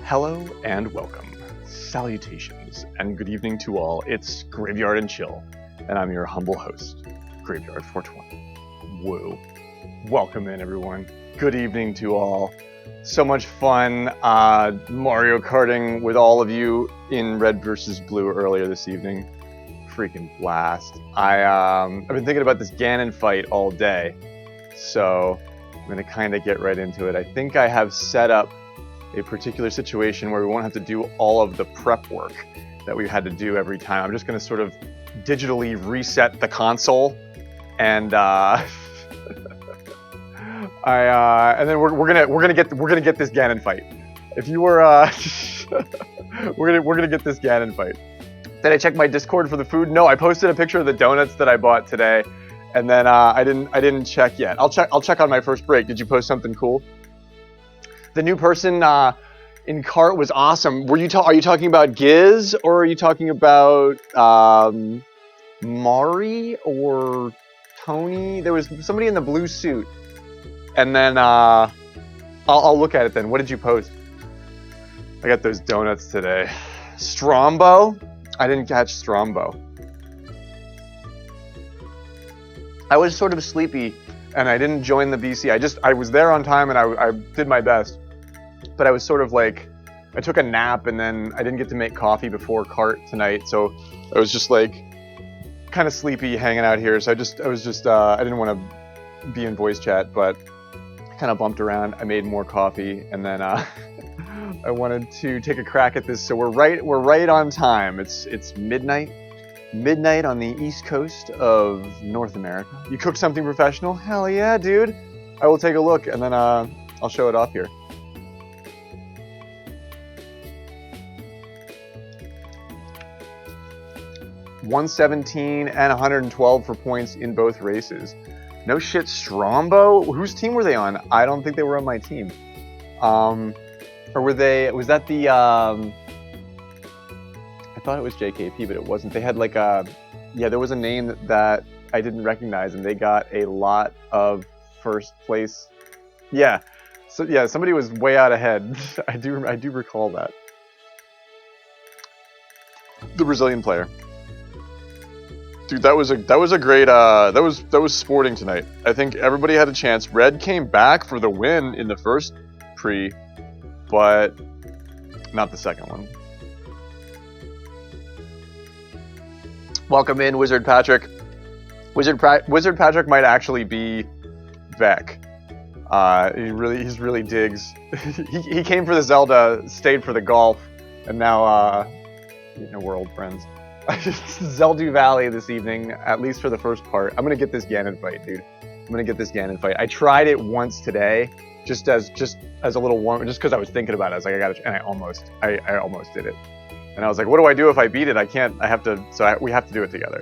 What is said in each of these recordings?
Hello and welcome. Salutations and good evening to all. It's Graveyard and Chill, and I'm your humble host, Graveyard 420. Woo. Welcome in, everyone. Good evening to all. So much fun Mario Karting with all of you in Red versus Blue earlier this evening. Freaking blast. I've been thinking about this Ganon fight all day, so I'm going to kind of get right into it. I think I have set up a particular situation where we won't have to do all of the prep work that we've had to do every time. I'm just going to sort of digitally reset the console, and and then we're gonna get this Ganon fight. If you were we're gonna get this Ganon fight. Did I check my Discord for the food? No, I posted a picture of the donuts that I bought today, and then I didn't check yet. I'll check on my first break. Did you post something cool? The new person in cart was awesome. Are you talking about Giz, or are you talking about Mari or Tony? There was somebody in the blue suit, and then I'll look at it then. What did you post? I got those donuts today. Strombo? I didn't catch Strombo. I was sort of sleepy, and I didn't join the BC. I was there on time, and I did my best. But I was sort of like, I took a nap, and then I didn't get to make coffee before cart tonight, so I was just like, kind of sleepy hanging out here. So I didn't want to be in voice chat, but kind of bumped around. I made more coffee, and then I wanted to take a crack at this. So we're right on time. It's midnight on the East Coast of North America. You cook something professional? Hell yeah, dude. I will take a look, and then I'll show it off here. $117 and $112 for points in both races. No shit, Strombo? Whose team were they on? I don't think they were on my team. Or were they? Was that the? I thought it was JKP, but it wasn't. They had like there was a name that I didn't recognize, and they got a lot of first place. Yeah, so yeah, somebody was way out ahead. I do recall that. The Brazilian player. Dude, that was a great that was sporting tonight. I think everybody had a chance. Red came back for the win in the first pre, but not the second one. Welcome in, Wizard Patrick. Wizard Patrick might actually be Vec. He really digs. he came for the Zelda, stayed for the golf, and now we're old friends. Zeldew Valley this evening, at least for the first part. I'm gonna get this Ganon fight, dude. I tried it once today, just as a little warm, just because I was thinking about it. I was like, and I almost did it. And I was like, what do I do if I beat it? I can't. We have to do it together.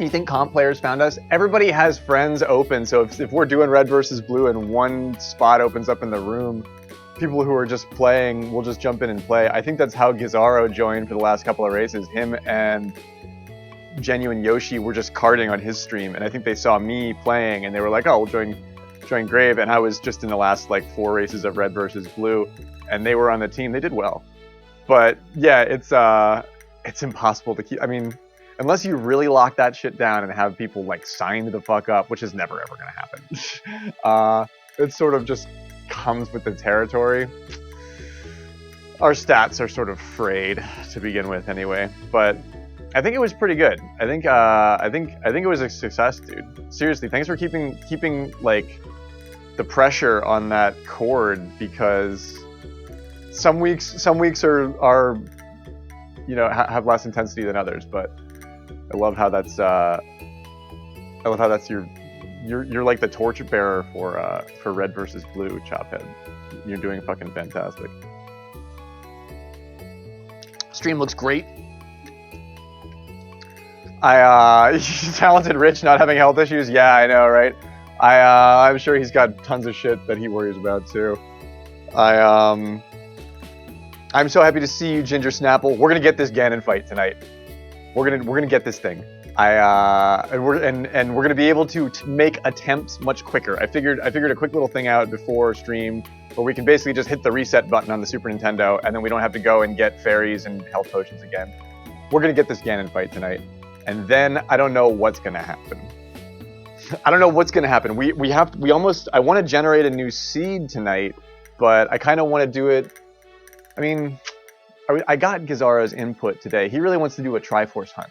You think comp players found us? Everybody has friends open, so if we're doing Red versus Blue and one spot opens up in the room, people who are just playing will just jump in and play. I think that's how Gizarro joined for the last couple of races. Him and Genuine Yoshi were just karting on his stream, and I think they saw me playing, and they were like, "Oh, we'll join Grave." And I was just in the last like 4 races of Red versus Blue, and they were on the team. They did well, but yeah, it's impossible to keep. I mean, unless you really lock that shit down and have people like signed the fuck up, which is never ever gonna happen. It's sort of just comes with the territory. Our stats are sort of frayed to begin with anyway, but I think it was pretty good. I think it was a success, dude. Seriously, thanks for keeping like the pressure on that chord, because some weeks are have less intensity than others, but I love how that's you're like the torch bearer for Red versus Blue, Chophead. You're doing fucking fantastic. Stream looks great. Talented Rich not having health issues. Yeah, I know, right? I'm sure he's got tons of shit that he worries about too. I'm so happy to see you, Ginger Snapple. We're gonna get this Ganon fight tonight. We're gonna get this thing. And we're gonna be able to make attempts much quicker. I figured a quick little thing out before stream where we can basically just hit the reset button on the Super Nintendo, and then we don't have to go and get fairies and health potions again. We're gonna get this Ganon fight tonight, and then I don't know what's gonna happen. I don't know what's gonna happen. I want to generate a new seed tonight, but I kind of want to do it. I mean, I got Gizara's input today. He really wants to do a Triforce hunt.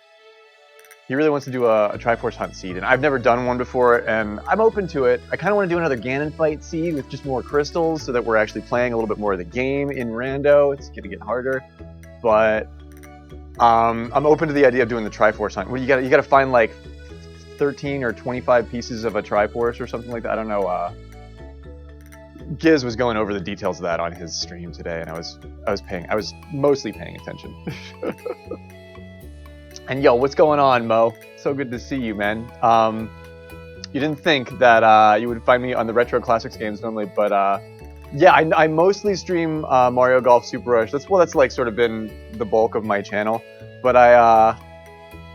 He really wants to do a Triforce hunt seed, and I've never done one before, and I'm open to it. I kind of want to do another Ganon fight seed with just more crystals, so that we're actually playing a little bit more of the game in Rando. It's gonna get harder, but I'm open to the idea of doing the Triforce hunt. Well, you gotta find like 13 or 25 pieces of a Triforce or something like that. I don't know. Giz was going over the details of that on his stream today, and I was mostly paying attention. And yo, what's going on, Mo? So good to see you, man. You didn't think that you would find me on the Retro Classics games normally, but yeah, I mostly stream Mario Golf Super Rush. That's like sort of been the bulk of my channel, but I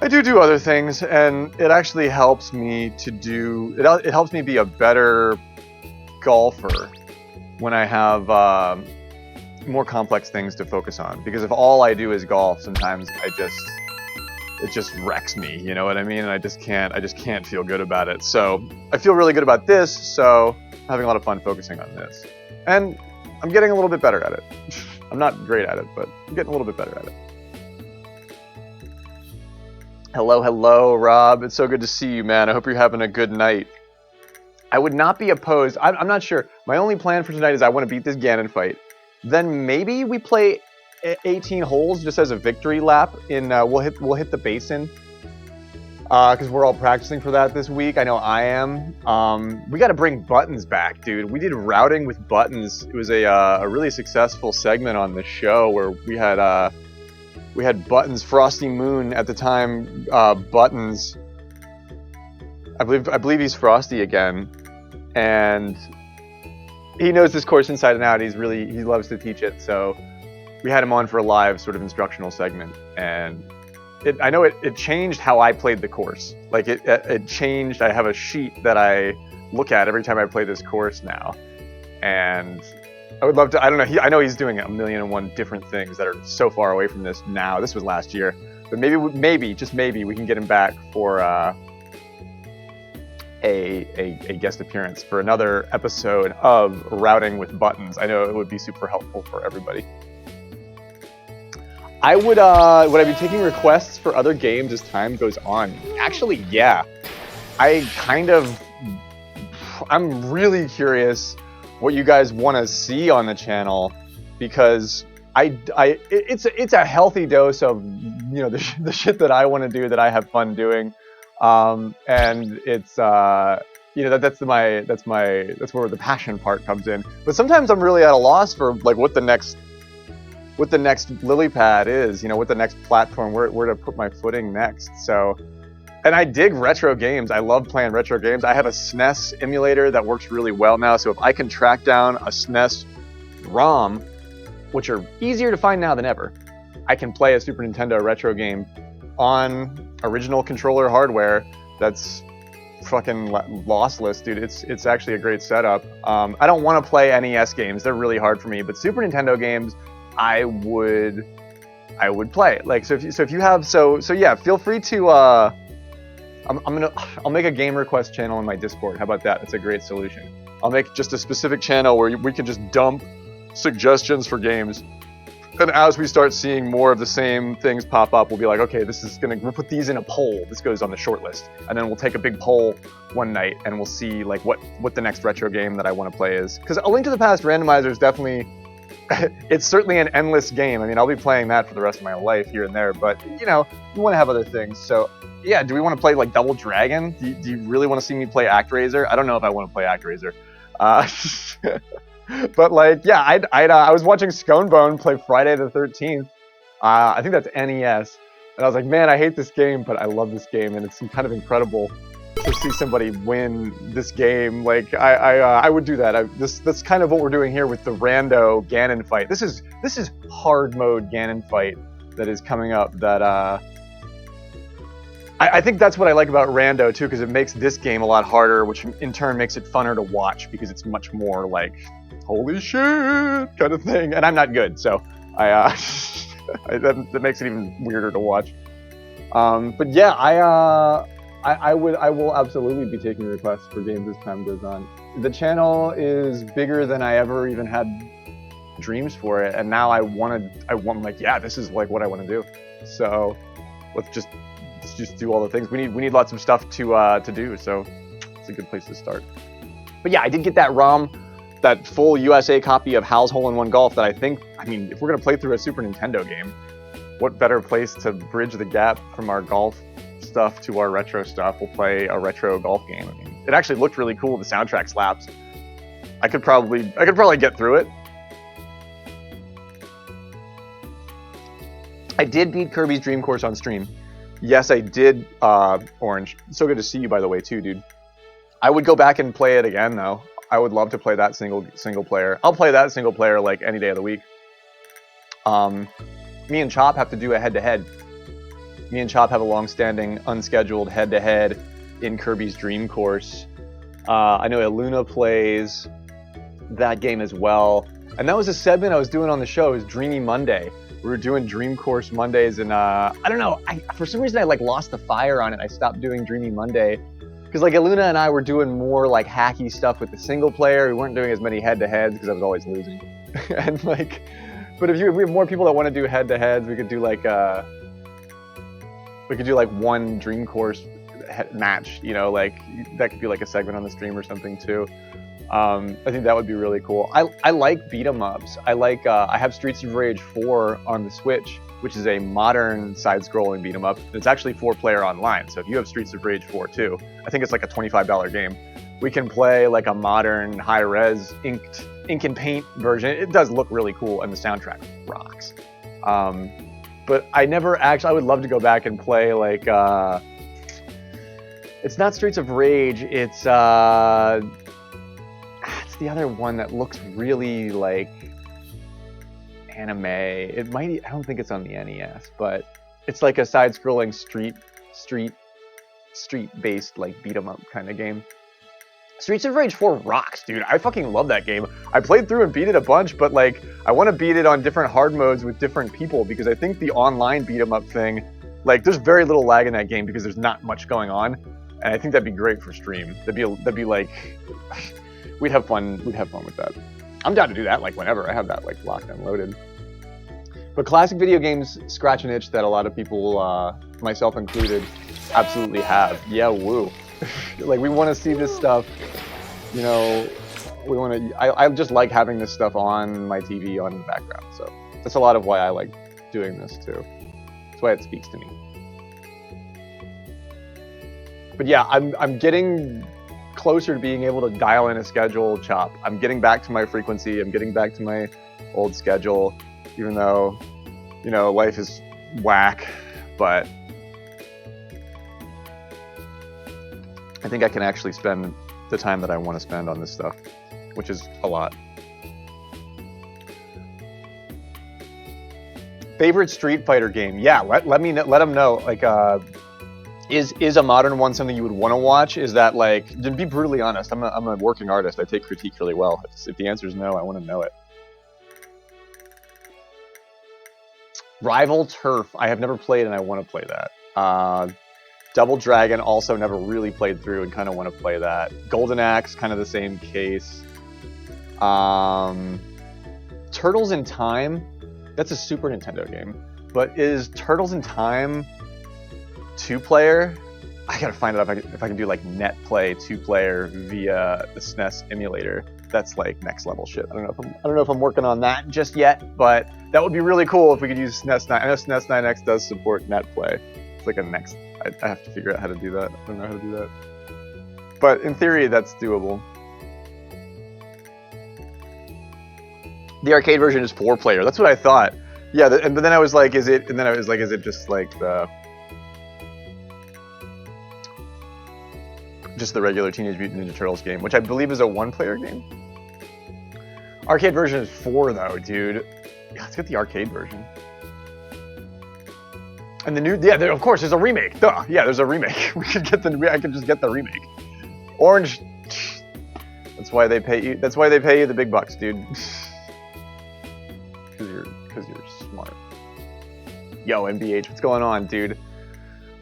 do other things, and it actually helps me to do it helps me be a better golfer when I have more complex things to focus on. Because if all I do is golf, sometimes it just wrecks me, you know what I mean? And I just can't feel good about it. So I feel really good about this, so I'm having a lot of fun focusing on this. And I'm getting a little bit better at it. I'm not great at it, but I'm getting a little bit better at it. Hello, Rob. It's so good to see you, man. I hope you're having a good night. I would not be opposed. I'm not sure. My only plan for tonight is I want to beat this Ganon fight. Then maybe we play 18 holes just as a victory lap. We'll hit the basin because we're all practicing for that this week. I know I am. We got to bring buttons back, dude. We did routing with buttons. It was a really successful segment on the show where we had Buttons, Frosty Moon at the time. Buttons. I believe he's Frosty again, and he knows this course inside and out. He loves to teach it. So we had him on for a live sort of instructional segment, and I know it changed how I played the course. Like it changed. I have a sheet that I look at every time I play this course now, and I would love to. I don't know. I know he's doing 1,000,001 different things that are so far away from this now. This was last year, but maybe just maybe we can get him back for a guest appearance for another episode of Routing with Buttons. I know it would be super helpful for everybody. Would I be taking requests for other games as time goes on? Actually, yeah. I'm really curious what you guys want to see on the channel, because it's a healthy dose of, you know, the shit that I want to do, that I have fun doing, and it's you know, that's where the passion part comes in. But sometimes I'm really at a loss for like what the next lily pad is, you know, what the next platform, where to put my footing next. So, and I dig retro games. I love playing retro games. I have a SNES emulator that works really well now. So if I can track down a SNES ROM, which are easier to find now than ever, I can play a Super Nintendo retro game on original controller hardware that's fucking lossless, dude. It's actually a great setup. I don't want to play NES games. They're really hard for me. But Super Nintendo games, I would play. Like, so if you have, so yeah, feel free to I'll make a game request channel in my Discord. How about that? That's a great solution. I'll make just a specific channel where we can just dump suggestions for games. And as we start seeing more of the same things pop up, we'll be like, okay, we'll put these in a poll. This goes on the short list. And then we'll take a big poll one night and we'll see like what the next retro game that I want to play is. Because A Link to the Past Randomizer is definitely, it's certainly an endless game. I mean, I'll be playing that for the rest of my life here and there, but you know, you want to have other things. So yeah, do we want to play like Double Dragon? Do you really want to see me play ActRaiser? I don't know if I want to play ActRaiser. But like, yeah, I was watching Sconebone play Friday the 13th. I think that's NES, and I was like, man, I hate this game, but I love this game, and it's kind of incredible to see somebody win this game. Like, I would do that. That's kind of what we're doing here with the rando Ganon fight. This is hard mode Ganon fight that is coming up. That I think that's what I like about rando too, because it makes this game a lot harder, which in turn makes it funner to watch because it's much more like holy shit kind of thing. And I'm not good, so that makes it even weirder to watch. But yeah, I will absolutely be taking requests for games as time goes on. The channel is bigger than I ever even had dreams for it, and now I'm like, yeah, this is like what I want to do. So let's just do all the things. We need lots of stuff to do. So it's a good place to start. But yeah, I did get that ROM, that full USA copy of Hal's Hole-in-One Golf. That I mean, if we're gonna play through a Super Nintendo game, what better place to bridge the gap from our golf stuff to our retro stuff? We'll play a retro golf game. I mean, it actually looked really cool. The soundtrack slaps. I could probably get through it. I did beat Kirby's Dream Course on stream. Yes, I did, Orange. So good to see you, by the way, too, dude. I would go back and play it again, though. I would love to play that single player. I'll play that single player like any day of the week. Me and Chop have to do a head-to-head. Me and Chop have a long-standing, unscheduled head-to-head in Kirby's Dream Course. I know Iluna plays that game as well. And that was a segment I was doing on the show, is Dreamy Monday. We were doing Dream Course Mondays, and I don't know, for some reason I like lost the fire on it. I stopped doing Dreamy Monday. Because like Iluna and I were doing more like hacky stuff with the single player. We weren't doing as many head-to-heads because I was always losing. And like, but if we have more people that want to do head-to-heads, we could do like one Dream Course match. You know, like that could be like a segment on the stream or something too. I think that would be really cool. I like beat 'em ups. I have Streets of Rage 4 on the Switch, which is a modern side-scrolling beat 'em up. It's actually 4-player online, so if you have Streets of Rage 4 too, I think it's like a $25 game. We can play like a modern high-res ink and paint version. It does look really cool, and the soundtrack rocks. But I never actually. I would love to go back and play like. It's not Streets of Rage. It's the other one that looks really like anime. It might. I don't think it's on the NES, but it's like a side-scrolling street-based like beat 'em up kind of game. Streets of Rage 4 rocks, dude. I fucking love that game. I played through and beat it a bunch, but like I want to beat it on different hard modes with different people because I think the online beat 'em up thing, like there's very little lag in that game because there's not much going on, and I think that'd be great for stream. That'd be like we'd have fun with that. I'm down to do that like whenever. I have that like locked and loaded. But classic video games scratch an itch that a lot of people, myself included, absolutely have. Yeah, woo. Like we want to see this stuff, you know. We want to. I just like having this stuff on my TV on in the background. So that's a lot of why I like doing this too. That's why it speaks to me. But yeah, I'm getting closer to being able to dial in a schedule, Chop. I'm getting back to my frequency. I'm getting back to my old schedule, even though, you know, life is whack. But I think I can actually spend the time that I want to spend on this stuff, which is a lot. Favorite Street Fighter game? Yeah, let them know. Like, is a modern one something you would want to watch? Is that like? To be brutally honest, I'm a working artist. I take critique really well. If the answer is no, I want to know it. Rival Turf. I have never played, and I want to play that. Double Dragon also never really played through, and kind of want to play that. Golden Axe, kind of the same case. Turtles in Time. That's a Super Nintendo game. But is Turtles in Time 2-player? I gotta find out if I can do like net play 2-player via the SNES emulator. That's like next level shit. I don't know if I'm working on that just yet, but that would be really cool if we could use SNES 9. I know SNES 9X does support net play. It's like a next. I have to figure out how to do that. I don't know how to do that. But in theory, that's doable. The arcade version is 4-player. That's what I thought. Yeah, but then I was like, is it? And then I was like, is it just like the regular Teenage Mutant Ninja Turtles game, which I believe is a 1-player game? Arcade version is 4 though, dude. Yeah, let's get the arcade version. And the new, yeah, of course, there's a remake. Duh, yeah, there's a remake. I could just get the remake. Orange, That's why they pay you. That's why they pay you the big bucks, dude. Because you're smart. Yo, MBH, what's going on, dude?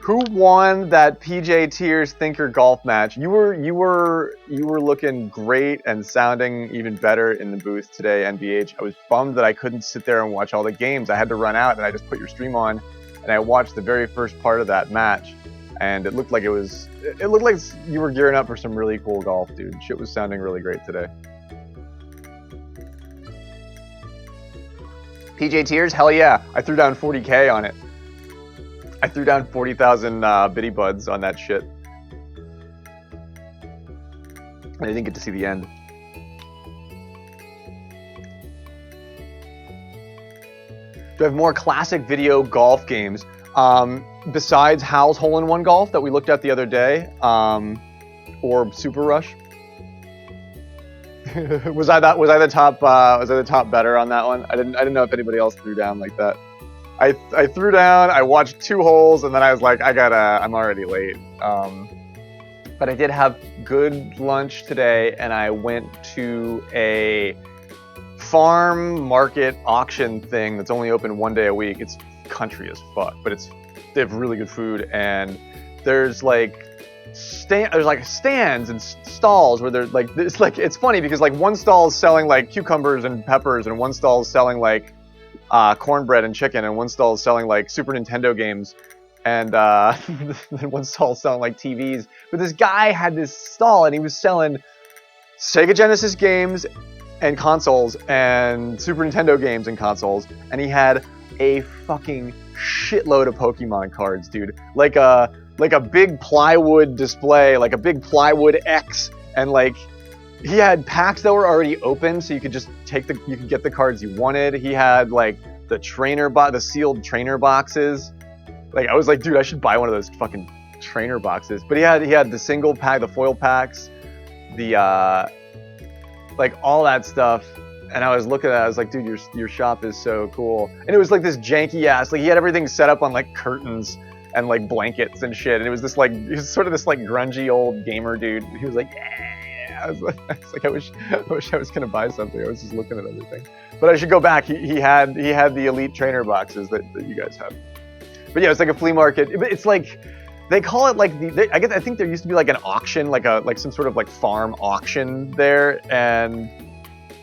Who won that PJ Tiers Thinker golf match? You were looking great and sounding even better in the booth today, NBH. I was bummed that I couldn't sit there and watch all the games. I had to run out, and I just put your stream on, and I watched the very first part of that match, and it looked like you were gearing up for some really cool golf, dude. Shit was sounding really great today. PJ Tiers, hell yeah! I threw down 40K on it. I threw down 40,000 biddy buds on that shit. I didn't get to see the end. Do I have more classic video golf games besides Hal's Hole-in-One Golf that we looked at the other day, or Super Rush? was I the top better on that one? I didn't know if anybody else threw down like that. I threw down, I watched 2 holes, and then I was like, I'm already late. But I did have good lunch today, and I went to a farm market auction thing that's only open 1 day a week. It's country as fuck, but they have really good food, and there's like stands and stalls where they're like, it's funny because like one stall is selling like cucumbers and peppers, and one stall is selling like cornbread and chicken, and one stall is selling like Super Nintendo games, and then one stall is selling like TVs. But this guy had this stall, and he was selling Sega Genesis games and consoles, and Super Nintendo games and consoles, and he had a fucking shitload of Pokemon cards, dude. Like a big plywood display, like a big plywood X, and like he had packs that were already open, so you could just you could get the cards you wanted. He had like the sealed trainer boxes. Like I was like, dude, I should buy one of those fucking trainer boxes. But he had the single pack, the foil packs, the like all that stuff. And I was looking at it, I was like, dude, your shop is so cool. And it was like this janky ass, like he had everything set up on like curtains and like blankets and shit. And it was this like, he was sort of this like grungy old gamer dude. He was like, yeah. I was like, I wish I was gonna buy something. I was just looking at everything. But I should go back. He had the elite trainer boxes that you guys have. But yeah, it's like a flea market. It's like, they call it like I think there used to be like an auction, like some sort of like farm auction there, and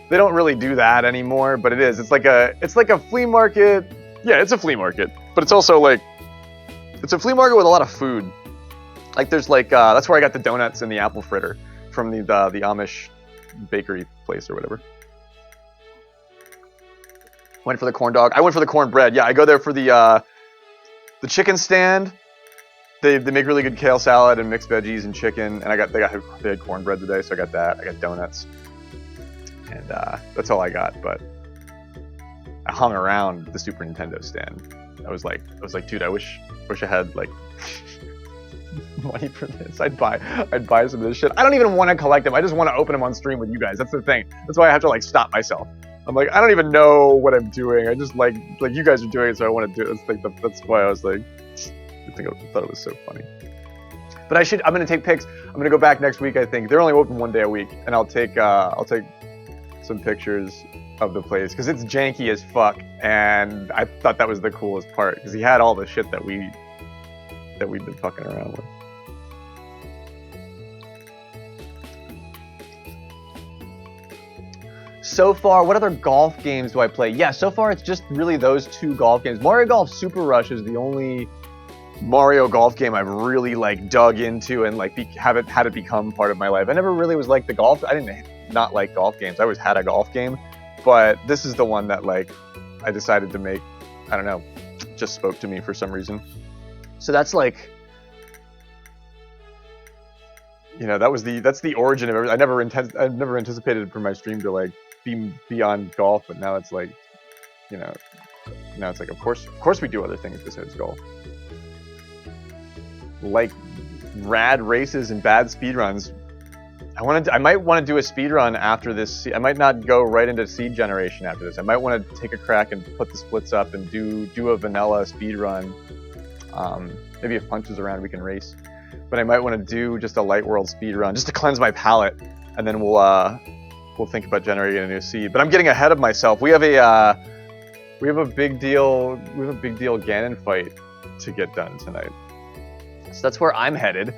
they don't really do that anymore. But it is. It's like a flea market. Yeah, it's a flea market, but it's also like, it's a flea market with a lot of food. Like there's like that's where I got the donuts and the apple fritter from the Amish bakery place or whatever. Went for the corn dog. I went for the cornbread. Yeah, I go there for the chicken stand. They make really good kale salad and mixed veggies and chicken. And they had cornbread today, so I got that. I got donuts, and that's all I got. But I hung around the Super Nintendo stand. I was like, dude, I wish I had like money for this. I'd buy some of this shit. I don't even want to collect them. I just want to open them on stream with you guys. That's the thing. That's why I have to like stop myself. I'm like, I don't even know what I'm doing. I just like you guys are doing it, so I want to do it. That's why I was like, I thought it was so funny. But I'm gonna take pics. I'm gonna go back next week. I think they're only open 1 day a week, and I'll take some pictures of the place because it's janky as fuck. And I thought that was the coolest part because he had all the shit that we've been fucking around with. So far, what other golf games do I play? Yeah, so far it's just really those 2 golf games. Mario Golf Super Rush is the only Mario Golf game I've really like dug into and like had it become part of my life. I never really was like the golf. I didn't not like golf games. I always had a golf game, but this is the one that like I decided to make. I don't know, just spoke to me for some reason. So that's like, you know, that's the origin of everything. I've never anticipated for my stream to like be beyond golf, but now it's like, you know, now it's like of course we do other things besides golf, like rad races and bad speedruns. I might want to do a speedrun after this. I might not go right into seed generation after this. I might want to take a crack and put the splits up and do a vanilla speedrun. Maybe if Punch is around, we can race. But I might want to do just a Light World speedrun just to cleanse my palate. and then we'll think about generating a new seed. But I'm getting ahead of myself. We have a big deal Ganon fight to get done tonight. So that's where I'm headed.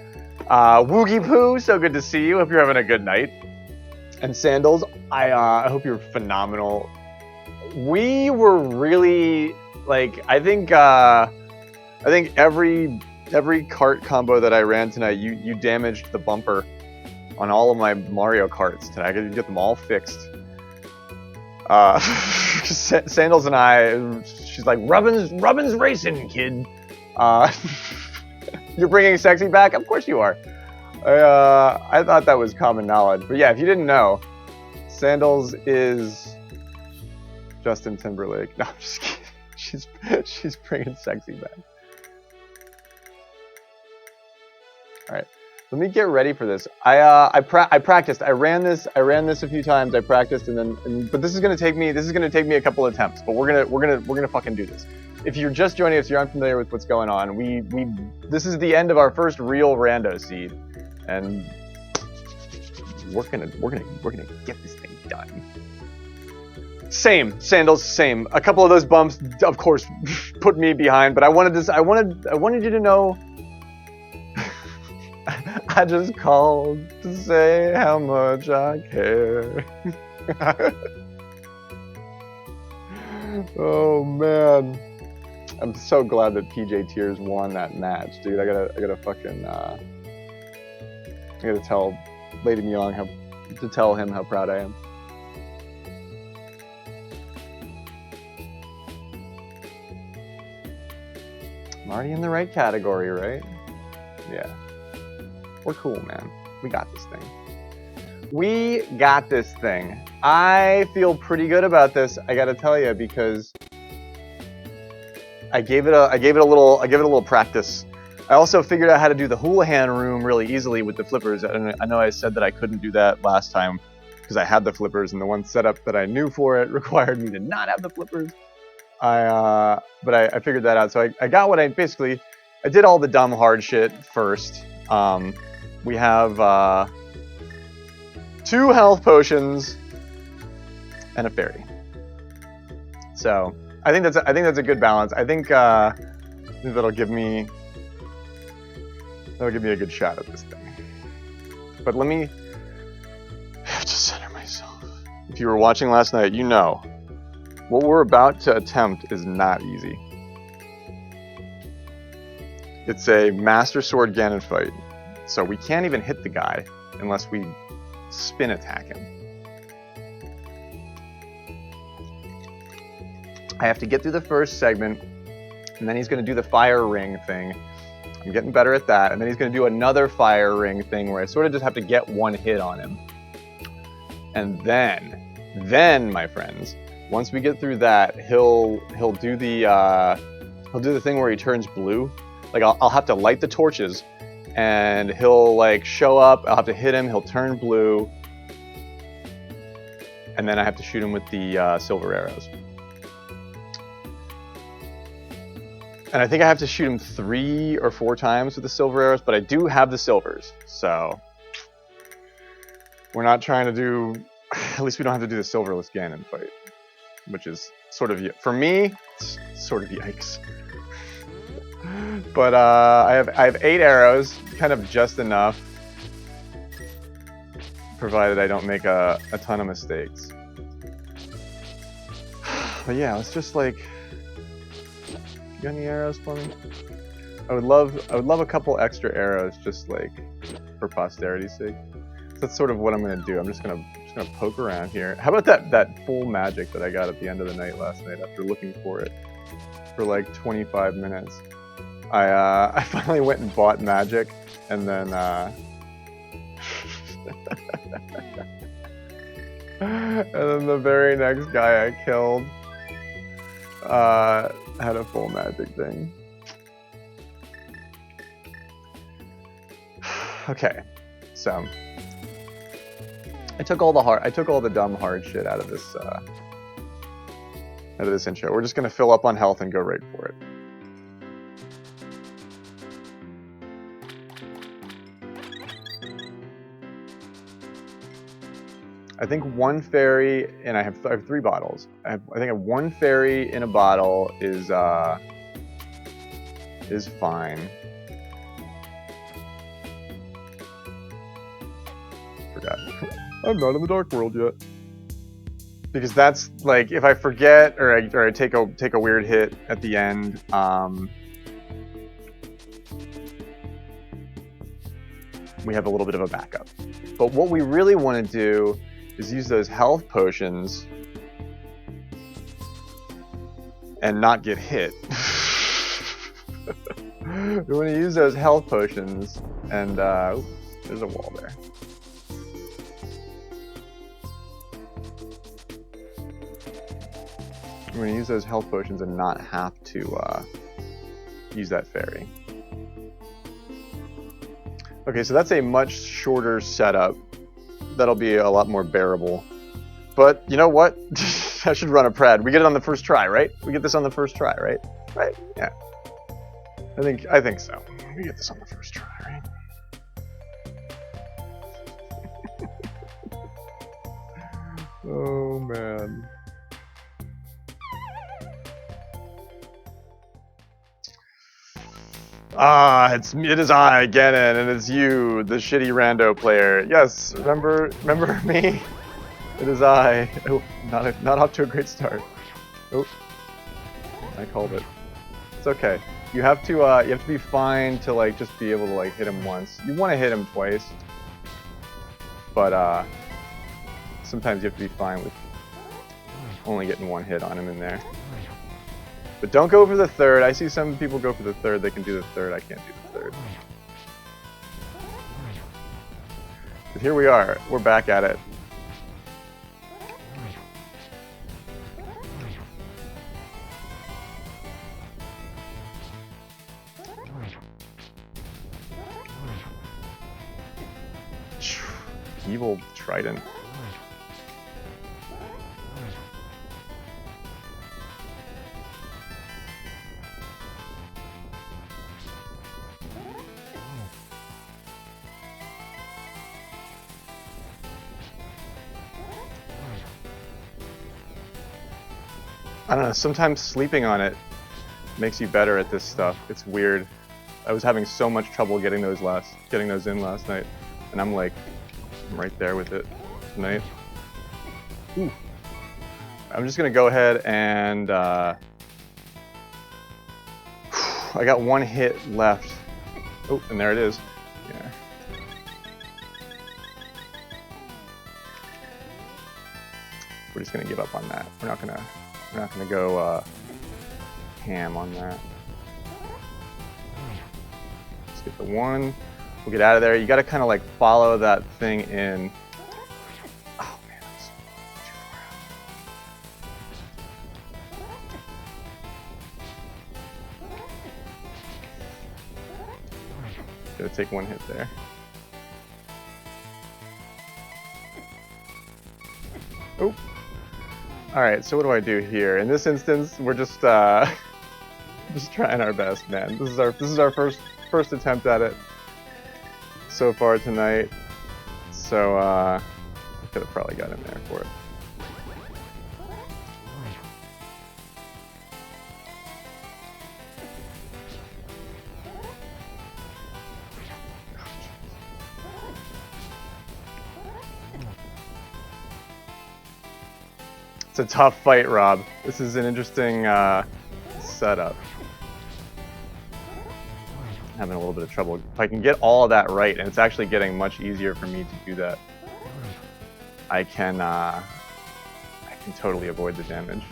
Woogie Poo, so good to see you. Hope you're having a good night. And Sandals, I hope you're phenomenal. We were really like I think every cart combo that I ran tonight, you damaged the bumper on all of my Mario Karts tonight. I could get them all fixed. Sandals and I, she's like, Rubbin's racing, kid. You're bringing sexy back? Of course you are. I thought that was common knowledge. But yeah, if you didn't know, Sandals is Justin Timberlake. No, I'm just kidding. She's bringing sexy back. All right, let me get ready for this. I practiced. I ran this a few times. I practiced, but this is gonna take me a couple of attempts. But we're gonna fucking do this. If you're just joining us, you're unfamiliar with what's going on. This is the end of our first real rando seed, and we're gonna get this thing done. Same, Sandals, same. A couple of those bumps, of course, put me behind. But I wanted you to know. I just called to say how much I care. Oh man, I'm so glad that PJ Tears won that match, dude. I gotta fucking I gotta tell Lady Myung to tell him how proud I am. I'm already in the right category, right? Yeah. We're cool, man. We got this thing. We got this thing. I feel pretty good about this, I gotta tell you, because I gave it a little practice. I also figured out how to do the Houlihan room really easily with the flippers. I know I said that I couldn't do that last time because I had the flippers, and the one setup that I knew for it required me to not have the flippers. But I figured that out. So I got what I did all the dumb hard shit first. We have 2 health potions and a fairy. So I think that's a good balance. I think that'll give me a good shot at this thing. But let me have to center myself. If you were watching last night, you know what we're about to attempt is not easy. It's a Master Sword Ganon fight. So we can't even hit the guy unless we spin attack him. I have to get through the first segment, and then he's going to do the fire ring thing. I'm getting better at that. And then he's going to do another fire ring thing where I sort of just have to get one hit on him. And then, my friends, once we get through that, he'll do the thing where he turns blue. Like I'll have to light the torches, and he'll like show up. I'll have to hit him. He'll turn blue, and then I have to shoot him with the silver arrows. And I think I have to shoot him 3 or 4 times with the silver arrows, but I do have the silvers, so we're not trying to do. At least we don't have to do the silverless Ganon fight, which is sort of, for me, it's sort of yikes. But I have 8 arrows, kind of just enough, provided I don't make a ton of mistakes. But yeah, let's just like, you got any arrows for me? I would love a couple extra arrows, just like for posterity's sake. So that's sort of what I'm gonna do. I'm just gonna poke around here. How about that full magic that I got at the end of the night last night after looking for it for like 25 minutes? I finally went and bought magic, and then and then the very next guy I killed had a full magic thing. Okay, so I took all the dumb hard shit out of this intro. We're just gonna fill up on health and go right for it. I think one fairy, and I have 3 bottles. I think one fairy in a bottle is fine. Forgot. I'm not in the dark world yet. Because that's like if I forget or I take a weird hit at the end. We have a little bit of a backup. But what we really want to do is use those health potions and not get hit. We want to use those health potions and there's a wall there. We're going to use those health potions and not have to use that fairy. Okay, so that's a much shorter setup. That'll be a lot more bearable. But you know what? I should run a Pred. We get it on the first try, right? We get this on the first try, right? Right? Yeah. I think so. We get this on the first try, right? Oh man. It is I, Ganon, and it's you, the shitty rando player. Yes, remember me? It is I. Oh, not off to a great start. Oh, I called it. It's okay. You have to be fine to like just be able to like hit him once. You want to hit him twice, but sometimes you have to be fine with only getting one hit on him in there. But don't go for the third. I see some people go for the third. They can do the third. I can't do the third. But here we are. We're back at it. Evil trident. I don't know, sometimes sleeping on it makes you better at this stuff. It's weird. I was having so much trouble getting those in last night, and I'm like, I'm right there with it tonight. Ooh. I'm just gonna go ahead and I got one hit left. Oh, and there it is. Yeah. We're just gonna give up on that. We're not gonna go ham on that. Let's get the one. We'll get out of there. You gotta kind of like follow that thing in. Oh man, that's too far out. Gonna take one hit there. Oh. Alright, so what do I do here? In this instance, we're just trying our best, man. This is our first attempt at it so far tonight. So I could have probably got in there for it. It's a tough fight, Rob. This is an interesting setup. I'm having a little bit of trouble. If I can get all of that right, and it's actually getting much easier for me to do that, I can totally avoid the damage.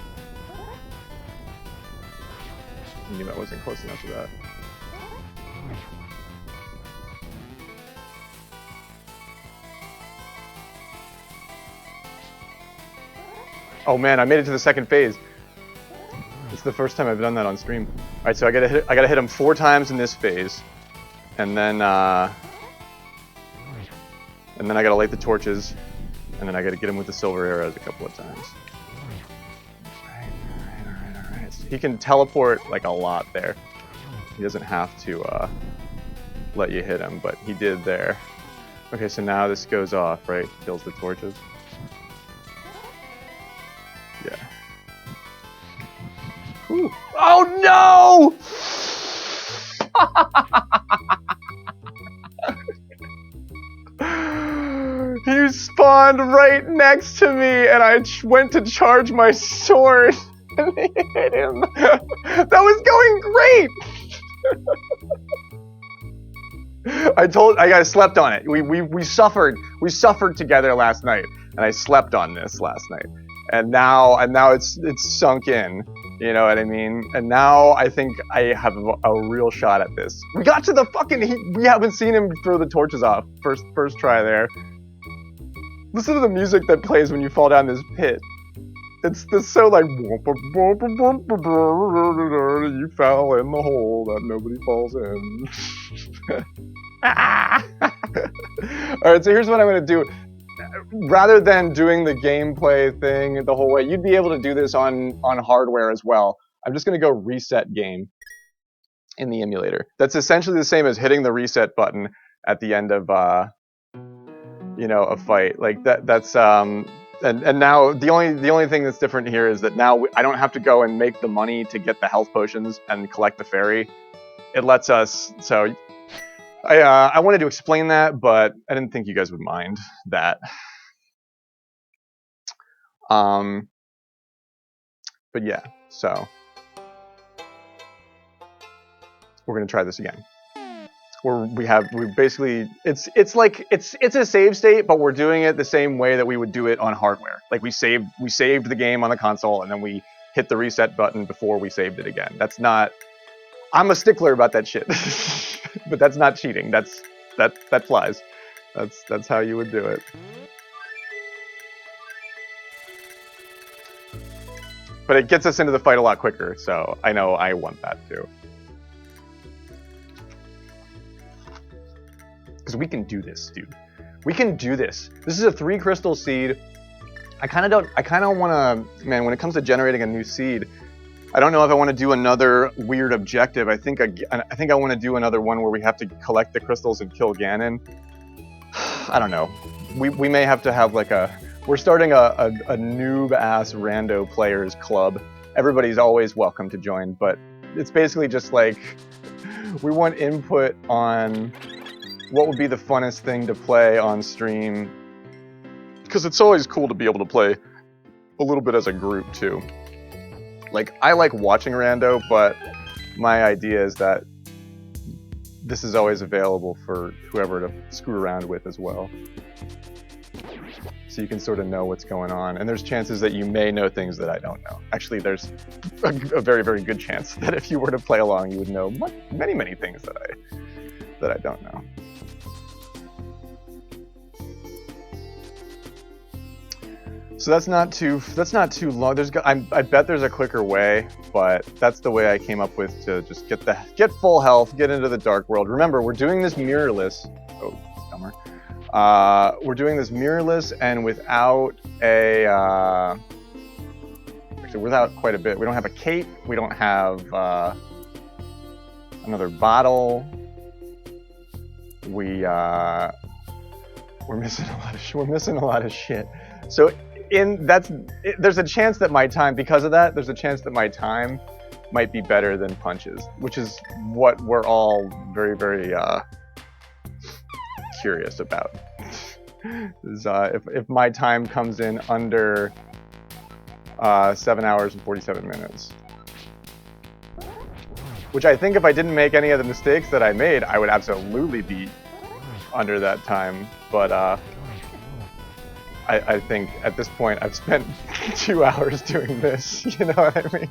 I knew I wasn't close enough to that. Oh man, I made it to the second phase. It's the first time I've done that on stream. All right, so I gotta hit him 4 times in this phase, and then I gotta light the torches, and then I gotta get him with the silver arrows a couple of times. All right. So he can teleport like a lot there. He doesn't have to let you hit him, but he did there. Okay, so now this goes off, right? Kills the torches. Whew. Oh no! He spawned right next to me, and I went to charge my sword, and he hit him. That was going great. I slept on it. We suffered together last night, and I slept on this last night, and now it's sunk in. You know what I mean? And now I think I have a real shot at this. We got to the fucking. We haven't seen him throw the torches off. First try there. Listen to the music that plays when you fall down this pit. It's so like. You fell in the hole that nobody falls in. Alright, so here's what I'm going to do. Rather than doing the gameplay thing the whole way, you'd be able to do this on hardware as well. I'm just going to go reset game in the emulator. That's essentially the same as hitting the reset button at the end of you know, a fight. Like that's and now the only thing that's different here is that now I don't have to go and make the money to get the health potions and collect the fairy. It lets us. So I wanted to explain that, but I didn't think you guys would mind that. But yeah, so we're gonna try this again. We basically it's a save state, but we're doing it the same way that we would do it on hardware. Like we saved the game on the console, and then we hit the reset button before we saved it again. That's not. I'm a stickler about that shit, but that's not cheating. That flies. That's how you would do it. But it gets us into the fight a lot quicker, so I know I want that too. Because we can do this, dude. We can do this. This is a 3 crystal seed. I kind of want to, man, when it comes to generating a new seed, I don't know if I want to do another weird objective. I think I want to do another one where we have to collect the crystals and kill Ganon. I don't know. We may have to have like we're starting a noob-ass rando players club. Everybody's always welcome to join, but it's basically just like we want input on what would be the funnest thing to play on stream. Because it's always cool to be able to play a little bit as a group too. Like, I like watching rando, but my idea is that this is always available for whoever to screw around with as well. So you can sort of know what's going on. And there's chances that you may know things that I don't know. Actually, there's a very, very good chance that if you were to play along, you would know many, many things that I don't know. So that's not too long. I bet there's a quicker way, but that's the way I came up with to just get full health, get into the dark world. Remember, we're doing this mirrorless. Oh, dumber. We're doing this mirrorless and without actually without quite a bit. We don't have a cape. We don't have another bottle. We're missing a lot of shit. So. There's a chance that my time, because of that, there's a chance that my time might be better than Punch's, which is what we're all very, very curious about. Is, if my time comes in under 7 hours and 47 minutes. Which I think if I didn't make any of the mistakes that I made, I would absolutely be under that time, but I think at this point I've spent 2 hours doing this, you know what I mean?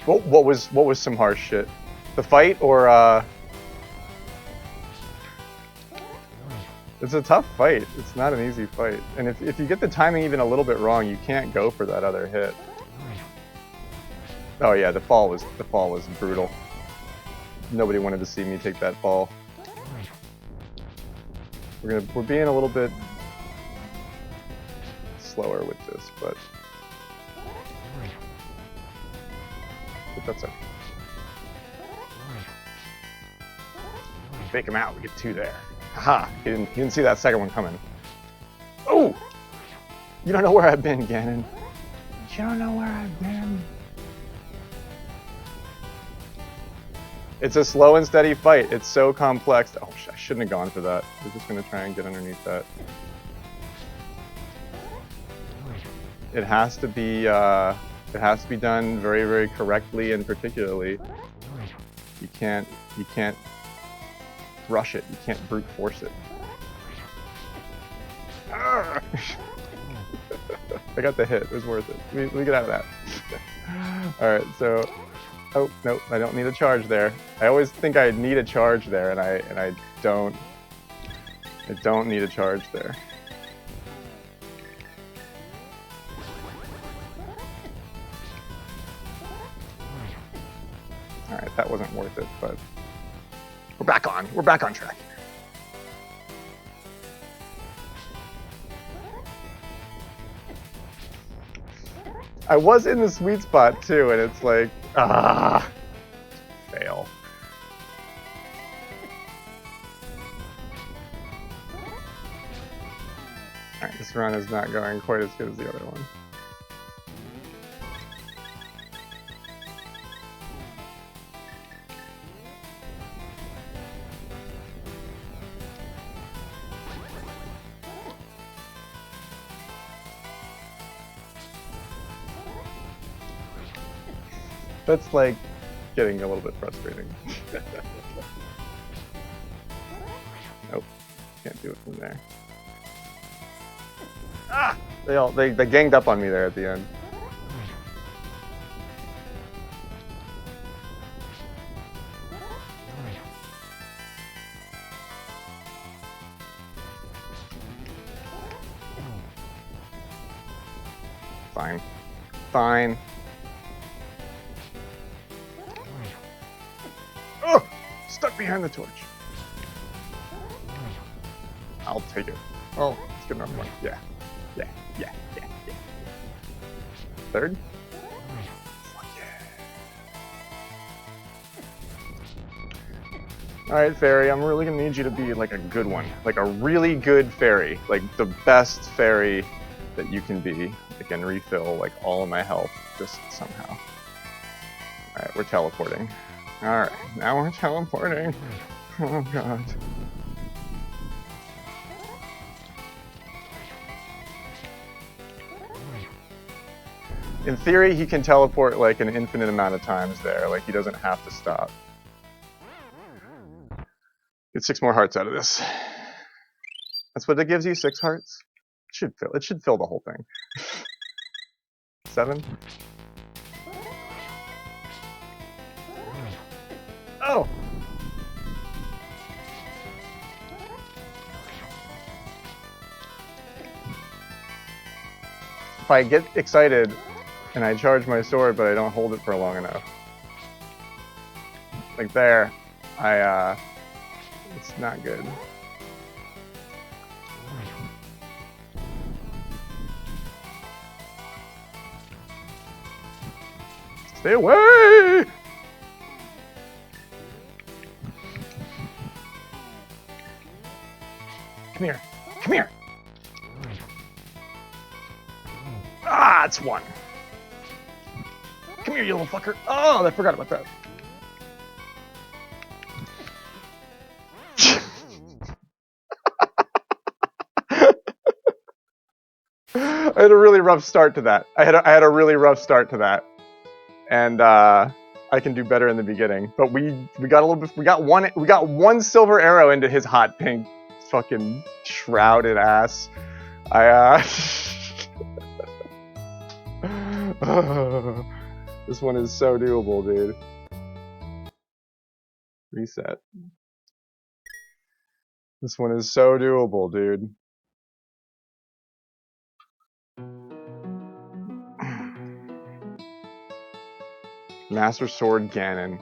What was some harsh shit? The fight or it's a tough fight. It's not an easy fight. And if you get the timing even a little bit wrong, you can't go for that other hit. Oh yeah, the fall was brutal. Nobody wanted to see me take that fall. We're being a little bit slower with this, but that's okay. Fake him out. We get 2 there. Haha! You didn't see that second one coming. Oh! You don't know where I've been, Ganon. You don't know where I've been. It's a slow and steady fight. It's so complex. Oh, I shouldn't have gone for that. We're just gonna try and get underneath that. It has to be done very, very correctly and particularly. You can't rush it. You can't brute force it. I got the hit. It was worth it. Let me get out of that. Alright, so... Oh, nope, I don't need a charge there. I always think I need a charge there, and I don't... I don't need a charge there. Alright, that wasn't worth it, but... We're back on track. I was in the sweet spot too, and it's like, fail. Alright, this run is not going quite as good as the other one. That's like getting a little bit frustrating. Nope, can't do it from there. Ah! They ganged up on me there at the end. Fine. Fine. Oh! Stuck behind the torch. I'll take it. Oh, it's good enough one. Yeah. Yeah. Yeah. Yeah. Yeah. Third? Fuck yeah. Alright, fairy, I'm really gonna need you to be like a good one. Like a really good fairy. Like the best fairy that you can be. I can refill like all of my health just somehow. Alright, we're teleporting. Alright, now we're teleporting. Oh god. In theory, he can teleport like an infinite amount of times there. Like he doesn't have to stop. Get 6 more hearts out of this. That's what it gives you, 6 hearts? It should fill the whole thing. 7? Oh! If I get excited and I charge my sword, but I don't hold it for long enough. Like there, it's not good. Stay away! Come here. Come here. Ah, it's 1. Come here, you little fucker. Oh, I forgot about that. I had a really rough start to that. I had a really rough start to that. And I can do better in the beginning. But we got a little bit. We got one silver arrow into his hot pink fucking shrouded ass. This one is so doable, dude. Reset. This one is so doable, dude. Master Sword Ganon.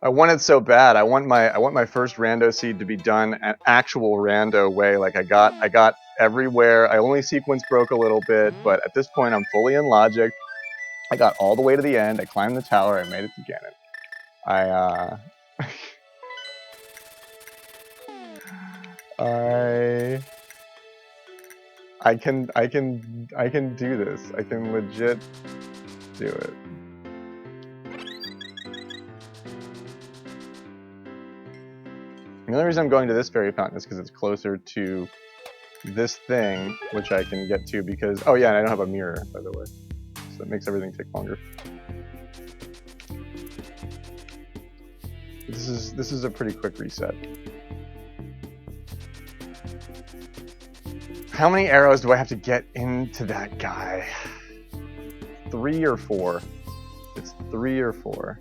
I want it so bad. I want my first rando seed to be done an actual rando way. Like I got everywhere. I only sequence broke a little bit, but at this point I'm fully in logic. I got all the way to the end. I climbed the tower. I made it to Ganon. I can do this. I can legit do it. The only reason I'm going to this fairy fountain is because it's closer to this thing, which I can get to because, oh yeah, and I don't have a mirror, by the way. So it makes everything take longer. This is a pretty quick reset. How many arrows do I have to get into that guy? 3 or 4? It's 3 or 4.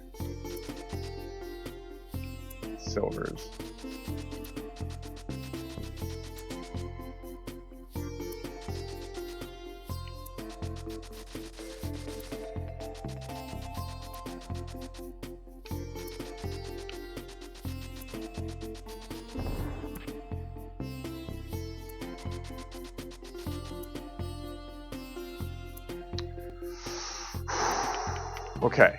Silvers. Okay.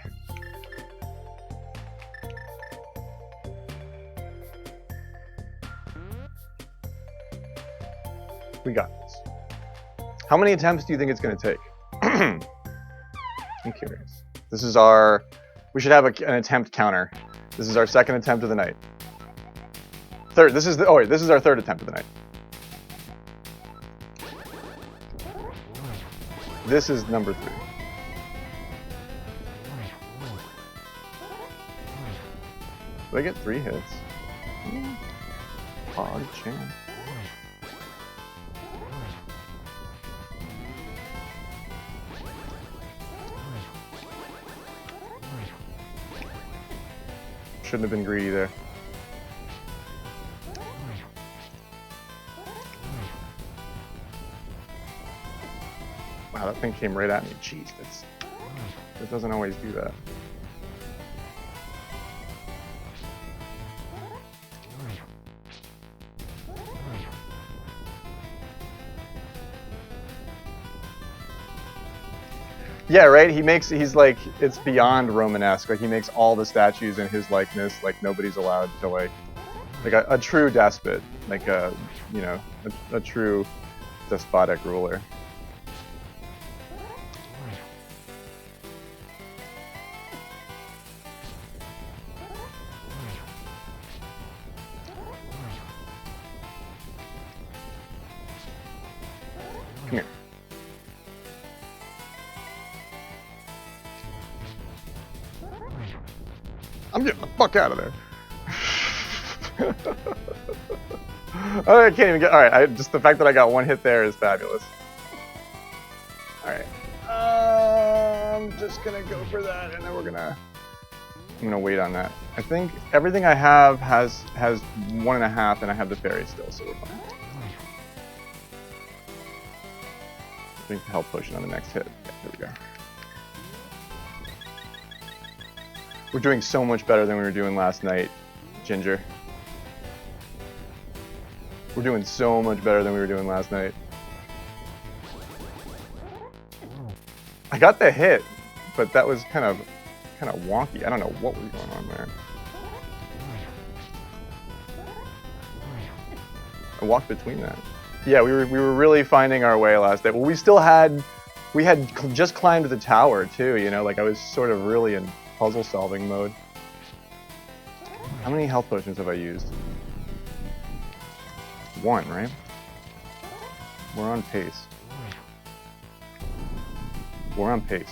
We got this. How many attempts do you think it's going to take? I'm curious. This is our... We should have an attempt counter. This is our second attempt of the night. Third. This is the... Oh, wait. This is our third attempt of the night. This is number 3. Did I get 3 hits? Hog chan. Shouldn't have been greedy there. Wow, that thing came right at me. Jeez, that doesn't always do that. Yeah, right? He's like, it's beyond Romanesque. Like, he makes all the statues in his likeness, like, nobody's allowed to, like a true despot. Like, a true despotic ruler. Come here. I'm getting the fuck out of there. Oh, I can't even get. Alright, just the fact that I got 1 hit there is fabulous. Alright. I'm just gonna go for that, and then I'm gonna wait on that. I think everything I have has 1.5, and I have the fairy still, so we're fine. I think the health potion on the next hit. Yeah, there we go. We're doing so much better than we were doing last night, Ginger. We're doing so much better than we were doing last night. I got the hit, but that was kind of wonky. I don't know what was going on there. I walked between that. Yeah, we were really finding our way last night. Well, we had just climbed the tower too, you know, like I was sort of really in puzzle solving mode. How many health potions have I used? 1, right? We're on pace. We're on pace.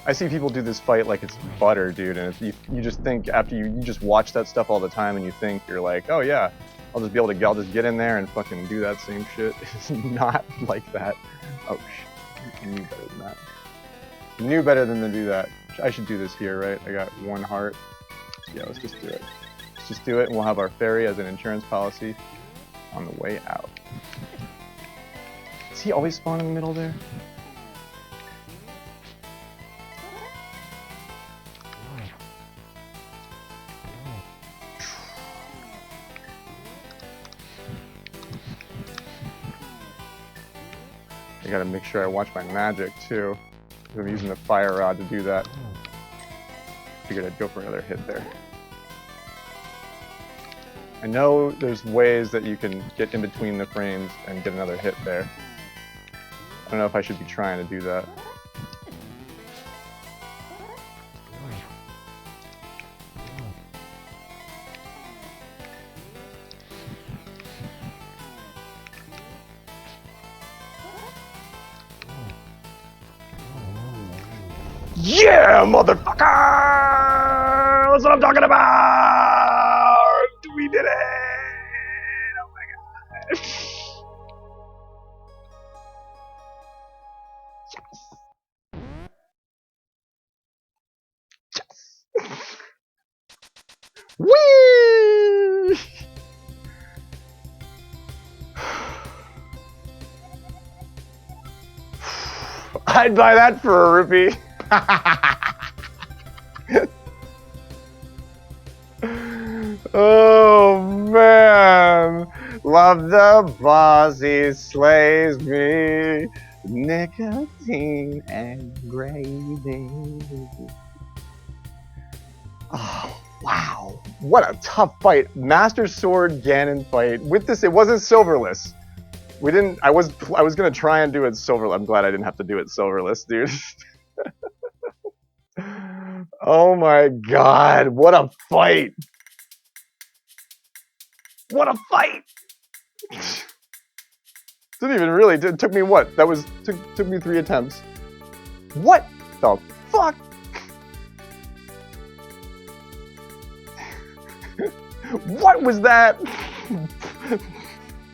I see people do this fight like it's butter, dude, and you just think after you just watch that stuff all the time and you think you're like, oh yeah, I'll just get in there and fucking do that same shit. It's not like that. Oh shit, you knew better than that. You knew better than to do that. I should do this here, right? I got 1 heart. Yeah, let's just do it. Let's just do it, and we'll have our fairy as an insurance policy on the way out. Does he always spawn in the middle there? I gotta make sure I watch my magic too, because I'm using the fire rod to do that. figured I'd go for another hit there. I know there's ways that you can get in between the frames and get another hit there. I don't know if I should be trying to do that. Yeah, motherfucker! That's what I'm talking about! We did it! Oh my god. Yes! Yes! Whee! I'd buy that for a rupee. Oh man, love the boss, he slays me. Nicotine and gravy. Oh wow, what a tough fight! Master Sword Ganon fight. With this, it wasn't silverless. We didn't. I was gonna try and do it silverless. I'm glad I didn't have to do it silverless, dude. Oh my god, what a fight! What a fight! Didn't even really. It took me what? That was took me 3 attempts. What the fuck? What was that?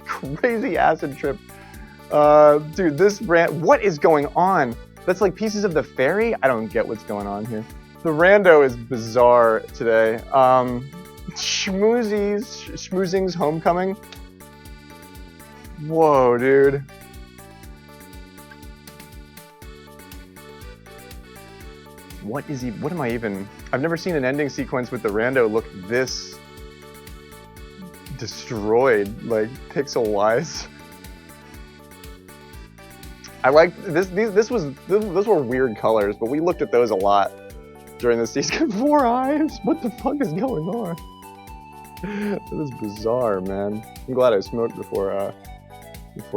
Crazy acid trip. Dude, this what is going on? That's like pieces of the fairy? I don't get what's going on here. The rando is bizarre today. Schmoozing's Homecoming. Whoa, dude. What am I even... I've never seen an ending sequence with the rando look this destroyed, like, pixel-wise. I like this. Those were weird colors, but we looked at those a lot during the season. 4 eyes. What the fuck is going on? That is bizarre, man. I'm glad I smoked before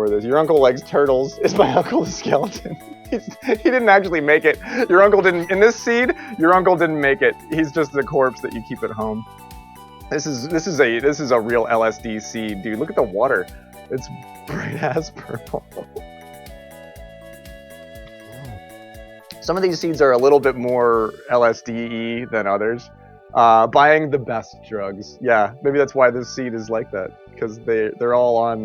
this. Your uncle likes turtles. Is my uncle the skeleton? He didn't actually make it. Your uncle didn't. In this seed, your uncle didn't make it. He's just the corpse that you keep at home. This is a real LSD seed, dude. Look at the water. It's bright ass purple. Some of these seeds are a little bit more LSD-y than others. Buying the best drugs. Yeah, maybe that's why this seed is like that. Because they're all on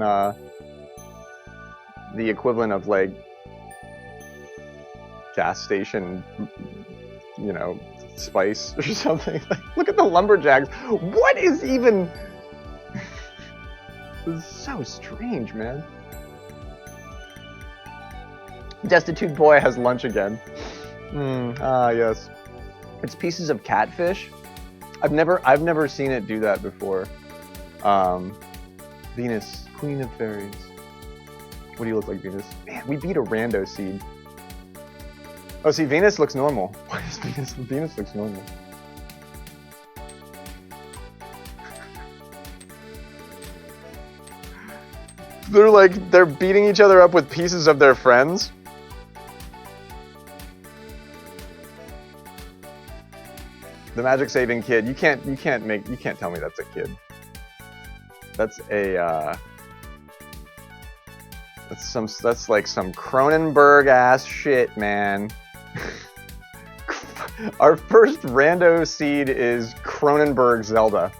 the equivalent of like gas station, you know, spice or something. Like, look at the lumberjacks. What is even... This is so strange, man. Destitute boy has lunch again. Yes. It's pieces of catfish. I've never seen it do that before. Venus, Queen of Fairies. What do you look like, Venus? Man, we beat a rando seed. Oh, see, Venus looks normal. Why is Venus? Venus looks normal. They're beating each other up with pieces of their friends. The magic saving kid. You can't tell me that's a kid. That's a that's like some Cronenberg ass shit, man. Our first rando seed is Cronenberg Zelda,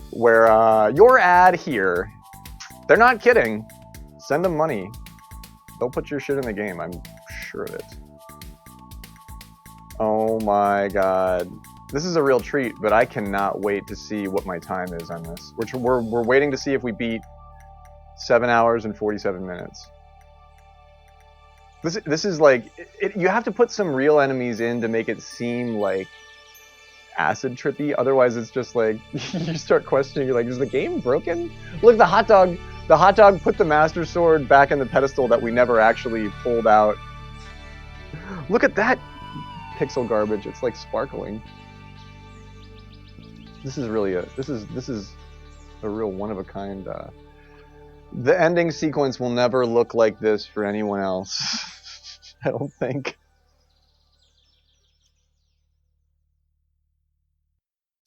where your ad here. They're not kidding. Send them money. They'll put your shit in the game. I'm sure of it. Oh my god. This is a real treat, but I cannot wait to see what my time is on this. We're waiting to see if we beat 7 hours and 47 minutes. This is like... you have to put some real enemies in to make it seem like acid trippy. Otherwise, it's just like... you start questioning, you're like, is the game broken? Look, the hot dog put the Master Sword back in the pedestal that we never actually pulled out. Look at that pixel garbage. It's like sparkling. This is really this is a real one of a kind. The ending sequence will never look like this for anyone else. I don't think.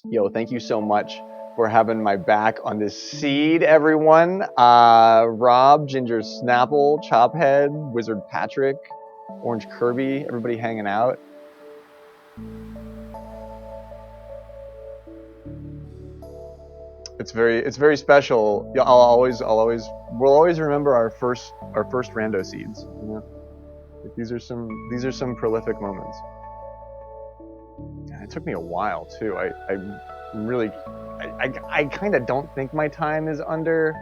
Yo, thank you so much for having my back on this seed, everyone. Rob, Ginger Snapple, Chophead, Wizard Patrick, Orange Kirby, everybody hanging out. It's very special. Yeah, we'll always remember our first rando seeds. You know? These are some prolific moments. And it took me a while too. I kind of don't think my time is under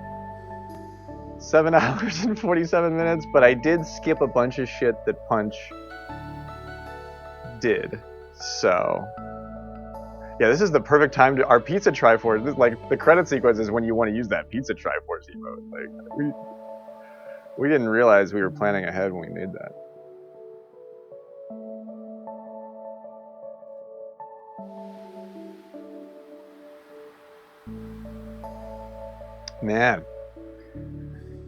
7 hours and 47 minutes, but I did skip a bunch of shit that Punch did. So yeah, this is the perfect time to our pizza Triforce. This, like the credit sequence is when you want to use that pizza Triforce emote. Like we didn't realize we were planning ahead when we made that. Man,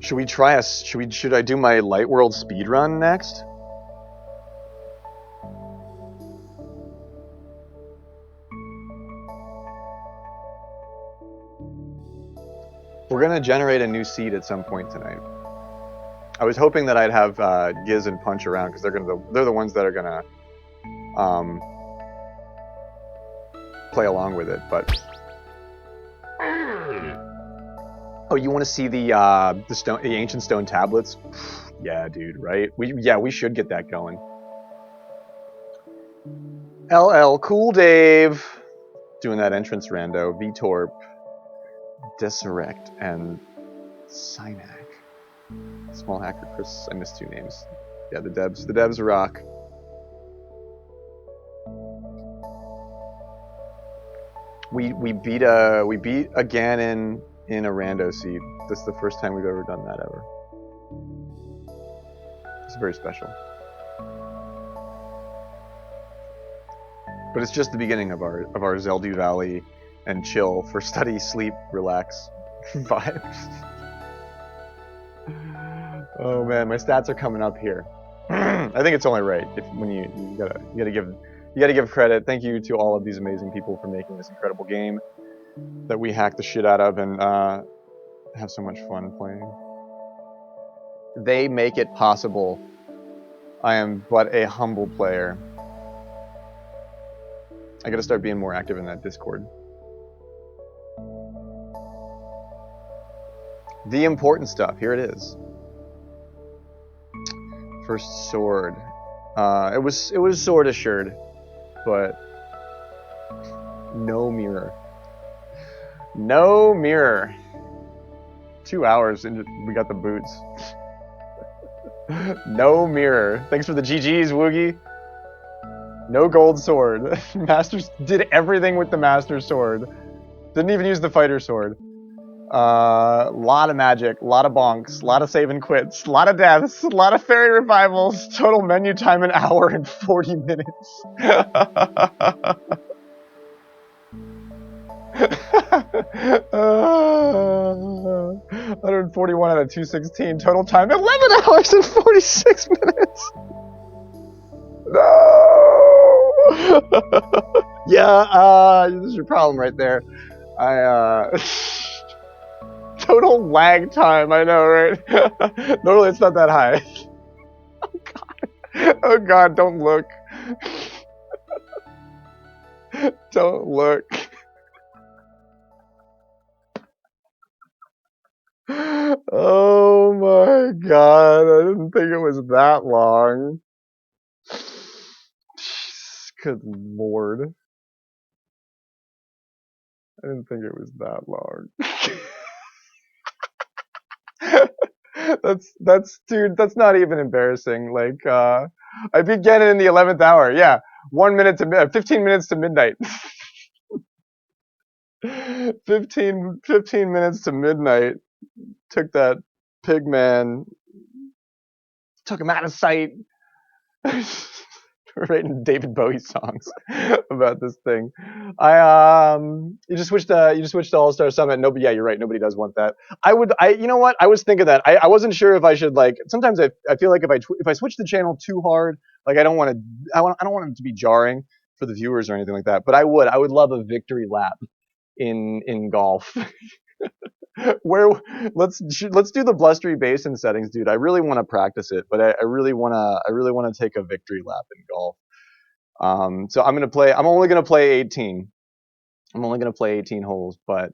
should I do my Light World speedrun next? We're gonna generate a new seed at some point tonight. I was hoping that I'd have Giz and Punch around because they're the ones that are gonna play along with it. But oh, you want to see the ancient stone tablets? Yeah, dude, right? We should get that going. LL Cool Dave doing that entrance rando. Vtorp, Desurect, and Synac. Small Hacker Chris. I missed 2 names. Yeah, the devs rock. We beat a Ganon in a rando seed. This is the first time we've ever done that ever. It's very special. But it's just the beginning of our Zeldew Valley and chill for study, sleep, relax vibes. Oh man, my stats are coming up here. I think it's only right when you gotta give credit. Thank you to all of these amazing people for making this incredible game that we hack the shit out of and have so much fun playing. They make it possible. I am but a humble player. I gotta start being more active in that Discord. The important stuff. Here it is. First sword. It was sword assured, but no mirror. No mirror. 2 hours into we got the boots. No mirror. Thanks for the GGs, Woogie. No gold sword. Masters did everything with the Master Sword. Didn't even use the Fighter Sword. Lot of magic, lot of bonks, lot of save and quits, lot of deaths, lot of fairy revivals. Total menu time 1 hour and 40 minutes. 141 out of 216. Total time 11 hours and 46 minutes. No. Yeah, this is your problem right there. Total lag time, I know, right? Normally it's not that high. Oh god. Oh god, don't look. Don't look. Oh my god, I didn't think it was that long. Good lord. I didn't think it was that long. Dude, that's not even embarrassing. Like, I began it in the 11th hour. Yeah. 15 minutes to midnight. 15 minutes to midnight. Took that pig man. Took him out of sight. writing David Bowie songs about this thing. You just switched to All Star Summit. Nobody, yeah, you're right. Nobody does want that. You know what? I was thinking that. I wasn't sure if I should like. Sometimes I feel like if I switch the channel too hard, like I don't want it to be jarring for the viewers or anything like that. But I would love a victory lap in golf. Where let's do the blustery basin settings, dude. I really want to practice it, but I really want to take a victory lap in golf. So I'm only gonna play 18. I'm only gonna play 18 holes, but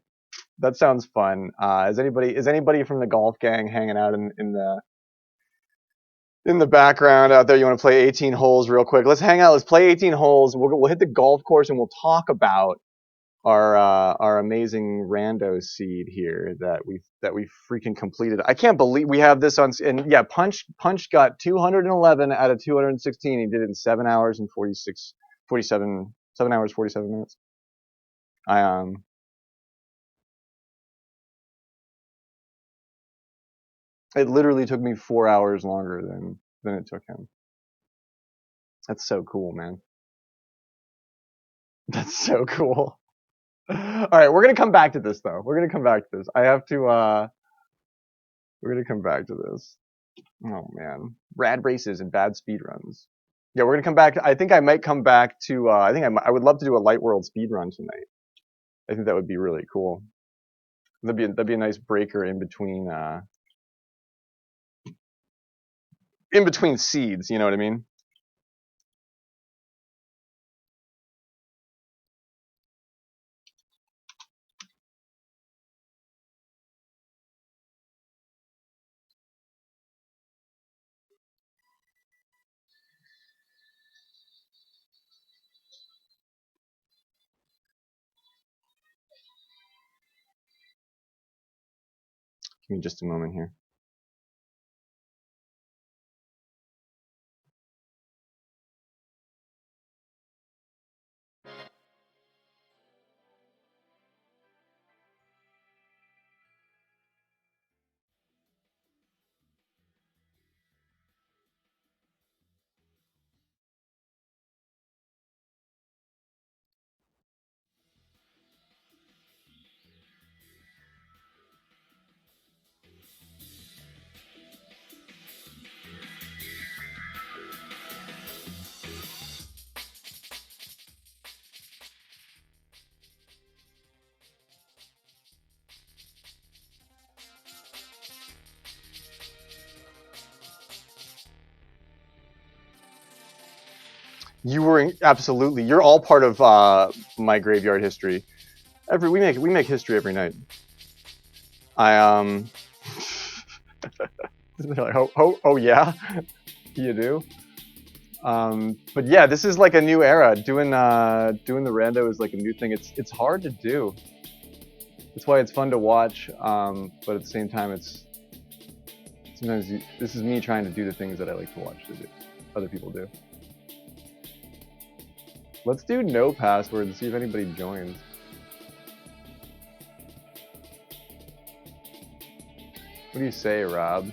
that sounds fun. Is anybody from the golf gang hanging out in the background out there? You want to play 18 holes real quick? Let's hang out. Let's play 18 holes. We'll hit the golf course and we'll talk about our amazing rando seed here that we freaking completed. I can't believe we have this on. And yeah, Punch got 211 out of 216. He did it in 7 hours and 7 hours 47 minutes. It literally took me 4 hours longer than it took him. That's so cool, man. That's so cool. All right, we're gonna come back to this though. We're gonna come back to this. We're gonna come back to this. Oh man, rad races and bad speed runs. Yeah, we're gonna come back. I think I might come back to. I would love to do a Light World speed run tonight. I think that would be really cool. That'd be a nice breaker in between seeds. You know what I mean? Give me just a moment here. You were absolutely. You're all part of my graveyard history. We make history every night. Like, oh yeah, you do. But yeah, this is like a new era. Doing the rando is like a new thing. It's hard to do. That's why it's fun to watch. But at the same time, this is me trying to do the things that I like to watch other people do. Let's do no password and see if anybody joins. What do you say, Rob?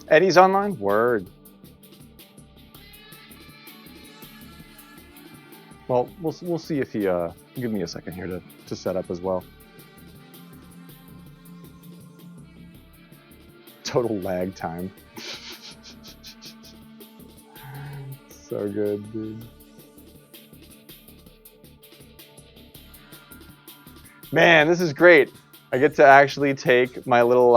Eddie's online? Word. Well, we'll see if he give me a second here to set up as well. Total lag time. So good, dude. Man, this is great. I get to actually take my little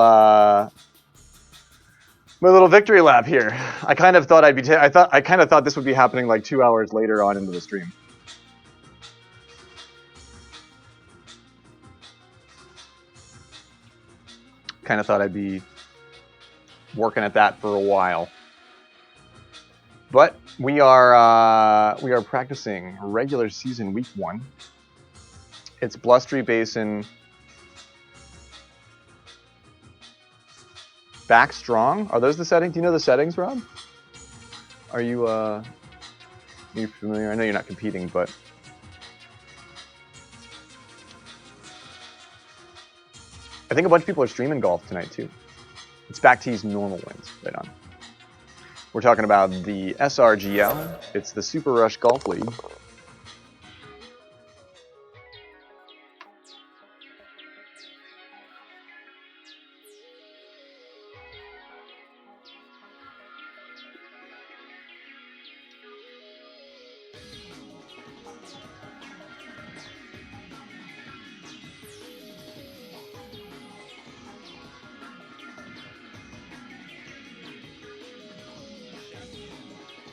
victory lap here. I kind of thought I kind of thought this would be happening like 2 hours later on into the stream. Kind of thought I'd be working at that for a while. But we are practicing regular season week 1. It's Blustery Basin. Back strong. Are those the settings? Do you know the settings, Rob? Are you familiar? I know you're not competing, but I think a bunch of people are streaming golf tonight too. It's back tees normal wins. Right on. We're talking about the SRGL. It's the Super Rush Golf League.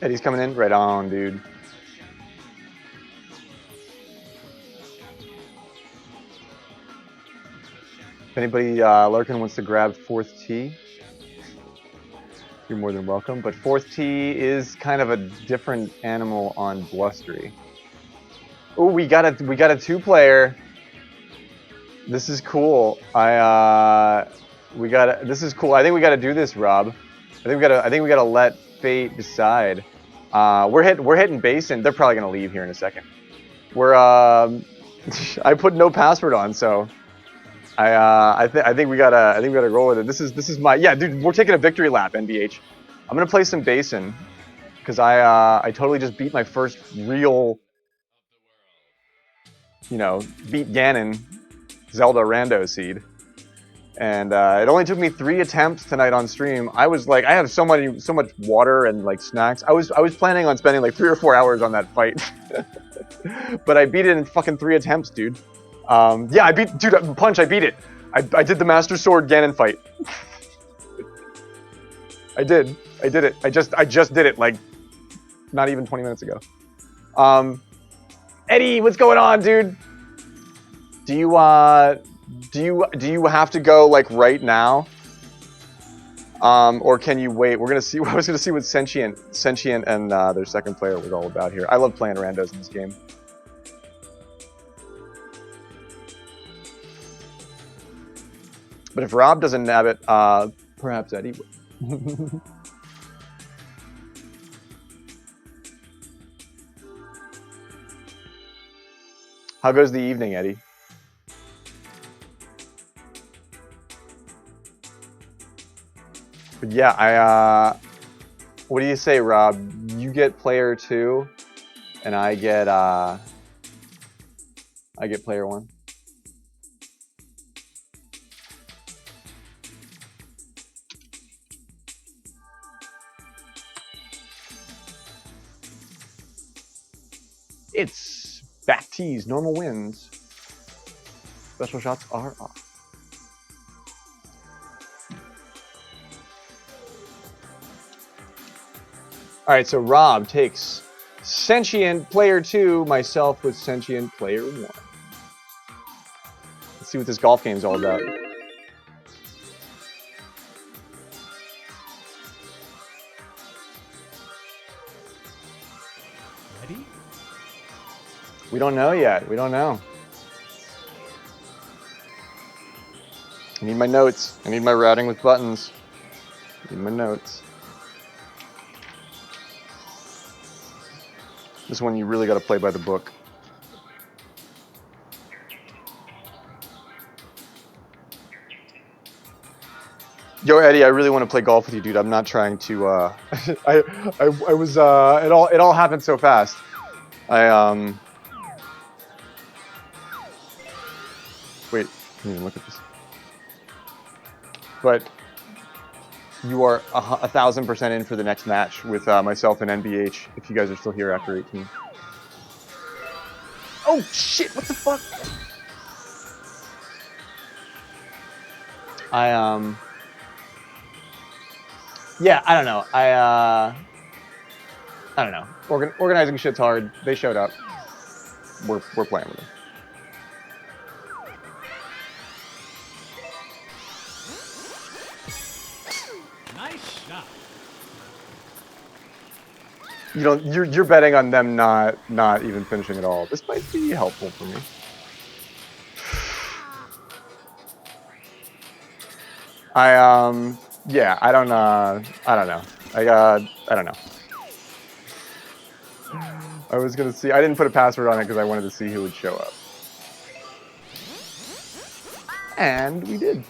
Eddie's coming in. Right on, dude. If anybody lurking wants to grab 4th tee, you're more than welcome. But 4th tee is kind of a different animal on Blustery. Oh, we got a 2-player. This is cool. This is cool. I think we gotta do this, Rob. I think we gotta let fate decide. We're hitting basin. They're probably gonna leave here in a second. We're I put no password on, so I think we gotta roll with it. This is my dude. We're taking a victory lap, NBH. I'm gonna play some basin because I totally just beat my first real, beat Ganon Zelda rando seed. And it only took me 3 attempts tonight on stream. I was like, I have so much water and like snacks. I was planning on spending like 3 or 4 hours on that fight, but I beat it in fucking 3 attempts, dude. Yeah, I beat Punch. I beat it. I did the Master Sword Ganon fight. I did it. I just did it like not even 20 minutes ago. Eddie, what's going on, dude? Do you have to go like right now? Or can you wait? We're gonna see. I was gonna see what Sentient and their second player was all about here. I love playing randos in this game. But if Rob doesn't nab it, perhaps Eddie would. How goes the evening, Eddie? But yeah, what do you say, Rob? You get player 2, and I get player 1. It's back tees, normal wins. Special shots are off. All right, so Rob takes Sentient player 2, myself with Sentient player 1. Let's see what this golf game's all about. Ready? We don't know yet. We don't know. I need my notes. I need my routing with buttons. I need my notes. This one you really got to play by the book. Yo, Eddie, I really want to play golf with you, dude. I'm not trying to. I was. It all happened so fast. Wait, I didn't even look at this. But you are 1,000% in for the next match with myself and NBH, if you guys are still here after 18. Oh, shit, what the fuck? Yeah, I don't know. I don't know. Organizing shit's hard. They showed up. We're playing with them. Nice shot. You don't. You're betting on them not even finishing at all. This might be helpful for me. Yeah, I don't know. I don't know. I was gonna see. I didn't put a password on it because I wanted to see who would show up, and we did.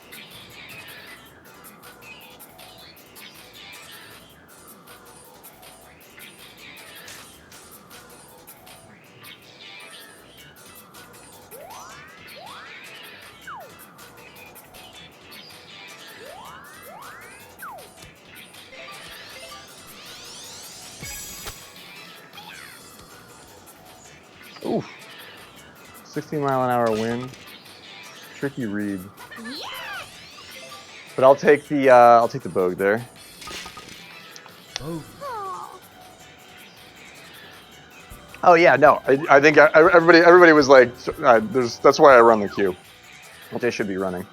Oof. 60-mile-an-hour wind. Tricky read. But I'll take the Bogue there. Oh yeah, no. I think everybody was like, that's why I run the queue. What they should be running.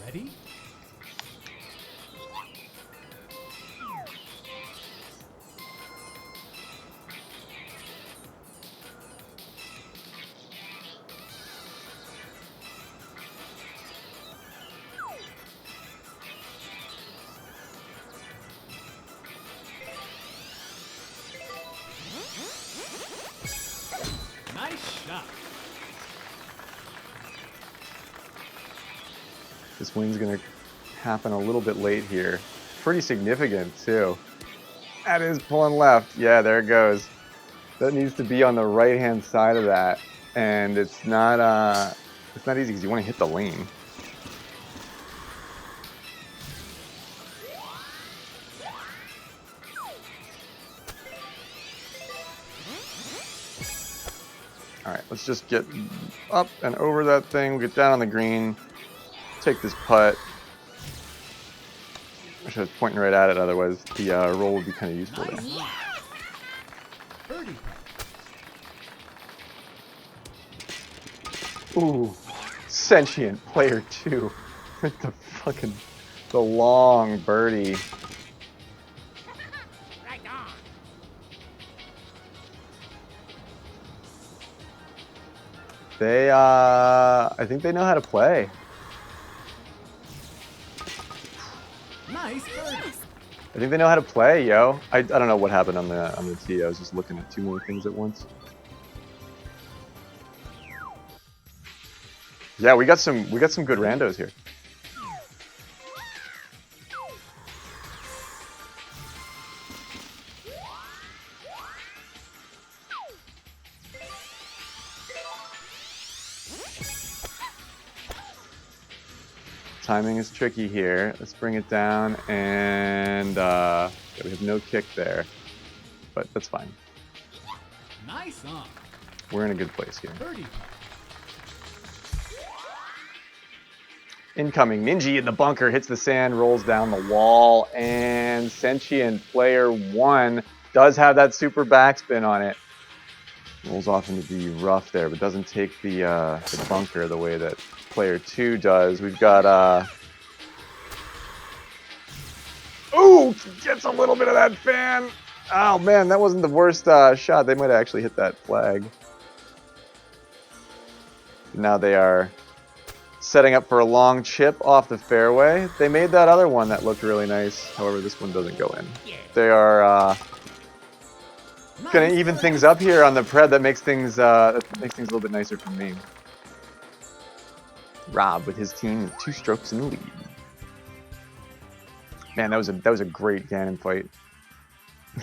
Ready? Nice shot. This wind's gonna happen a little bit late here. Pretty significant too. That is pulling left. Yeah, there it goes. That needs to be on the right-hand side of that, and it's not easy because you want to hit the lane. All right, let's just get up and over that thing. We'll get down on the green. Take this putt. I should have pointing right at it, otherwise the roll would be kind of useful there. Birdie. Ooh, sentient player 2 with the long birdie. Right on. They I think they know how to play. Nice birdie. I think they know how to play, yo. I don't know what happened on the tee. I was just looking at too many things at once. Yeah, we got some good randos here. Timing is tricky here. Let's bring it down, and yeah, we have no kick there, but that's fine. Nice on. We're in a good place here. Birdie. Incoming Minji in the bunker, hits the sand, rolls down the wall, and Sentient Player 1 does have that super backspin on it. Rolls off into the rough there, but doesn't take the bunker the way that Player 2 does. We've got ooh, gets a little bit of that fan. Oh man, that wasn't the worst shot. They might have actually hit that flag. Now they are setting up for a long chip off the fairway. They made that other one that looked really nice. However, this one doesn't go in. They are gonna even things up here on the pred. That makes things a little bit nicer for me. Rob with his team with 2 strokes in the lead. Man, that was a great Ganon fight.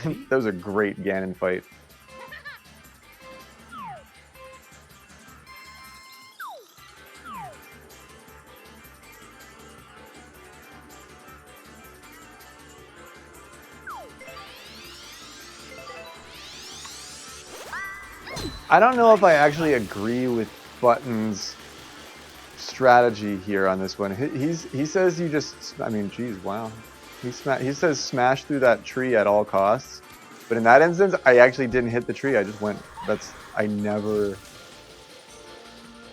That was a great Ganon fight. I don't know if I actually agree with Button's strategy here on this one. He says you just, I mean, geez, wow. He says smash through that tree at all costs. But in that instance, I actually didn't hit the tree. I just went, I never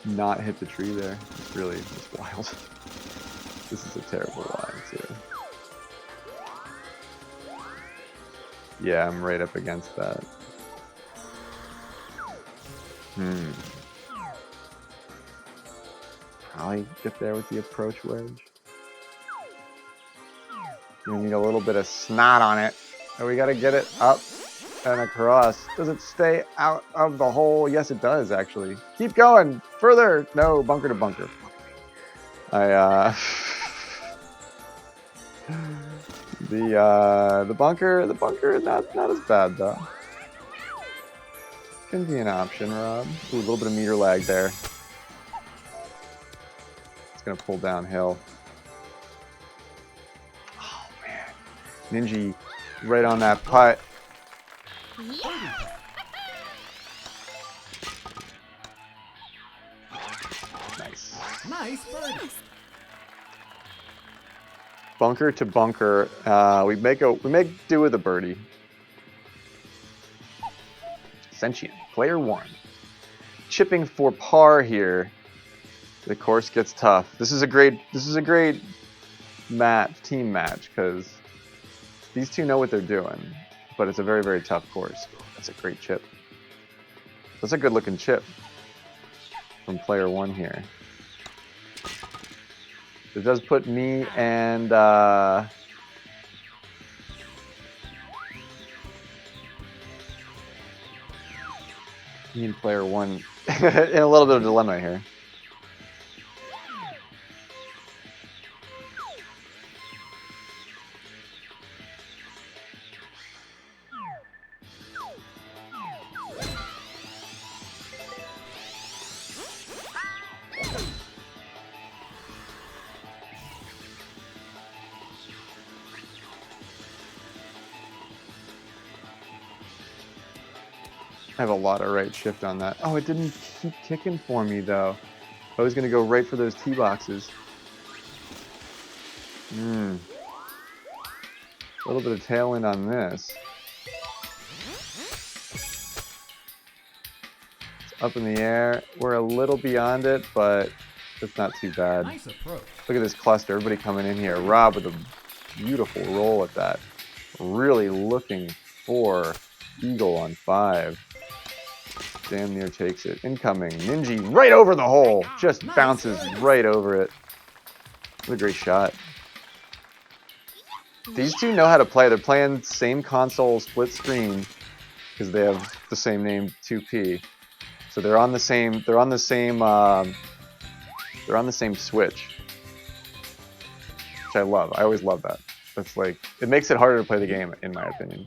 not hit the tree there. It's wild. This is a terrible line too. Yeah, I'm right up against that. Probably get there with the approach wedge. We need a little bit of snot on it. And we gotta get it up and across. Does it stay out of the hole? Yes, it does, actually. Keep going. Further. No, bunker to bunker. The bunker, not as bad though. Can be an option, Rob. Ooh, a little bit of meter lag there. It's gonna pull downhill. Oh man, Ninja, right on that putt. Nice. Nice birdie. Bunker to bunker. We make do with a birdie. Sentient, player 1. Chipping for par here. The course gets tough. This is a great team match because these two know what they're doing, but it's a very, very tough course. That's a great chip. That's a good looking chip from player 1 here. It does put me and player 1 in a little bit of dilemma here. I have a lot of right shift on that. Oh, it didn't keep kicking for me though. I was gonna go right for those tee boxes. A little bit of tailwind on this. It's up in the air. We're a little beyond it, but it's not too bad. Nice approach. Look at this cluster. Everybody coming in here. Rob with a beautiful roll at that. Really looking for eagle on 5. Damn near takes it. Incoming. Ninja right over the hole. Just bounces right over it. What a great shot. These two know how to play. They're playing same console split screen because they have the same name 2P. So they're on the same switch. Which I love. I always love that. That's like, it makes it harder to play the game in my opinion.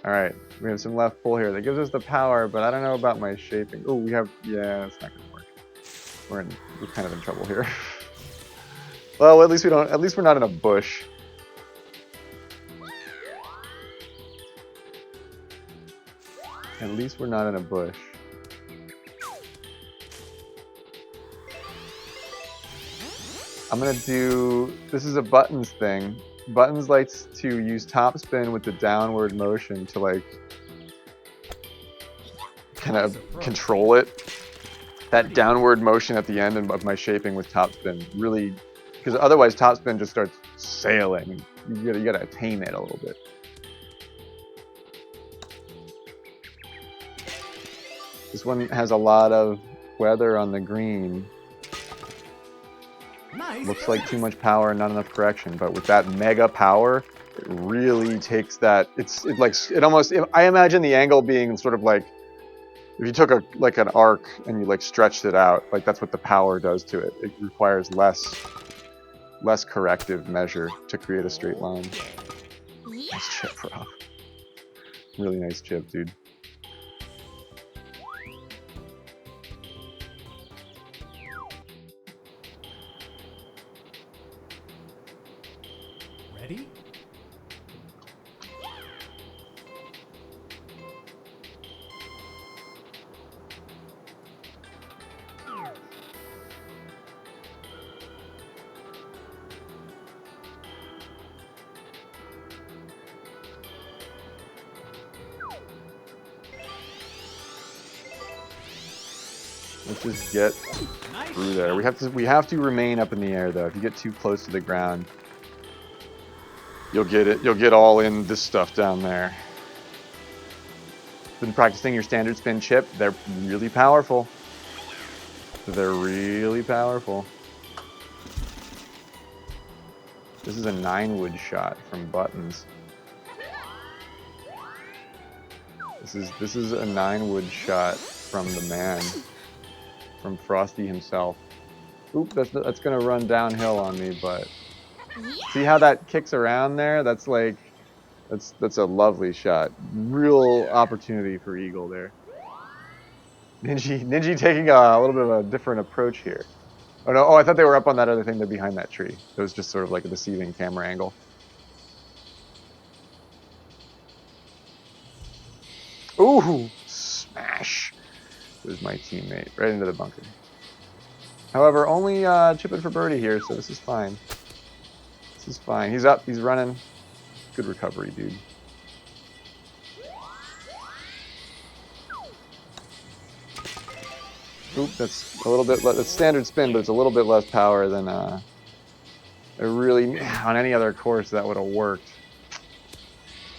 Alright, we have some left pull here. That gives us the power, but I don't know about my shaping. Oh, yeah, it's not gonna work. We're kind of in trouble here. Well, at least we're not in a bush. At least we're not in a bush. I'm gonna do, this is a Buttons thing. Buttons likes to use topspin with the downward motion to like kind of control it. That downward motion at the end of my shaping with topspin really, because otherwise topspin just starts sailing. You gotta tame it a little bit. This one has a lot of weather on the green. Looks like too much power and not enough correction, but with that mega power, it really takes that. I imagine the angle being sort of like if you took an arc and you like stretched it out, like that's what the power does to it. It requires less corrective measure to create a straight line. Nice chip, bro. Really nice chip, dude. Ready? Let's just get Nice through there. shot. We have to remain up in the air though. If you get too close to the ground, you'll get all in this stuff down there. Been practicing your standard spin chip. They're really powerful. They're really powerful. This is a 9-wood shot from Buttons. This is a 9-wood shot from the man, from Frosty himself. Oop, that's gonna run downhill on me, but see how that kicks around there? That's like, that's a lovely shot. Real opportunity for Eagle there. Ninja taking a little bit of a different approach here. Oh no! Oh, I thought they were up on that other thing. They're behind that tree. It was just sort of like a deceiving camera angle. Ooh, smash! There's my teammate right into the bunker. However, only chipping for birdie here, so this is fine. This is fine. He's up. He's running. Good recovery, dude. Oop, that's a little bit. That's standard spin, but it's a little bit less power than really on any other course that would have worked.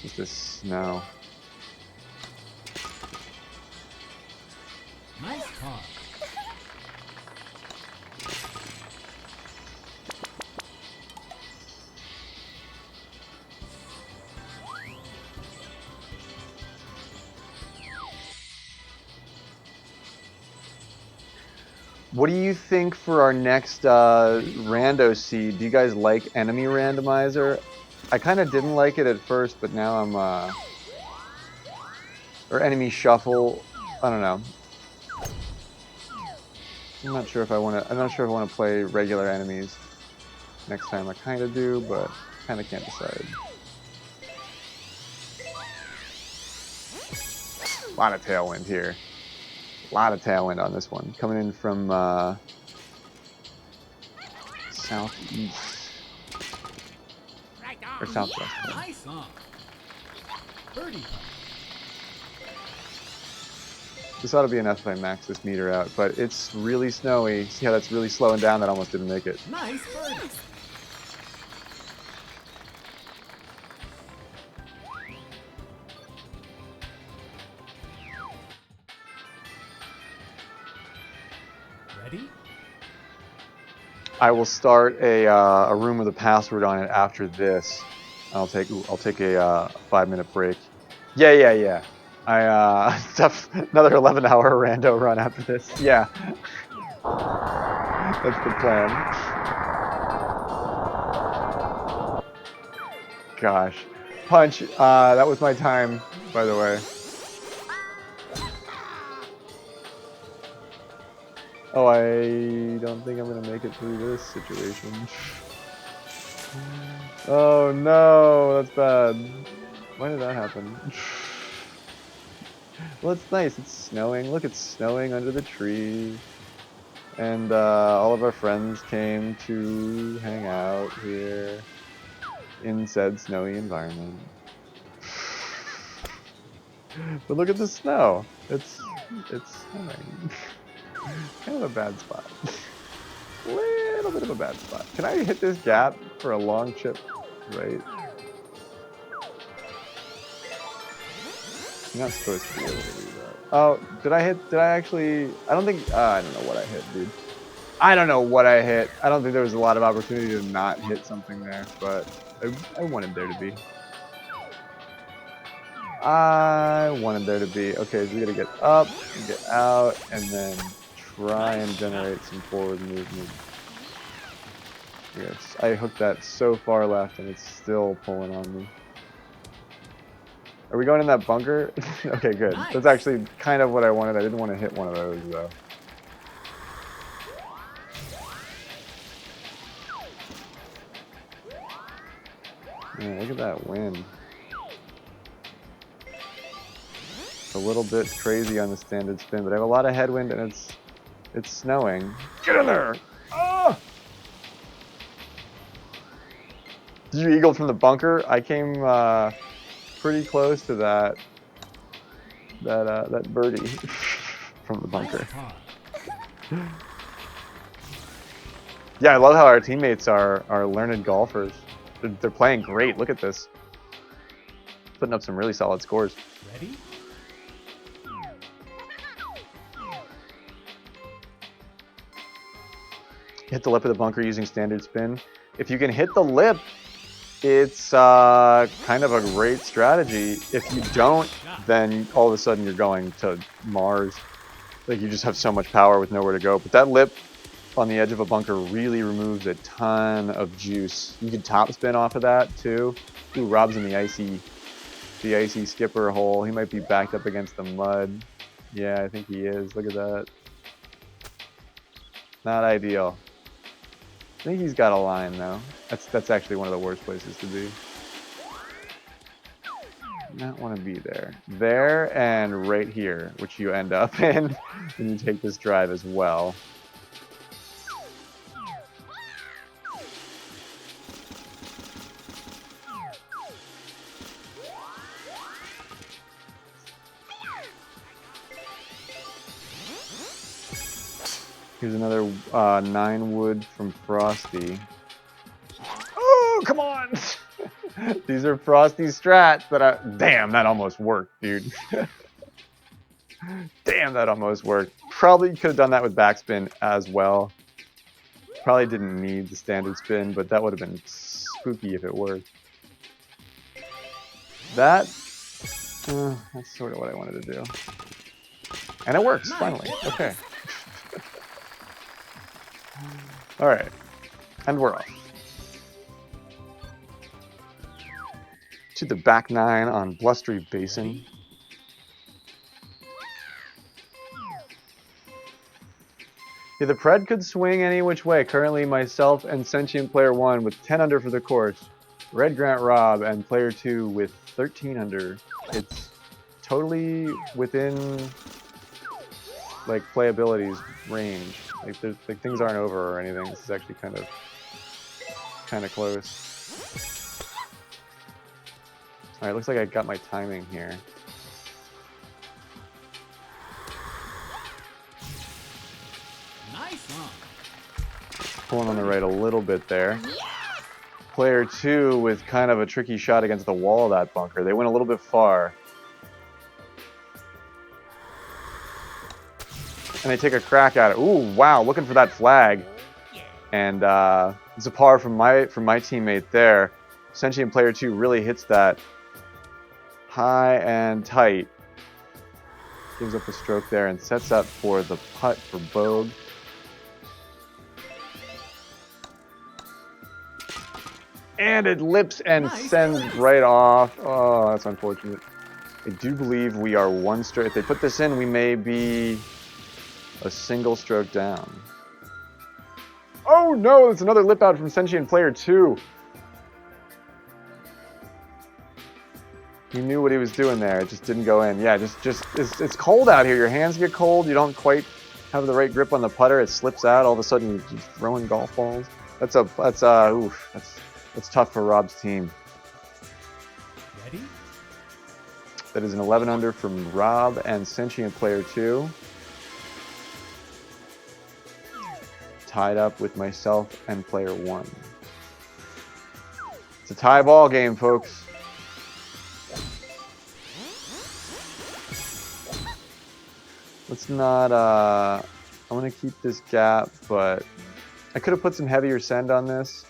Just this snow. Nice par. What do you think for our next rando seed? Do you guys like enemy randomizer? I kind of didn't like it at first, but now I'm or enemy shuffle. I don't know. I'm not sure if I want to. I'm not sure if I want to play regular enemies next time. I kind of do, but kind of can't decide. A lot of tailwind here. A lot of tailwind on this one. Coming in from southeast. Or southwest. Nice on. Birdie putt. This ought to be enough if I max this meter out, but it's really snowy. See how that's really slowing down? That almost didn't make it. Nice birdie. Ready? I will start a room with a password on it after this. I'll take a 5-minute break. Yeah. I another 11-hour rando run after this. Yeah, that's the plan. Gosh, punch. That was my time, by the way. Oh, I don't think I'm gonna make it through this situation. Oh no, that's bad. Why did that happen? Well, it's nice. It's snowing. Look, it's snowing under the tree. And all of our friends came to hang out here in said snowy environment. But look at the snow. It's snowing. Kind of a bad spot. Little bit of a bad spot. Can I hit this gap for a long chip? Right. You're not supposed to be able to do that. Oh, did I actually? I don't think. I don't know what I hit, dude. I don't know what I hit. I don't think there was a lot of opportunity to not hit something there, but I wanted there to be. I wanted there to be. Okay, so we gotta get up, and get out, and then try and generate some forward movement. Yes, I hooked that so far left, and it's still pulling on me. Are we going in that bunker? Okay, good. Nice. That's actually kind of what I wanted. I didn't want to hit one of those, though. Man, look at that wind. It's a little bit crazy on the standard spin, but I have a lot of headwind, and it's snowing. Get in there! Oh! Did you eagle from the bunker? I came pretty close to that birdie from the bunker. Nice par. Yeah, I love how our teammates are learned golfers. They're playing great. Look at this. Putting up some really solid scores. Ready? Hit the lip of the bunker using standard spin. If you can hit the lip, it's kind of a great strategy. If you don't, then all of a sudden you're going to Mars. Like, you just have so much power with nowhere to go. But that lip on the edge of a bunker really removes a ton of juice. You can top spin off of that too. Ooh, Rob's in the icy skipper hole. He might be backed up against the mud. Yeah, I think he is. Look at that. Not ideal. I think he's got a line though. That's actually one of the worst places to be. Not want to be there. There and right here, which you end up in when you take this drive as well. Here's another 9 wood from Frosty. Oh, come on! These are Frosty strats that I... Damn, that almost worked, dude. Damn, that almost worked. Probably could have done that with backspin as well. Probably didn't need the standard spin, but that would have been spooky if it worked. That's sort of what I wanted to do. And it works, finally. Okay. Alright. And we're off. To the back 9 on Blustery Basin. Yeah, the Pred could swing any which way. Currently, myself and Sentient Player 1 with 10 under for the course. Red Grant Rob and Player 2 with 13 under. It's totally within, like, playability's range. Like, there's, like, things aren't over or anything. This is actually kind of close. Alright, looks like I got my timing here. Nice one. Pulling on the right a little bit there. Player 2 with kind of a tricky shot against the wall of that bunker. They went a little bit far. And they take a crack at it. Ooh, wow, looking for that flag. And it's a par from my teammate there. Sentient Player 2 really hits that high and tight. Gives up a stroke there and sets up for the putt for Bogue. And it lips and sends right off. Oh, that's unfortunate. I do believe we are one stroke. If they put this in, we may be a single stroke down. Oh no, it's another lip out from Sentient Player 2. He knew what he was doing there. It just didn't go in. Yeah, it's cold out here. Your hands get cold. You don't quite have the right grip on the putter. It slips out. All of a sudden, you're just throwing golf balls. That's tough for Rob's team. Ready? That is an 11 under from Rob and Sentient Player 2. Tied up with myself and Player 1. It's a tie ball game, folks. Let's not, I want to keep this gap, but I could have put some heavier send on this.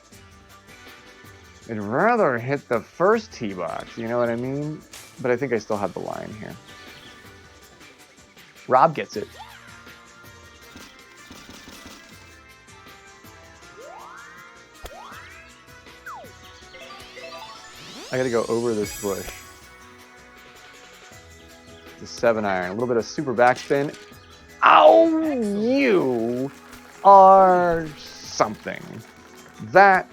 I'd rather hit the first tee box, you know what I mean? But I think I still have the line here. Rob gets it. I gotta go over this bush. It's a 7-iron. A little bit of super backspin. Ow! You are something. That,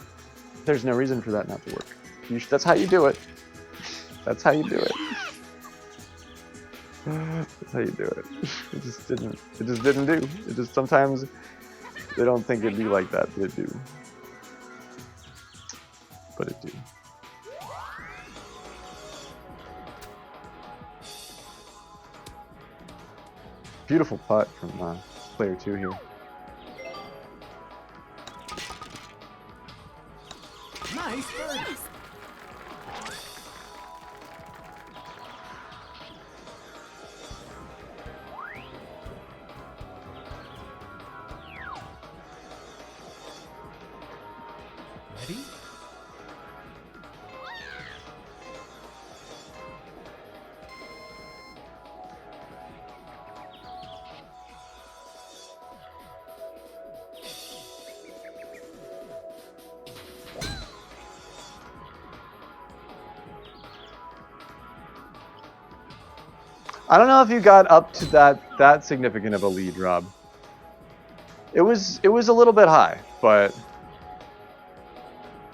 there's no reason for that not to work. That's how you do it. That's how you do it. That's how you do it. It just didn't do. It just, sometimes they don't think it'd be like that, but it do. But it do. Beautiful putt from Player 2 here. Nice birdie. Ready? I don't know if you got up to that significant of a lead, Rob. It was a little bit high, but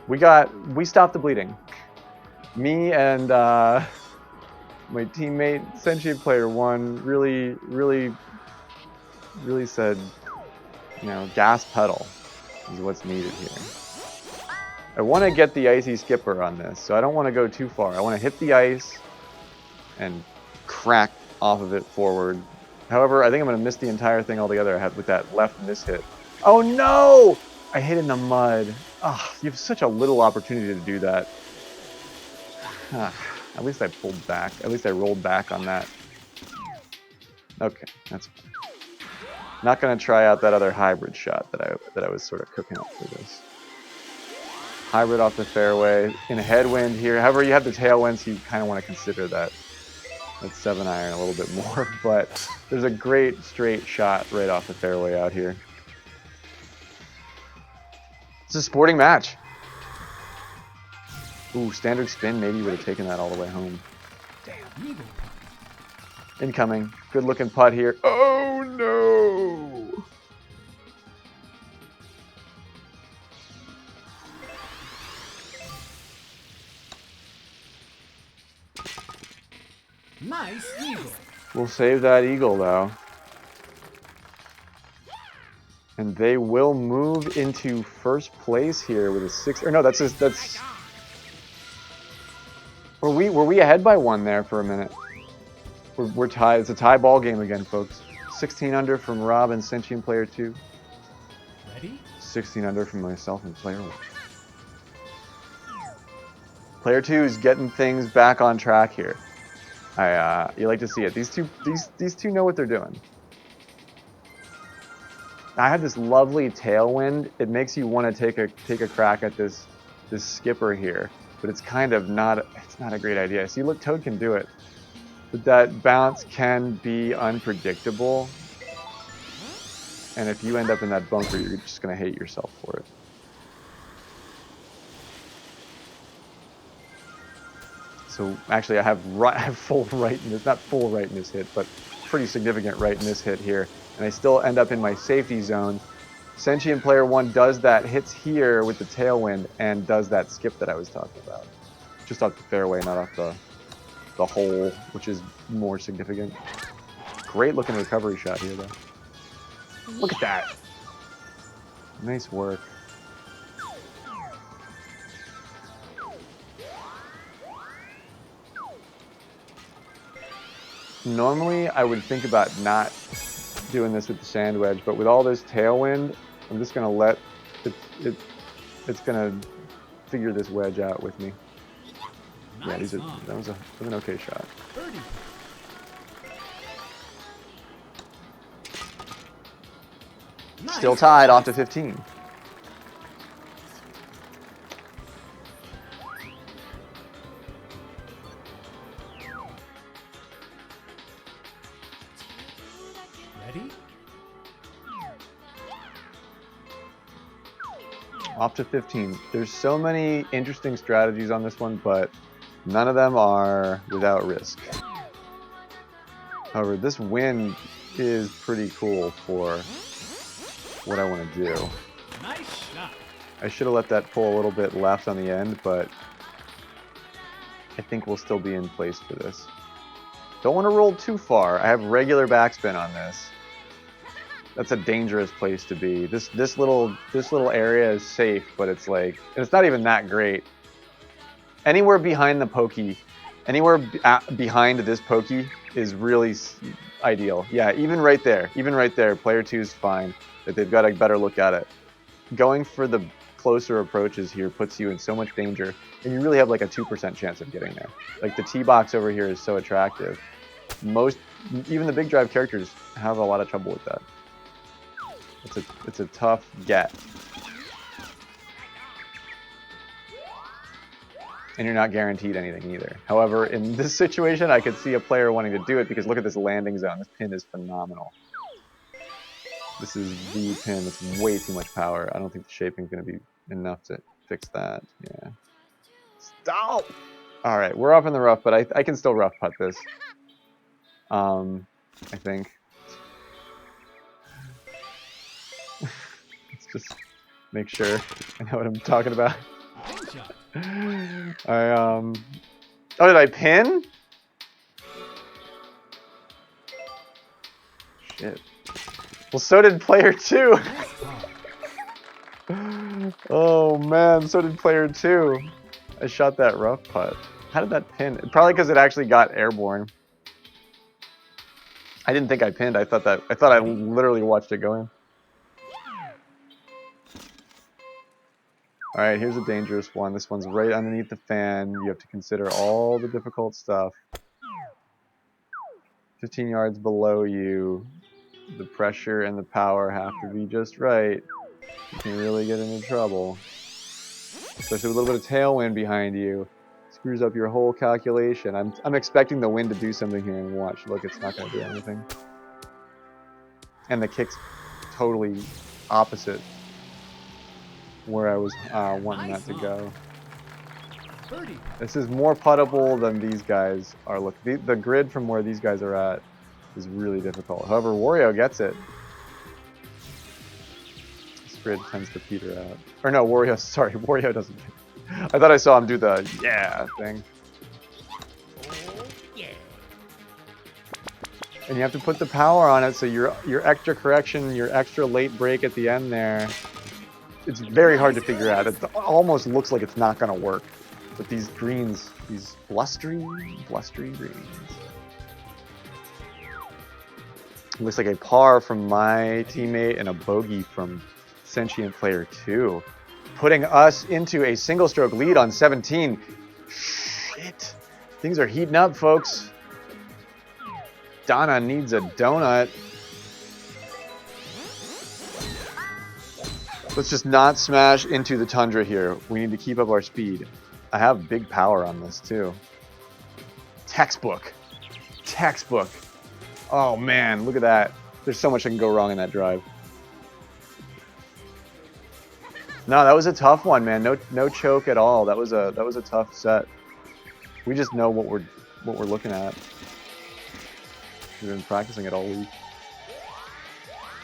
we stopped the bleeding. Me and my teammate, Sentient Player 1, really said, you know, gas pedal is what's needed here. I want to get the icy skipper on this, so I don't want to go too far. I want to hit the ice and crack off of it forward. However, I think I'm going to miss the entire thing altogether with that left miss hit. Oh no! I hit in the mud. Oh, you have such a little opportunity to do that. At least I pulled back. At least I rolled back on that. Okay, that's fine. Not going to try out that other hybrid shot that I was sort of cooking up for this. Hybrid off the fairway in a headwind here. However, you have the tailwind, so you kind of want to consider that 7-iron a little bit more. But there's a great straight shot right off the fairway out here. It's a sporting match. Ooh, standard spin. Maybe you would have taken that all the way home. Damn, eagle putt. Incoming. Good looking putt here. Oh no! Nice eagle. We'll save that eagle though. And they will move into first place here with a 6. Or no, that's. Were we ahead by 1 there for a minute? We're tied. It's a tie ball game again, folks. 16 under from Rob and Sentient Player 2. Ready? 16 under from myself and Player 1. Player 2 is getting things back on track here. You like to see it. These two know what they're doing. I have this lovely tailwind. It makes you want to take a crack at this skipper here, but it's kind of not. It's not a great idea. See, look, Toad can do it, but that bounce can be unpredictable, and if you end up in that bunker, you're just gonna hate yourself for it. So actually, I have full right in this, not full right in this hit, but pretty significant right in this hit here. And I still end up in my safety zone. Sentient Player 1 does that, hits here with the tailwind, and does that skip that I was talking about. Just off the fairway, not off the hole, which is more significant. Great looking recovery shot here, though. Look at that. Nice work. Normally, I would think about not doing this with the sand wedge, but with all this tailwind, I'm just gonna let it's gonna figure this wedge out with me. Nice. Yeah, that was an okay shot. Birdie. Nice. Still tied off to 15. Ready? Off to 15. There's so many interesting strategies on this one, but none of them are without risk. However, this wind is pretty cool for what I want to do. Nice shot. I should have let that pull a little bit left on the end, but I think we'll still be in place for this. Don't want to roll too far. I have regular backspin on this. That's a dangerous place to be. This little area is safe, but it's like, and it's not even that great. Anywhere behind the pokey, behind this pokey is really ideal. Yeah, even right there, player 2 is fine. But they've got a better look at it. Going for the closer approaches here puts you in so much danger, and you really have like a 2% chance of getting there. Like the tee box over here is so attractive. Even the big drive characters have a lot of trouble with that. It's a tough get. And you're not guaranteed anything either. However, in this situation, I could see a player wanting to do it because look at this landing zone. This pin is phenomenal. This is the pin. It's way too much power. I don't think the shaping is going to be enough to fix that. Yeah. Stop! All right, we're up in the rough, but I can still rough putt this. I think. Let's just make sure I know what I'm talking about. Oh, did I pin? Shit. Well, so did player 2. Oh man, so did player 2. I shot that rough putt. How did that pin? Probably because it actually got airborne. I didn't think I pinned. I thought I literally watched it go in. All right, here's a dangerous one. This one's right underneath the fan. You have to consider all the difficult stuff. 15 yards below you. The pressure and the power have to be just right. You can really get into trouble. Especially with a little bit of tailwind behind you. Screws up your whole calculation. I'm expecting the wind to do something here, and watch. Look, it's not going to do anything. And the kick's totally opposite where I was wanting that to go. This is more puttable than these guys are. Look, the grid from where these guys are at is really difficult. However, Wario gets it. This grid tends to peter out. Or no, Wario, sorry, Wario doesn't. I thought I saw him do the yeah thing. And you have to put the power on it, so your extra correction, your extra late break at the end there, it's very hard to figure out. It almost looks like it's not going to work. But these greens, these blustery greens. Looks like a par from my teammate and a bogey from Sentient Player 2. Putting us into a single stroke lead on 17. Shit. Things are heating up, folks. Donna needs a donut. Let's just not smash into the tundra here. We need to keep up our speed. I have big power on this too. Textbook. Textbook. Oh man, look at that. There's so much that can go wrong in that drive. No, that was a tough one, man. No choke at all. That was a tough set. We just know what we're looking at. We've been practicing it all week.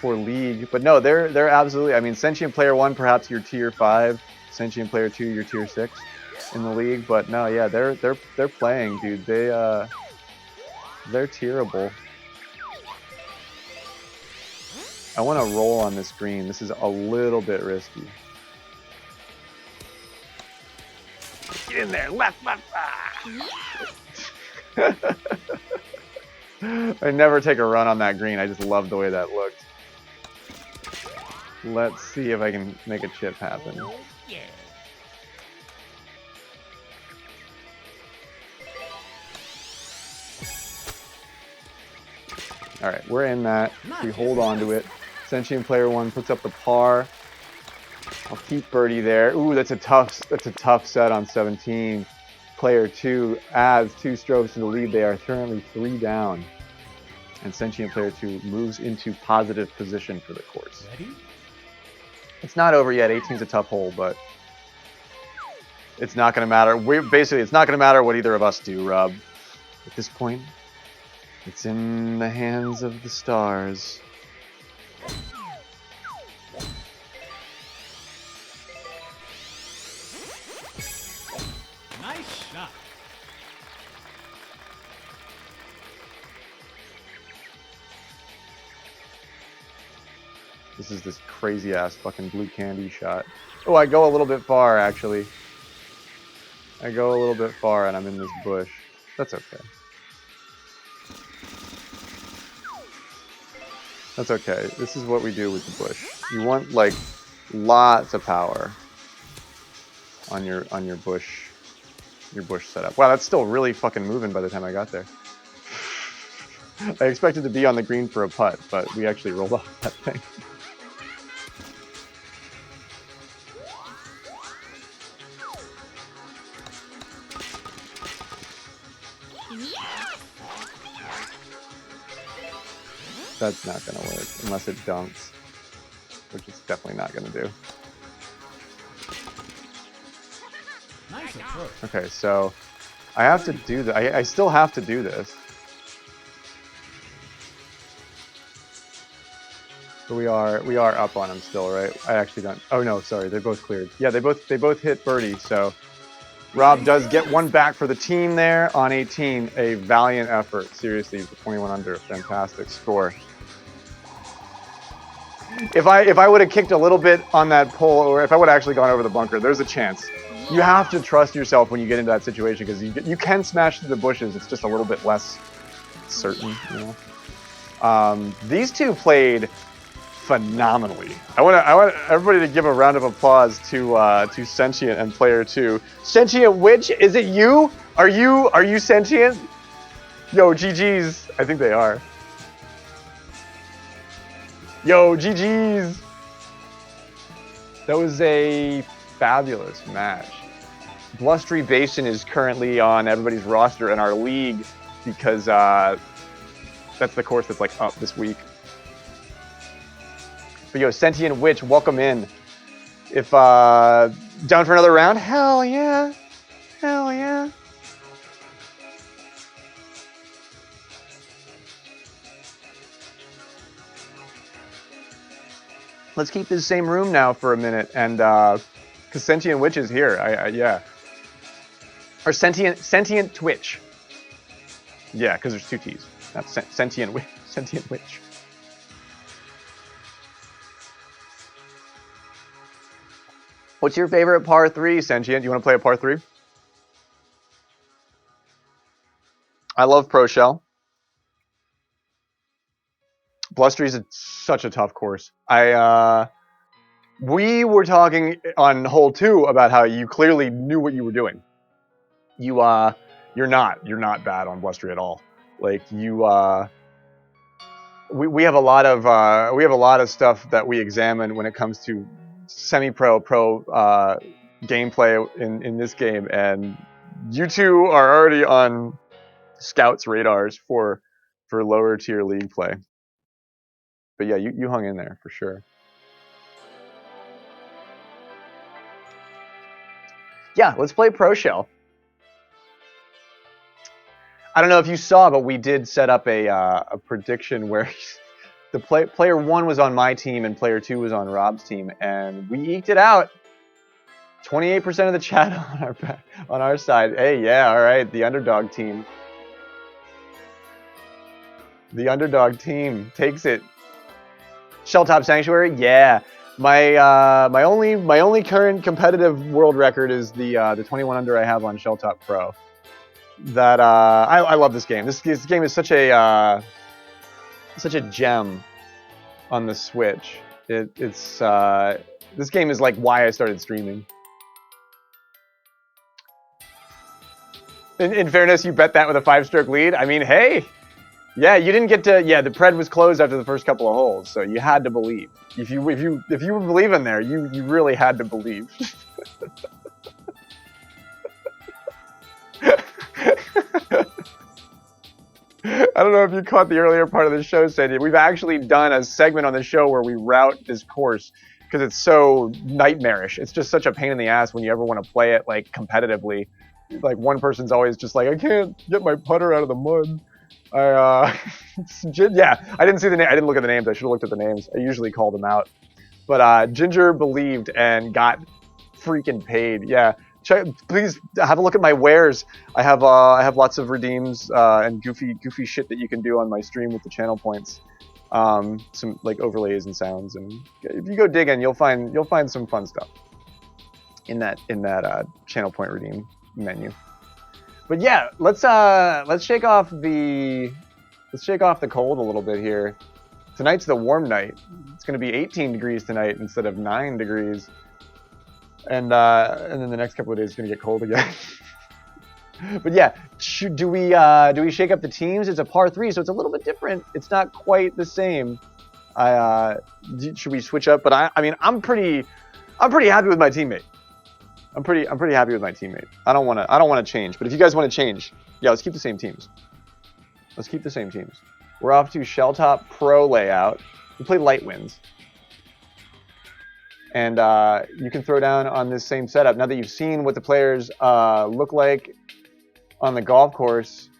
For League, but no, they're absolutely. I mean, Sentient Player 1, perhaps your tier 5. Sentient Player 2, your tier 6 in the league. But no, yeah, they're playing, dude. They're tierable. I want to roll on this green. This is a little bit risky. Get in there, left. I never take a run on that green. I just love the way that looked. Let's see if I can make a chip happen. Alright, we're in that. We hold on to it. Sentient Player 1 puts up the par. I'll keep birdie there. Ooh, that's a tough set on 17. Player 2 adds 2 strokes to the lead. They are currently 3 down. And Sentient Player 2 moves into positive position for the course. Ready? It's not over yet. 18's a tough hole, but it's not going to matter. It's not going to matter what either of us do, Rob. At this point, it's in the hands of the stars. Nice shot. This is this crazy ass fucking blue candy shot. Oh, I go a little bit far actually. I go a little bit far and I'm in this bush. That's okay. That's okay. This is what we do with the bush. You want like lots of power. on your bush setup. Wow, that's still really fucking moving by the time I got there. I expected to be on the green for a putt, but we actually rolled off that thing. That's not gonna work unless it dunks, which it's definitely not gonna do. Nice approach. Okay, so I have to do that. I still have to do this. So we are up on him still, right? I actually don't. Oh no, sorry, they both cleared. Yeah, they both hit birdie. So Rob does get one back for the team there on 18. A valiant effort. Seriously, 21 under, fantastic score. If I would have kicked a little bit on that pole, or if I would have actually gone over the bunker, there's a chance. You have to trust yourself when you get into that situation because you can smash through the bushes. It's just a little bit less certain, you know. These two played phenomenally. I want everybody to give a round of applause to Sentient and Player 2. Sentient Witch, is it you? Are you sentient? Yo, GG's. I think they are. Yo, GG's. That was a fabulous match. Blustery Basin is currently on everybody's roster in our league because that's the course that's like up this week. But yo, Sentient Witch, welcome in. If down for another round, hell yeah, hell yeah. Let's keep this same room now for a minute, and because Sentient Witch is here, yeah. Or Sentient Twitch. Yeah, because there's two T's. That's Sentient Witch. Sentient Witch. What's your favorite par 3, Sentient? Do you want to play a par 3? I love Pro Shell. Blustery is such a tough course. We were talking on hole 2 about how you clearly knew what you were doing. You're not bad on Blustery at all. Like we have a lot of stuff that we examine when it comes to semi-pro gameplay in this game, and you two are already on scouts radars for lower tier league play. But yeah, you hung in there for sure. Yeah, let's play Pro Shell. I don't know if you saw, but we did set up a prediction where the player 1 was on my team and player 2 was on Rob's team, and we eked it out. 28% of the chat on our side. Hey, yeah, all right, the underdog team. The underdog team takes it. Shelltop Sanctuary, yeah. My only current competitive world record is the 21 under I have on Shelltop Pro. That I love this game. This game is such a gem on the Switch. This game is like why I started streaming. In fairness, you bet that with a 5-stroke lead. I mean, hey, yeah, you didn't get to. Yeah, the pred was closed after the first couple of holes, so you had to believe. If you were believing there, you really had to believe. I don't know if you caught the earlier part of the show, Sandy. We've actually done a segment on the show where we route this course because it's so nightmarish. It's just such a pain in the ass when you ever want to play it like competitively. Like one person's always just like, I can't get my putter out of the mud. Yeah, I didn't see the name. I didn't look at the names. I should have looked at the names. I usually call them out. But Ginger believed and got freaking paid. Yeah. Please have a look at my wares. I have lots of redeems and goofy shit that you can do on my stream with the channel points. Some like overlays and sounds, and if you go digging, you'll find some fun stuff in that channel point redeem menu. But yeah, let's shake off the cold a little bit here. Tonight's the warm night. It's going to be 18 degrees tonight instead of 9 degrees. and then the next couple of days it's gonna get cold again. But yeah, do we shake up the teams? It's a par 3, so it's a little bit different. It's not quite the same. Should we switch up? But I mean, I'm pretty happy with my teammate. I'm pretty happy with my teammate. I don't want to change. But if you guys want to change, yeah, let's keep the same teams. Let's keep the same teams. We're off to Shelltop Pro layout. We play Light Winds. And you can throw down on this same setup. Now that you've seen what the players look like on the golf course,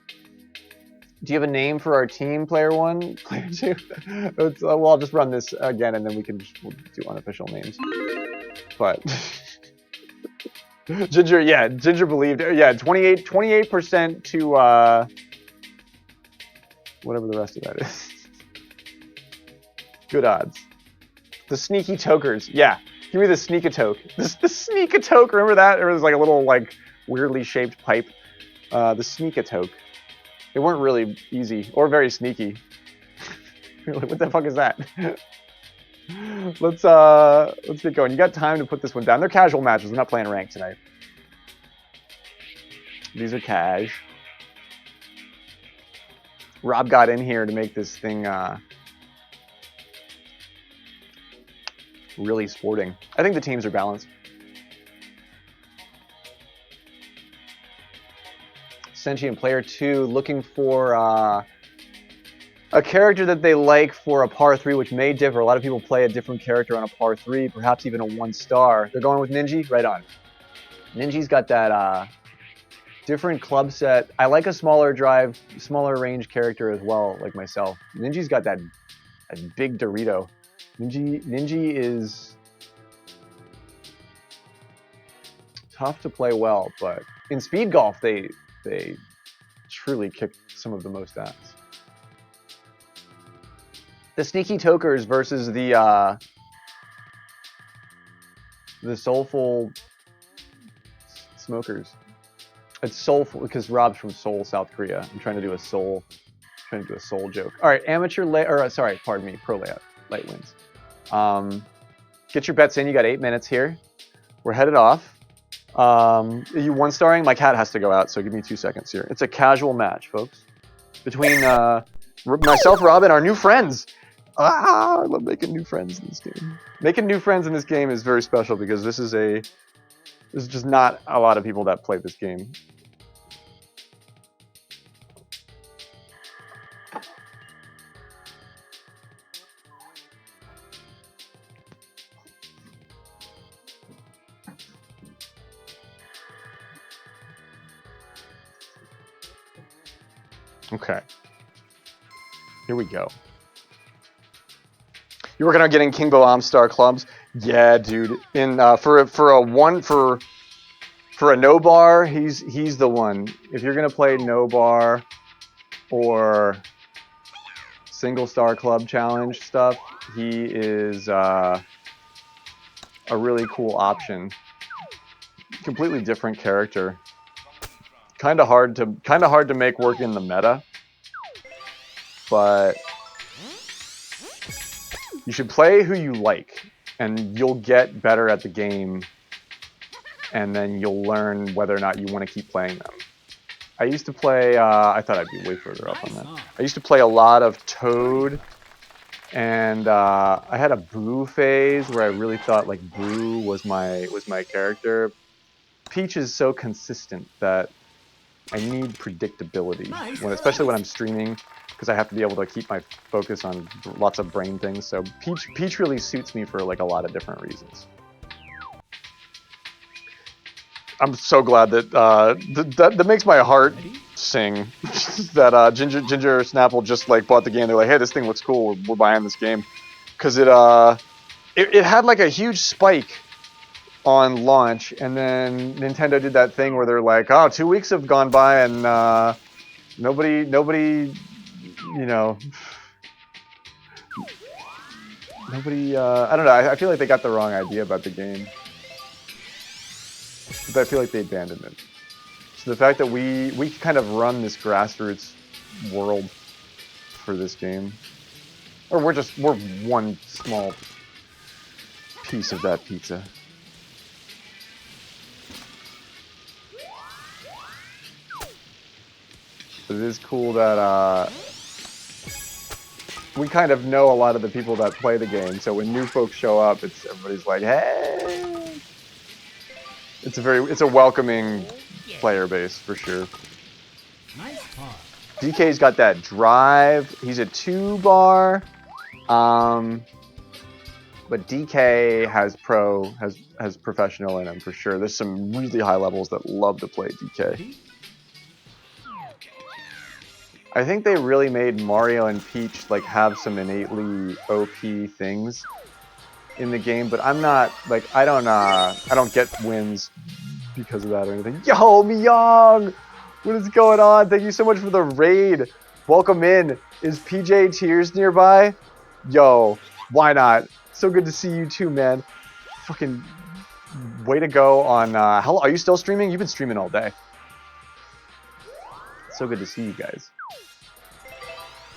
do you have a name for our team, player 1, player 2? Well, I'll just run this again, and then we'll do unofficial names. But Ginger believed. Yeah, 28% to whatever the rest of that is. Good odds. The sneaky tokers. Yeah, give me the sneak-a-toke. The sneak-a-toke. Remember that? It was like a little like weirdly shaped pipe. The sneak-a-toke. They weren't really easy or very sneaky. What the fuck is that? Let's get going. You got time to put this one down. They're casual matches. We're not playing ranked tonight. These are cash. Rob got in here to make this thing really sporting. I think the teams are balanced. Sentient player 2 looking for a character that they like for a par 3, which may differ. A lot of people play a different character on a par 3, perhaps even a 1-star. They're going with Ninji? Right on. Ninji's got that different club set. I like a smaller range character as well, like myself. Ninji's got that big Dorito. Ninji is tough to play well, but in speed golf, they truly kick some of the most ass. The sneaky tokers versus the soulful smokers. It's soulful because Rob's from Seoul, South Korea. I'm trying to do a soul joke. All right, pro layout, Light Winds. Get your bets in. You got 8 minutes here. We're headed off. Are you 1-starring? My cat has to go out, so give me 2 seconds here. It's a casual match, folks, between myself, Rob, and our new friends. I love making new friends in this game. Making new friends in this game is very special because this is just not a lot of people that play this game. Okay. Here we go. You're working on getting Kingbo Amstar clubs? Yeah, dude. In for a no bar, he's the one. If you're gonna play no bar or single star club challenge stuff, he is a really cool option. Completely different character. Kind of hard to make work in the meta, but you should play who you like, and you'll get better at the game, and then you'll learn whether or not you want to keep playing them. I used to play, I thought I'd be way further up on that. I used to play a lot of Toad, and I had a Boo phase where I really thought like Boo was my character. Peach is so consistent that I need predictability, especially when I'm streaming, because I have to be able to keep my focus on lots of brain things. So Peach really suits me for like a lot of different reasons. I'm so glad that that makes my heart sing. That Ginger Snapple just like bought the game. They're like, hey, this thing looks cool. We're buying this game, because it had like a huge spike on launch, and then Nintendo did that thing where they're like, oh, 2 weeks have gone by and nobody, you know, I don't know, I feel like they got the wrong idea about the game. But I feel like they abandoned it. So the fact that we kind of run this grassroots world for this game, or we're one small piece of that pizza. But it is cool that we kind of know a lot of the people that play the game. So when new folks show up, everybody's like, hey. It's a welcoming player base for sure. Nice par. DK's got that drive. He's a 2-bar. But DK has professional in him for sure. There's some really high levels that love to play DK. I think they really made Mario and Peach like have some innately OP things in the game, but I'm not like I don't get wins because of that or anything. Yo, Myung! What is going on? Thank you so much for the raid. Welcome in. Is PJ Tears nearby? Yo, why not? So good to see you too, man. Fucking way to go on how are you still streaming? You've been streaming all day. So good to see you guys.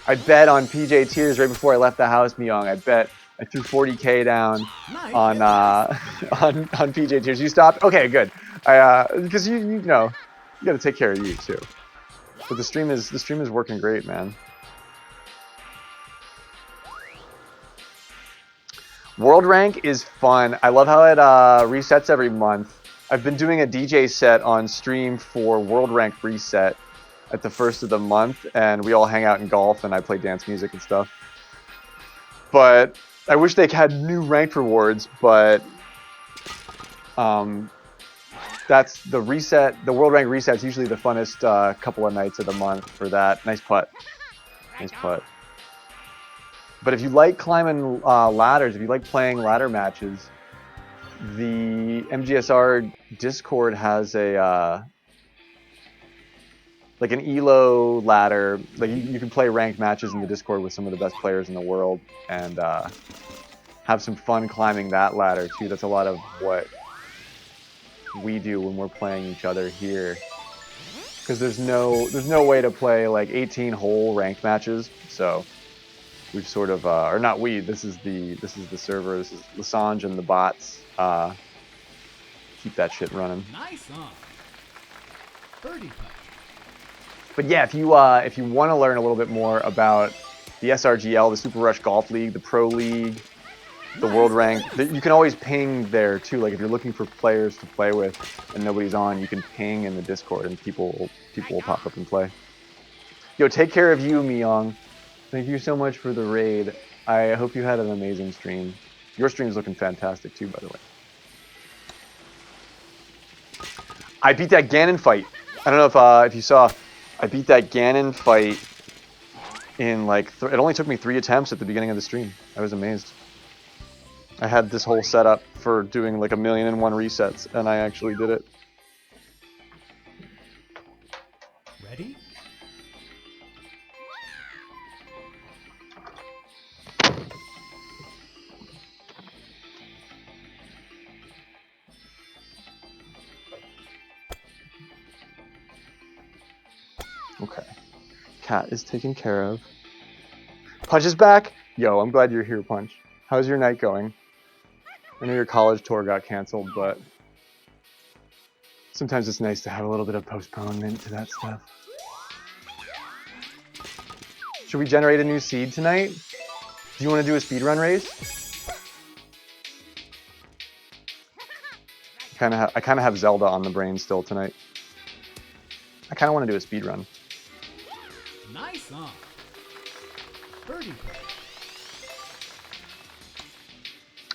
I bet on PJ Tears right before I left the house, Myung. I bet I threw 40K down on PJ Tears. You stopped? Okay, good. Because you know, you got to take care of you too. But the stream is working great, man. World Rank is fun. I love how it resets every month. I've been doing a DJ set on stream for World Rank reset at the first of the month, and we all hang out and golf, and I play dance music and stuff. But I wish they had new ranked rewards, but that's the reset. The World Rank reset's usually the funnest couple of nights of the month for that. Nice putt. Nice putt. But if you like climbing ladders, if you like playing ladder matches, the MGSR Discord has a like an ELO ladder. Like you can play ranked matches in the Discord with some of the best players in the world and have some fun climbing that ladder too. That's a lot of what we do when we're playing each other here. Because there's no way to play like 18-hole ranked matches. So we've sort of or not we. This is the server. This is Lasange and the bots. Keep that shit running. Nice on. Birdie putt. But yeah, if you want to learn a little bit more about the SRGL, the Super Rush Golf League, the Pro League, the World Rank, you can always ping there too. Like if you're looking for players to play with and nobody's on, you can ping in the Discord and people will pop up and play. Yo, take care of you, Myung. Thank you so much for the raid. I hope you had an amazing stream. Your stream's looking fantastic too, by the way. I beat that Ganon fight. I don't know if you saw. I beat that Ganon fight in like it only took me 3 attempts at the beginning of the stream. I was amazed. I had this whole setup for doing like 1,000,001 resets, and I actually did it. Ready? Okay. Cat is taken care of. Punch is back! Yo, I'm glad you're here, Punch. How's your night going? I know your college tour got canceled, but sometimes it's nice to have a little bit of postponement to that stuff. Should we generate a new seed tonight? Do you want to do a speedrun race? I kind of have Zelda on the brain still tonight. I kind of want to do a speedrun. Nice on. Birdie putt.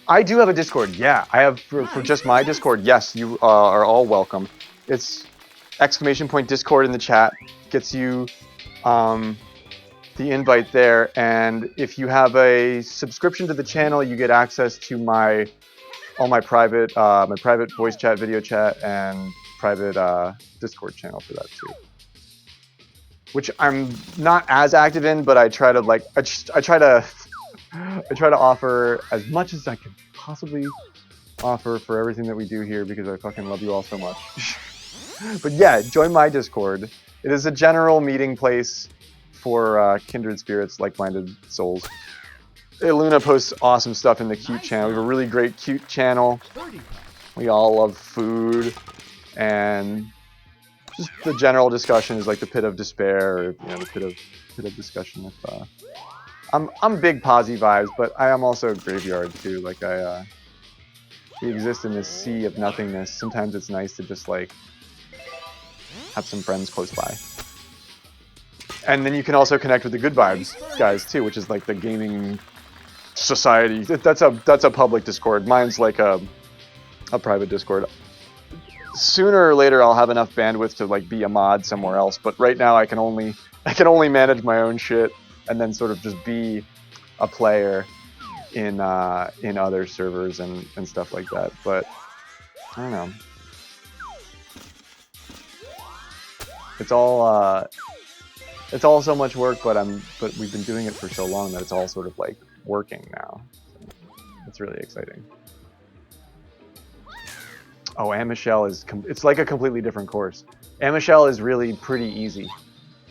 I do have a Discord, yeah. I have, for just my Discord, yes, you are all welcome. It's !Discord in the chat, gets you the invite there, and if you have a subscription to the channel, you get access to all my private voice chat, video chat, and private Discord channel for that too. Which I'm not as active in, but I try to I try to offer as much as I can possibly offer for everything that we do here because I fucking love you all so much. But yeah, join my Discord. It is a general meeting place for kindred spirits, like-minded souls. Hey, Luna posts awesome stuff in the cute channel. We have a really great cute channel. We all love food and just the general discussion is like the pit of despair, or you know, the pit of discussion. If I'm big posy vibes, but I am also a graveyard too. Like we exist in this sea of nothingness. Sometimes it's nice to just like have some friends close by. And then you can also connect with the good vibes guys too, which is like the gaming society. That's a public Discord. Mine's like a private Discord. Sooner or later I'll have enough bandwidth to like be a mod somewhere else, but right now I can only manage my own shit and then sort of just be a player in other servers and stuff like that. But I don't know. It's all so much work, but we've been doing it for so long that it's all sort of like working now. So it's really exciting. Oh, Amichelle it's like a completely different course. Amichelle is really pretty easy.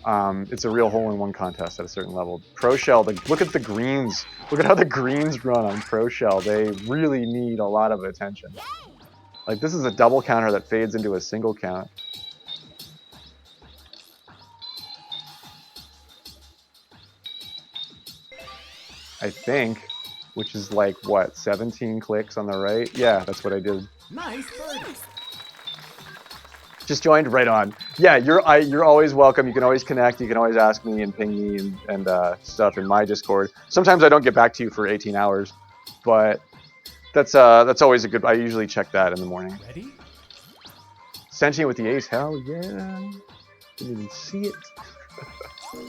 It's a real hole-in-one contest at a certain level. Pro Shell, look at the greens. Look at how the greens run on Pro Shell. They really need a lot of attention. Like, this is a double counter that fades into a single count. I think, which is like, what, 17 clicks on the right? Yeah, that's what I did. Nice birdie. Just joined, right on. Yeah, you're always welcome. You can always connect. You can always ask me and ping me and stuff in my Discord. Sometimes I don't get back to you for 18 hours, but that's always a good. I usually check that in the morning. Ready? Sentient with the ace. Hell yeah! Didn't even see it.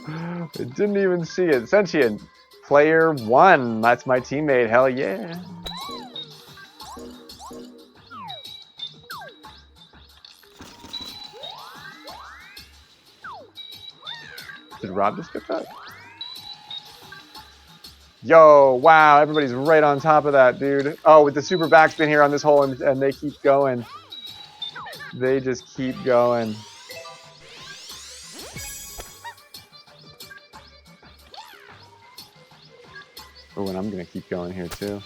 I didn't even see it. Sentient, player 1. That's my teammate. Hell yeah! Did Rob just get that? Yo, wow, everybody's right on top of that, dude. Oh, with the super backspin here on this hole, and they keep going. They just keep going. Oh, and I'm going to keep going here, too.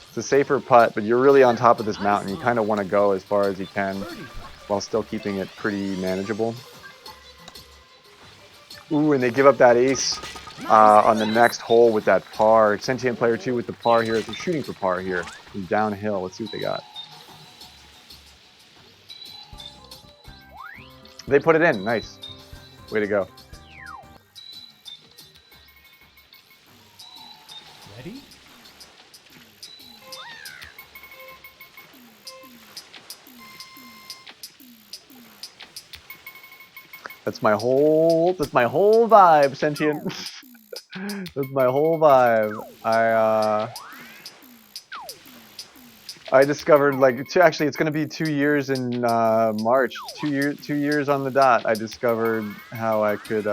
It's a safer putt, but you're really on top of this mountain. You kind of want to go as far as you can while still keeping it pretty manageable. Ooh, and they give up that ace on the next hole with that par. Sentient player 2 with the par here. They're shooting for par here. From downhill. Let's see what they got. They put it in. Nice. Way to go. Ready? That's my whole vibe, Sentient. That's my whole vibe. I discovered, like, actually it's gonna be 2 years in March. 2 years on the dot. I discovered how I could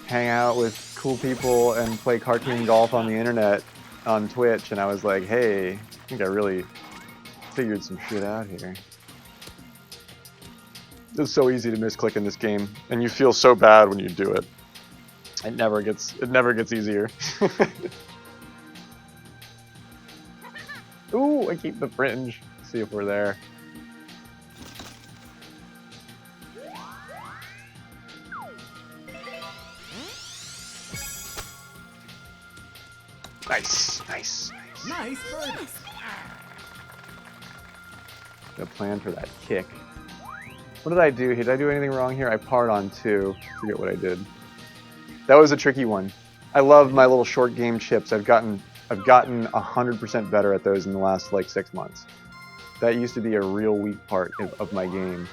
hang out with cool people and play cartoon golf on the internet on Twitch, and I was like, hey, I think I really figured some shit out here. It's so easy to misclick in this game, and you feel so bad when you do it. It never gets easier. Ooh, I keep the fringe. See if we're there. Nice, nice, nice. Nice birdie. The plan for that kick. What did I do? Did I do anything wrong here? I parred on 2. Forget what I did. That was a tricky one. I love my little short game chips. I've gotten 100% better at those in the last like 6 months. That used to be a real weak part of my game,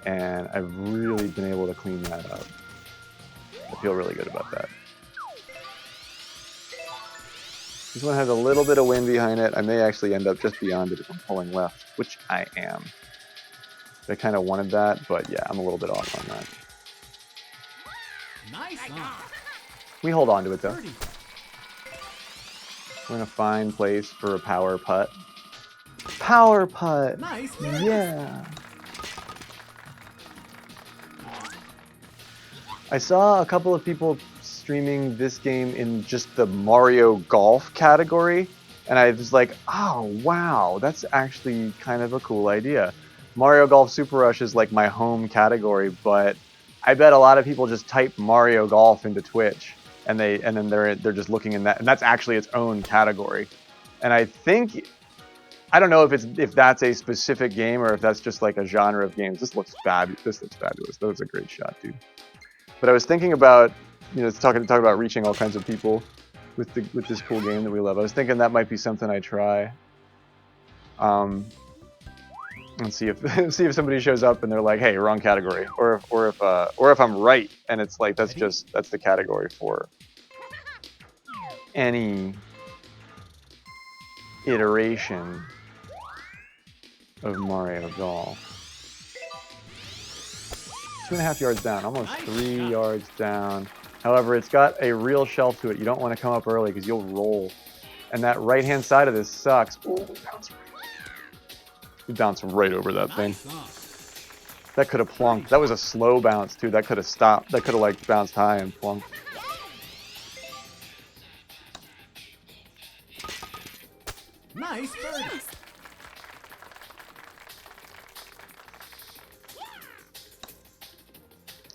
and I've really been able to clean that up. I feel really good about that. This one has a little bit of wind behind it. I may actually end up just beyond it if I'm pulling left, which I am. I kind of wanted that, but yeah, I'm a little bit off on that. Nice on. We hold on to it though. Birdie. We're in a fine place for a power putt. Power putt! Nice. Yeah! I saw a couple of people streaming this game in just the Mario Golf category, And I was like, oh wow, that's actually kind of a cool idea. Mario Golf Super Rush is like my home category, but I bet a lot of people just type Mario Golf into Twitch and then they're just looking in that, and that's actually its own category. And I think, I don't know if that's a specific game or if that's just like a genre of games. This looks fabulous. That was a great shot, dude. But I was thinking about, talking about reaching all kinds of people with this cool game that we love. I was thinking that might be something I try. And see if somebody shows up and they're like, "Hey, wrong category," or if I'm right and it's like that's the category for any iteration of Mario Golf. 2.5 yards down, almost 3 yards down. However, it's got a real shelf to it. You don't want to come up early because you'll roll. And that right-hand side of this sucks. Ooh, bounce right over that thing. That could have plunked. That was a slow bounce too. That could have stopped. That could have like bounced high and plunked. Nice birdie.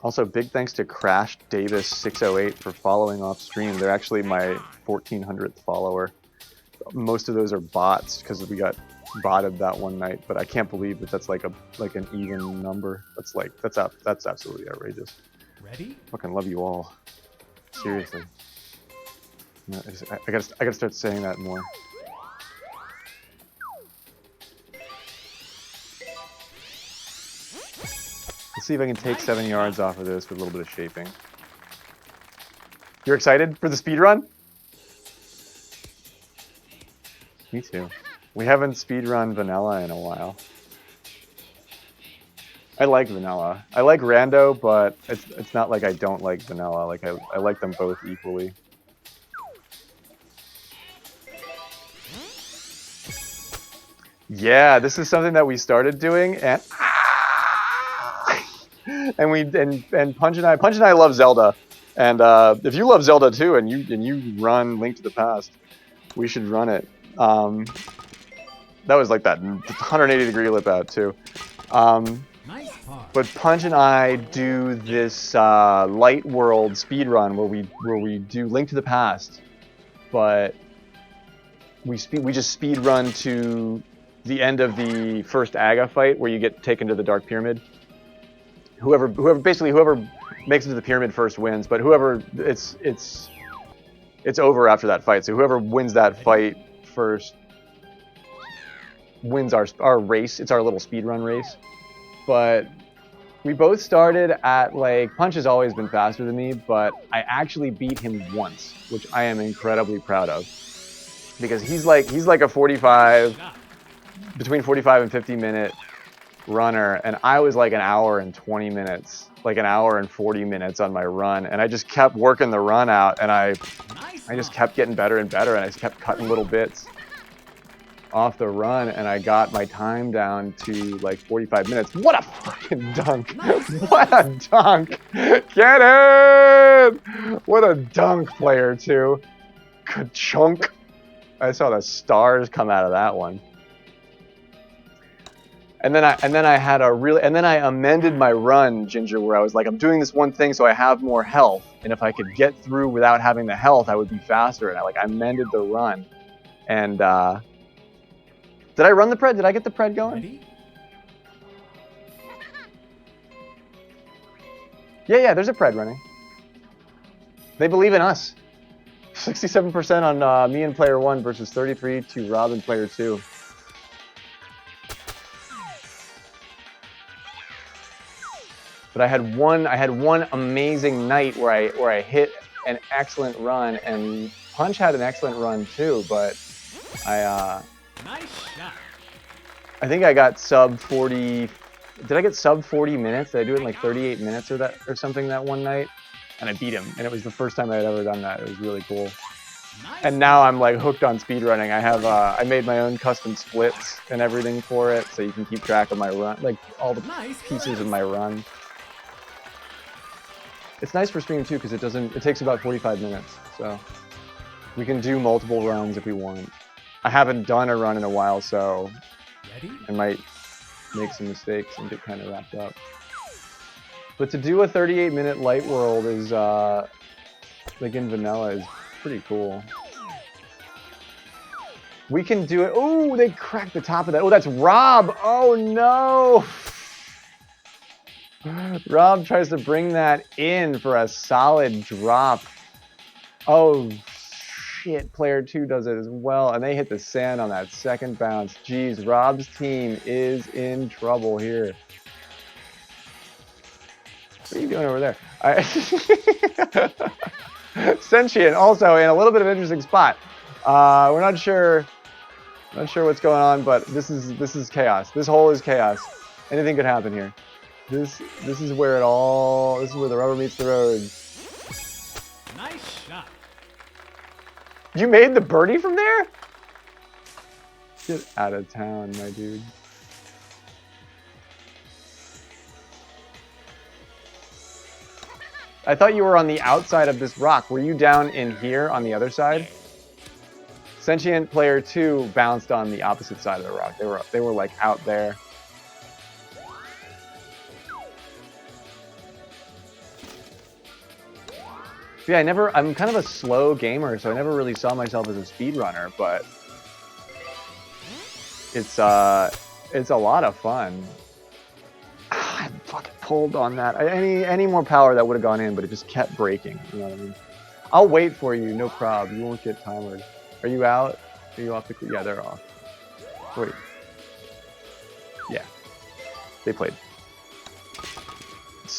Also, big thanks to Crash Davis 608 for following off stream. They're actually my 1400th follower. Most of those are bots because we got botted that one night, but I can't believe that that's like an even number. That's absolutely outrageous. Ready? Fucking love you all. Seriously. I gotta start saying that more. Let's see if I can take 7 yards off of this with a little bit of shaping. You're excited for the speed run? Me too. We haven't speed run vanilla in a while. I like vanilla. I like rando, but it's not like I don't like vanilla. Like I like them both equally. Yeah, this is something that we started doing, and and Punch and I love Zelda, and if you love Zelda too, and you run Link to the Past, we should run it. That was like that 180-degree lip out too. But Punch and I do this Light World speed run where we do Link to the Past, but we just speed run to the end of the first Aga fight where you get taken to the Dark Pyramid. Whoever makes it to the pyramid first wins, but whoever it's over after that fight. So whoever wins that fight first wins our race. It's our little speedrun race. But we both started at like, Punch has always been faster than me, but I actually beat him once, which I am incredibly proud of. Because he's like a between 45 and 50 minute runner, and I was like an hour and 20 minutes, like an hour and 40 minutes on my run, and I just kept working the run out, and I just kept getting better and better, and I just kept cutting little bits off the run, and I got my time down to like 45 minutes. What a fucking dunk! What a dunk! Get in! What a dunk, player two. Ka-chunk! I saw the stars come out of that one. And then I amended my run, Ginger, where I was like, I'm doing this one thing so I have more health, and if I could get through without having the health, I would be faster. And I amended the run. And did I run the pred? Did I get the pred going? Ready? Yeah, there's a pred running. They believe in us. 67% on me and player 1 versus 33 to Rob and player 2. But I had one amazing night where I hit an excellent run, and Punch had an excellent run too, but Nice shot. I think I got sub 40. Did I get sub 40 minutes? Did I do it in like 38 minutes or something that one night? And I beat him, and it was the first time I had ever done that. It was really cool. And now I'm like hooked on speedrunning. I made my own custom splits and everything for it, so you can keep track of my run, like all the pieces of my run. It's nice for stream too because it takes about 45 minutes, so we can do multiple runs if we want. I haven't done a run in a while, so Ready? I might make some mistakes and get kind of wrapped up. But to do a 38-minute light world is, like in vanilla, is pretty cool. We can do it. Oh, they cracked the top of that. Oh, that's Rob. Oh, no. Rob tries to bring that in for a solid drop. Oh, shit. Player 2 does it as well. And they hit the sand on that second bounce. Jeez, Rob's team is in trouble here. What are you doing over there? Sentient also in a little bit of an interesting spot. We're not sure what's going on, but this is chaos. This hole is chaos. Anything could happen here. This is where this is where the rubber meets the road. Nice shot. You made the birdie from there? Get out of town, my dude. I thought you were on the outside of this rock. Were you down in here on the other side? Sentient player 2 bounced on the opposite side of the rock. They were like out there. Yeah, I'm kind of a slow gamer, so I never really saw myself as a speedrunner, but it's a lot of fun. I fucking pulled on that. Any more power that would have gone in, but it just kept breaking. You know what I mean? I'll wait for you, no problem. You won't get timered. Are you out? Are you off the? Yeah, they're off. Wait. Yeah, they played.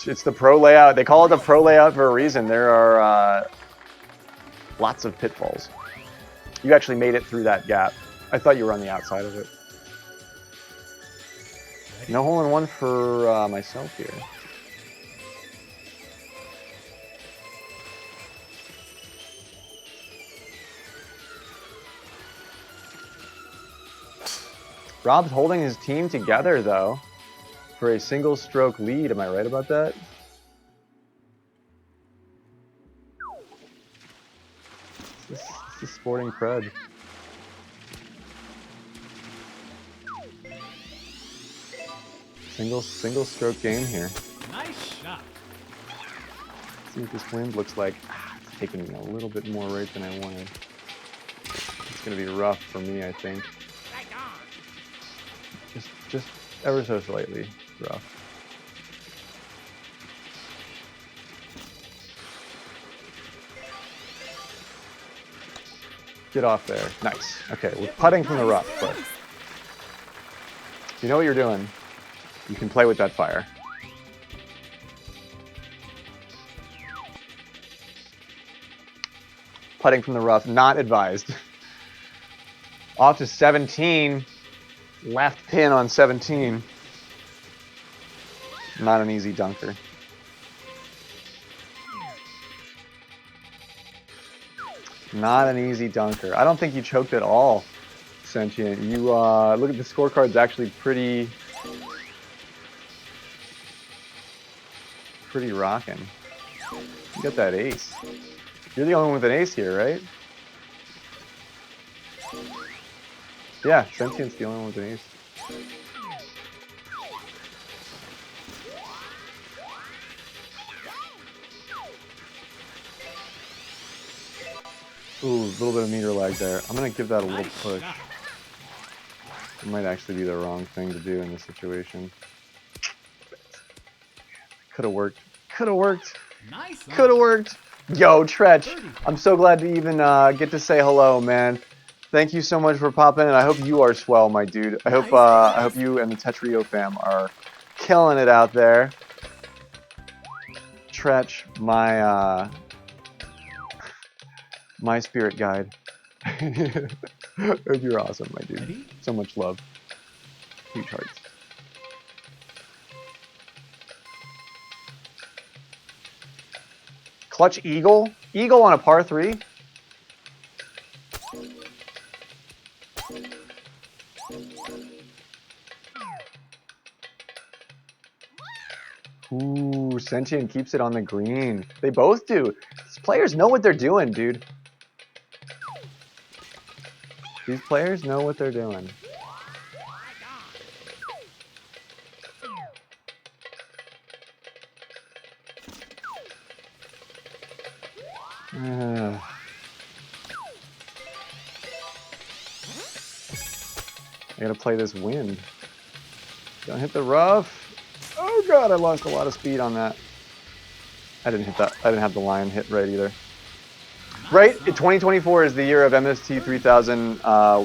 It's the pro layout. They call it the pro layout for a reason. There are lots of pitfalls. You actually made it through that gap. I thought you were on the outside of it. No hole in one for myself here. Rob's holding his team together, though, for a single stroke lead. Am I right about that? This is sporting cred. Single stroke game here. Nice shot. Let's see what this wind looks like. It's taking me a little bit more right than I wanted. It's gonna be rough for me, I think. Just ever so slightly rough. Get off there. Nice. Okay, we're putting from the rough, but you know what you're doing. You can play with that fire. Putting from the rough, not advised. Off to 17. Left pin on 17. Not an easy dunker. Not an easy dunker. I don't think you choked at all, Sentient. You look at the scorecard's actually pretty rocking. You got that ace. You're the only one with an ace here, right? Yeah, Sentient's the only one with an ace. Ooh, a little bit of meter lag there. I'm gonna give that a little push. It might actually be the wrong thing to do in this situation. Could have worked. Could have worked. Nice. Could have worked. Yo, Tretch, I'm so glad to even get to say hello, man. Thank you so much for popping in. I hope you are swell, my dude. I hope you and the Tetrio fam are killing it out there. Tretch, my spirit guide. Hope you're awesome, my dude. Ready? So much love. Huge hearts. Clutch eagle? Eagle on a par 3? Ooh, Sentient keeps it on the green. They both do. These players know what they're doing, dude. These players know what they're doing. I gotta play this wind. Don't hit the rough. Oh god, I lost a lot of speed on that. I didn't hit that. I didn't have the line hit right either. Right, 2024 is the year of MST 3000. I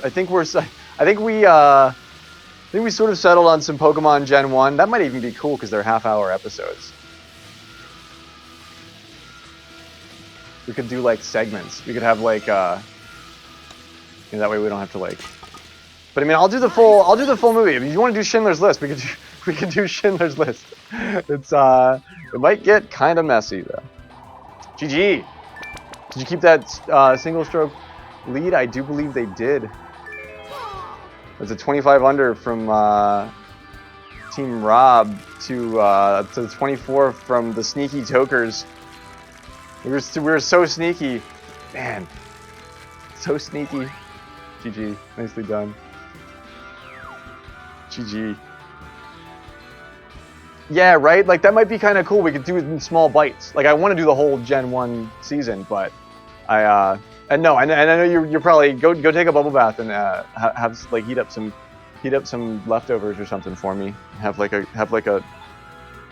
think we sort of settled on some Pokemon Gen 1. That might even be cool because they're half-hour episodes. We could do like segments. We could have like that way we don't have to like. But I mean, I'll do the full movie. If you want to do Schindler's List, we could do Schindler's List. It's it might get kind of messy though. GG. Did you keep that single stroke lead? I do believe they did. It's a 25 under from Team Rob to 24 from the Sneaky Tokers. We were so sneaky, man. So sneaky. GG. Nicely done. GG. Yeah, right? Like, that might be kind of cool. We could do it in small bites. Like, I want to do the whole Gen 1 season, but I know you're probably go take a bubble bath and have like heat up some leftovers or something for me. Have like a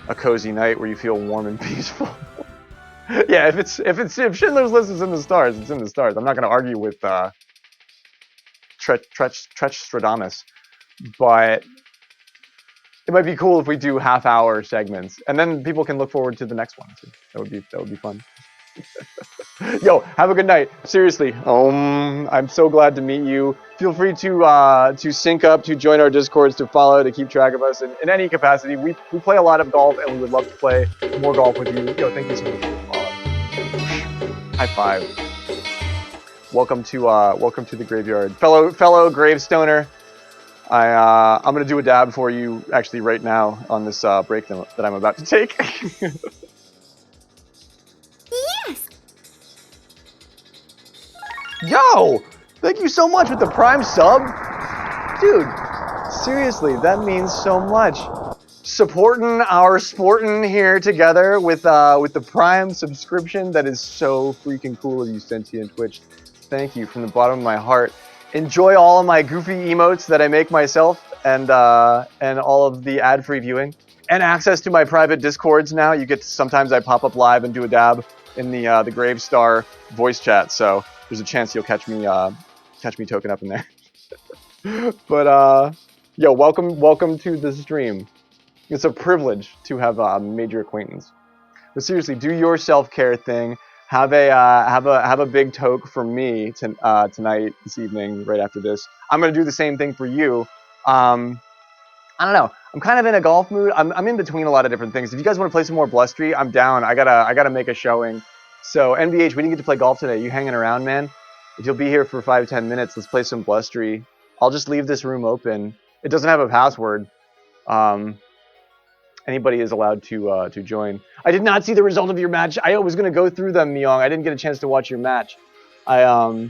cozy night where you feel warm and peaceful. Yeah, if Schindler's List is in the stars, it's in the stars. I'm not going to argue with Stradamus, but it might be cool if we do half-hour segments, and then people can look forward to the next one. That would be fun. Yo, have a good night. Seriously, I'm so glad to meet you. Feel free to sync up, to join our Discords, to follow, to keep track of us in any capacity. We play a lot of golf, and we would love to play more golf with you. Yo, thank you so much for the follow. High five. Welcome to the graveyard, fellow gravestoner. I'm gonna do a dab for you actually right now on this break that I'm about to take. Yes. Yo, thank you so much with the Prime sub, dude. Seriously, that means so much. Supporting our sporting here together with the Prime subscription. That is so freaking cool of you, Sentient Twitch. Thank you from the bottom of my heart. Enjoy all of my goofy emotes that I make myself, and all of the ad-free viewing, and access to my private Discords now. You get sometimes I pop up live and do a dab in the Gravestar voice chat. So there's a chance you'll catch me token up in there. But yo, welcome to the stream. It's a privilege to have made your acquaintance. But seriously, do your self-care thing. Have a big toke for me tonight, this evening, right after this. I'm gonna do the same thing for you. I don't know. I'm kind of in a golf mood. I'm in between a lot of different things. If you guys want to play some more Blustery, I'm down. I gotta make a showing. So NVH, we didn't get to play golf today. You hanging around, man? If you'll be here for 5-10 minutes, let's play some Blustery. I'll just leave this room open. It doesn't have a password. Anybody is allowed to join. I did not see the result of your match. I was gonna go through them, Myong. I didn't get a chance to watch your match. I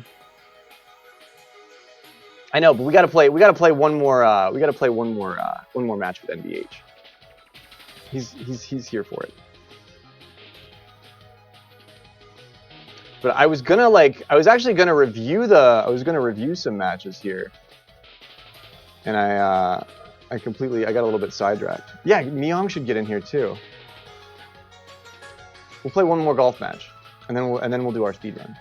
know, but we gotta play one more. We gotta play one more match with NVH. He's here for it. But I was actually gonna review some matches here, and I got a little bit sidetracked. Yeah, Myong should get in here too. We'll play one more golf match, and then we'll do our speed run.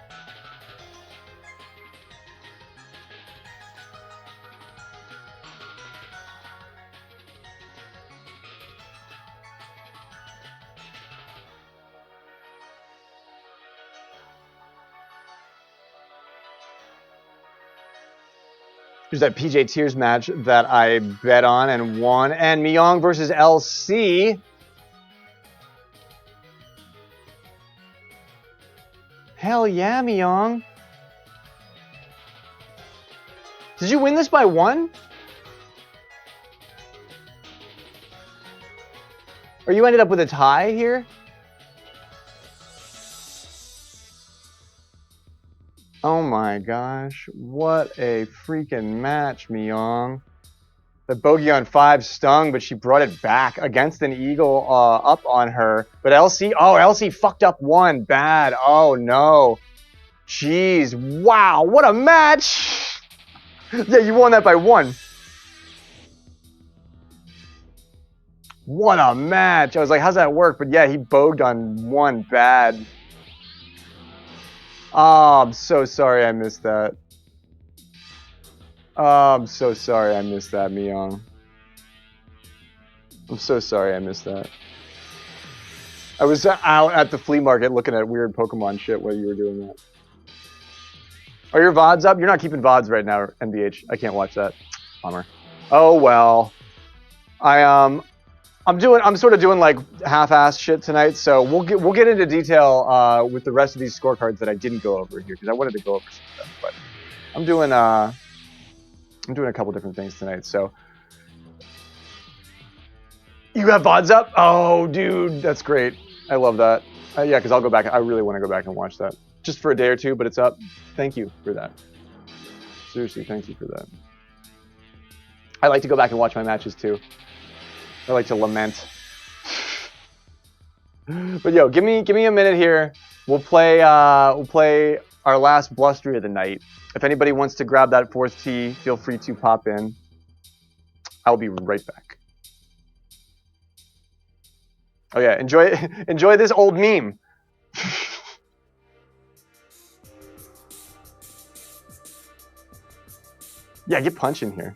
There's that PJ Tiers match that I bet on and won, and Myong versus LC. Hell yeah, Myong. Did you win this by 1? Or you ended up with a tie here? Oh my gosh. What a freaking match, Myong. The bogey on 5 stung, but she brought it back against an eagle up on her. But LC fucked up 1. Bad. Oh no. Jeez. Wow. What a match. Yeah, you won that by 1. What a match. I was like, how's that work? But yeah, he bogged on 1. Bad. Oh, I'm so sorry I missed that. Oh, I'm so sorry I missed that, Myong. I'm so sorry I missed that. I was out at the flea market looking at weird Pokemon shit while you were doing that. Are your VODs up? You're not keeping VODs right now, NBH. I can't watch that. Bummer. Oh well. I'm sort of doing like half-assed shit tonight, so we'll get into detail with the rest of these scorecards that I didn't go over here because I wanted to go over some stuff, but I'm doing a couple different things tonight. So you have VODs up? Oh, dude, that's great. I love that. Yeah, because I'll go back. I really want to go back and watch that just for a day or two, but it's up. Thank you for that. Seriously, thank you for that. I like to go back and watch my matches too. I like to lament. But yo, give me a minute here. We'll play our last blustery of the night. If anybody wants to grab that 4th tee, feel free to pop in. I'll be right back. Oh yeah, enjoy this old meme. Yeah, get punching here.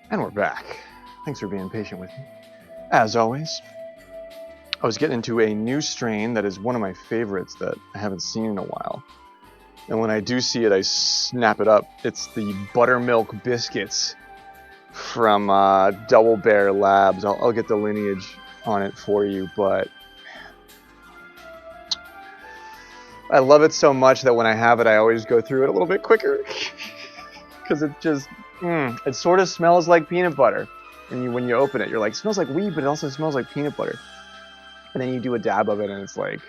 And we're back. Thanks for being patient with me. As always, I was getting into a new strain that is one of my favorites that I haven't seen in a while. And when I do see it, I snap it up. It's the Buttermilk Biscuits from Double Bear Labs. I'll get the lineage on it for you, but I love it so much that when I have it, I always go through it a little bit quicker. Because it just, it sort of smells like peanut butter. When you open it, you're like, it smells like weed, but it also smells like peanut butter. And then you do a dab of it, and it's like,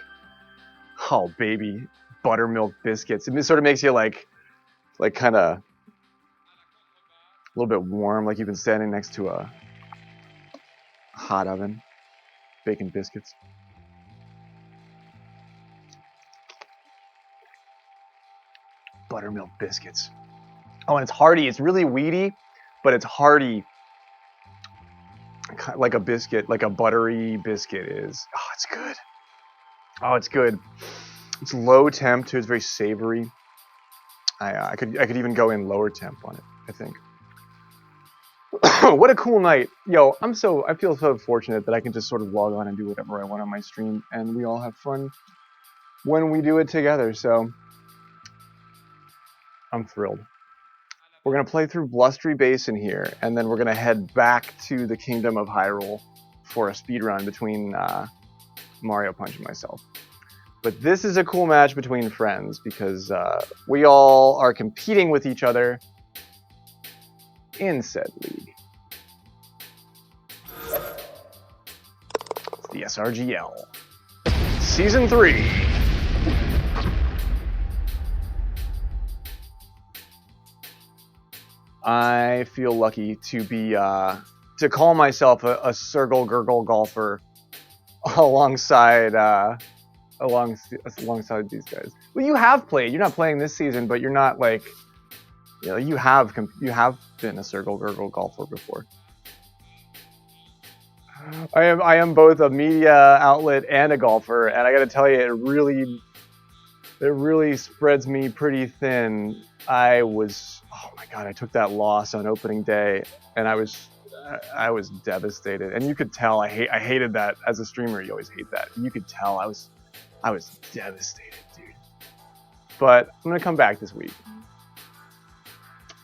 oh baby, buttermilk biscuits. It sort of makes you like kind of a little bit warm, like you've been standing next to a hot oven, baking biscuits. Buttermilk biscuits. Oh, and it's hearty. It's really weedy, but it's hearty. Like a biscuit, like a buttery biscuit is. Oh, it's good. Oh, it's good. It's low temp too. It's very savory. I could even go in lower temp on it, I think. What a cool night. Yo, I feel so fortunate that I can just sort of log on and do whatever I want on my stream, and we all have fun when we do it together, so I'm thrilled. We're going to play through Blustery Basin here, and then we're going to head back to the Kingdom of Hyrule for a speedrun between Mario Punch and myself. But this is a cool match between friends, because we all are competing with each other in said league. It's the SRGL. Season 3. I feel lucky to be to call myself a Cirgle Gurgle golfer alongside these guys. Well, you have played. You're not playing this season, but you're not like, you know, you have been a Circle Gurgle golfer before. I am both a media outlet and a golfer, and I got to tell you, it really spreads me pretty thin. Oh my god, I took that loss on opening day, and I was devastated. And you could tell I hated that as a streamer. You always hate that. You could tell I was devastated, dude. But I'm gonna come back this week.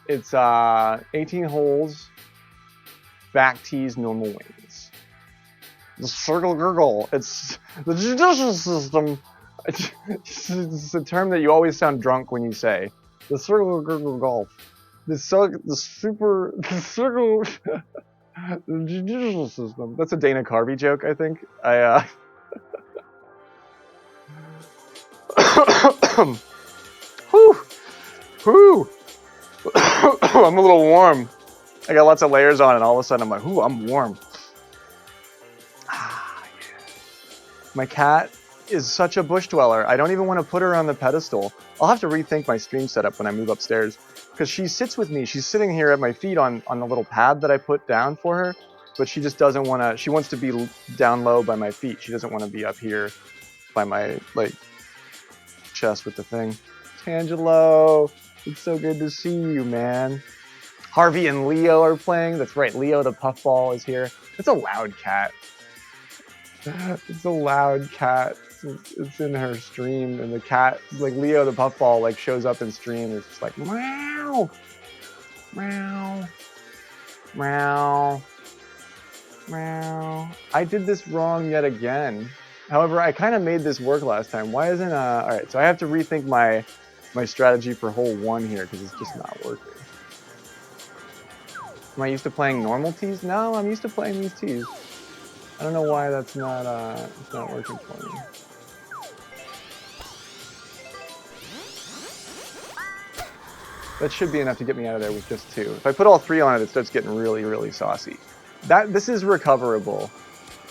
It's 18 holes, back tees, normal wins. The Circle Gurgle. It's the judicial system. It's a term that you always sound drunk when you say. The Circle Gurgle golf. The judicial system. That's a Dana Carvey joke, I think. Whew. I'm a little warm. I got lots of layers on, and all of a sudden I'm like, I'm warm. Yeah. My cat is such a bush dweller. I don't even want to put her on the pedestal. I'll have to rethink my stream setup when I move upstairs, because she sits with me. She's sitting here at my feet on the little pad that I put down for her, but she just doesn't want to. She wants to be down low by my feet. She doesn't want to be up here by my chest with the thing. Tangelo, it's so good to see you, man. Harvey and Leo are playing. That's right, Leo the Puffball is here. It's a loud cat. It's a loud cat. It's in her stream, and the cat, like Leo the Puffball, like shows up in stream. And it's just like meow, meow, meow, meow. I did this wrong yet again. However, I kind of made this work last time. Why isn't all right? So I have to rethink my strategy for hole 1 here, because it's just not working. Am I used to playing normal tees? No, I'm used to playing these tees. I don't know why that's not it's not working for me. That should be enough to get me out of there with just 2. If I put all 3 on it, it starts getting really, really saucy. This is recoverable.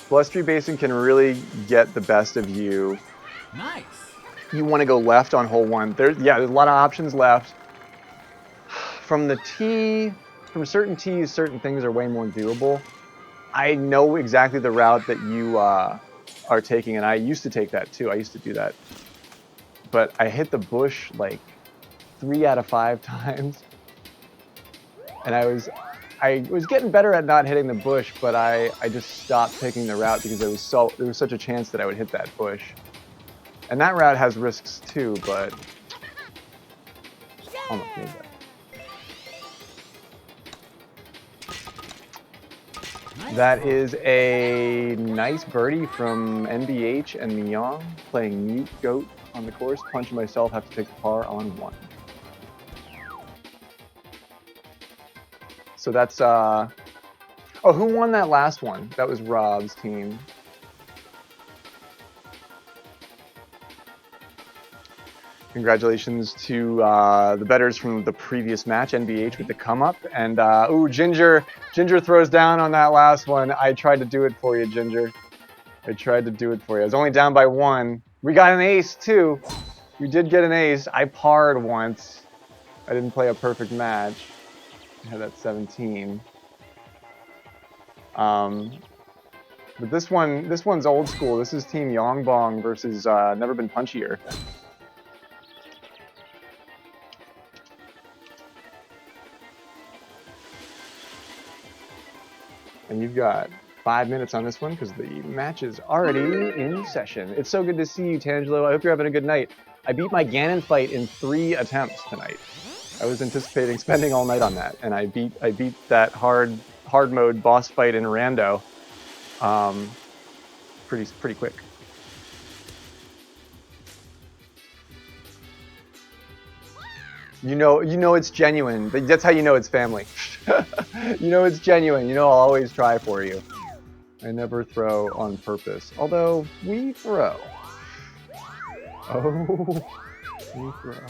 Blustery Basin can really get the best of you. Nice. You want to go left on hole 1. There's a lot of options left. From the tee, from certain tees, certain things are way more doable. I know exactly the route that you are taking, and I used to take that too. I used to do that. But I hit the bush like 3 out of 5 times. And I I was getting better at not hitting the bush, but I just stopped taking the route because there was such a chance that I would hit that bush. And that route has risks too, but almost made that. That is a nice birdie from NBH and Miyong, playing Mute Goat on the course. Punch and myself have to take the par on 1. So that's, oh, who won that last one? That was Rob's team. Congratulations to the bettors from the previous match, NBH with the come up. And, ooh, Ginger throws down on that last one. I tried to do it for you, Ginger. I tried to do it for you. I was only down by 1. We got an ace, too. We did get an ace. I parred once. I didn't play a perfect match. I had that 17. But this one's old school. This is Team Yongbong versus Never Been Punchier. And you've got 5 minutes on this one because the match is already in session. It's so good to see you, Tangelo. I hope you're having a good night. I beat my Ganon fight in 3 attempts tonight. I was anticipating spending all night on that, and I beat that hard mode boss fight in Rando pretty quick. You know it's genuine. That's how you know it's family. You know it's genuine. You know I'll always try for you. I never throw on purpose. Although we throw. Oh, we throw.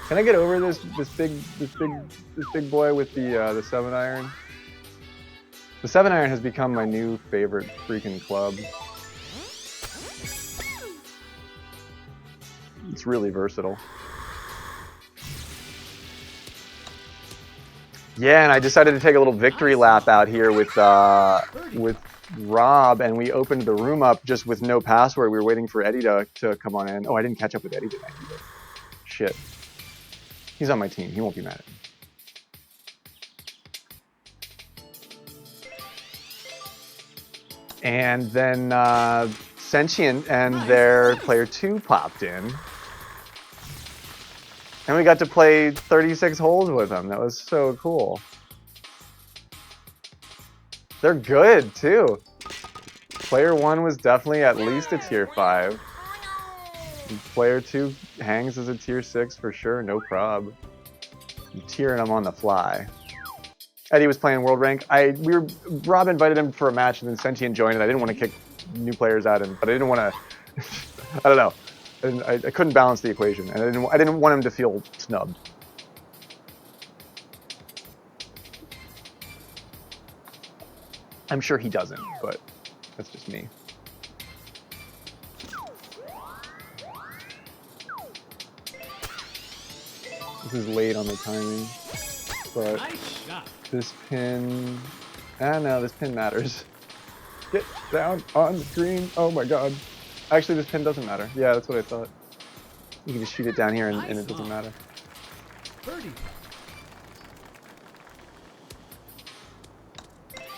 Can I get over this big boy with the 7-iron? The 7-iron has become my new favorite freaking club. It's really versatile. Yeah, and I decided to take a little victory lap out here with Rob, and we opened the room up just with no password. We were waiting for Eddie to come on in. Oh, I didn't catch up with Eddie tonight either. Shit. He's on my team. He won't be mad at me. And then Sentient and their player 2 popped in. And we got to play 36 holes with them. That was so cool. They're good, too. Player 1 was definitely at least a tier 5. And player 2 hangs as a tier 6 for sure, no prob. I'm tearing him on the fly. Eddie was playing World Rank. Rob invited him for a match, and then Sentient joined, and I didn't want to kick new players out, but I didn't want to. I don't know. I couldn't balance the equation, and I didn't want him to feel snubbed. I'm sure he doesn't, but that's just me. This is late on the timing, but this pin... no, this pin matters. Get down on the green. Oh my god. Actually, this pin doesn't matter. Yeah, that's what I thought. You can just shoot it down here and it doesn't matter.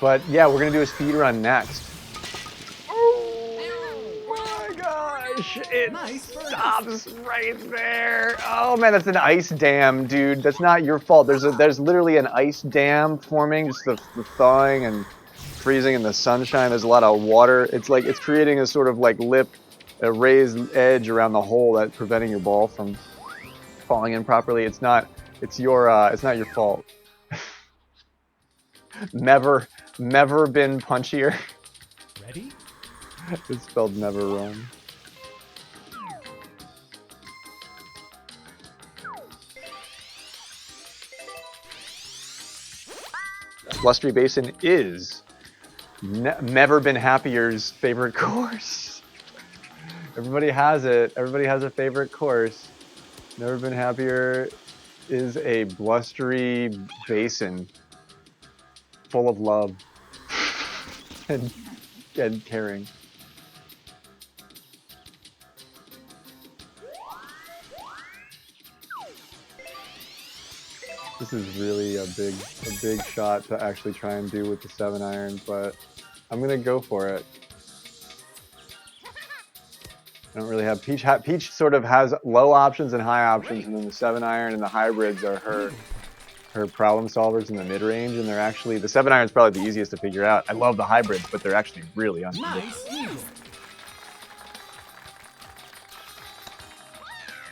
But yeah, we're going to do a speed run next. Oh my gosh. It stops right there. Oh man, that's an ice dam, dude. That's not your fault. There's literally an ice dam forming, just the thawing and freezing in the sunshine. There's a lot of water. It's creating a sort of like a raised edge around the hole that's preventing your ball from falling in properly. It's not your fault. Never been punchier. Ready? It's spelled never wrong. Blustery Basin is Never Been Happier's favorite course. Everybody has it. Everybody has a favorite course. Never Been Happier is a blustery basin full of love and caring. This is really a big shot to actually try and do with the 7-iron, but I'm gonna go for it. I don't really have Peach. Peach sort of has low options and high options, and then the 7-iron and the hybrids are her problem solvers in the mid range, and they're actually the 7-iron is probably the easiest to figure out. I love the hybrids, but they're actually really unpredictable. Nice eagle.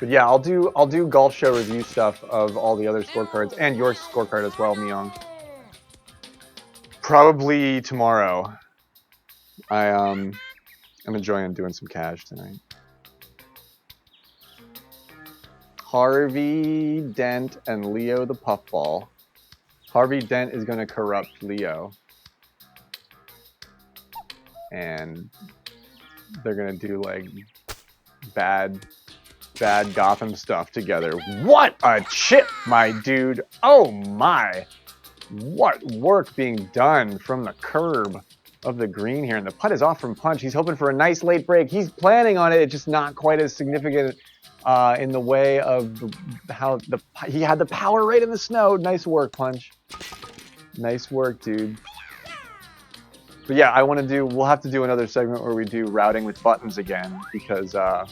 But yeah, I'll do golf show review stuff of all the other scorecards and your scorecard as well, Myung. Probably tomorrow. I'm enjoying doing some cash tonight. Harvey Dent and Leo the Puffball. Harvey Dent is going to corrupt Leo, and they're going to do like bad Gotham stuff together. What a chip, my dude! Oh my! What work being done from the curb of the green here, and the putt is off from punch. He's hoping for a nice late break. He's planning on it. It's just not quite as significant in the way of how he had the power right in the snow. Nice work, punch. Nice work, dude. But yeah, we'll have to do another segment where we do routing with buttons again, because I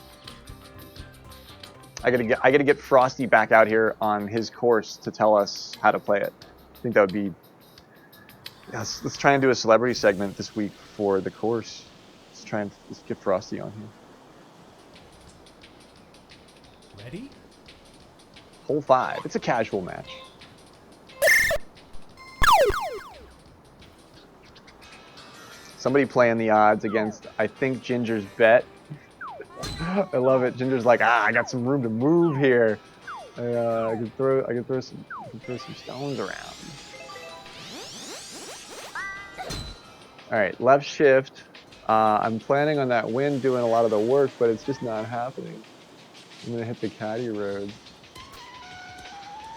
gotta get Frosty back out here on his course to tell us how to play it. I think that would be. Let's try and do a celebrity segment this week for the course. Let's get Frosty on here. Ready? Hole 5. It's a casual match. Somebody playing the odds against, I think, Ginger's bet. I love it. Ginger's like, I got some room to move here. I can throw some stones around. All right, left shift. I'm planning on that wind doing a lot of the work, but it's just not happening. I'm gonna hit the caddy road.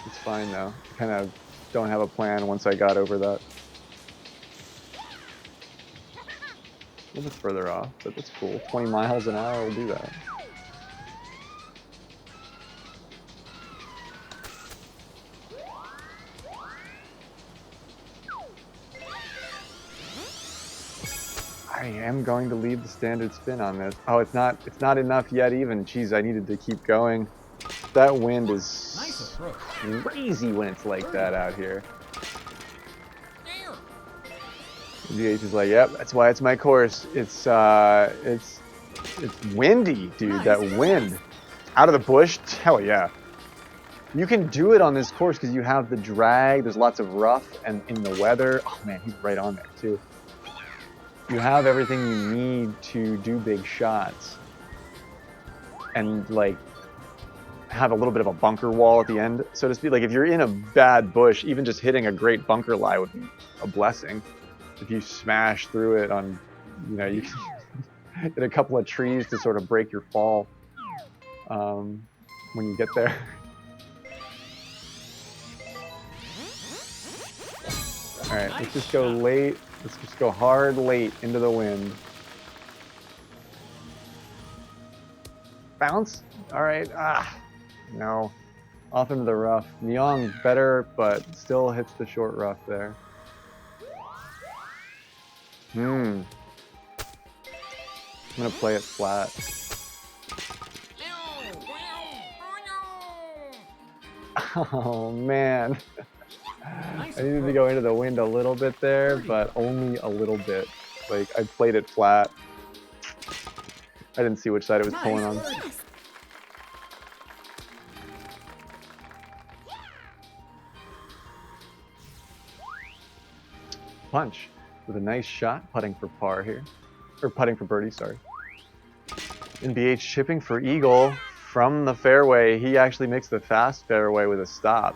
It's fine though. I kind of don't have a plan once I got over that. A little bit further off, but that's cool. 20 miles an hour will do that. I am going to leave the standard spin on this. Oh, it's not enough yet even. Jeez, I needed to keep going. That wind is Nice approach. crazy when it's like that out here. GH is like, yep, that's why it's my course. It's windy, dude. Nice. That wind. Out of the bush? Hell yeah. You can do it on this course because you have the drag, there's lots of rough, and in the weather. Oh man, he's right on there too. You have everything you need to do big shots. And like have a little bit of a bunker wall at the end, so to speak. Like if you're in a bad bush, even just hitting a great bunker lie would be a blessing. If you smash through it on, you can hit a couple of trees to sort of break your fall when you get there. All right, let's just go late. Let's just go hard late into the wind. Bounce? All right. No. Off into the rough. Myung better, but still hits the short rough there. I'm gonna play it flat. Oh man. Nice I needed to go into the wind a little bit there, but only a little bit. Like I played it flat. I didn't see which side it was pulling on. Punch with a nice shot, putting for par here. Or putting for birdie, sorry. NBH chipping for eagle from the fairway. He actually makes the fast fairway with a stop.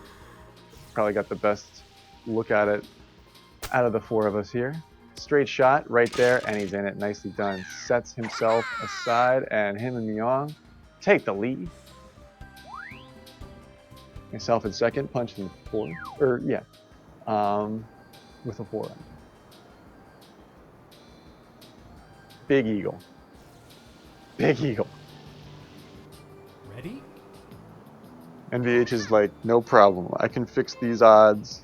Probably got the best look at it out of the four of us here. Straight shot right there, and he's in it. Nicely done. Sets himself aside, and him and Myung take the lead. Myself in second, Punch in fourth. Or, yeah. With a 4 on. Big eagle. Big eagle. Ready? NVH is like, no problem. I can fix these odds.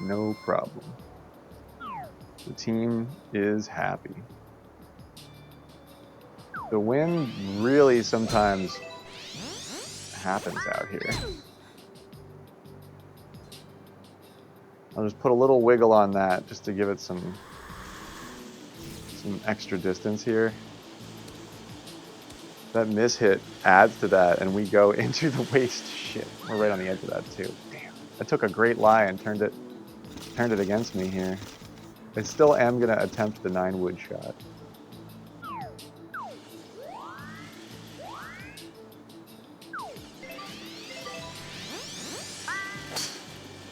No problem. The team is happy. The wind really sometimes happens out here. I'll just put a little wiggle on that just to give it some extra distance here. That miss hit adds to that, and we go into the waste. Shit, we're right on the edge of that too. Damn, I took a great lie and turned it against me here. I still am gonna attempt the 9-wood shot.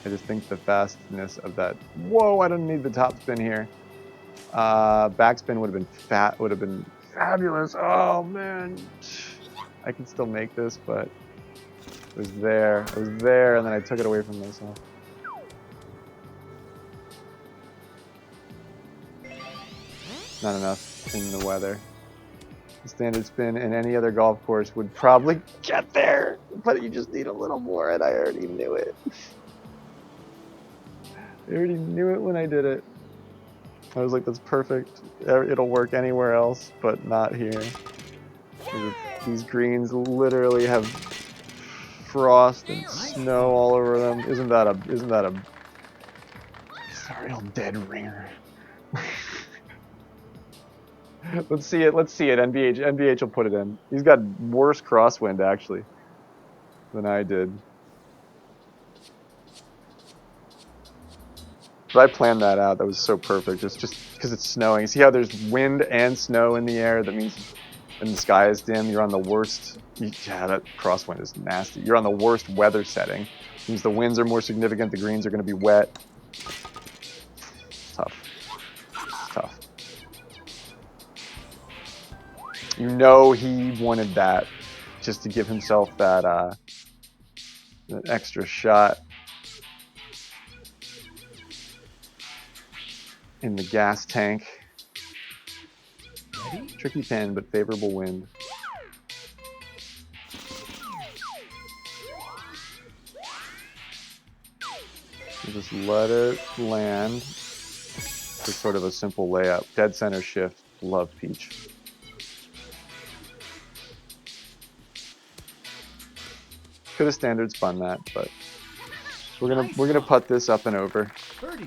I just think the fastness of that. Whoa! I don't need the top spin here. Backspin would have been fabulous. Oh man, I can still make this, but it was there. I was there, and then I took it away from myself. Not enough in the weather. The standard spin in any other golf course would probably get there, but you just need a little more, and I already knew it. I already knew it when I did it. I was like, that's perfect. It'll work anywhere else, but not here. These greens literally have frost and snow all over them. Isn't that a real dead ringer? Let's see it. NVH will put it in. He's got worse crosswind actually than I did. But I planned that out. That was so perfect. It's just because it's snowing. See how there's wind and snow in the air? That means when the sky is dim, you're on the worst. Yeah, that crosswind is nasty. You're on the worst weather setting. It means the winds are more significant. The greens are going to be wet. It's tough. It's tough. You know he wanted that just to give himself that an extra shot in the gas tank. Ready? Tricky pin, but favorable wind. You just let it land. It's sort of a simple layup. Dead center shift. Love peach. Could have standard spun that, but we're gonna putt this up and over. Birdie.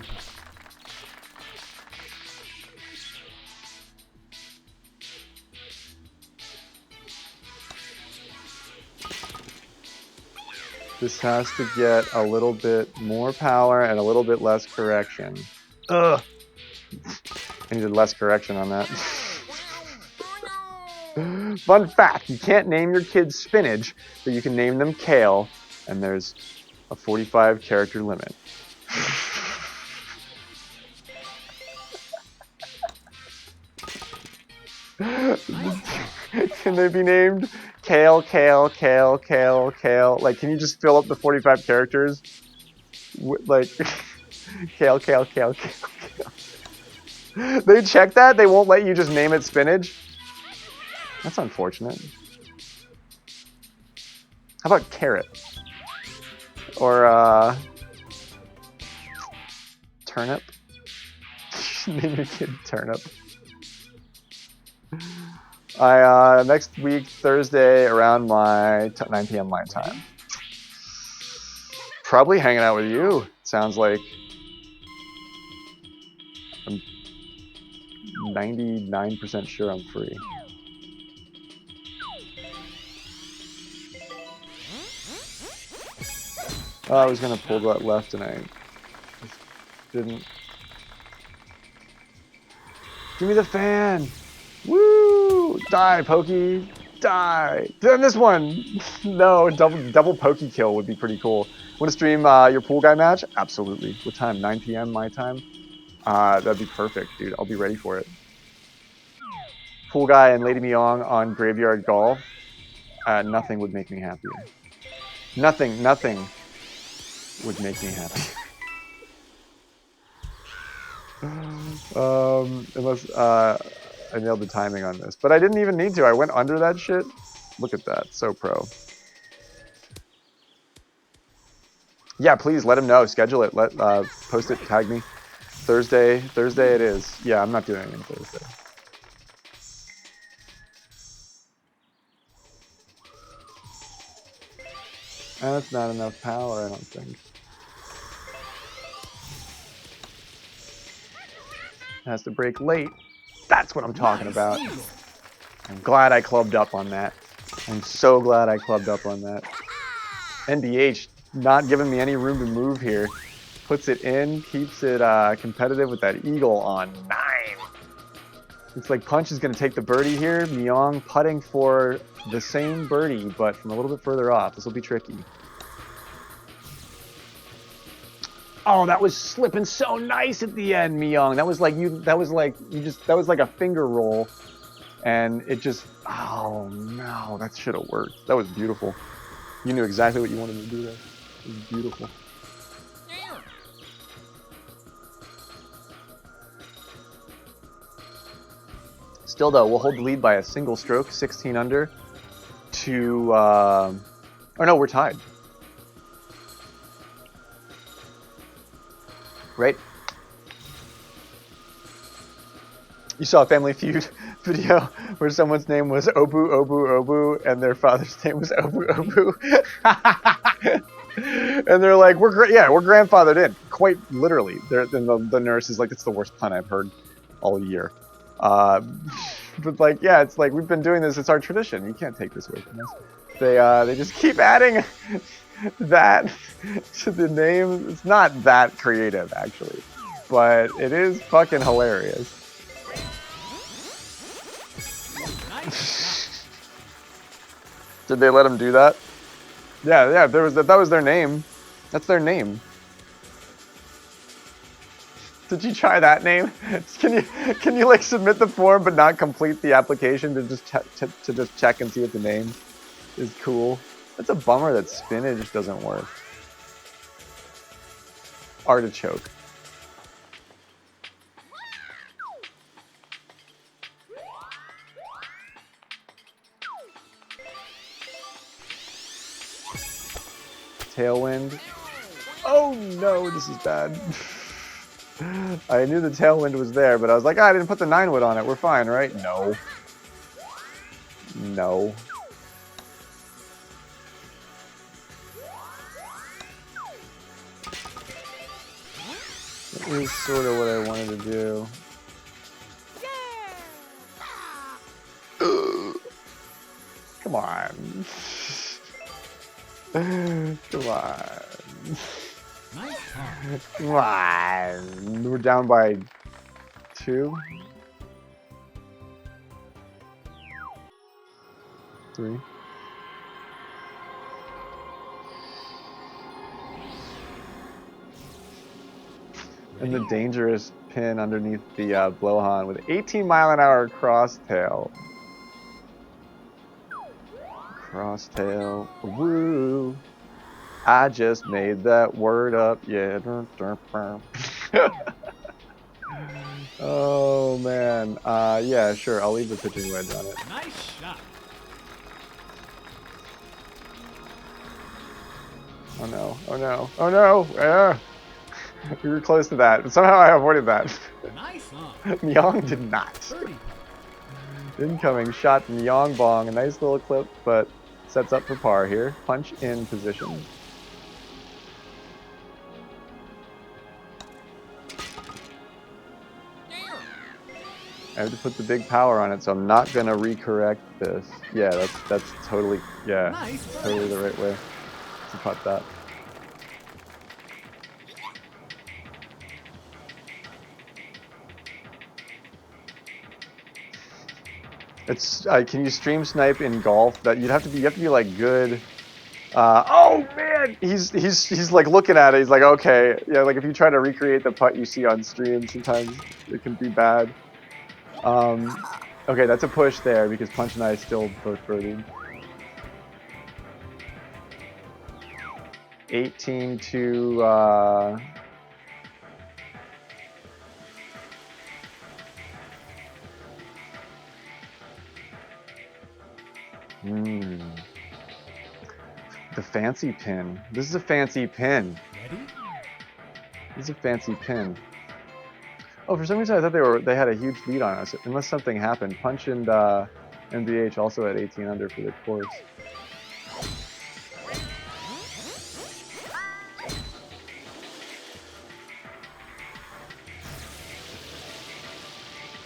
This has to get a little bit more power and a little bit less correction. Ugh! I needed less correction on that. Fun fact, you can't name your kids spinach, but you can name them kale, and there's a 45 character limit. Can they be named kale, kale, kale, kale, kale? Like, can you just fill up the 45 characters? Like, kale, kale, kale, kale, kale. They check that? They won't let you just name it spinach? That's unfortunate. How about carrot? Or, turnip? Name your kid turnip. Next week, Thursday, around 9 p.m. my time. Probably hanging out with you. Sounds like I'm 99% sure I'm free. Oh, I was gonna pull that left and I didn't. Give me the fan! Woo! Die, Pokey! Die! Then this one! No, double Pokey kill would be pretty cool. Want to stream your pool guy match? Absolutely. What time? 9 p.m. my time? That'd be perfect, dude. I'll be ready for it. Pool guy and Lady Myong on Graveyard Golf. Nothing would make me happier. Nothing would make me happy. Unless I nailed the timing on this. But I didn't even need to. I went under that shit. Look at that. So pro. Yeah, please let him know. Schedule it. Let post it. Tag me. Thursday it is. Yeah, I'm not doing it on Thursday. That's not enough power, I don't think. It has to break late. That's what I'm talking about. I'm glad I clubbed up on that. I'm so glad I clubbed up on that. NBH not giving me any room to move here. Puts it in, keeps it competitive with that eagle on 9. Looks like Punch is going to take the birdie here. Myong putting for the same birdie, but from a little bit further off. This will be tricky. Oh, that was slipping so nice at the end, Myong. That was like that was like a finger roll, and it just, oh no, that should have worked. That was beautiful. You knew exactly what you wanted to do there. It was beautiful. Still though, we'll hold the lead by a single stroke, 16 under. To, oh no, we're tied. Right? You saw a Family Feud video where someone's name was Obu Obu Obu and their father's name was Obu Obu. And they're like, we're grandfathered in. Quite literally. The nurse is like, it's the worst pun I've heard all year. But like, yeah, it's like, we've been doing this. It's our tradition. You can't take this away from us. They just keep adding that to the name. It's not that creative, actually, but it is fucking hilarious. Did they let him do that? Yeah. That was their name. That's their name. Did you try that name? Can you like submit the form but not complete the application to just check and see if the name is cool? That's a bummer that spinach doesn't work. Artichoke. Tailwind. Oh no, this is bad. I knew the tailwind was there, but I was like, I didn't put the 9-wood on it. We're fine, right? No. No. That is sort of what I wanted to do. Come on. Come on. Come on. We're down by 2. 3. And the dangerous pin underneath the blowhorn with 18-mile-an-hour crosstail. Crosstail. Woo. I just made that word up. Yeah. Oh, man. Yeah, sure. I'll leave the pitching wedge on it. Nice shot. Oh, no. Oh, no. Oh, no. We were close to that, but somehow I avoided that. Nice Myong did not. 30. Incoming shot from Myong Bong. A nice little clip, but sets up for par here. Punch in position. I have to put the big power on it, so I'm not gonna recorrect this. Yeah, that's totally, yeah, Nice. totally the right way to putt that. It's can you stream snipe in golf? That you have to be like good. Oh man, he's like looking at it. He's like, okay, yeah. Like if you try to recreate the putt you see on stream, sometimes it can be bad. Okay, that's a push there because Punch and I still both birdied. 18 to. The fancy pin. This is a fancy pin. Ready? This is a fancy pin. Oh, for some reason I thought they had a huge lead on us. Unless something happened. Punch and MBH also at 18 under for the course.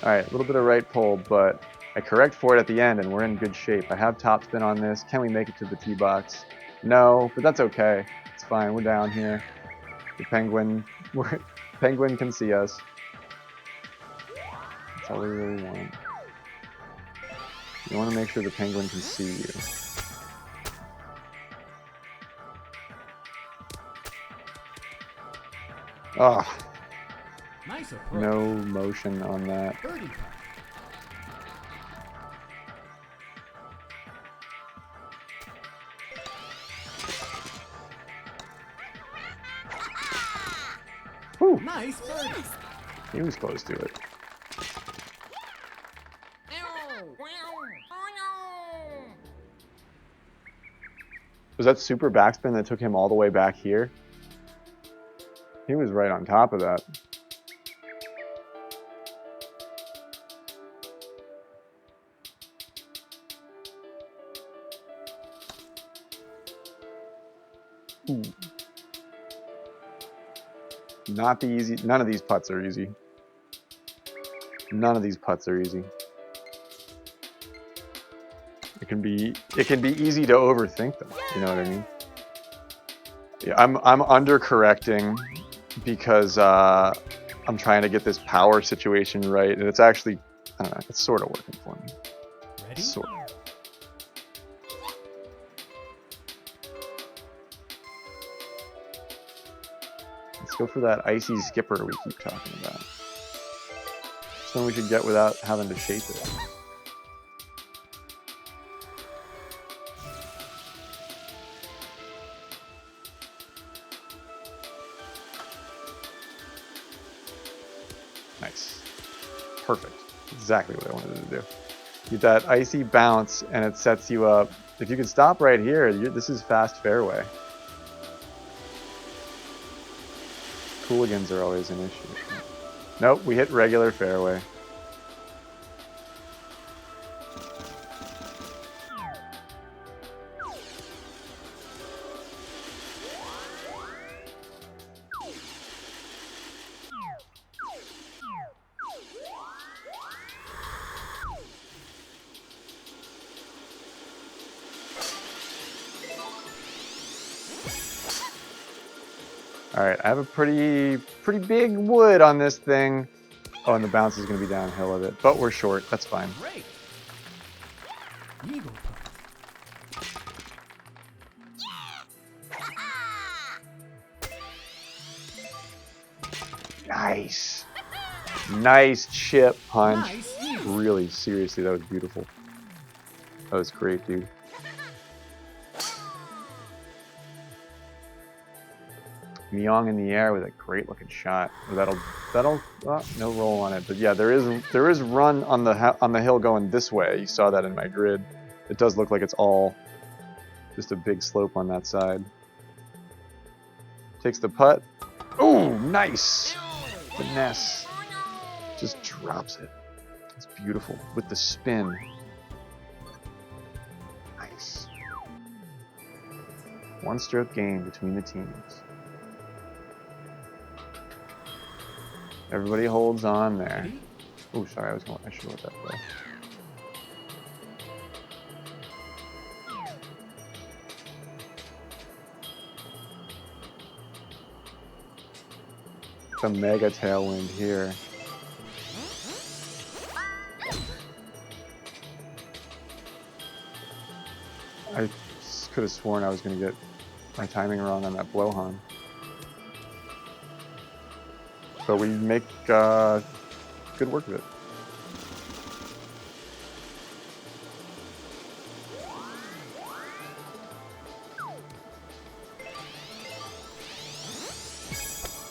Alright, a little bit of right pull, but I correct for it at the end and we're in good shape. I have top spin on this. Can we make it to the tee box? No, but that's okay. It's fine. We're down here. The penguin, penguin can see us. That's all we really want. You want to make sure the penguin can see you. Oh, Nice approach. no motion on that. Birdie putt. Whew, Nice birdie. he was close to it. Was that super backspin that took him all the way back here? He was right on top of that. Ooh. Not the easy. None of these putts are easy. None of these putts are easy. It can be easy to overthink them. You know what I mean? Yeah, I'm undercorrecting because I'm trying to get this power situation right, and it's actually, I don't know, it's sort of working for me. Ready? Sort of. Let's go for that icy skipper we keep talking about. Something we should get without having to shape it. Nice. Perfect. Exactly what I wanted to do. Get that icy bounce and it sets you up. If you can stop right here, this is fast fairway. Hooligans are always an issue. Nope, we hit regular fairway. Alright, I have a pretty big wood on this thing. Oh, and the bounce is going to be downhill of it. But we're short. That's fine. Great. Eagle putt. Nice. Nice chip punch. Nice eagle. Really, seriously, that was beautiful. That was great, dude. Myong in the air with a great looking shot. That'll no roll on it, but yeah, there is run on the hill going this way. You saw that in my grid. It does look like it's all just a big slope on that side. Takes the putt. Oh, nice finesse. Just drops it. It's beautiful with the spin. Nice. One stroke game between the teams. Everybody holds on there. Ready? Oh, sorry, I should let that play. It's a mega tailwind here. I could have sworn I was going to get my timing wrong on that blowhorn. But we make good work of it.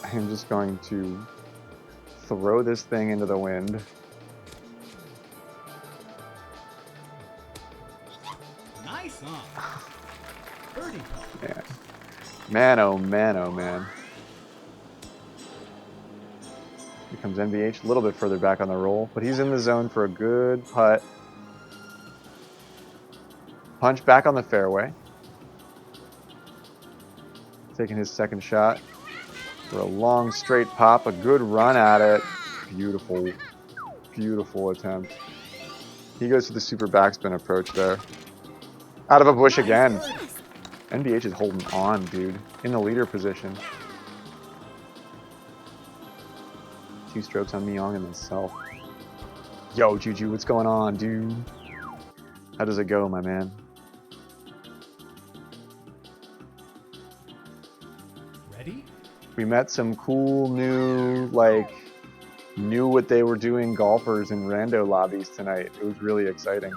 I'm just going to throw this thing into the wind. Nice on. Birdie putt. Man. Man, oh man, oh man. Here comes NVH, a little bit further back on the roll, but he's in the zone for a good putt. Punch back on the fairway. Taking his second shot for a long straight pop, a good run at it. Beautiful, beautiful attempt. He goes to the super backspin approach there. Out of a bush again. NVH is holding on, dude. In the leader position. 2 strokes on Myong and himself. Yo, Juju, what's going on, dude? How does it go, my man? Ready? We met some cool new, like, knew what they were doing golfers in rando lobbies tonight. It was really exciting.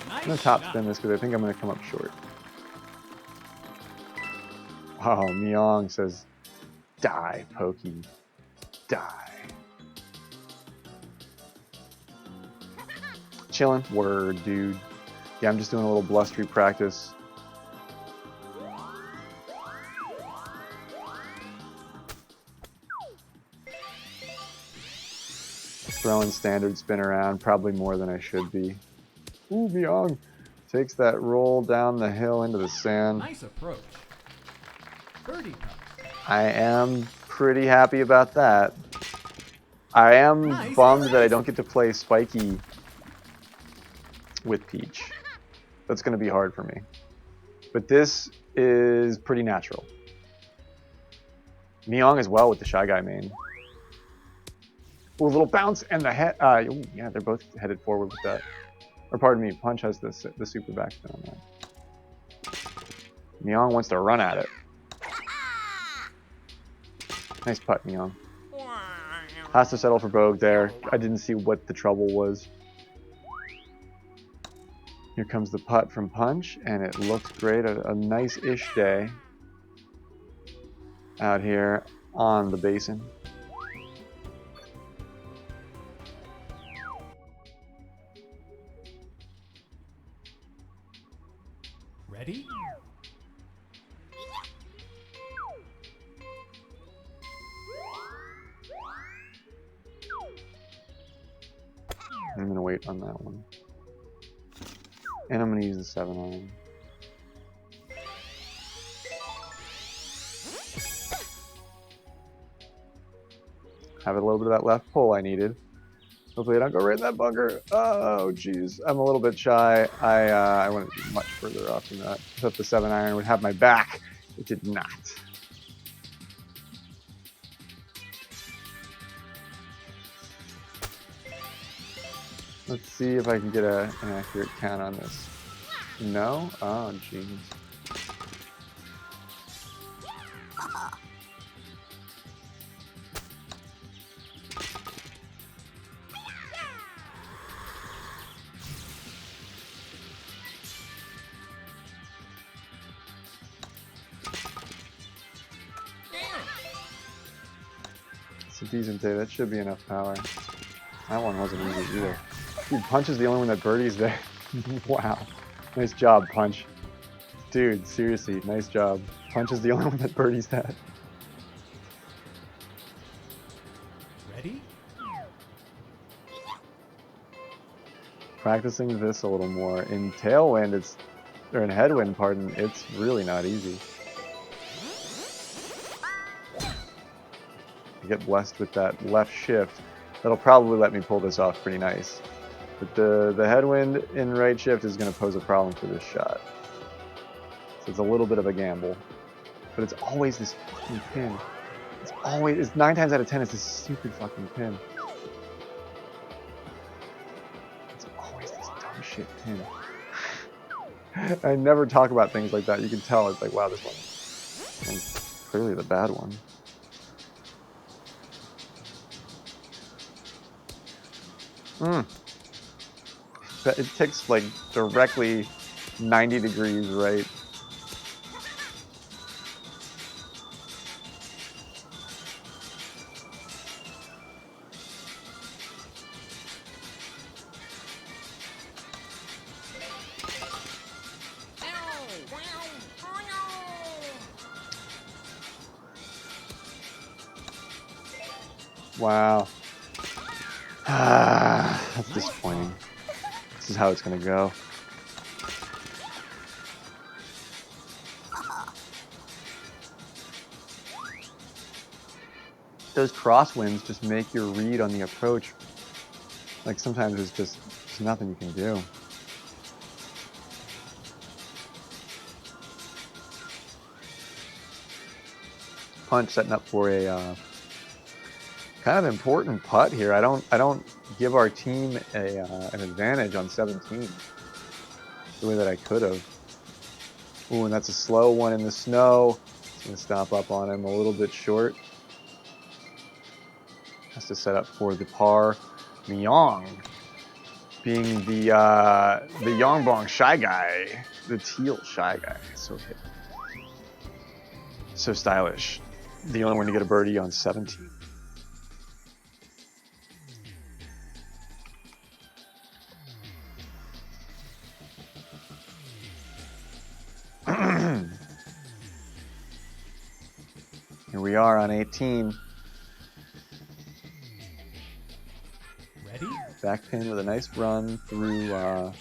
I'm going to top spin this because I think I'm going to come up short. Oh, Myong says, die, Pokey. Die. Chilling. Word, dude. Yeah, I'm just doing a little blustery practice. Throwing standard spin around, probably more than I should be. Ooh, Myong takes that roll down the hill into the sand. Nice approach. Birdie putt. I am pretty happy about that. I am bummed that I don't get to play Spiky with Peach. That's going to be hard for me. But this is pretty natural. Myong as well with the Shy Guy main. Ooh, a little bounce and the head. Ooh, yeah, they're both headed forward with that. Or pardon me, Punch has the super backspin on that. Myong wants to run at it. Nice putt, Myong. Has to settle for Bogue there. I didn't see what the trouble was. Here comes the putt from Punch, and it looks great. A nice-ish day out here on the basin. Ready? I'm going to wait on that one. And I'm going to use the 7-iron. Have a little bit of that left pull I needed. Hopefully I don't go right in that bunker. Oh, jeez. I'm a little bit shy. I went much further off than that. I thought the 7-iron would have my back. It did not. Let's see if I can get an accurate count on this. No? Oh, jeez. It's a decent day. That should be enough power. That one wasn't easy either. Dude, Punch is the only one that birdies there. Wow. Nice job, Punch. Dude, seriously, nice job. Punch is the only one that birdies that. Ready? Practicing this a little more. In tailwind, or in headwind, pardon, it's really not easy. I get blessed with that left shift. That'll probably let me pull this off pretty nice. But the headwind in right shift is going to pose a problem for this shot. So it's a little bit of a gamble. But it's always this fucking pin. It's 9 times out of 10, it's this stupid fucking pin. It's always this dumb shit pin. I never talk about things like that. You can tell, it's like, wow, this one's clearly the bad one. It takes like directly 90 degrees right. Wow. That's disappointing. This is how it's gonna go. Those crosswinds just make your read on the approach. Like sometimes there's just nothing you can do. Punch setting up for a kind of important putt here. I don't give our team an advantage on 17 the way that I could have. Ooh, and that's a slow one in the snow. It's gonna stop up on him a little bit short. Has to set up for the par. Myong being the Yongbong shy guy, the teal shy guy. So hip, so stylish. The only one to get a birdie on 17. Here we are on 18. Ready? Back pin with a nice run through,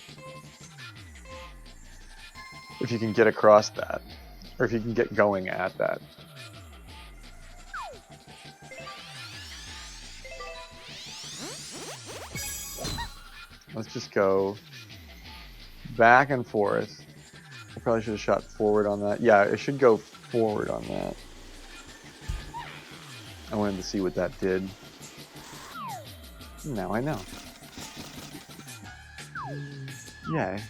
if you can get across that, or if you can get going at that. Let's just go back and forth. I probably should have shot forward on that. Yeah, it should go forward on that. I wanted to see what that did. Now I know. Yay.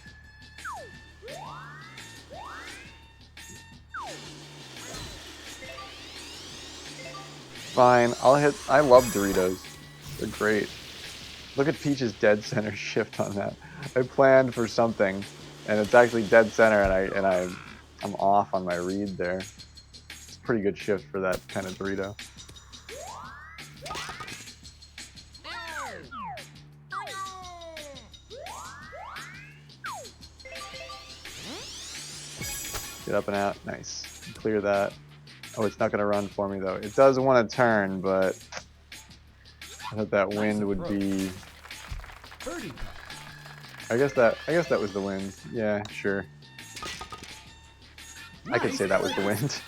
Fine, I'll hit. I love Doritos. They're great. Look at Peach's dead center shift on that. I planned for something, and it's actually dead center, and I'm off on my read there. It's a pretty good shift for that kind of Dorito. Get up and out. Nice. Clear that. Oh, it's not going to run for me, though. It does want to turn, but I thought that wind would be... Birdie. I guess that was the wind. Yeah, sure. I could say that was the wind.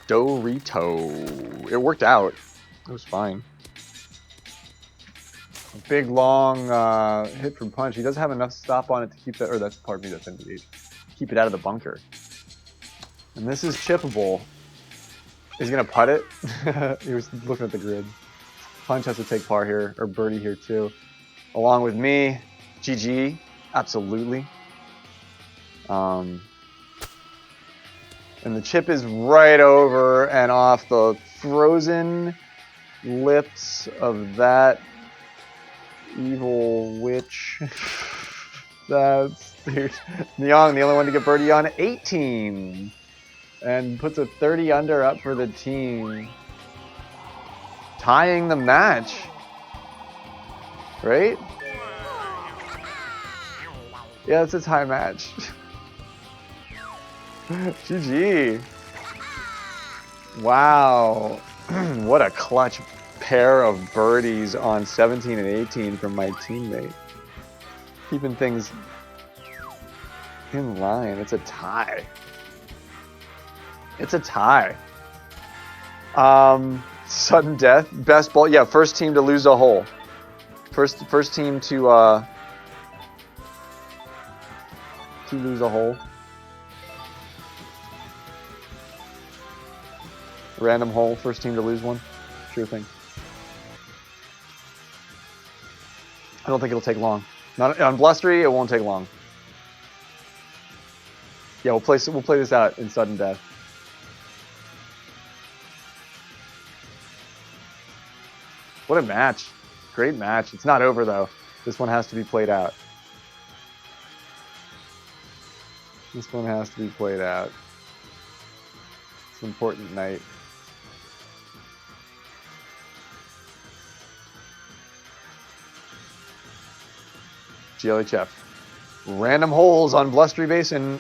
Dorito. It worked out. It was fine. A big, long hit from Punch. He doesn't have enough stop on it to keep that... Or that's, pardon me, that's NBH. Keep it out of the bunker. And this is chippable. He's gonna putt it. He was looking at the grid. Punch has to take par here, or birdie here too. Along with me. GG. Absolutely. And the chip is right over and off the frozen lips of that evil witch. That's Myong, the only one to get birdie on 18. And puts a 30 under up for the team. Tying the match. Right? Yeah, it's a tie match. GG. Wow. What a clutch pair of birdies on 17 and 18 from my teammate. Keeping things in line. It's a tie. It's a tie. Sudden death. Best ball. Yeah, first team to lose a hole. First team to lose a hole. Random hole. First team to lose one. Sure thing. I don't think it'll take long. Not on Blustery. It won't take long. Yeah, we'll play this out in sudden death. What a match. Great match. It's not over, though. This one has to be played out. This one has to be played out. It's an important night. GLHF. Random holes on Blustery Basin.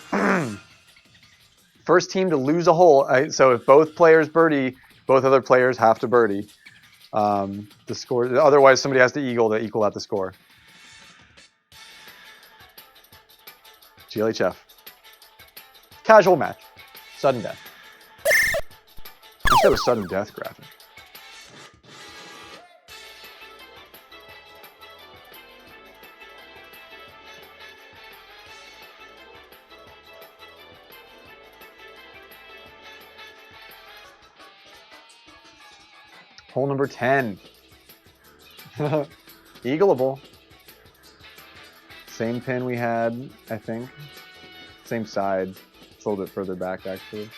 First team to lose a hole. So if both players birdie, both other players have to birdie. The score. Otherwise, somebody has to eagle to equal out the score. GLHF. Casual match. Sudden death. Instead of sudden death graphic. Hole number 10. Eagleable. Same pin we had, I think. Same side. It's a little bit further back, actually.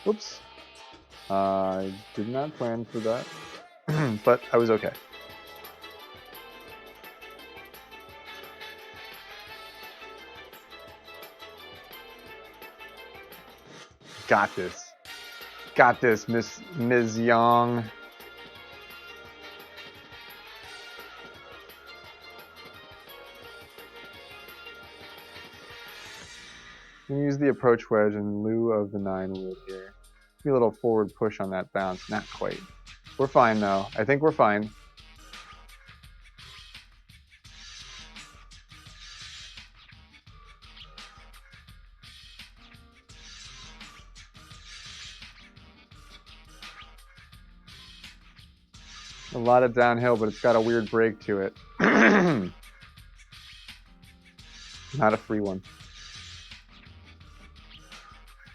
Oops. I did not plan for that, but I was okay. Got this. Got this, Ms. Young. You can use the approach wedge in lieu of the 9 wood here. Be a little forward push on that bounce. Not quite. We're fine though. I think we're fine. A lot of downhill, but it's got a weird break to it. Not a free one.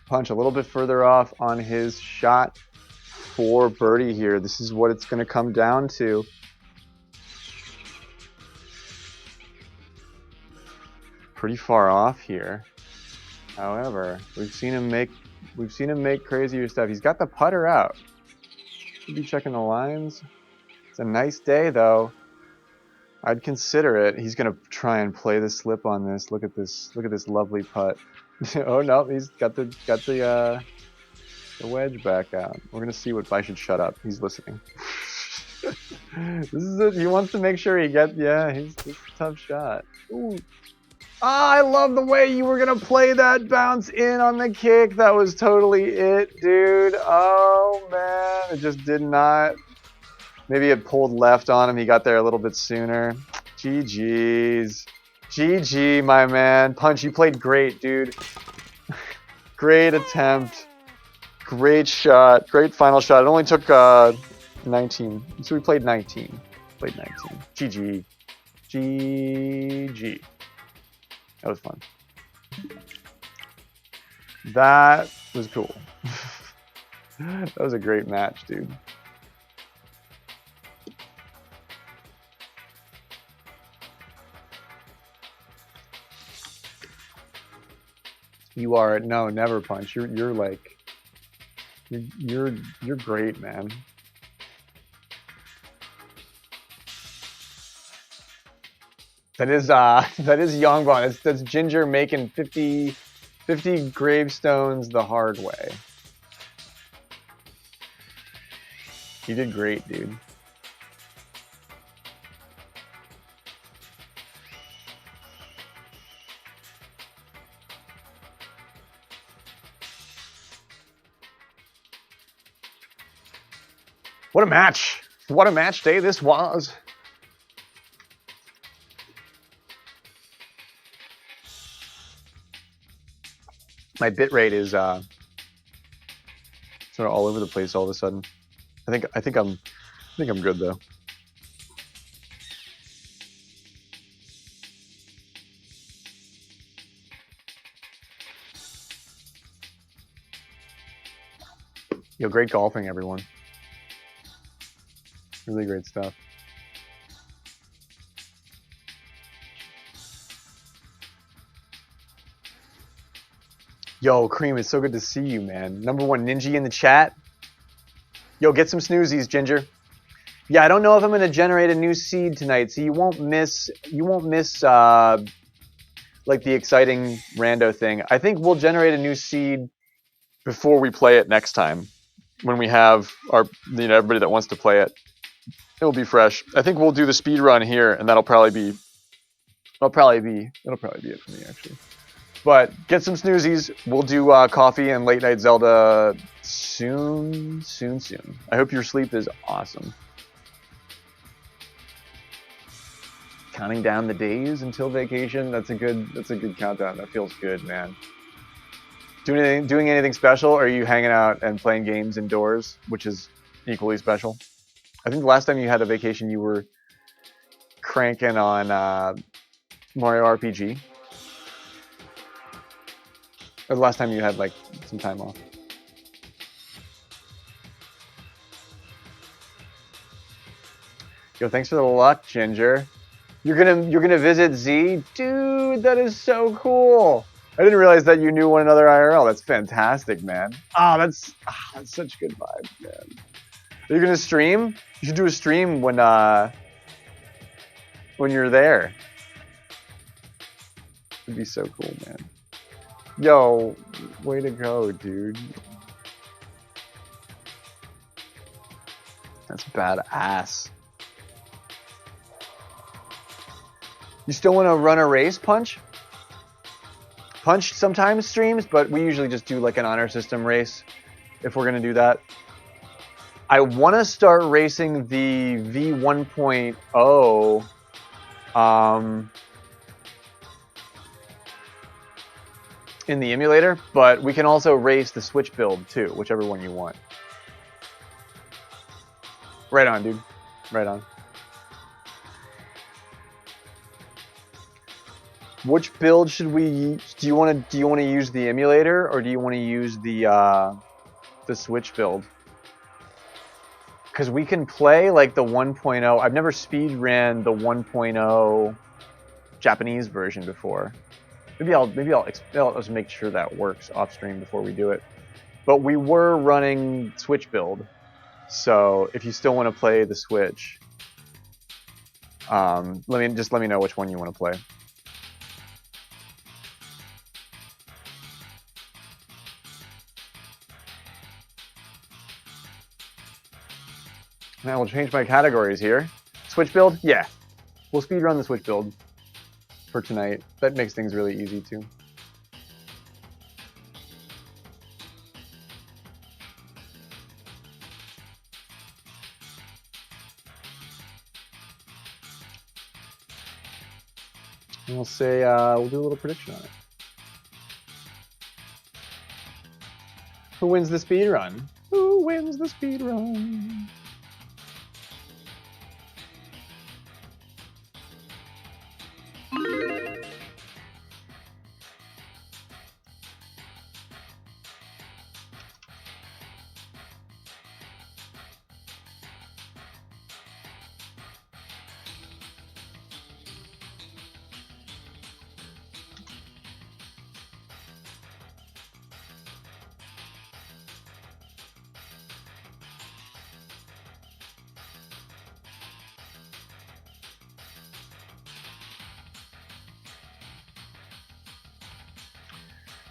Punch a little bit further off on his shot for birdie here. This is what it's going to come down to. Pretty far off here. However, we've seen him make crazier stuff. He's got the putter out. Should be checking the lines. It's a nice day though. I'd consider it. He's gonna try and play the slip on this. Look at this. Look at this lovely putt. Oh no, he's got the wedge back out. We're gonna see what. I should shut up. He's listening. This is it. He wants to make sure he gets. Yeah, he's a tough shot. Ooh. Ah, I love the way you were gonna play that bounce in on the kick. That was totally it, dude. Oh man, it just did not. Maybe it pulled left on him. He got there a little bit sooner. GG's. GG, my man. Punch, you played great, dude. Great attempt. Great shot. Great final shot. It only took 19. So we played 19. Played 19. GG. GG. That was fun. That was cool. That was a great match, dude. You are no, never Punch. You're like you're great, man. That is Yongbon. That's Ginger making 50 gravestones the hard way. You did great, dude. What a match! What a match day this was! My bitrate is sort of all over the place all of a sudden. I think I'm good though. Yo, great golfing, everyone. Really great stuff. Yo, Cream, it's so good to see you, man. Number 1 Ninja in the chat. Yo, get some snoozies, Ginger. Yeah, I don't know if I'm gonna generate a new seed tonight, so you won't miss like the exciting rando thing. I think we'll generate a new seed before we play it next time. When we have our everybody that wants to play it. It'll be fresh. I think we'll do the speed run here, and that'll probably be it for me, actually. But get some snoozies. We'll do coffee and late night Zelda soon. I hope your sleep is awesome. Counting down the days until vacation. That's a good countdown. That feels good, man. Doing anything special? Or are you hanging out and playing games indoors, which is equally special? I think the last time you had a vacation, you were cranking on Mario RPG. Or the last time you had like some time off. Yo, thanks for the luck, Ginger. You're gonna visit Z? Dude, that is so cool. I didn't realize that you knew one another IRL. That's fantastic, man. That's such good vibes, man. Are you gonna stream? You should do a stream when you're there. It'd be so cool, man. Yo, way to go, dude. That's badass. You still want to run a race, Punch? Punch sometimes streams, but we usually just do like an honor system race if we're going to do that. I want to start racing the V1.0 in the emulator, but we can also race the Switch build too, whichever one you want. Right on, dude. Right on. Which build should we use? Do you want to use the emulator or do you want to use the Switch build? Because we can play like the 1.0. I've never speed ran the 1.0 Japanese version before. Maybe I'll just make sure that works off stream before we do it. But we were running Switch build, so if you still want to play the Switch, let me know which one you want to play. Now we'll change my categories here. Switch build? Yeah. We'll speedrun the Switch build for tonight. That makes things really easy too. And we'll say, we'll do a little prediction on it. Who wins the speedrun? Who wins the speedrun?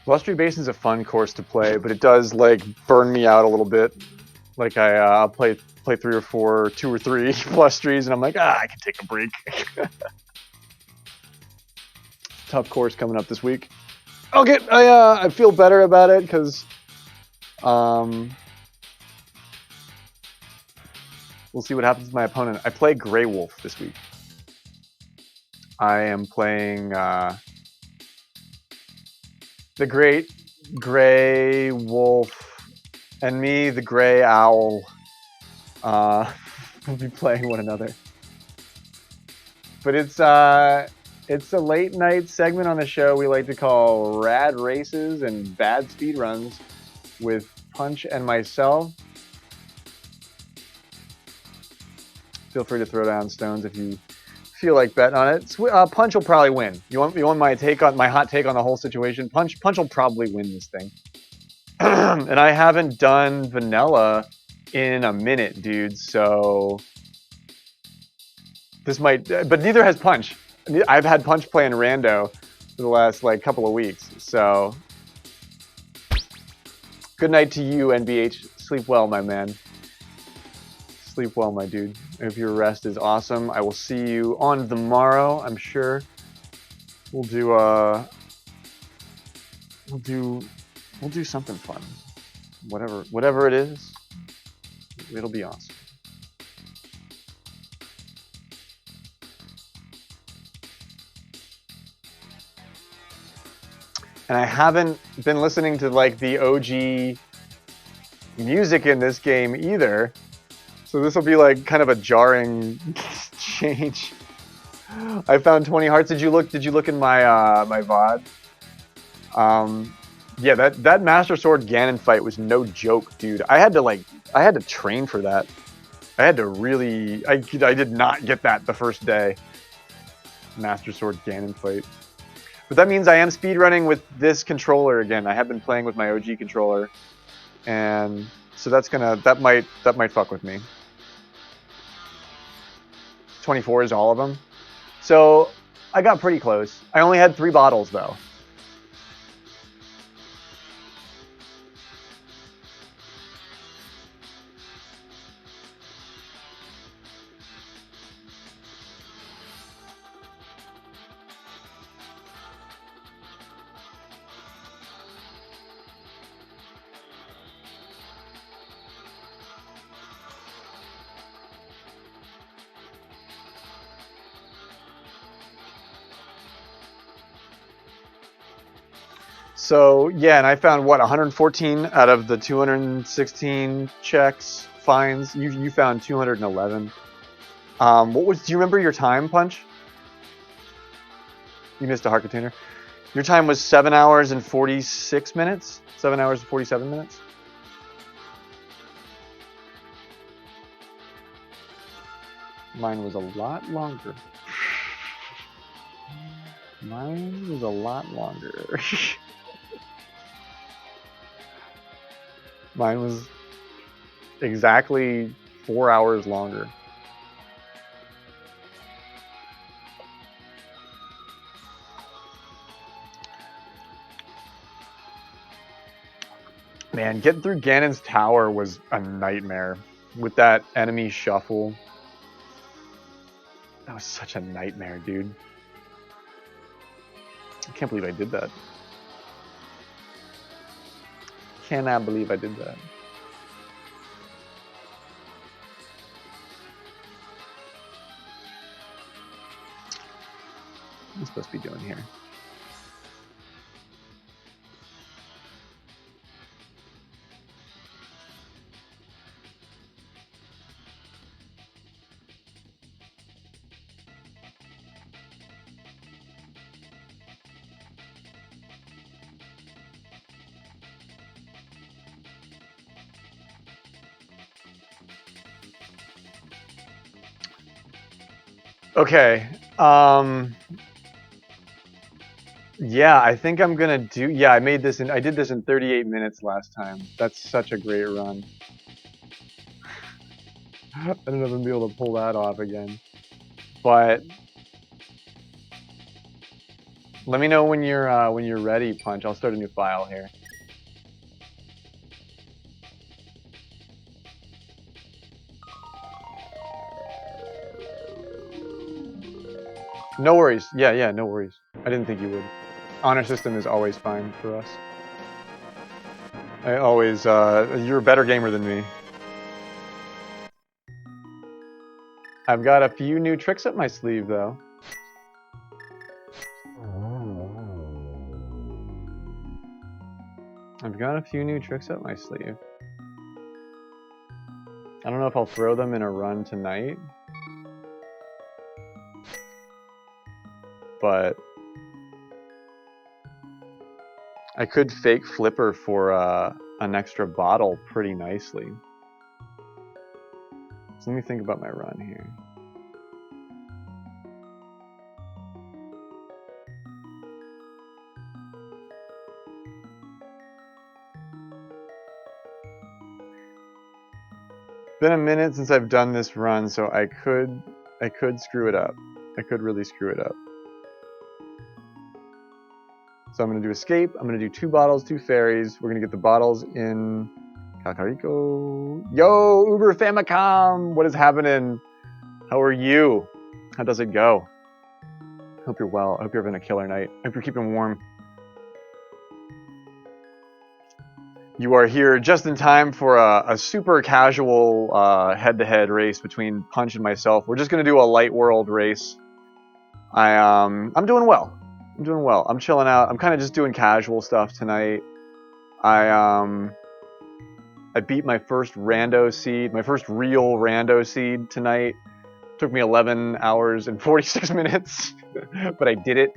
Blustery Basin's a fun course to play, but it does like burn me out a little bit. Like I play 2 or 3 Blustries, and I'm like, I can take a break. Tough course coming up this week. I feel better about it because we'll see what happens to my opponent. I play Grey Wolf this week. I am playing the Great Grey Wolf, and me, the Grey Owl, will be playing one another. But it's a late night segment on the show we like to call Rad Races and Bad Speedruns with Punch and myself. Feel free to throw down stones if you feel like betting on it. Punch will probably win. You want my hot take on the whole situation? Punch will probably win this thing. And I haven't done vanilla in a minute, dude. So this might, but neither has Punch. I've had Punch playing rando for the last like couple of weeks. So good night to you, NBH. Sleep well, my man. Sleep well, my dude. I hope your rest is awesome. I will see you on the morrow, I'm sure. We'll do We'll do something fun. Whatever it is, it'll be awesome. And I haven't been listening to like the OG music in this game either. So this will be like kind of a jarring change. I found 20 hearts. Did you look in my my VOD? Yeah, that Master Sword Ganon fight was no joke, dude. I had to train for that. I had to really I did not get that the first day. Master Sword Ganon fight. But that means I am speedrunning with this controller again. I have been playing with my OG controller. And so that might fuck with me. 24 is all of them. So I got pretty close. I only had 3 bottles though. So yeah, and I found what 114 out of the 216 checks fines. You found 211. What was? Do you remember your time, Punch? You missed a heart container. Your time was 7 hours and 46 minutes. 7 hours and 47 minutes. Mine was a lot longer. Mine was a lot longer. Mine was exactly 4 hours longer. Man, getting through Ganon's tower was a nightmare with that enemy shuffle. That was such a nightmare, dude. I can't believe I did that. Cannot believe I did that. What am I supposed to be doing here? Okay. Yeah, I think I'm gonna do. Yeah, I did this in 38 minutes last time. That's such a great run. I don't know if I'm gonna be able to pull that off again. But let me know when you're ready, Punch. I'll start a new file here. No worries. Yeah, no worries. I didn't think you would. Honor system is always fine for us. I always, you're a better gamer than me. I've got a few new tricks up my sleeve, though. I've got a few new tricks up my sleeve. I don't know if I'll throw them in a run tonight. But I could fake Flipper for an extra bottle pretty nicely. So let me think about my run here. Been a minute since I've done this run, so I could screw it up. I could really screw it up. So I'm gonna do escape. I'm gonna do 2 bottles, 2 fairies. We're gonna get the bottles in Kakariko. Yo, Uber Famicom! What is happening? How are you? How does it go? Hope you're well. I hope you're having a killer night. I hope you're keeping warm. You are here just in time for a super casual head-to-head race between Punch and myself. We're just gonna do a light world race. I'm doing well. I'm doing well. I'm chilling out. I'm kind of just doing casual stuff tonight. I beat my first rando seed, my first real rando seed tonight. Took me 11 hours and 46 minutes, but I did it.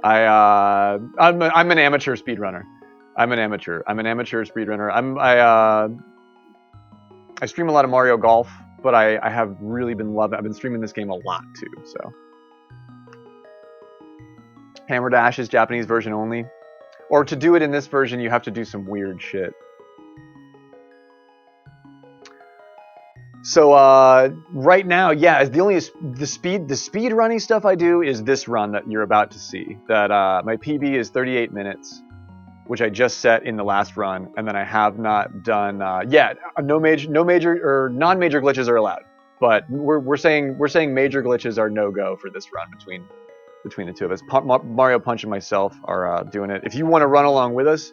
I'm an amateur speedrunner. I'm an amateur speedrunner. I stream a lot of Mario Golf, but I have really been loving. I've been streaming this game a lot too. So Hammer Dash is Japanese version only, or to do it in this version, you have to do some weird shit. So right now, yeah, the speed running stuff I do is this run that you're about to see. That my PB is 38 minutes, which I just set in the last run, and then I have not done yet. No major or non-major glitches are allowed, but we're saying major glitches are no go for this run between the two of us. Mario Punch and myself are doing it. If you want to run along with us,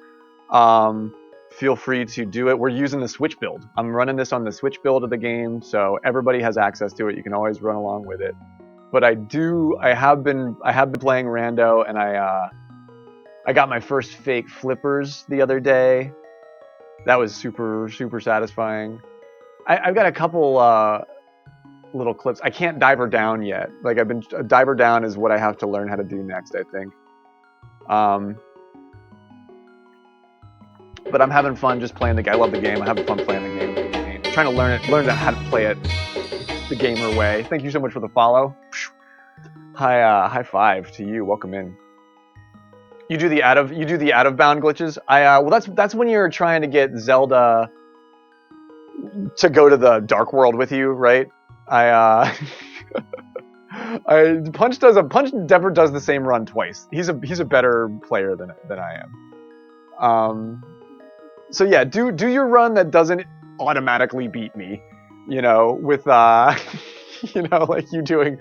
feel free to do it. We're using the Switch build. I'm running this on the Switch build of the game, so everybody has access to it. You can always run along with it. But I have been playing rando, and I got my first fake flippers the other day. That was super satisfying. I've got a couple little clips. I can't diver down yet. Like diver down is what I have to learn how to do next, I think. But I'm having fun just playing the game. I love the game. I'm having fun playing the game. I'm trying to learn how to play it the gamer way. Thank you so much for the follow. High five to you. Welcome in. You do the out of bound glitches. Well, that's when you're trying to get Zelda to go to the Dark World with you, right? Punch never does the same run twice. He's a better player than I am. So yeah, do your run that doesn't automatically beat me. You know, with you know, like you doing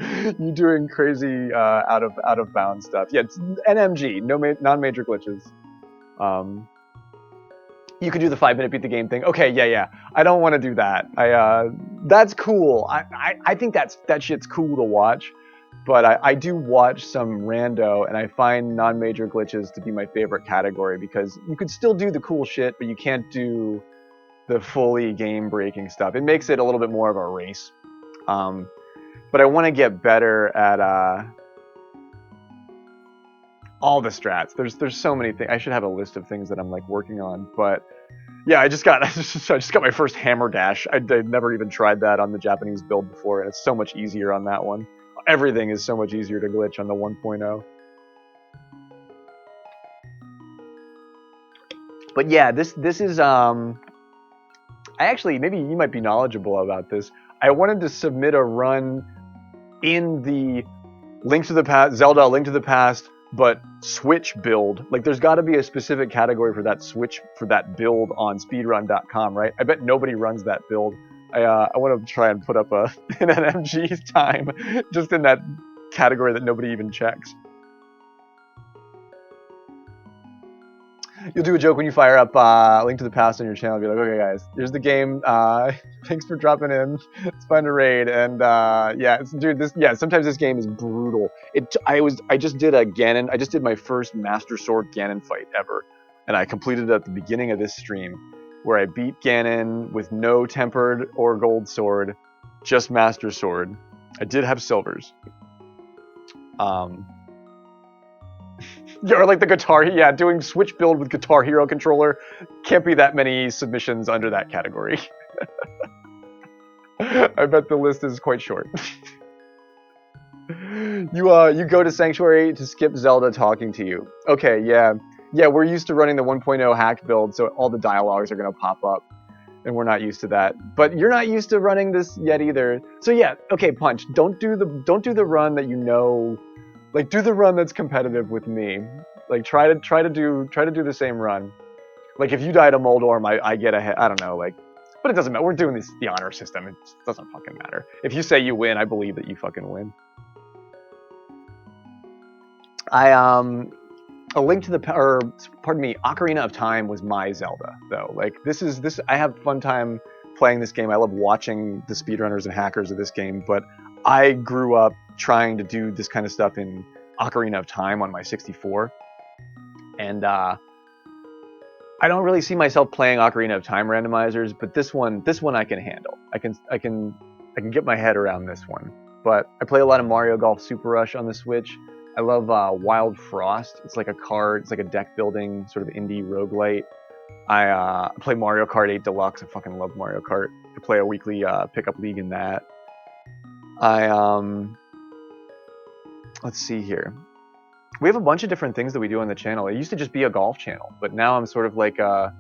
crazy out of bounds stuff. Yeah, it's NMG, non-major glitches. You could do the 5-minute beat the game thing. Okay, yeah. I don't want to do that. That's cool. I think that shit's cool to watch. But I do watch some rando, and I find non-major glitches to be my favorite category because you could still do the cool shit, but you can't do the fully game-breaking stuff. It makes it a little bit more of a race. But I want to get better at all the strats. There's so many things. I should have a list of things that I'm like working on. But yeah, I just got my first hammer dash. I'd never even tried that on the Japanese build before, and it's so much easier on that one. Everything is so much easier to glitch on the 1.0. But yeah, this is I actually, maybe you might be knowledgeable about this. I wanted to submit a run in the Link to the Past, Zelda Link to the Past, but Switch build. Like there's got to be a specific category for that build on speedrun.com, right? I bet nobody runs that build. I want to try and put up an NMG time just in that category that nobody even checks. You'll do a joke when you fire up Link to the Past on your channel. Be like, okay, guys, here's the game. Thanks for dropping in. It's fun to raid, and yeah, sometimes this game is brutal. I just did a Ganon. I just did my first Master Sword Ganon fight ever, and I completed it at the beginning of this stream, where I beat Ganon with no tempered or gold sword, just Master Sword. I did have silvers. Or like the Guitar, yeah, doing Switch build with Guitar Hero controller. Can't be that many submissions under that category. I bet the list is quite short. You go to Sanctuary to skip Zelda talking to you. Okay, yeah, we're used to running the 1.0 hack build, so all the dialogues are gonna pop up, and we're not used to that. But you're not used to running this yet either. So yeah, okay, Punch. Don't do the run that you know. Like, do the run that's competitive with me. Like, try to do the same run. Like, if you die to Moldorm, I get ahead. I don't know, like, but it doesn't matter. We're doing the honor system. It doesn't fucking matter. If you say you win, I believe that you fucking win. A Link to the or pardon me, Ocarina of Time was my Zelda though. Like this I have fun time playing this game. I love watching the speedrunners and hackers of this game, but I grew up trying to do this kind of stuff in Ocarina of Time on my 64, and I don't really see myself playing Ocarina of Time randomizers, but this one I can handle. I can get my head around this one. But I play a lot of Mario Golf Super Rush on the Switch. I love Wild Frost. It's like a deck building sort of indie roguelite. I play Mario Kart 8 Deluxe. I fucking love Mario Kart. I play a weekly pickup league in that. Let's see here. We have a bunch of different things that we do on the channel. It used to just be a golf channel, but now I'm sort of like a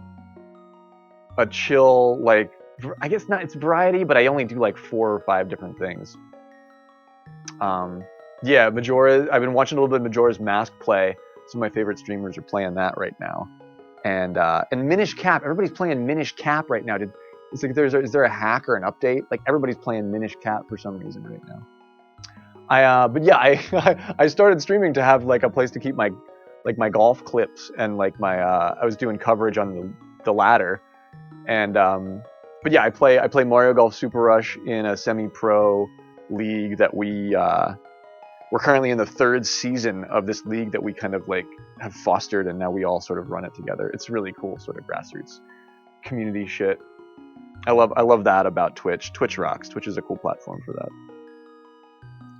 chill, like, I guess not, it's variety, but I only do like 4 or 5 different things. Yeah, Majora, I've been watching a little bit of Majora's Mask play. Some of my favorite streamers are playing that right now. And Minish Cap, everybody's playing Minish Cap right now. It's like, is there a hack or an update? Like, everybody's playing Minish Cap for some reason right now. But yeah, I started streaming to have like a place to keep my golf clips and like my I was doing coverage on the ladder, and but yeah, I play Mario Golf Super Rush in a semi-pro league that we're currently in the 3rd season of this league that we kind of like have fostered, and now we all sort of run it together. It's really cool, sort of grassroots community shit. I love that about Twitch. Twitch rocks. Twitch is a cool platform for that.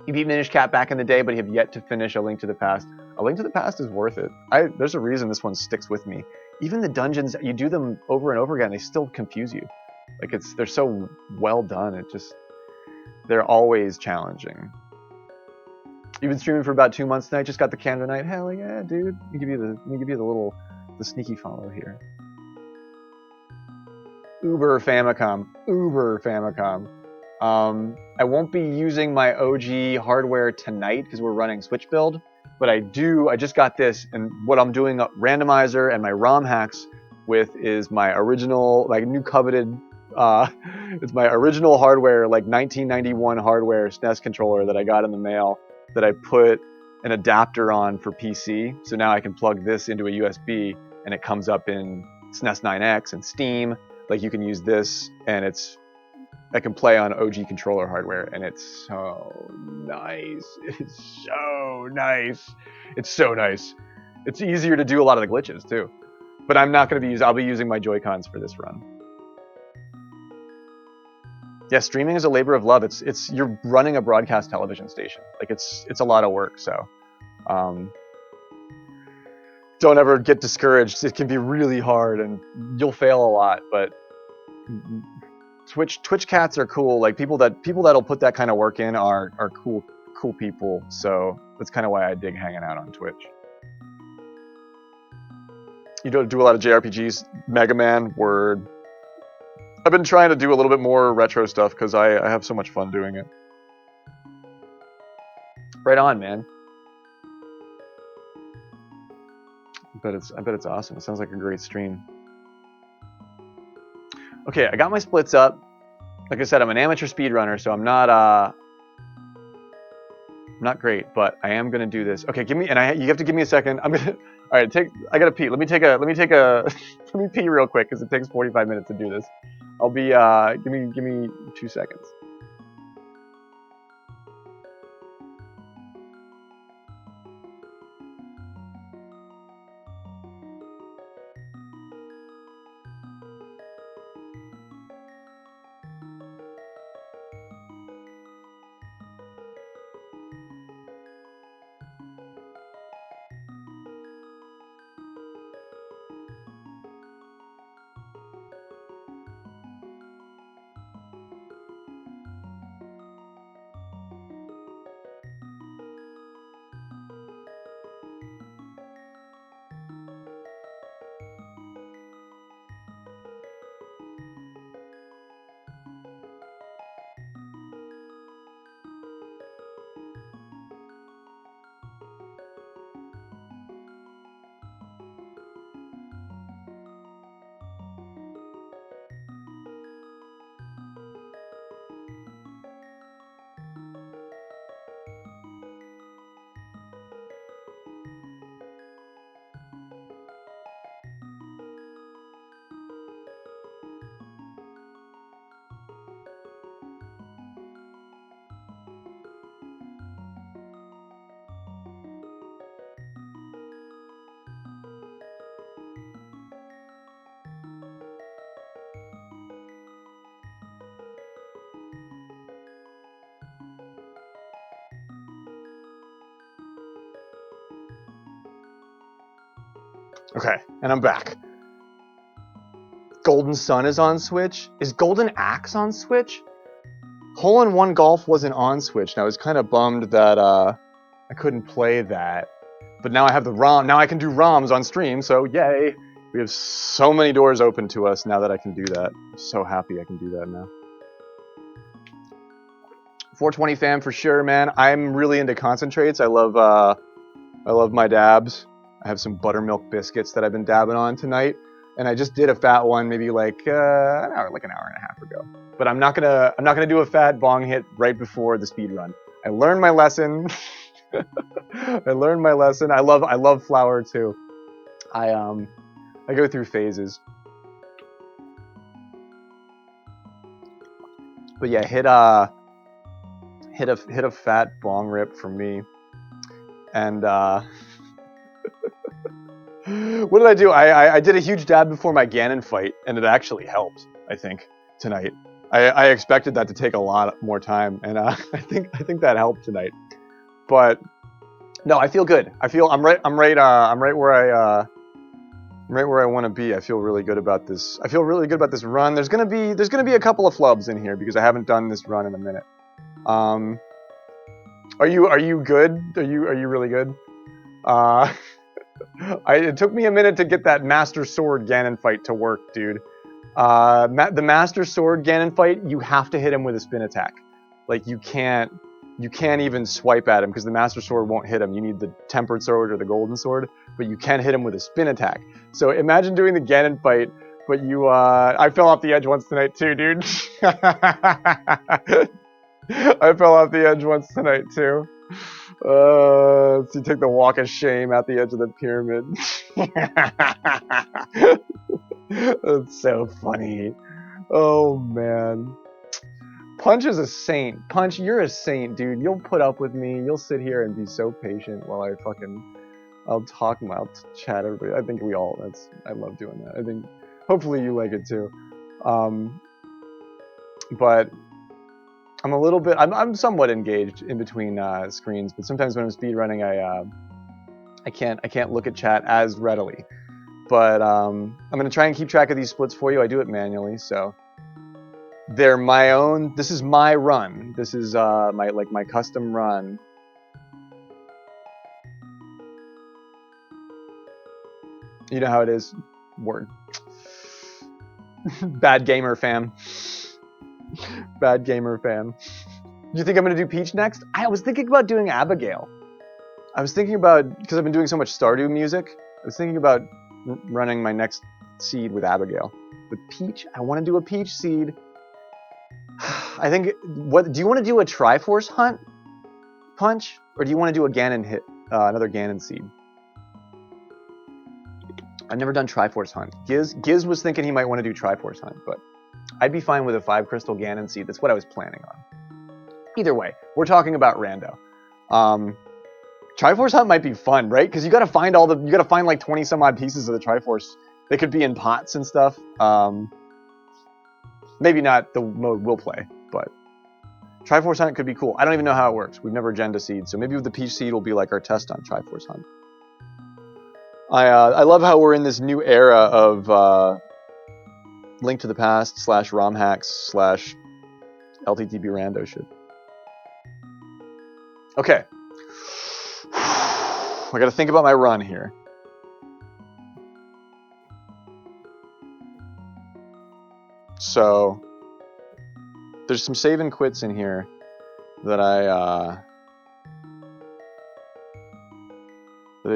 You beat Minish Cap back in the day, but you have yet to finish A Link to the Past. A Link to the Past is worth it. There's a reason this one sticks with me. Even the dungeons, you do them over and over again, they still confuse you. Like they're so well done. They're always challenging. You've been streaming for about 2 months now. I just got the Canada Night. Hell yeah, dude. Let me give you the sneaky follow here. Uber Famicom. I won't be using my OG hardware tonight because we're running Switch build, but I just got this, and what I'm doing a randomizer and my ROM hacks with is my original, like new coveted, it's my original hardware, like 1991 hardware SNES controller that I got in the mail that I put an adapter on for PC. So now I can plug this into a USB and it comes up in SNES 9X and Steam. Like you can use this and I can play on OG controller hardware, and it's so nice. It's so nice. It's so nice. It's easier to do a lot of the glitches too. But I'm not going to be I'll be using my Joy-Cons for this run. Yeah, streaming is a labor of love. It's you're running a broadcast television station. Like it's a lot of work. So, don't ever get discouraged. It can be really hard, and you'll fail a lot, but Twitch cats are cool. Like people that'll put that kind of work in are cool people. So that's kind of why I dig hanging out on Twitch. You don't do a lot of JRPGs. Mega Man, word. I've been trying to do a little bit more retro stuff because I have so much fun doing it. Right on, man. I bet it's awesome. It sounds like a great stream. Okay, I got my splits up. Like I said, I'm an amateur speedrunner, so I'm not great, but I am gonna do this. Okay, you have to give me a second. All right, I gotta pee. Let me let me pee real quick because it takes 45 minutes to do this. I'll be, give me 2 seconds. Okay, and I'm back. Golden Sun is on Switch. Is Golden Axe on Switch? Hole-in-One Golf wasn't on Switch, and I was kind of bummed that I couldn't play that. But now I have the ROM. Now I can do ROMs on stream, so yay! We have so many doors open to us now that I can do that. I'm so happy I can do that now. 420 fam for sure, man. I'm really into concentrates. I love my dabs. I have some buttermilk biscuits that I've been dabbing on tonight, and I just did a fat one maybe like an hour and a half ago. But I'm not gonna do a fat bong hit right before the speed run. I learned my lesson. I learned my lesson. I love flour too. I go through phases. But yeah, hit a fat bong rip for me. And what did I do? I did a huge dab before my Ganon fight, and it actually helped, I think, tonight. I expected that to take a lot more time, and I think that helped tonight. But no, I feel good. I'm right where I want to be. I feel really good about this. I feel really good about this run. There's gonna be a couple of flubs in here because I haven't done this run in a minute. Are you good? Are you really good? It took me a minute to get that Master Sword Ganon fight to work, dude. The Master Sword Ganon fight, you have to hit him with a spin attack. Like you can't even swipe at him because the Master Sword won't hit him. You need the Tempered Sword or the Golden Sword, but you can't hit him with a spin attack. So imagine doing the Ganon fight, but I fell off the edge once tonight too, dude. I fell off the edge once tonight too. So you take the walk of shame at the edge of the pyramid. That's so funny. Oh man. Punch is a saint. Punch, you're a saint, dude. You'll put up with me. You'll sit here and be so patient while I'll chat everybody. I think I love doing that. I think hopefully you like it too. But I'm somewhat engaged in between screens, but sometimes when I'm speedrunning, I can't look at chat as readily. But I'm gonna try and keep track of these splits for you. I do it manually, so they're my own. This is my run. This is my custom run. You know how it is. Word. Bad gamer fam. Bad gamer fam. You think I'm gonna do Peach next? I was thinking about doing Abigail. I was thinking about, because I've been doing so much Stardew music, I was thinking about running my next seed with Abigail. But Peach, I want to do a Peach seed. I think, do you want to do a Triforce hunt, Punch? Or do you want to do a Ganon hit, another Ganon seed? I've never done Triforce hunt. Giz was thinking he might want to do Triforce hunt, but I'd be fine with a 5 crystal Ganon seed. That's what I was planning on. Either way, we're talking about rando. Triforce hunt might be fun, right? Because you gotta find like 20 some odd pieces of the Triforce. They could be in pots and stuff. Maybe not the mode we'll play, but Triforce hunt could be cool. I don't even know how it works. We've never agenda seed, so maybe with the Peach seed will be like our test on Triforce hunt. I love how we're in this new era of Link to the Past / ROM hacks / LTTB rando shit. Okay. I gotta think about my run here. So there's some save and quits in here that I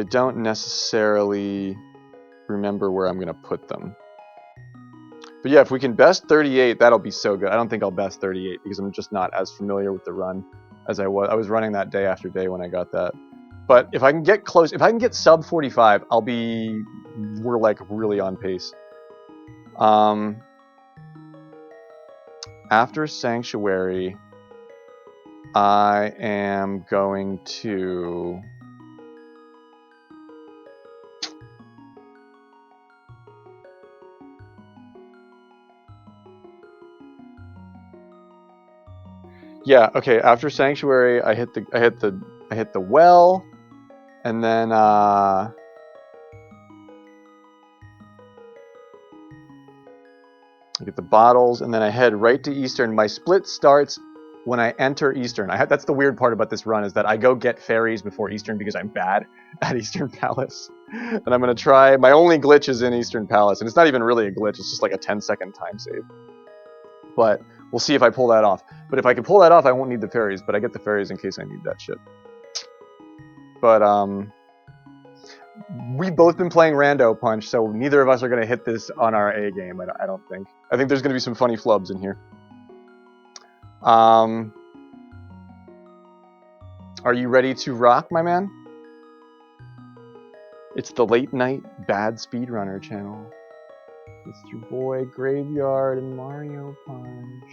don't necessarily remember where I'm gonna put them. But yeah, if we can best 38, that'll be so good. I don't think I'll best 38 because I'm just not as familiar with the run as I was. I was running that day after day when I got that. But if I can get close, if I can get sub 45, we're like really on pace. After Sanctuary, I am going to... Yeah, okay, after Sanctuary, I hit the well, and then I get the bottles, and then I head right to Eastern. My split starts when I enter Eastern. That's the weird part about this run, is that I go get fairies before Eastern because I'm bad at Eastern Palace. And I'm going to try, my only glitch is in Eastern Palace, and it's not even really a glitch, it's just like a 10-second time save. But we'll see if I pull that off. But if I can pull that off, I won't need the fairies, but I get the fairies in case I need that shit. But, we've both been playing Rando Punch, so neither of us are going to hit this on our A game, I don't think. I think there's going to be some funny flubs in here. Are you ready to rock, my man? It's the Late Night Bad Speedrunner channel. It's your boy Graveyard and Mario Punch.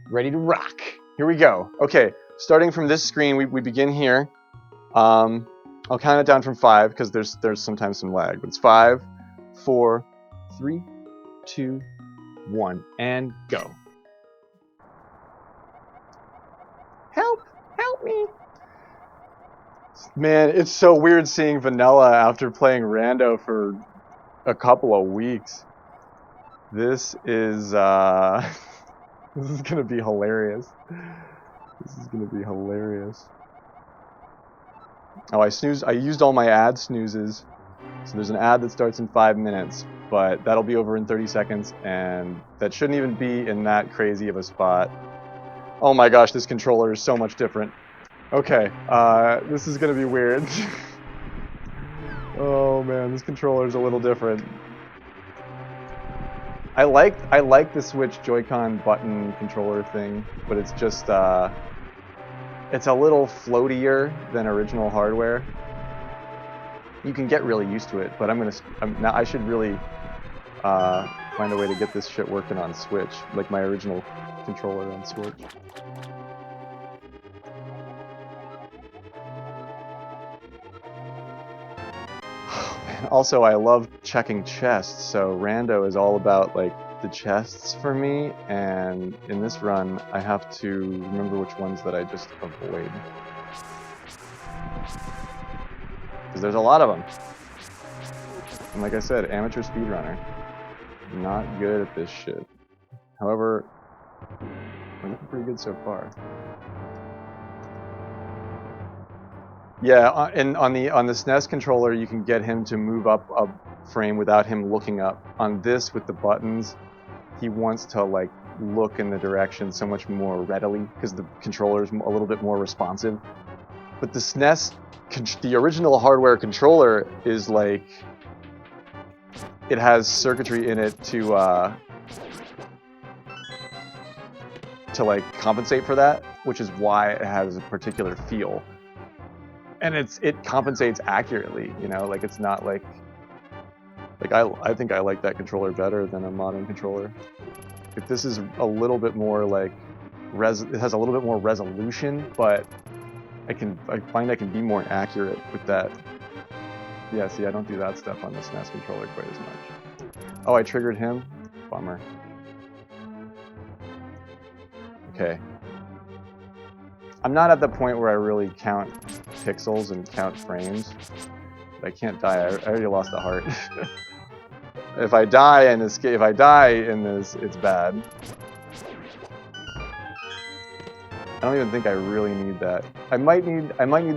Ready to rock. Here we go. Okay, starting from this screen, we begin here. I'll count it down from 5 because there's sometimes some lag. But it's 5, 4, 3, 2, 1, and go. Help! Help me! Man, it's so weird seeing Vanilla after playing Rando for a couple of weeks. This is this is gonna be hilarious. This is gonna be hilarious. Oh, I used all my ad snoozes. So there's an ad that starts in 5 minutes, but that'll be over in 30 seconds, and that shouldn't even be in that crazy of a spot. Oh my gosh, this controller is so much different. Okay, this is gonna be weird. Oh man, this controller is a little different. I like the Switch Joy-Con button controller thing, but it's just it's a little floatier than original hardware. You can get really used to it, but now I should really find a way to get this shit working on Switch, like my original controller on Switch. Also, I love checking chests, so Rando is all about like the chests for me, and in this run I have to remember which ones that I just avoid. Because there's a lot of them. And like I said, amateur speedrunner. Not good at this shit. However, we're looking pretty good so far. Yeah, and on the SNES controller, you can get him to move up a frame without him looking up. On this, with the buttons, he wants to like look in the direction so much more readily because the controller is a little bit more responsive. But the SNES, the original hardware controller is like, it has circuitry in it to like compensate for that, which is why it has a particular feel. And it compensates accurately, you know, like it's not like I think I like that controller better than a modern controller. If this is a little bit more like it has a little bit more resolution, but I find I can be more accurate with that. Yeah, see, I don't do that stuff on the SNES controller quite as much. Oh, I triggered him? Bummer. Okay. I'm not at the point where I really count pixels and count frames. But I can't die. I already lost a heart. If I die in this, it's bad. I don't even think I really need that. I might need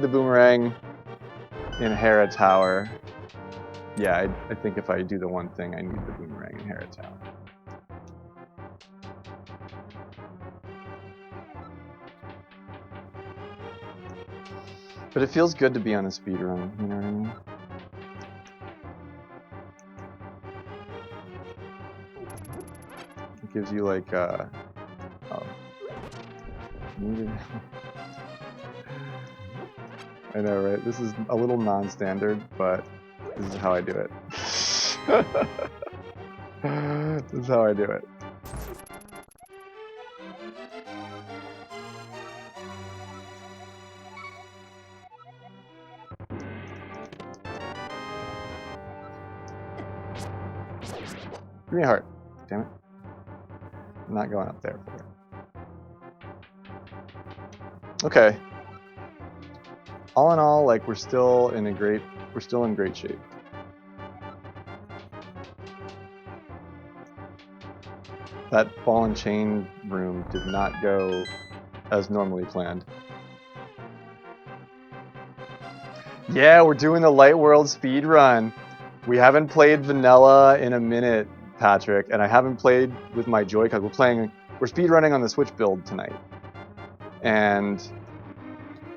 the boomerang in Hera Tower. Yeah, I think if I do the one thing, I need the boomerang in Hera Tower. But it feels good to be on a speedrun, you know what I mean? It gives you like, oh. I know, right? This is a little non-standard, but this is how I do it. This is how I do it. Give me a heart. Damn it. I'm not going up there for it. Okay. All in all, like we're still in great shape. That ball and chain room did not go as normally planned. Yeah, we're doing the Light World speed run. We haven't played vanilla in a minute, Patrick, and I haven't played with my Joy-Con. We're speed running on the Switch build tonight, and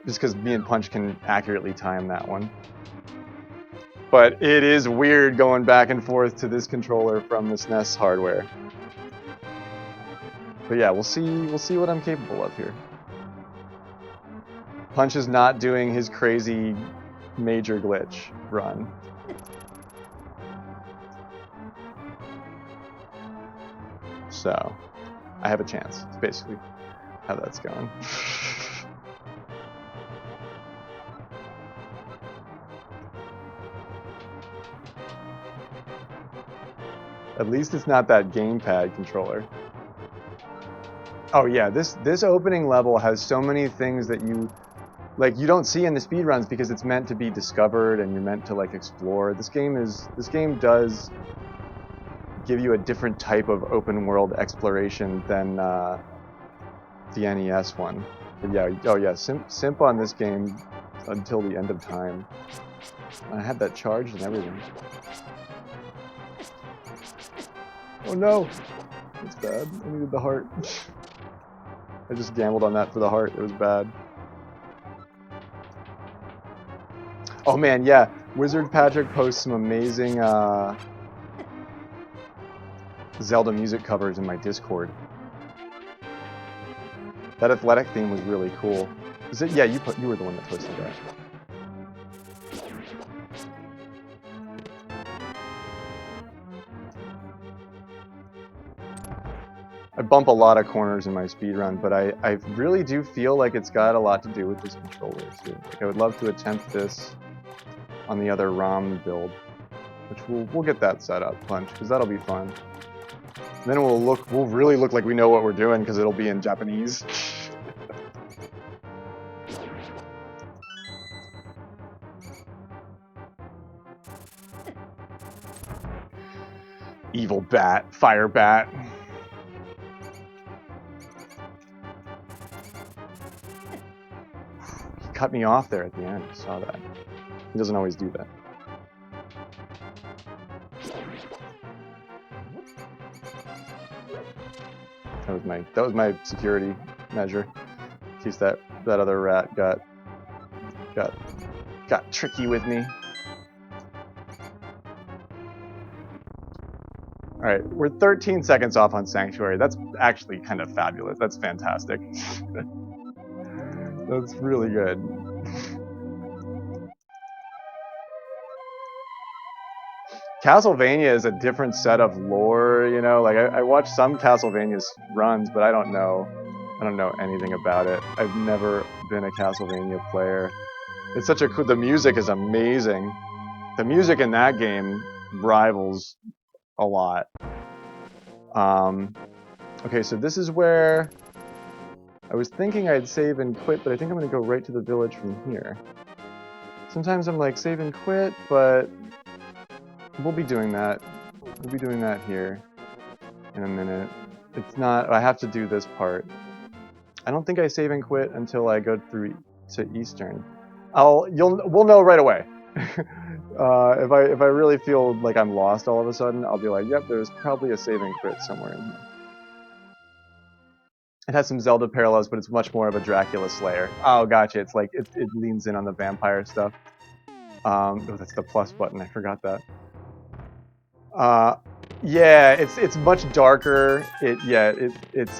just because me and Punch can accurately time that one. But it is weird going back and forth to this controller from the SNES hardware. But yeah, we'll see what I'm capable of here. Punch is not doing his crazy major glitch run. So, I have a chance. It's basically how that's going. At least it's not that gamepad controller. Oh yeah, this opening level has so many things that you don't see in the speedruns because it's meant to be discovered and you're meant to like explore. This game does give you a different type of open world exploration than the NES one. But yeah, oh yeah, simp on this game until the end of time. I had that charged and everything. Oh no! It's bad. I needed the heart. I just gambled on that for the heart. It was bad. Oh man, yeah. Wizard Patrick posts some amazing Zelda music covers in my Discord. That athletic theme was really cool. Is it? Yeah, you were the one that posted that. I bump a lot of corners in my speedrun, but I really do feel like it's got a lot to do with this controller too. Like I would love to attempt this on the other ROM build, which we'll get that set up, Punch, because that'll be fun. And then we'll really look like we know what we're doing because it'll be in Japanese. Evil bat, fire bat. He cut me off there at the end. I saw that. He doesn't always do that. That was my security measure. In case that other rat got tricky with me. Alright, we're 13 seconds off on Sanctuary. That's actually kind of fabulous. That's fantastic. That's really good. Castlevania is a different set of lore, you know? Like, I watch some Castlevania runs, but I don't know anything about it. I've never been a Castlevania player. It's such a cool... The music is amazing. The music in that game rivals a lot. Okay, so this is where I was thinking I'd save and quit, but I think I'm going to go right to the village from here. Sometimes I'm like, save and quit, but we'll be doing that. We'll be doing that here in a minute. It's not... I have to do this part. I don't think I save and quit until I go through to Eastern. We'll know right away. If I really feel like I'm lost all of a sudden, I'll be like, yep, there's probably a save and quit somewhere in here. It has some Zelda parallels, but it's much more of a Dracula Slayer. Oh, gotcha. It's like it leans in on the vampire stuff. Oh, that's the plus button. I forgot that. Yeah, it's much darker. It's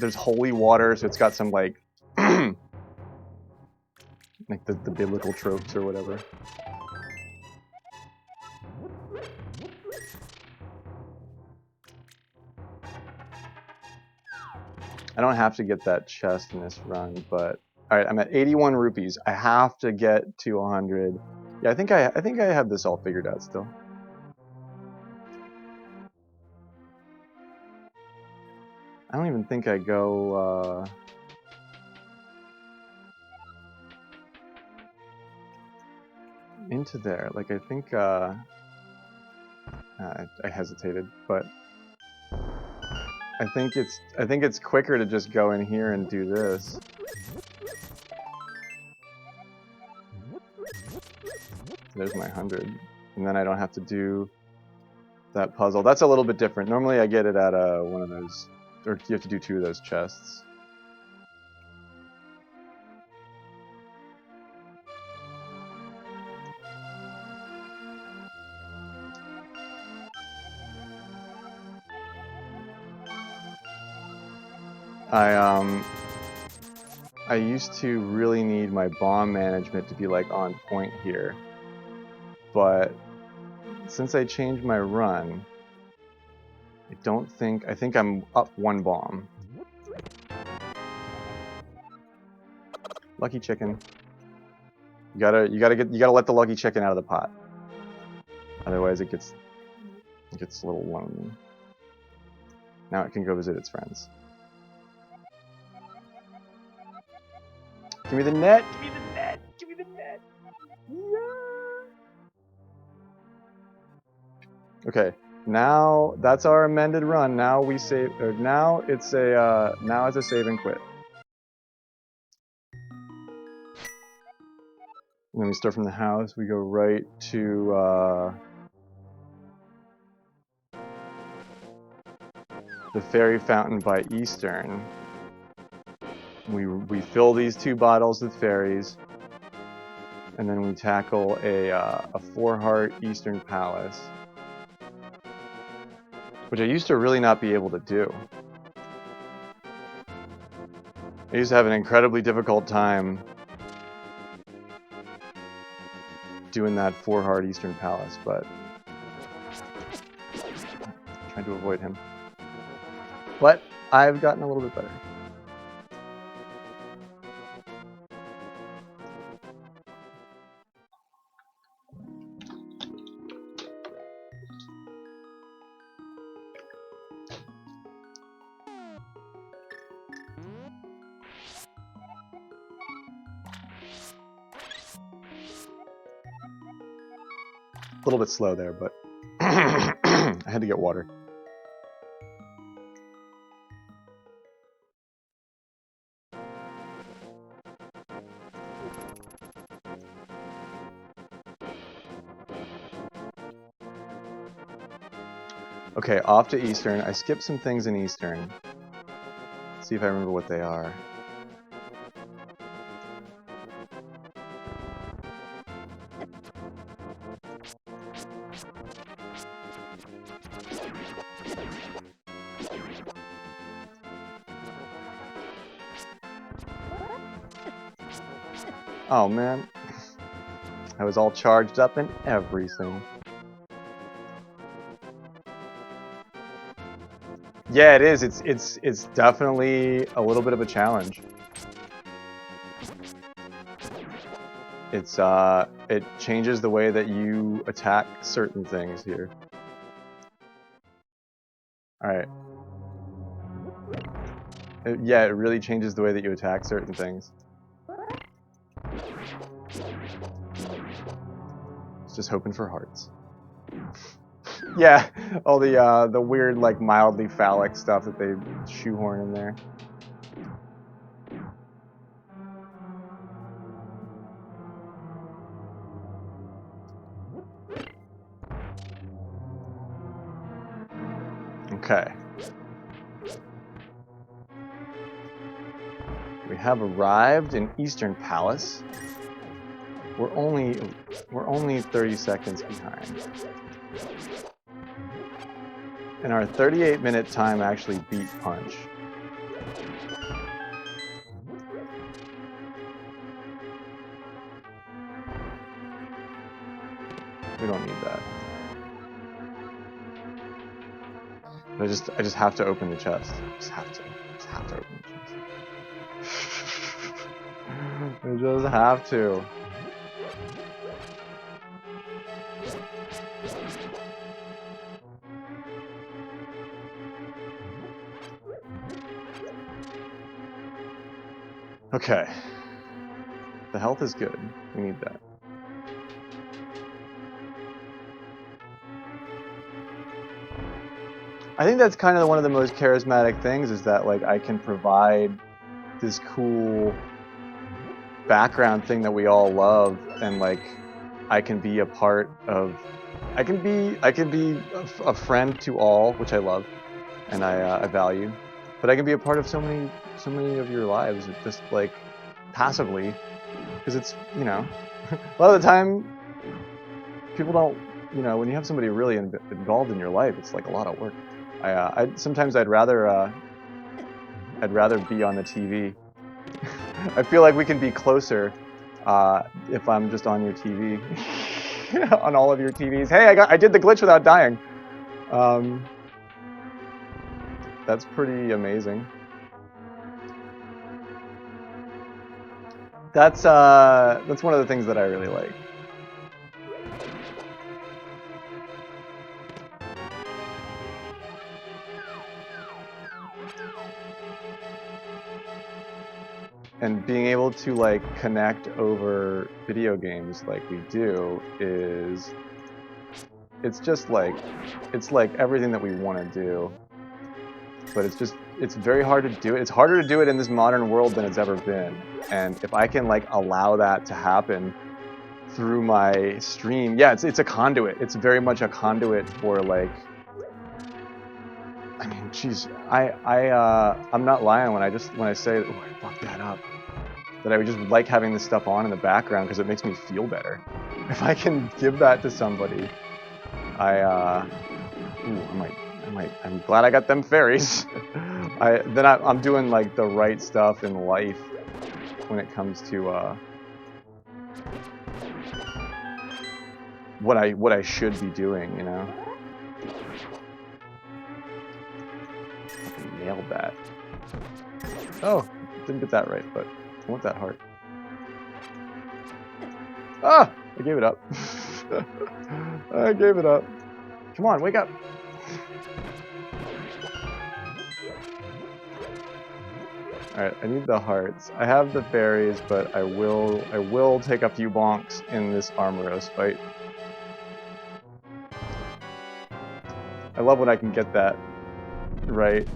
there's holy water, so it's got some like like the biblical tropes or whatever. I don't have to get that chest in this run, but alright, I'm at 81 rupees. I have to get to 100. Yeah, I think I have this all figured out still. I don't even think I go into there. Like I think I hesitated, but I think it's quicker to just go in here and do this. There's my 100. And then I don't have to do that puzzle. That's a little bit different. Normally I get it at one of those, or you have to do 2 of those chests. I used to really need my bomb management to be like on point here, but since I changed my run, I think I'm up 1 bomb. Lucky chicken. You gotta let the lucky chicken out of the pot. Otherwise it gets a little lonely. Now it can go visit its friends. Give me the net! Give me the net! Give me the net! Yeah! Okay, now that's our amended run. Now we save. Now it's a save and quit. And then we start from the house. We go right to the fairy fountain by Eastern. We fill these 2 bottles with fairies, and then we tackle a 4-heart Eastern Palace, which I used to really not be able to do. I used to have an incredibly difficult time doing that 4-heart Eastern Palace, but I'm trying to avoid him. But I've gotten a little bit better. A little bit slow there, but I had to get water. Okay, off to Eastern. I skipped some things in Eastern. Let's see if I remember what they are. Oh man, I was all charged up and everything. Yeah, it is. It's definitely a little bit of a challenge. It changes the way that you attack certain things here. All right. Yeah, it really changes the way that you attack certain things. It's just hoping for hearts. Yeah, all the weird, like, mildly phallic stuff that they shoehorn in there. Okay. We have arrived in Eastern Palace. We're only 30 seconds behind. And our 38-minute time actually beat Punch. We don't need that. I just have to open the chest. Just have to open the chest. I just have to. Okay. The health is good. We need that. I think that's kind of one of the most charismatic things, is that like I can provide this cool background thing that we all love, and like I can be a part of, I can be a friend to all, which I love and I value, but I can be a part of so many of your lives just like passively, because it's, you know, a lot of the time people don't, you know, when you have somebody really involved in your life, it's like a lot of work. Sometimes I'd rather be on the TV. I feel like we can be closer if I'm just on your TV, on all of your TVs. Hey, I did the glitch without dying. That's pretty amazing. That's one of the things that I really like. And being able to like connect over video games like we do is, it's just like, it's like everything that we want to do, but it's very hard to do it. It's harder to do it in this modern world than it's ever been. And if I can like allow that to happen through my stream, yeah, it's a conduit. It's very much a conduit for like, I mean, geez, I'm not lying when I say, oh, I fucked that up, that I would just like having this stuff on in the background because it makes me feel better. If I can give that to somebody, I'm glad I got them fairies. I'm doing like the right stuff in life when it comes to what I should be doing, you know. Fucking nailed that. Oh, didn't get that right, but I want that heart. Ah! I gave it up. I gave it up. Come on, wake up. Alright, I need the hearts. I have the fairies, but I will take a few bonks in this Armoros fight. I love when I can get that right.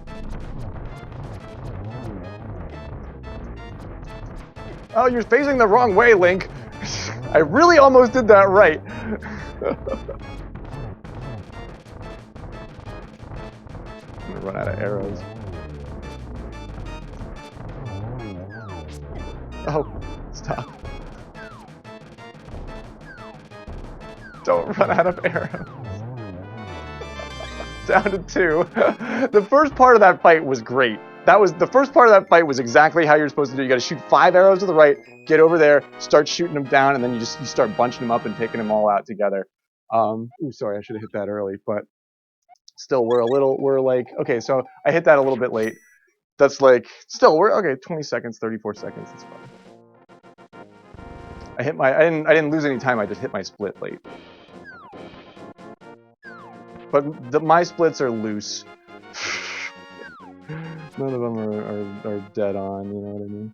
Oh, you're facing the wrong way, Link! I really almost did that right. I'm gonna run out of arrows. Oh, stop. Don't run out of arrows. Down to 2. The first part of that fight was great. The first part of that fight was exactly how you're supposed to do. You gotta shoot 5 arrows to the right, get over there, start shooting them down, and then you start bunching them up and taking them all out together. Ooh, sorry, I should have hit that early, but still, we're like, okay, so I hit that a little bit late. That's like, still, we're, okay, 20 seconds, 34 seconds, that's fine. I didn't lose any time, I just hit my split late. But my splits are loose. None of them are dead on, you know what I mean?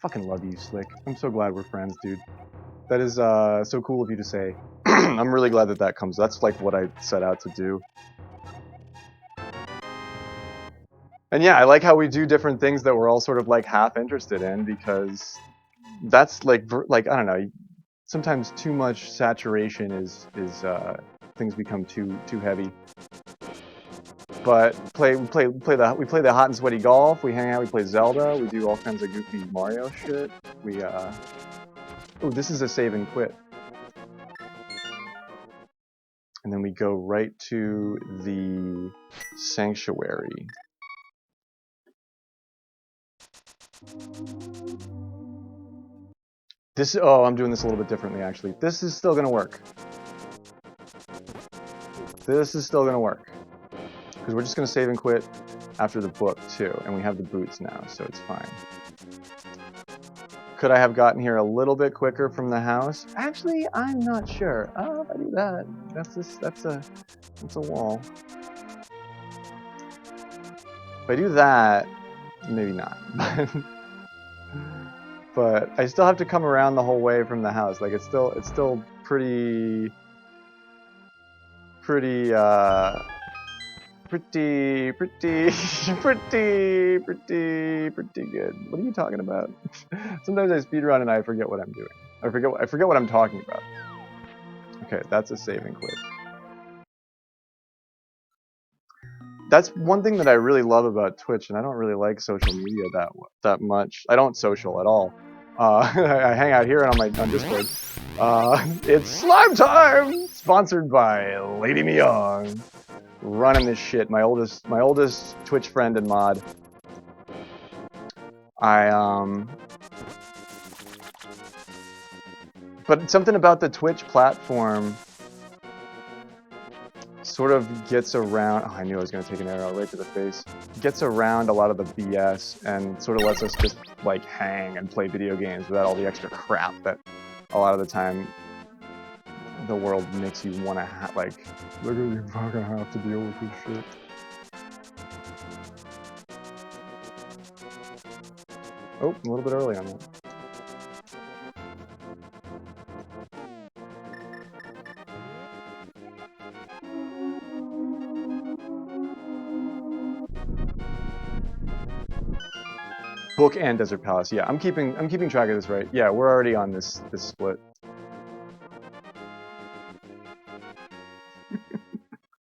Fucking love you, Slick. I'm so glad we're friends, dude. That is so cool of you to say. I'm really glad that comes. That's like what I set out to do. And yeah, I like how we do different things that we're all sort of like half interested in, because that's like I don't know. Sometimes too much saturation is things become too heavy. But we play the hot and sweaty golf. We hang out. We play Zelda. We do all kinds of goofy Mario shit. We oh, this is a save and quit. And then we go right to the sanctuary. Oh, I'm doing this a little bit differently actually. This is still gonna work. This is still gonna work. Because we're just gonna save and quit after the book too, and we have the boots now, so it's fine. Could I have gotten here a little bit quicker from the house? Actually, I'm not sure. Oh, if I do that, that's a wall. If I do that, maybe not. but I still have to come around the whole way from the house. Like it's still pretty pretty pretty good. What are you talking about? Sometimes I speedrun and I forget what I'm doing. I forget what I'm talking about. Okay, that's a saving clip. That's one thing that I really love about Twitch, and I don't really like social media that much. I don't social at all. I hang out here and on Discord. It's slime time, sponsored by Lady Myung. Running this shit. My oldest Twitch friend and mod. But something about the Twitch platform sort of gets around. Oh, I knew I was going to take an arrow right to the face. Gets around a lot of the BS and sort of lets us just like hang and play video games without all the extra crap that a lot of the time the world makes you want to like. Look at you fucking have to deal with this shit. Oh, a little bit early on that. Book and Desert Palace. Yeah, I'm keeping track of this right. Yeah, we're already on this split.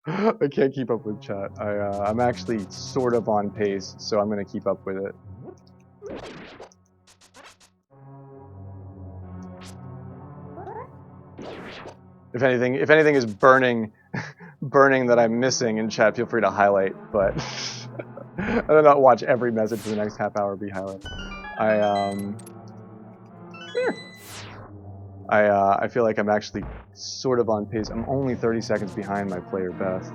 I can't keep up with chat. I'm actually sort of on pace, so I'm gonna keep up with it. If anything is burning that I'm missing in chat, feel free to highlight. But I do not watch every message for the next half hour be highlighted. I feel like I'm actually sort of on pace. I'm only 30 seconds behind my player Beth.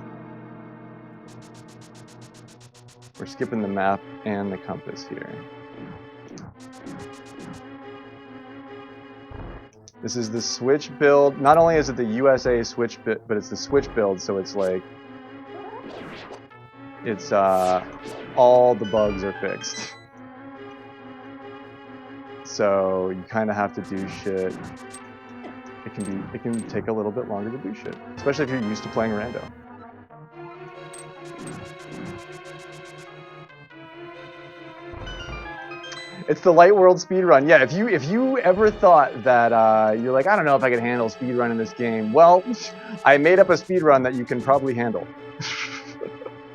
We're skipping the map and the compass here. This is the Switch build. Not only is it the USA Switch but it's the Switch build, so it's like it's all the bugs are fixed. So you kind of have to do shit. It can take a little bit longer to do shit, especially if you're used to playing rando. It's the Light World speedrun. Yeah, if you ever thought that you're like, I don't know if I can handle speedrun in this game, well, I made up a speedrun that you can probably handle.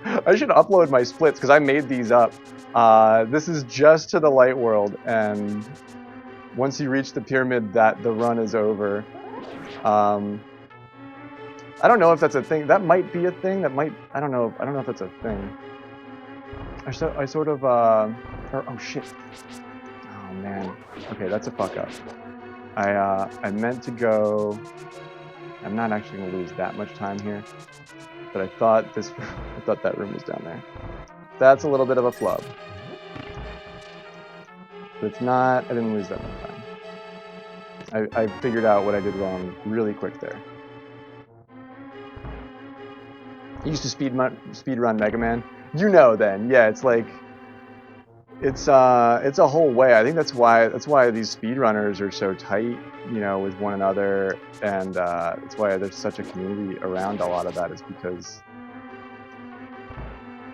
I should upload my splits because I made these up. This is just to the Light World, and once you reach the pyramid, the run is over. I don't know if that's a thing. That might be a thing. That might. I don't know if that's a thing. I sort of. Oh shit. Oh man. Okay, that's a fuck up. I meant to go. I'm not actually gonna lose that much time here, but I thought that room was down there. That's a little bit of a flub. But it's not. I didn't lose that much time. I figured out what I did wrong really quick there. I used to speedrun Mega Man. You know then, yeah, it's like it's a whole way. I think that's why these speedrunners are so tight, you know, with one another, and that's why there's such a community around a lot of that, is because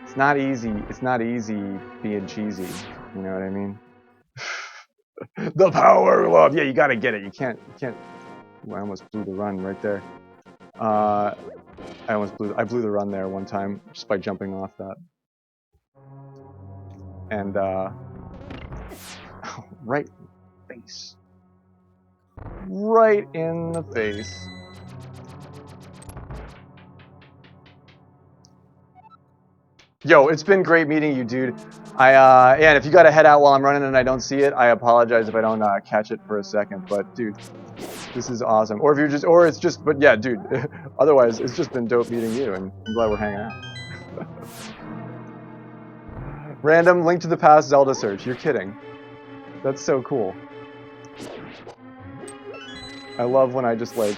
it's not easy. It's not easy being cheesy. You know what I mean? The power of love. Yeah, you gotta get it. You can't. Ooh, I almost blew the run right there. I blew the run there one time just by jumping off that. And right in the face. Right in the face. Yo, it's been great meeting you, dude. Yeah, and if you gotta head out while I'm running and I don't see it, I apologize if I don't catch it for a second. But dude, this is awesome. Or if you're just, but yeah, dude. Otherwise, it's just been dope meeting you, and I'm glad we're hanging out. Random link to the past Zelda search. You're kidding. That's so cool. I love when I just like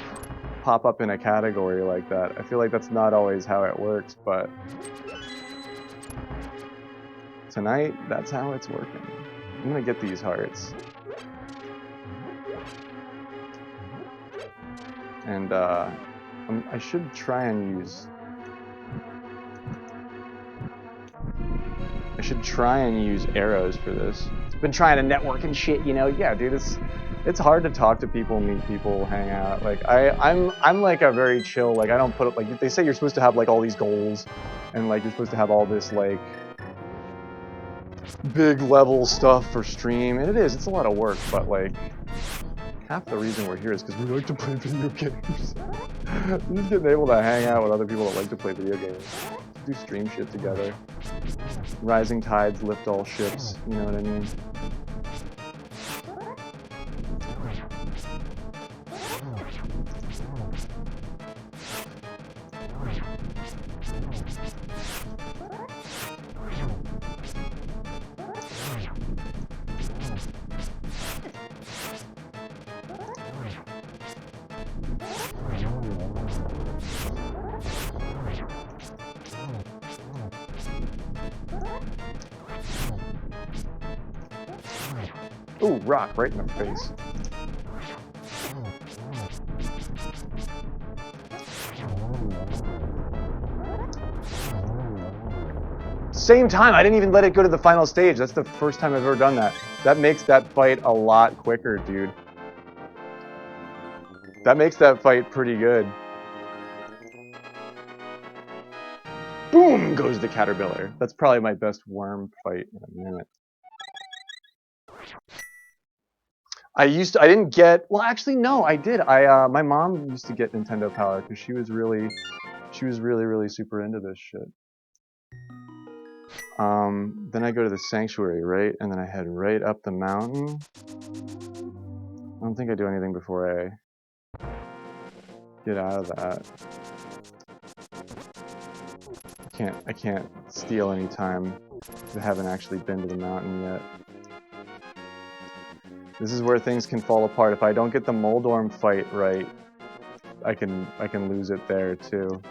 pop up in a category like that. I feel like that's not always how it works, but tonight, that's how it's working. I'm gonna get these hearts. And I should try and use... I should try and use arrows for this. Been trying to network and shit, you know? Yeah, dude, it's hard to talk to people, meet people, hang out. Like I'm like a very chill, like I don't put up, like they say you're supposed to have like all these goals and like you're supposed to have all this like big level stuff for stream, and it's a lot of work, but like half the reason we're here is because we like to play video games. Just getting able to hang out with other people that like to play video games. Do stream shit together. Rising tides lift all ships, you know what I mean? Ooh, rock right in the face. Same time, I didn't even let it go to the final stage. That's the first time I've ever done that. That makes that fight a lot quicker, dude. That makes that fight pretty good. Boom goes the caterpillar. That's probably my best worm fight in a minute. I didn't get, well actually no, I did. My mom used to get Nintendo Power because she was really super into this shit. Then I go to the sanctuary, right? And then I head right up the mountain. I don't think I do anything before I get out of that. I can't steal any time. I haven't actually been to the mountain yet. This is where things can fall apart. If I don't get the Moldorm fight right, I can lose it there too.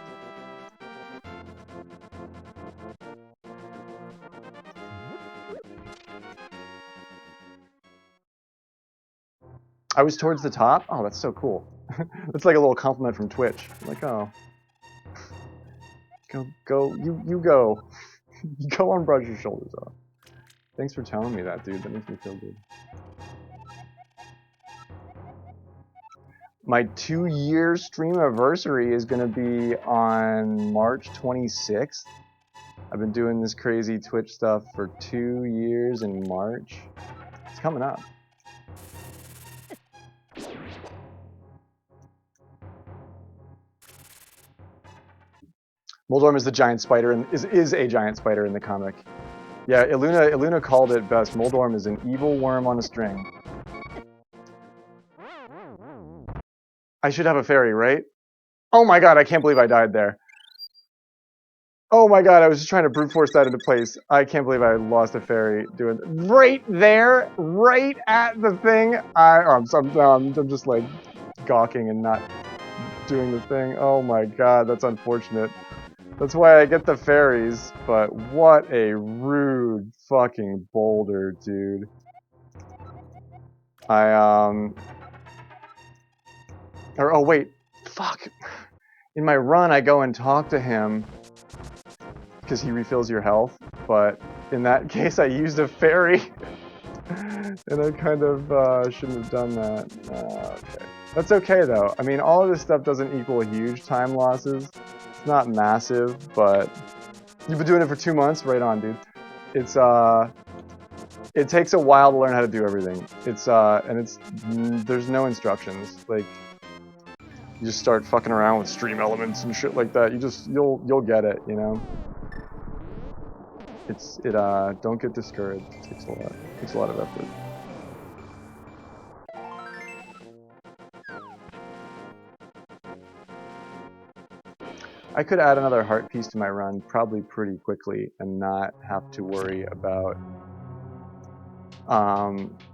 I was towards the top? Oh, that's so cool. That's like a little compliment from Twitch. Like, oh. You go. Go on, brush your shoulders off. Thanks for telling me that, dude. That makes me feel good. My 2-year stream anniversary is going to be on March 26th. I've been doing this crazy Twitch stuff for 2 years in March. It's coming up. Moldorm is the giant spider and is a giant spider in the comic. Yeah, Iluna called it best. Moldorm is an evil worm on a string. I should have a fairy, right? Oh my god, I can't believe I died there. Oh my god, I was just trying to brute force that into place. I can't believe I lost a fairy doing right there, right at the thing. I'm just like gawking and not doing the thing. Oh my god, that's unfortunate. That's why I get the fairies, but what a rude fucking boulder, dude. Oh wait, fuck. In my run, I go and talk to him because he refills your health, but in that case, I used a fairy, and I kind of shouldn't have done that. Okay. That's okay though. I mean, all of this stuff doesn't equal huge time losses. It's not massive, but you've been doing it for 2 months, right on, dude. It's it takes a while to learn how to do everything. There's no instructions. Like, you just start fucking around with stream elements and shit like that. You'll get it, you know. Don't get discouraged. It takes a lot of effort. I could add another heart piece to my run probably pretty quickly and not have to worry about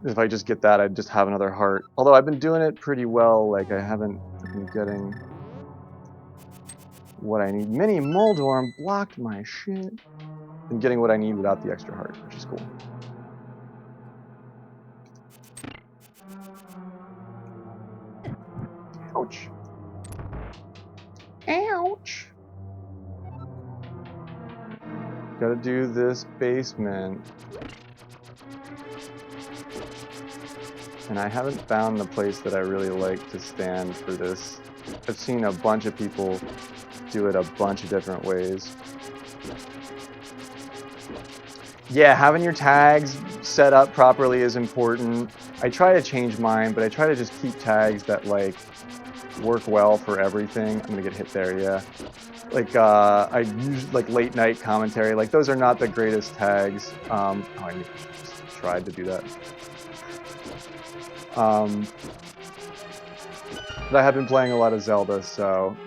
if I just get that, I'd just have another heart. Although I've been doing it pretty well, like I haven't been getting what I need. Mini Moldorm blocked my shit. I'm getting what I need without the extra heart, which is cool. Ouch. Ouch. Gotta do this basement. And I haven't found the place that I really like to stand for this. I've seen a bunch of people do it a bunch of different ways. Yeah, having your tags set up properly is important. I try to change mine, but I try to just keep tags that like work well for everything. I'm gonna get hit there, yeah. Like I use like late night commentary. Like those are not the greatest tags. Oh, I maybe just tried to do that. But I have been playing a lot of Zelda, so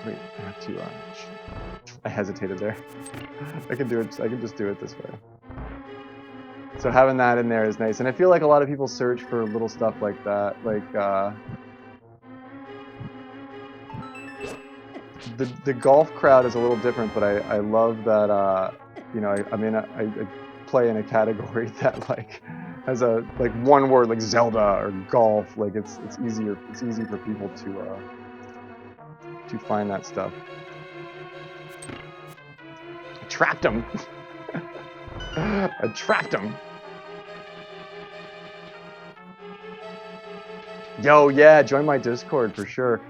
wait, I have to. I hesitated there. I can do it. I can just do it this way. So having that in there is nice, and I feel like a lot of people search for little stuff like that, like the golf crowd is a little different, but I love that you know I play in a category that like has a like one word like Zelda or golf, like it's easy for people to find that stuff. I trapped him. I trapped him. Yo, yeah, join my Discord for sure.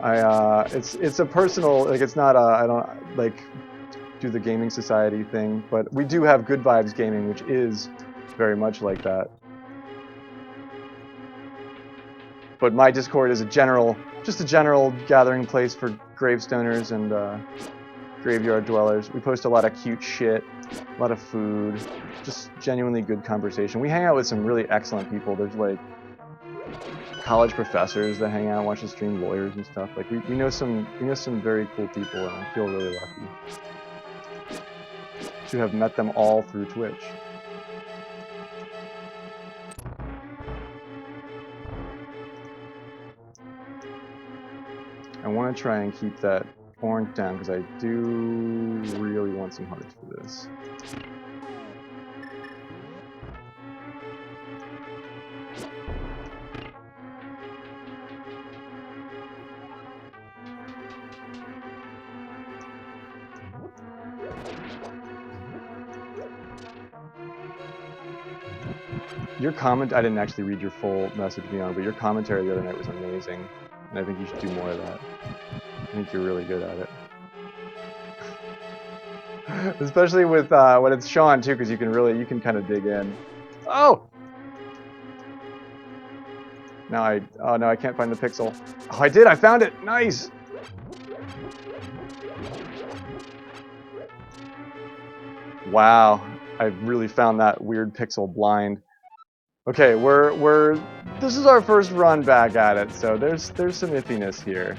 It's a personal, like it's not a, I don't like do the gaming society thing, but we do have Good Vibes Gaming, which is very much like that. But my Discord is just a general gathering place for gravestoners and graveyard dwellers. We post a lot of cute shit, a lot of food, just genuinely good conversation. We hang out with some really excellent people. There's like college professors that hang out and watch the stream, lawyers and stuff. Like we know some very cool people, and I feel really lucky to have met them all through Twitch. I want to try and keep that orange down because I do really want some hearts for this. Your comment, I didn't actually read your full message, Beyond, but your commentary the other night was amazing, and I think you should do more of that. I think you're really good at it. Especially with when it's Sean too, because you can kind of dig in. Oh! Now I can't find the pixel. Oh, I did, I found it, nice! Wow, I really found that weird pixel blind. Okay, this is our first run back at it, so there's some iffiness here.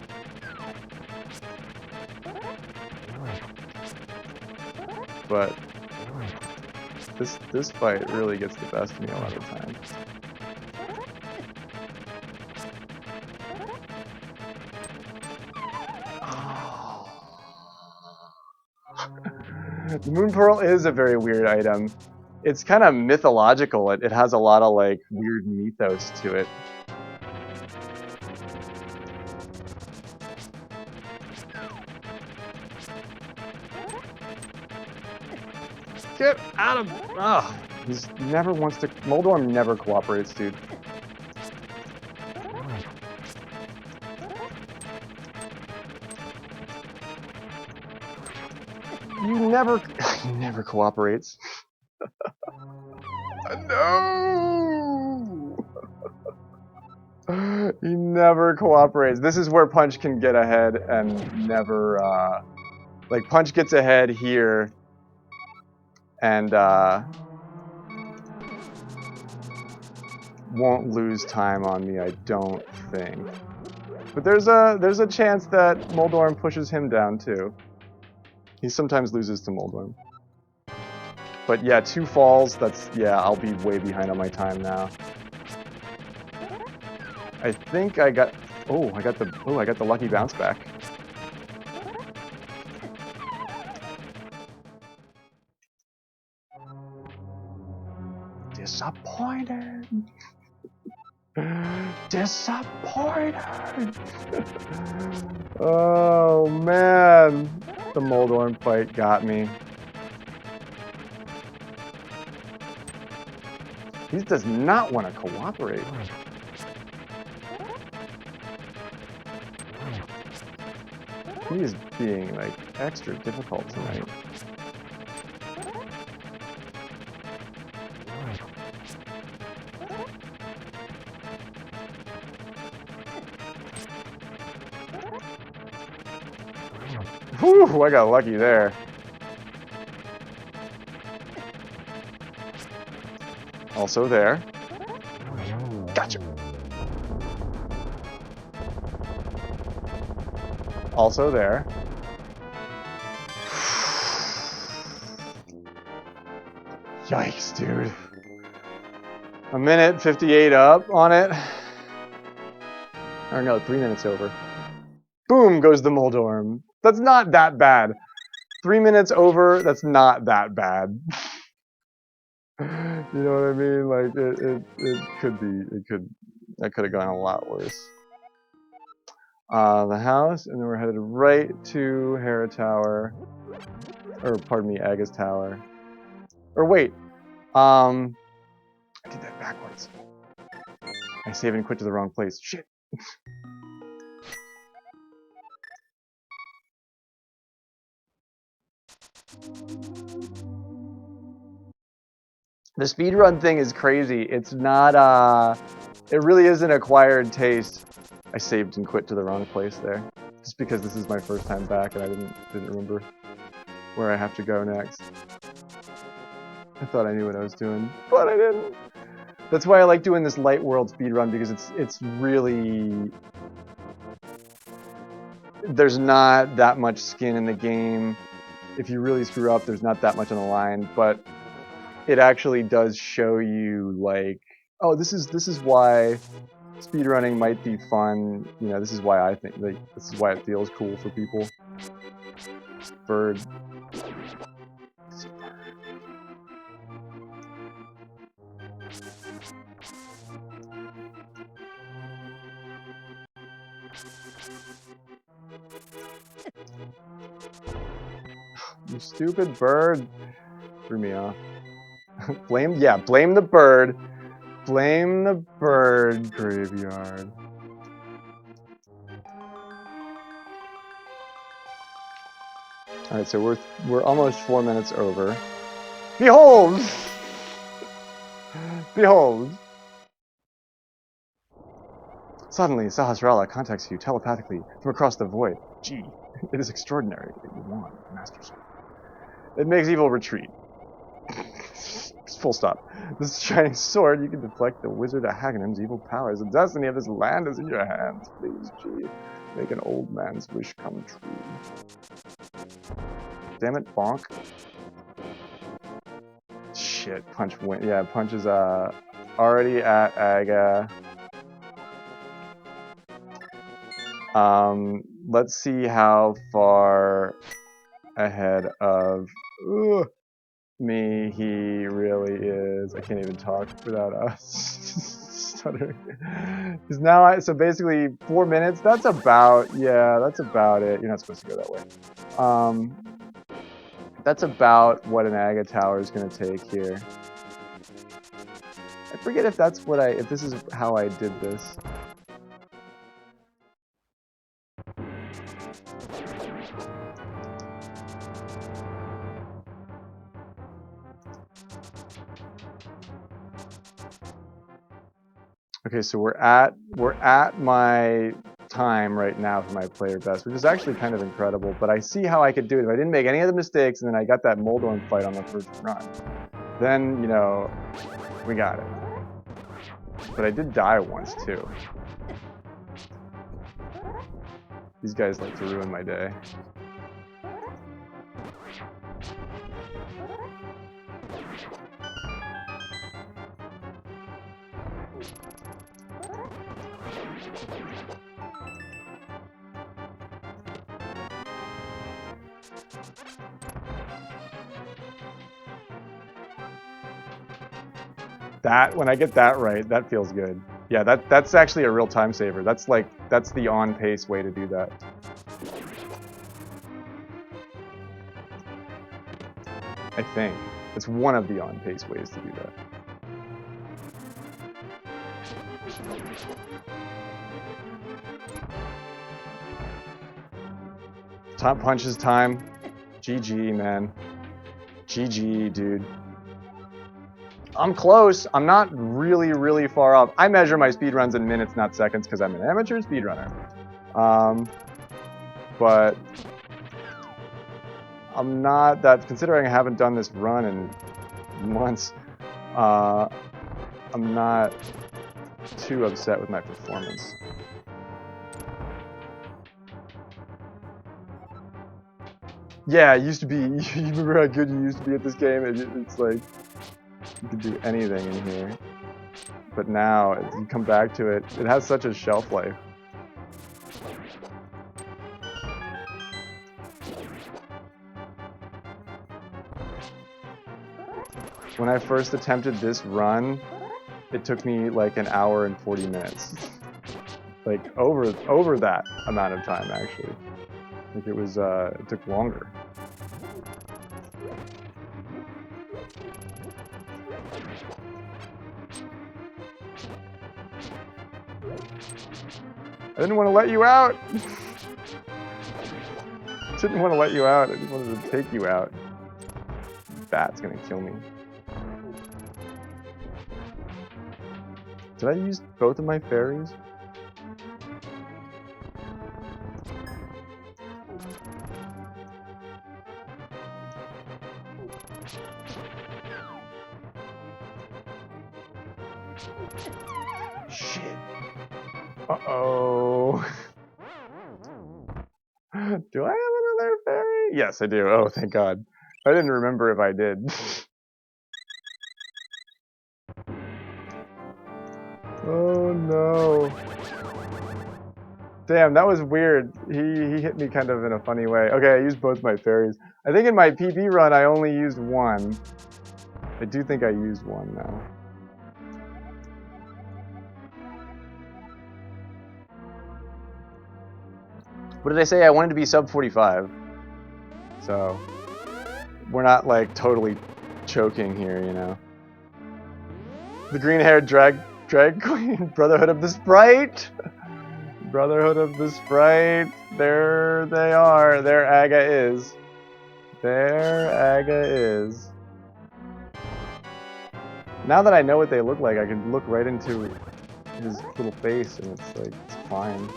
But this fight really gets the best of me a lot of the time. The Moon Pearl is a very weird item. It's kind of mythological. It has a lot of like weird mythos to it. Get out of... Ugh. He's never wants to... Moldorm never cooperates, dude. You never... He never cooperates. No! He never cooperates. This is where Punch can get ahead and never... Like, Punch gets ahead here, and won't lose time on me, I don't think. But there's a chance that Moldorm pushes him down too. He sometimes loses to Moldorm. But yeah, 2 falls, yeah, I'll be way behind on my time now. I think I got I got the lucky bounce back. Disappointed. disappointed. Oh man, the Moldorm fight got me. He does not want to cooperate. He is being like extra difficult tonight. Whew, I got lucky there. Also there. Gotcha. Also there. Yikes, dude. A minute 58 up on it. Or no, 3 minutes over. Boom goes the Moldorm. That's not that bad. 3 minutes over, that's not that bad. You know what I mean? Like, it could be, that could have gone a lot worse. The house, and then we're headed right to Hera Tower. Or, pardon me, Aga's Tower. Or wait, I did that backwards. I saved and quit to the wrong place. Shit. The speedrun thing is crazy. It's not, it really is an acquired taste. I saved and quit to the wrong place there. Just because this is my first time back and I didn't remember where I have to go next. I thought I knew what I was doing, but I didn't. That's why I like doing this light world speedrun, because it's really... There's not that much skin in the game. If you really screw up, there's not that much on the line, but it actually does show you, like, oh, this is why speedrunning might be fun. You know, this is why I think, like, this is why it feels cool for people. Bird. You stupid bird. Threw me off. Blame the bird. Blame the bird graveyard. Alright, so we're almost 4 minutes over. Behold! Behold! Suddenly, Sahasrara contacts you telepathically from across the void. Gee, it is extraordinary that you won, Master Sword. It makes evil retreat. Full stop. This shining sword, you can deflect the wizard Hagenim's evil powers. The destiny of this land is in your hands. Please, G, make an old man's wish come true. Damn it, bonk. Shit, Punch win. Yeah, Punch is already at Aga. Let's see how far ahead of me he really is. I can't even talk without us stuttering. Because now so basically 4 minutes, that's about it. You're not supposed to go that way. That's about what an Aga Tower is gonna take here. I forget if that's what if this is how I did this. Okay, so we're at my time right now for my player best, which is actually kind of incredible, but I see how I could do it. If I didn't make any of the mistakes and then I got that Moldorm fight on the first run, then, you know, we got it. But I did die once too. These guys like to ruin my day. That, when I get that right, that feels good. Yeah, that's actually a real time saver. That's the on pace way to do that. I think it's one of the on pace ways to do that. Top punches time. GG, man. GG, dude. I'm close. I'm not really, really far off. I measure my speedruns in minutes, not seconds, because I'm an amateur speedrunner. But I'm not that, considering I haven't done this run in months, I'm not too upset with my performance. Yeah, it used to be, you remember how good you used to be at this game? It's like, you could do anything in here. But now, as you come back to it, it has such a shelf life. When I first attempted this run, it took me like an hour and 40 minutes. Like over that amount of time, actually. Like it was, it took longer. I didn't want to let you out. Didn't want to let you out. I just wanted to take you out. That's gonna kill me. Did I use both of my fairies? Shit. Uh-oh. Do I have another fairy? Yes, I do. Oh, thank God. I didn't remember if I did. Oh no. Damn, that was weird. He hit me kind of in a funny way. Okay, I used both my fairies. I think in my PB run I only used one. I do think I used one now. What did I say? I wanted to be sub 45. So we're not like totally choking here, you know. The green-haired drag queen, Brotherhood of the Sprite. Brotherhood of the Sprite. There they are. There Aga is. There Aga is. Now that I know what they look like, I can look right into his little face and it's like, it's fine.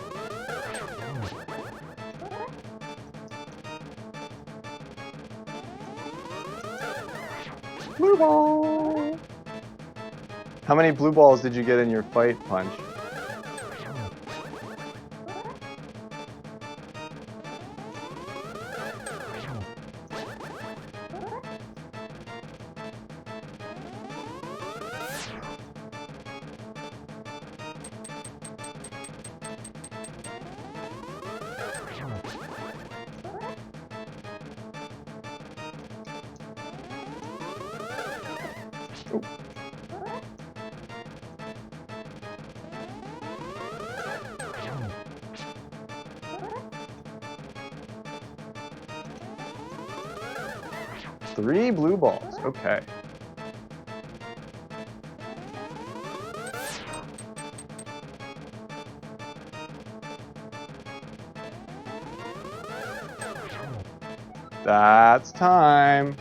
Blue ball! How many blue balls did you get in your fight, Punch? Oh. Three blue balls, okay. That's time.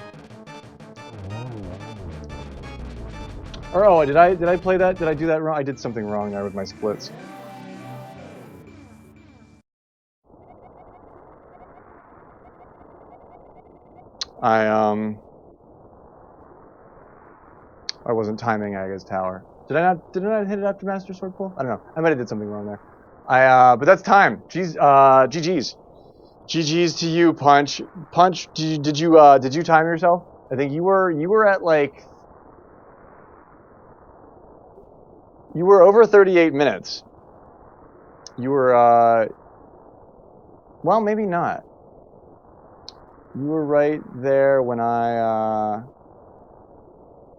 Or oh, did I play that? Did I do that wrong? I did something wrong there with my splits. I wasn't timing Aga's tower. Did I not hit it after Master Sword Pull? I don't know. I might have did something wrong there. But that's time. Jeez, GG's. GG's to you, Punch. Punch, did you time yourself? I think you were at like, you were over 38 minutes. You were, well, maybe not. You were right there when I,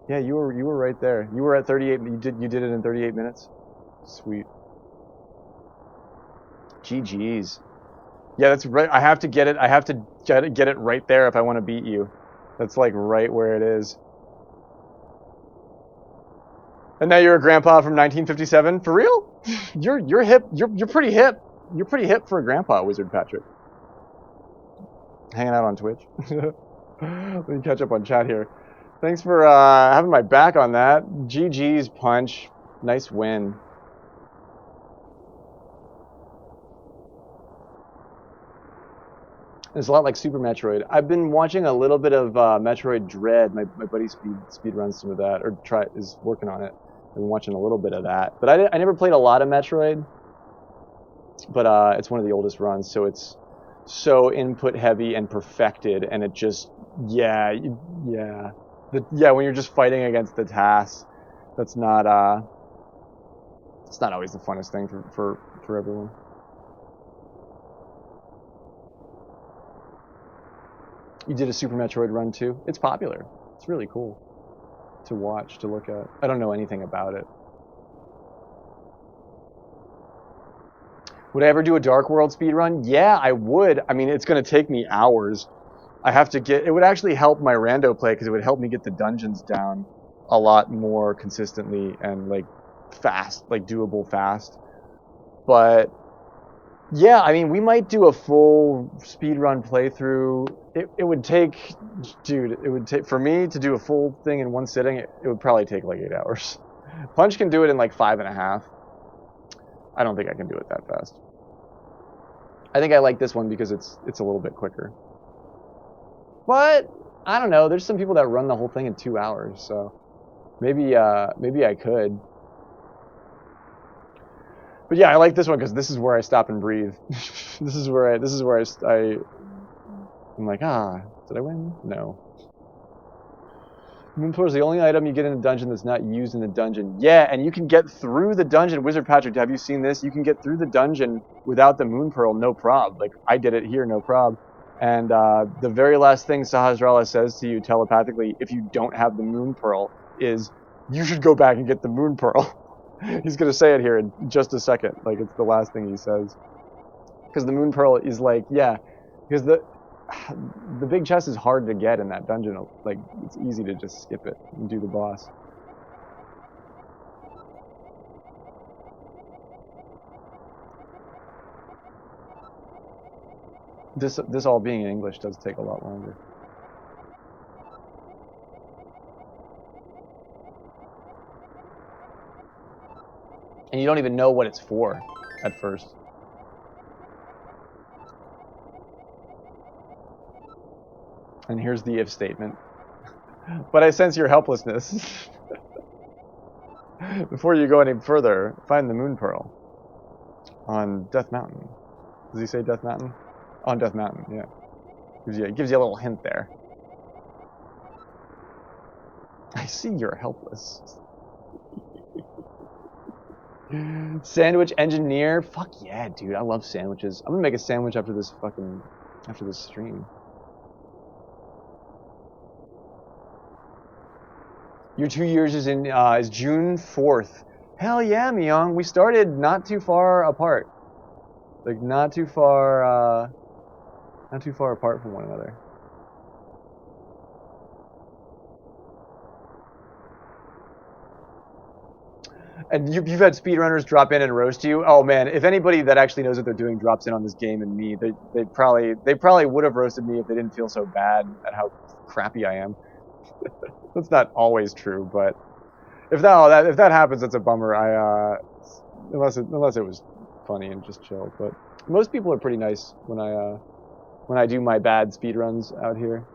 yeah, you were right there. You were at 38. You did it in 38 minutes. Sweet. GG's. Yeah, that's right. I have to get it. I have to get it right there if I want to beat you. That's like right where it is. And now you're a grandpa from 1957? For real? You're hip. You're pretty hip. You're pretty hip for a grandpa, Wizard Patrick. Hanging out on Twitch. Let me catch up on chat here. Thanks for having my back on that. GG's, Punch. Nice win. It's a lot like Super Metroid. I've been watching a little bit of Metroid Dread. My buddy speed runs some of that, or is working on it. I've been watching a little bit of that. But I never played a lot of Metroid. But it's one of the oldest runs, so it's so input heavy and perfected, and it just when you're just fighting against the tasks, that's not it's not always the funnest thing for everyone. You did a Super Metroid run too? It's popular. It's really cool to watch, to look at. I don't know anything about it. Would I ever do a Dark World speedrun? Yeah, I would. I mean, it's going to take me hours. I have to it would actually help my rando play because it would help me get the dungeons down a lot more consistently and like fast, like doable fast. But yeah, I mean, we might do a full speedrun playthrough. It would take, dude, it would take, for me to do a full thing in one sitting, it would probably take like 8 hours. Punch can do it in like 5.5. I don't think I can do it that fast. I think I like this one because it's a little bit quicker. But I don't know. There's some people that run the whole thing in 2 hours, so maybe I could. But yeah, I like this one because this is where I stop and breathe. This is where I'm like, did I win? No. Moon Pearl is the only item you get in a dungeon that's not used in the dungeon. Yeah, and you can get through the dungeon. Wizard Patrick, have you seen this? You can get through the dungeon without the Moon Pearl, no prob. Like, I did it here, no prob. And the very last thing Sahasrara says to you telepathically, if you don't have the Moon Pearl, is, you should go back and get the Moon Pearl. He's going to say it here in just a second. Like, it's the last thing he says. Because the Moon Pearl is like, yeah, because the big chest is hard to get in that dungeon. Like, it's easy to just skip it and do the boss. This all being in English does take a lot longer. And you don't even know what it's for at first. And here's the if statement. But I sense your helplessness. Before you go any further, find the Moon Pearl on Death Mountain. Does he say Death Mountain? On Death Mountain, yeah. Gives you a little hint there. I see you're helpless. Sandwich engineer? Fuck yeah, dude. I love sandwiches. I'm gonna make a sandwich after this stream. Your 2 years is June 4th. Hell yeah, Myung. We started not too far apart. Like, not too far apart from one another. And you've had speedrunners drop in and roast you. Oh man, if anybody that actually knows what they're doing drops in on this game and me, they probably would have roasted me if they didn't feel so bad at how crappy I am. That's not always true, but if that happens, that's a bummer. Unless it was funny and just chill. But most people are pretty nice when I do my bad speedruns out here.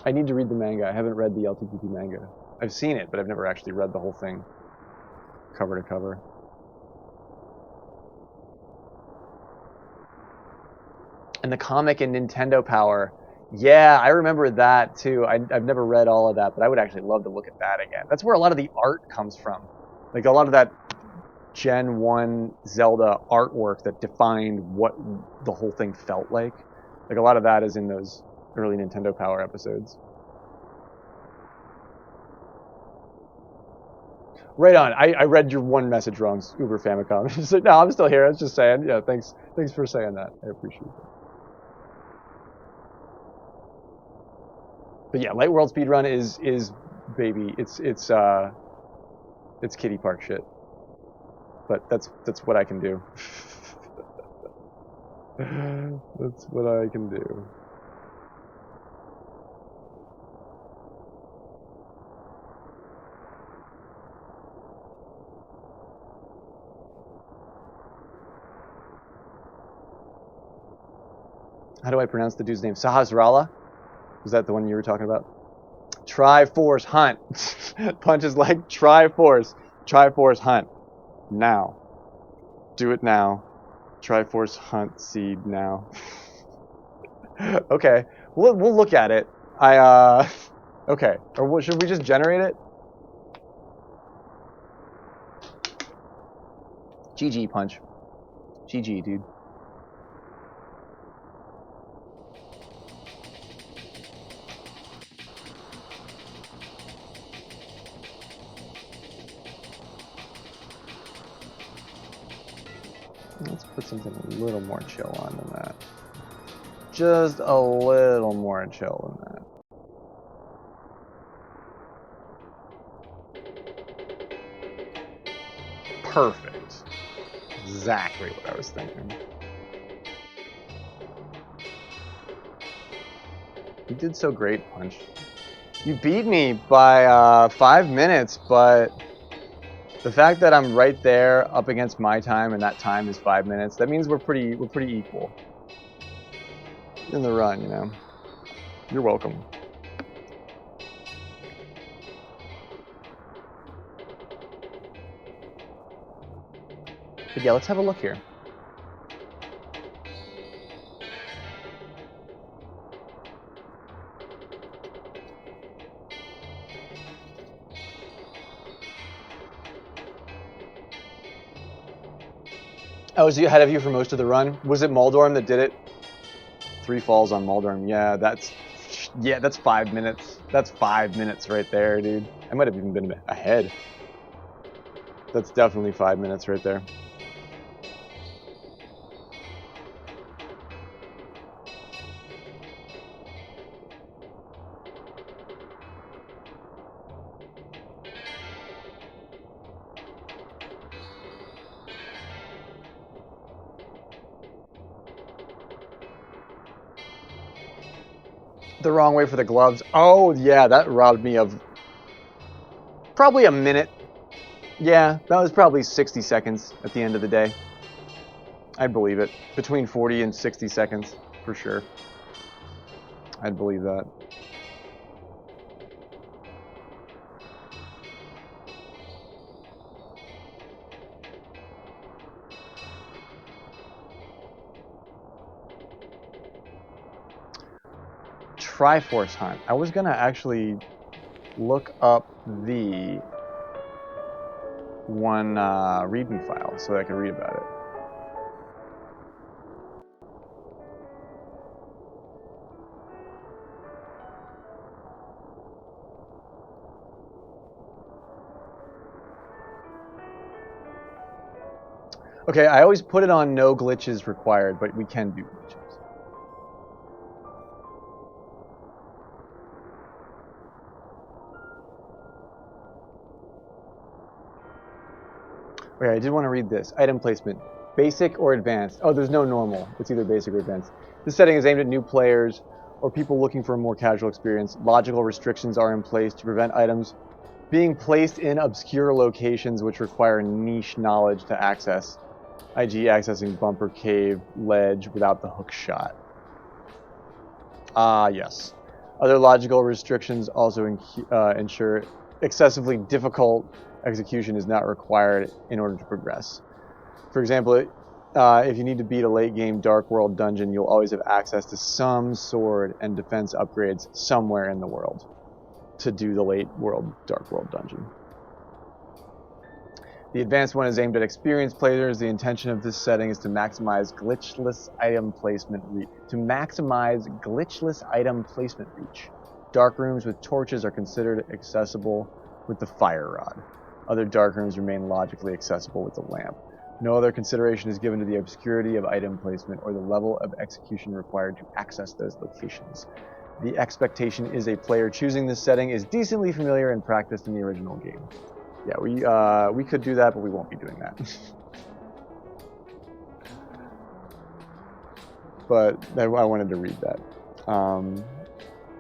I need to read the manga. I haven't read the LTPP manga. I've seen it, but I've never actually read the whole thing, cover to cover. And the comic in Nintendo Power. Yeah, I remember that too. I've never read all of that, but I would actually love to look at that again. That's where a lot of the art comes from. Like, a lot of that Gen 1 Zelda artwork that defined what the whole thing felt like. Like, a lot of that is in those early Nintendo Power episodes. Right on. I read your one message wrong, Uber Famicom. Just like, no, I'm still here. I was just saying. Yeah, thanks for saying that. I appreciate it. But yeah, Light World speedrun is baby. It's kiddie park shit. But that's what I can do. That's what I can do. How do I pronounce the dude's name? Sahasrara? Was that the one you were talking about? Triforce Hunt. Punch is like Triforce. Triforce Hunt. Now. Do it now. Triforce Hunt seed now. Okay. We'll look at it. Okay. Or should we just generate it? GG, Punch. GG, dude. Let's put something a little more chill on than that. Just a little more chill than that. Perfect. Exactly what I was thinking. You did so great, Punch. You beat me by 5 minutes, but the fact that I'm right there up against my time and that time is 5 minutes, that means we're pretty equal in the run, you know. You're welcome. But yeah, let's have a look here. Oh, was you ahead of you for most of the run? Was it Moldorm that did it? 3 falls on Moldorm. Yeah, that's 5 minutes. That's 5 minutes right there, dude. I might have even been ahead. That's definitely 5 minutes right there. The wrong way for the gloves. Oh, yeah, that robbed me of probably a minute. Yeah, that was probably 60 seconds at the end of the day. I'd believe it. Between 40 and 60 seconds, for sure. I'd believe that. Triforce Hunt. I was gonna actually look up the one README file so that I could read about it. Okay, I always put it on no glitches required, but we can do glitches. Okay, I did want to read this. Item placement. Basic or advanced? Oh, there's no normal. It's either basic or advanced. This setting is aimed at new players or people looking for a more casual experience. Logical restrictions are in place to prevent items being placed in obscure locations which require niche knowledge to access, i.e. accessing bumper, cave, ledge without the hook shot. Yes. Other logical restrictions also ensure excessively difficult execution is not required in order to progress. For example, if you need to beat a late game Dark World dungeon, you'll always have access to some sword and defense upgrades somewhere in the world to do the late world Dark World dungeon. The advanced one is aimed at experienced players. The intention of this setting is to maximize glitchless item placement reach. Dark rooms with torches are considered accessible with the fire rod. Other dark rooms remain logically accessible with the lamp. No other consideration is given to the obscurity of item placement or the level of execution required to access those locations. The expectation is a player choosing this setting is decently familiar and practiced in the original game. Yeah, we could do that, but we won't be doing that. But I wanted to read that.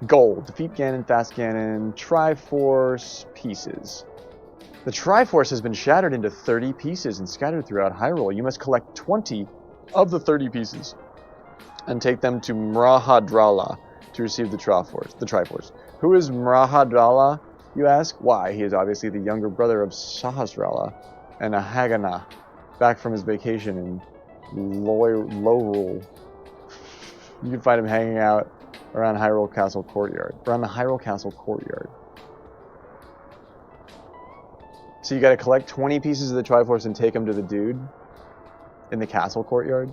Goal. Defeat Ganon, Fast Ganon, Triforce pieces. The Triforce has been shattered into 30 pieces and scattered throughout Hyrule. You must collect 20 of the 30 pieces and take them to Mrahadrala to receive the Triforce. Who is Mrahadrala, you ask? Why, he is obviously the younger brother of Sahasrara and Ahagana, back from his vacation in Lorule. You can find him hanging out around the Hyrule Castle courtyard. So you gotta collect 20 pieces of the Triforce and take them to the dude in the castle courtyard?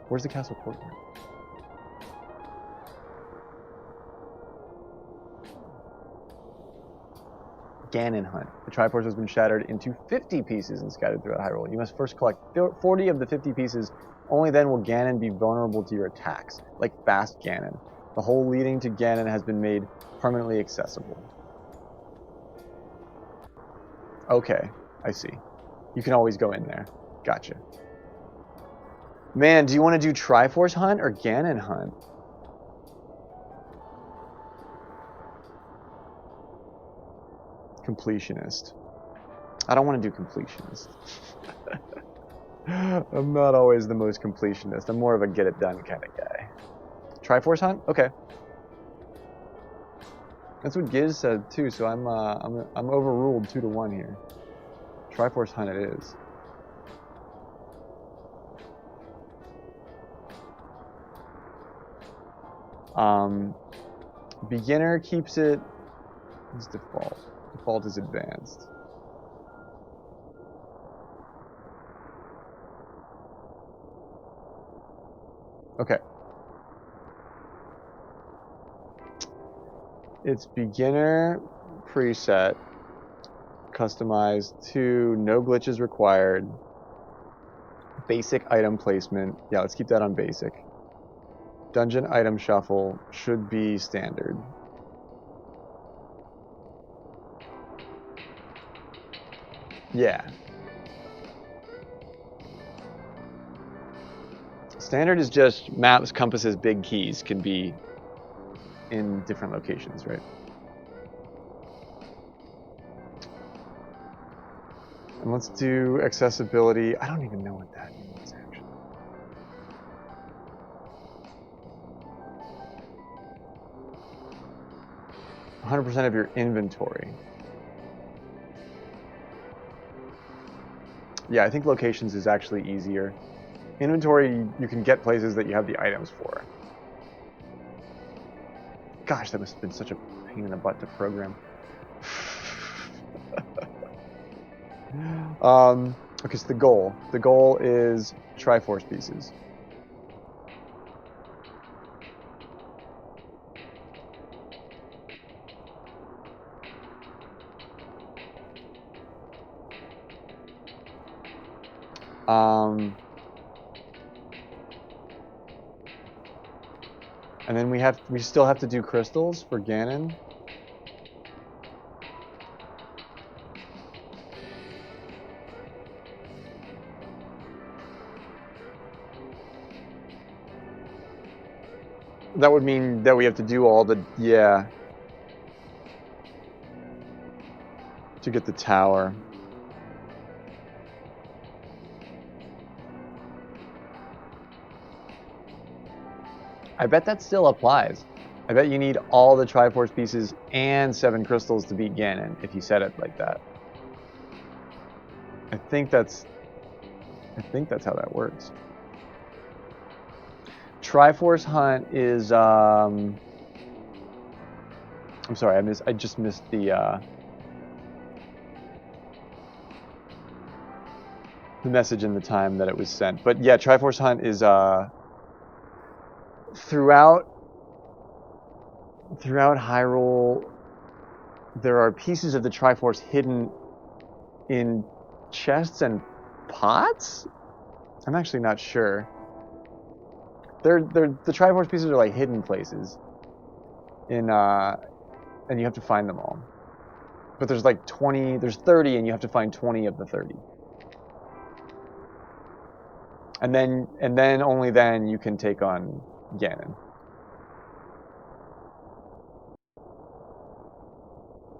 Where's the castle courtyard? Ganon Hunt. The Triforce has been shattered into 50 pieces and scattered throughout Hyrule. You must first collect 40 of the 50 pieces. Only then will Ganon be vulnerable to your attacks, like Fast Ganon. The hole leading to Ganon has been made permanently accessible. Okay, I see. You can always go in there. Gotcha. Man, do you want to do Triforce Hunt or Ganon Hunt? Completionist. I don't want to do completionist. I'm not always the most completionist. I'm more of a get it done kind of guy. Triforce Hunt? Okay. That's what Giz said too, so I'm overruled 2-1 here. Triforce Hunt it is. Beginner keeps it as default. Default is advanced. Okay. It's beginner preset, customized to no glitches required, basic item placement. Yeah, let's keep that on basic. Dungeon item shuffle should be standard. Yeah. Standard is just maps, compasses, big keys can be in different locations, right? And let's do accessibility. I don't even know what that means, actually. %of your inventory. Yeah, I think locations is actually easier. Inventory, you can get places that you have the items for. Gosh, that must have been such a pain in the butt to program. Okay, so the goal. The goal is Triforce pieces. And then we still have to do crystals for Ganon. That would mean that we have to do all the, yeah, to get the tower. I bet that still applies. I bet you need all the Triforce pieces and 7 crystals to beat Ganon if you set it like that. I think that's how that works. Triforce Hunt is I'm sorry, I just missed the message in the time that it was sent. But yeah, Triforce Hunt is throughout Hyrule there are pieces of the Triforce hidden in chests and pots? I'm actually not sure. The Triforce pieces are like hidden places in and you have to find them all. But there's like 20, there's 30 and you have to find 20 of the 30. And then only then you can take on Ganon.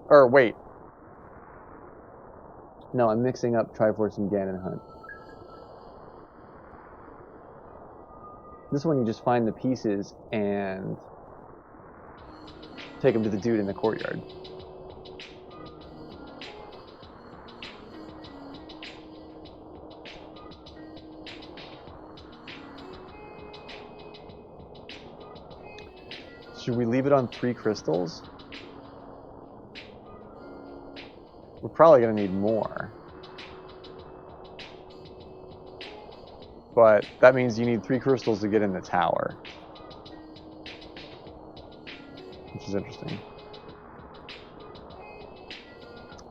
Or wait. No, I'm mixing up Triforce and Ganon Hunt. This one you just find the pieces and take them to the dude in the courtyard. Should we leave it on 3 crystals? We're probably going to need more. But that means you need 3 crystals to get in the tower. Which is interesting.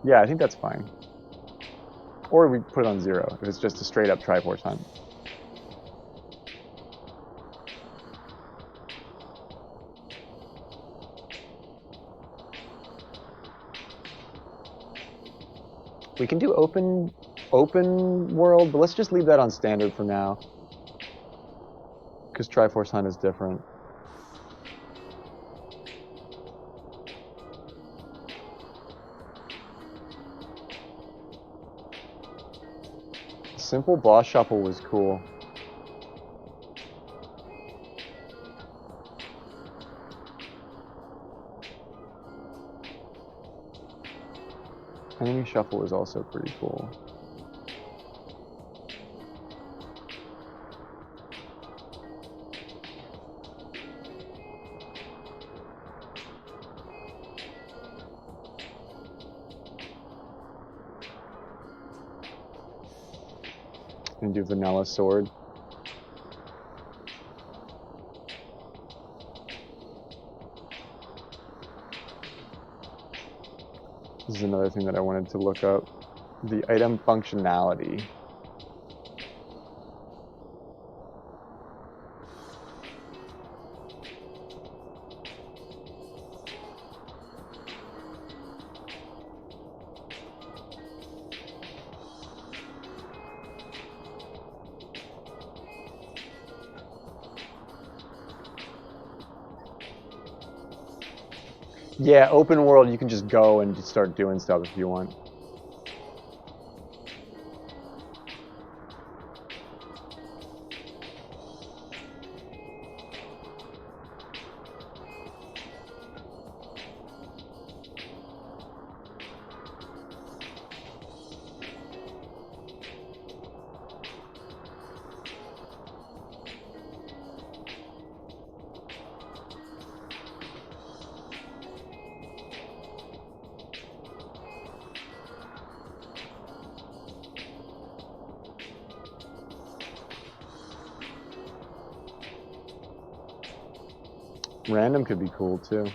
Yeah, I think that's fine. Or we put it on 0 if it's just a straight up Triforce hunt. We can do open world, but let's just leave that on standard for now. Because Triforce Hunt is different. Simple boss shuffle was cool. Enemy shuffle is also pretty cool. And do vanilla sword. This is another thing that I wanted to look up. The item functionality. Yeah, open world, you can just go and just start doing stuff if you want. Random could be cool too.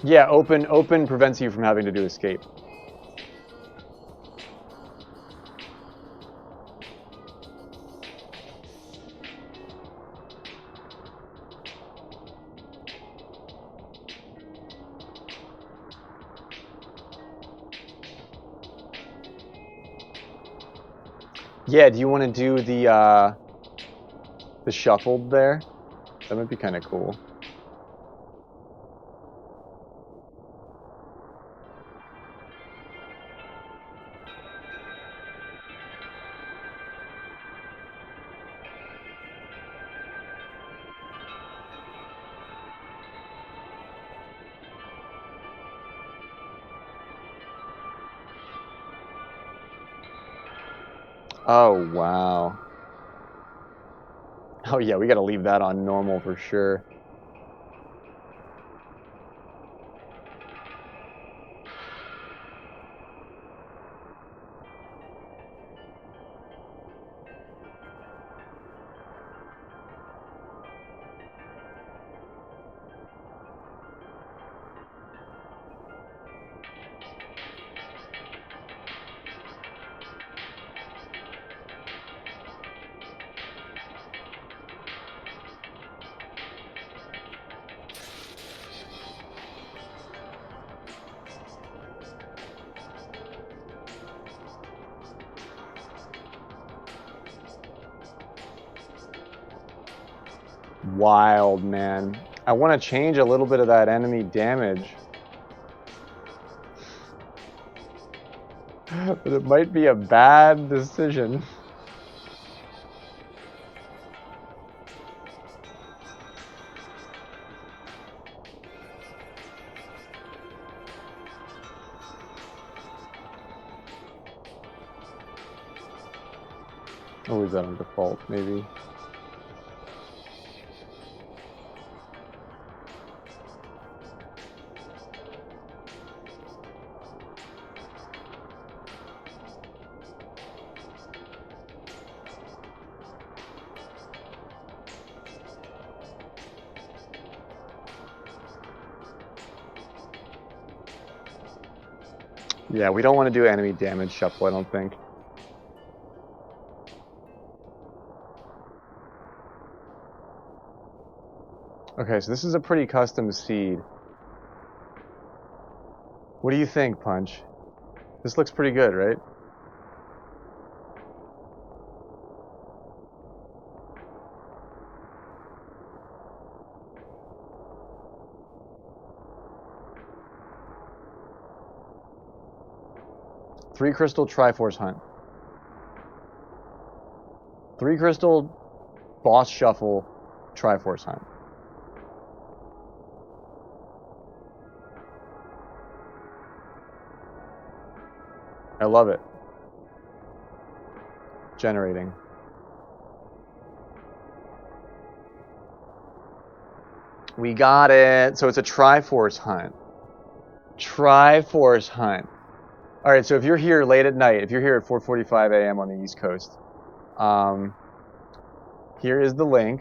Yeah, open prevents you from having to do escape. Yeah, do you want to do the shuffled there? That might be kind of cool. Oh, wow. Oh yeah, we gotta leave that on normal for sure. wild, man. I want to change a little bit of that enemy damage. But it might be a bad decision. Or is that on default, maybe? Yeah, we don't want to do enemy damage shuffle, I don't think. Okay, so this is a pretty custom seed. What do you think, Punch? This looks pretty good, right? Three crystal Triforce Hunt. 3 crystal boss shuffle Triforce Hunt. I love it. Generating. We got it. So it's a Triforce Hunt. Triforce Hunt. All right, so if you're here late at night, if you're here at 4:45 a.m. on the East Coast, here is the link.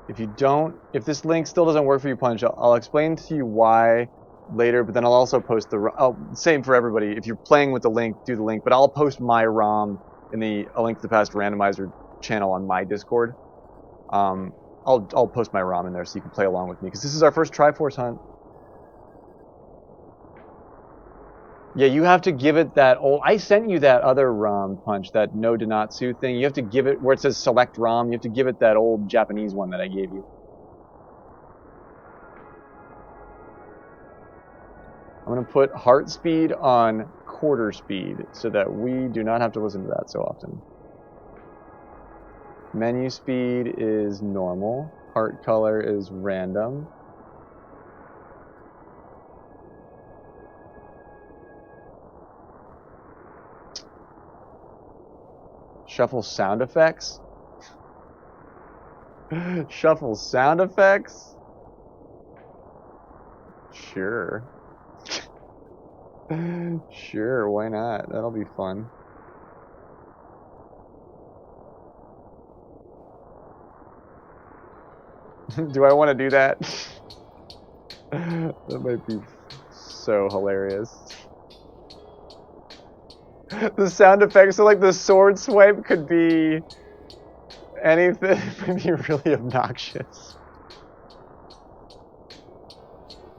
If this link still doesn't work for you, Punch, I'll explain to you why later, but then I'll also post same for everybody. If you're playing with the link, do the link, but I'll post my ROM in A Link to the Past randomizer channel on my Discord. I'll post my ROM in there so you can play along with me, because this is our first Triforce Hunt. Yeah, you have to give it that old... I sent you that other ROM, Punch, that no Donatsu thing. You have to give it, where it says select ROM, you have to give it that old Japanese one that I gave you. I'm going to put heart speed on quarter speed so that we do not have to listen to that so often. Menu speed is normal. Heart color is random. Shuffle sound effects? Shuffle sound effects? Sure. Sure, why not? That'll be fun. Do I want to do that? That might be so hilarious. The sound effects, so like the sword swipe could be anything. It would be really obnoxious.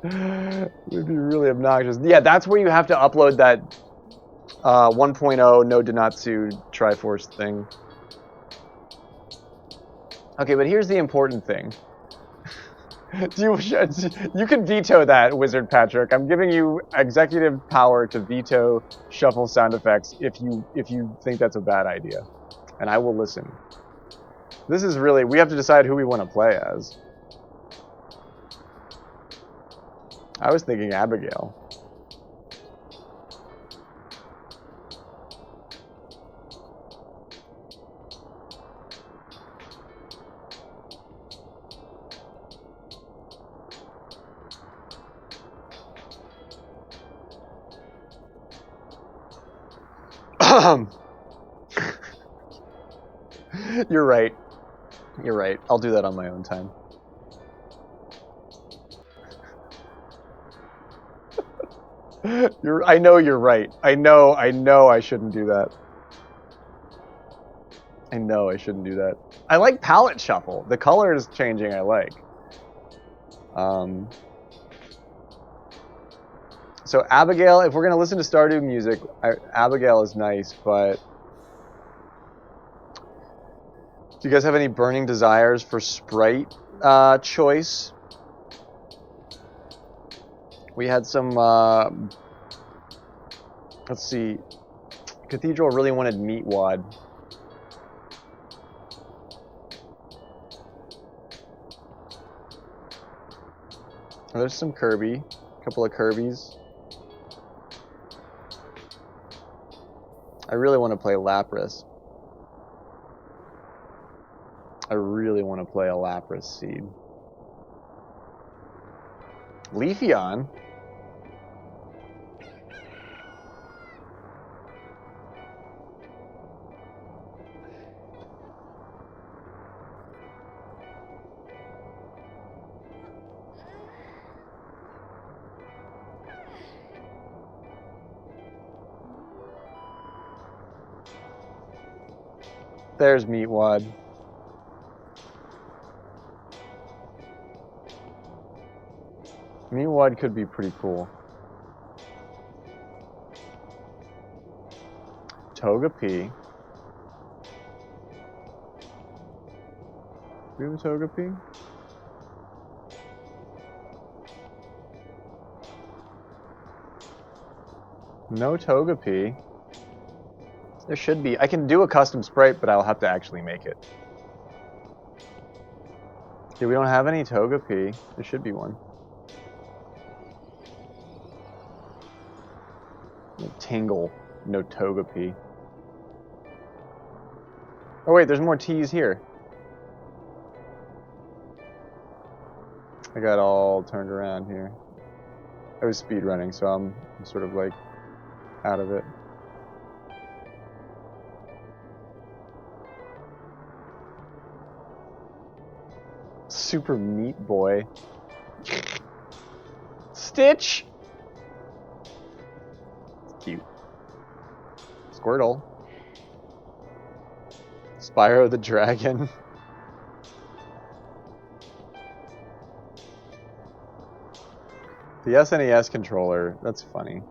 It would be really obnoxious. Yeah, that's where you have to upload that 1.0 no Donatsu Triforce thing. Okay, but here's the important thing. You can veto that, Wizard Patrick. I'm giving you executive power to veto shuffle sound effects if you think that's a bad idea, and I will listen. This is really, we have to decide who we want to play as. I was thinking Abigail. You're right. You're right. I'll do that on my own time. I know you're right. I know I shouldn't do that. I know I shouldn't do that. I like palette shuffle. The color is changing, I like. So Abigail, if we're going to listen to Stardew music, Abigail is nice, but Do you guys have any burning desires for sprite choice? We had some, let's see, Cathedral really wanted Meatwad. Oh, there's some Kirby, a couple of Kirbys. I really want to play Lapras. I really want to play a Lapras seed. Leafeon? There's Meatwad. Meatwad could be pretty cool. Togepi. Do we have a Togepi? No Togepi. There should be. I can do a custom sprite, but I'll have to actually make it. Yeah, we don't have any Togepi. There should be one. No Tingle. No Togepi. Oh wait, there's more T's here. I got all turned around here. I was speedrunning, so I'm sort of like out of it. Super Meat Boy. Stitch! It's cute. Squirtle. Spyro the Dragon. The SNES controller, that's funny.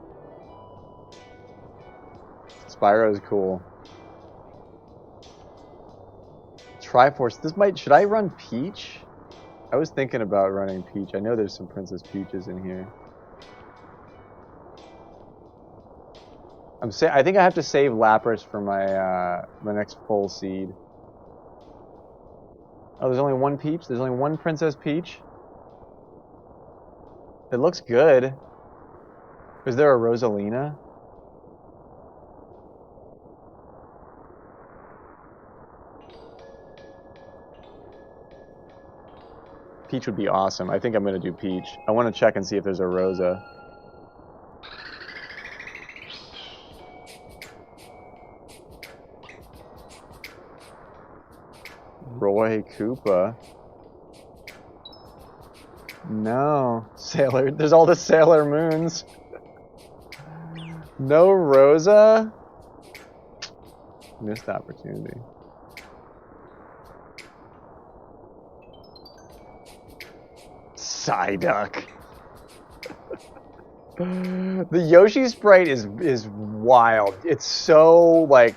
Spyro's cool. Triforce, this might, should I run Peach? I was thinking about running Peach. I know there's some Princess Peaches in here. I think I have to save Lapras for my my next full seed. Oh, there's only one Peach? There's only one Princess Peach? It looks good. Is there a Rosalina? Peach would be awesome. I think I'm going to do Peach. I want to check and see if there's a Rosa. Roy Koopa. No. Sailor. There's all the Sailor Moons. No Rosa? Missed opportunity. Psyduck. The Yoshi sprite is wild. It's so like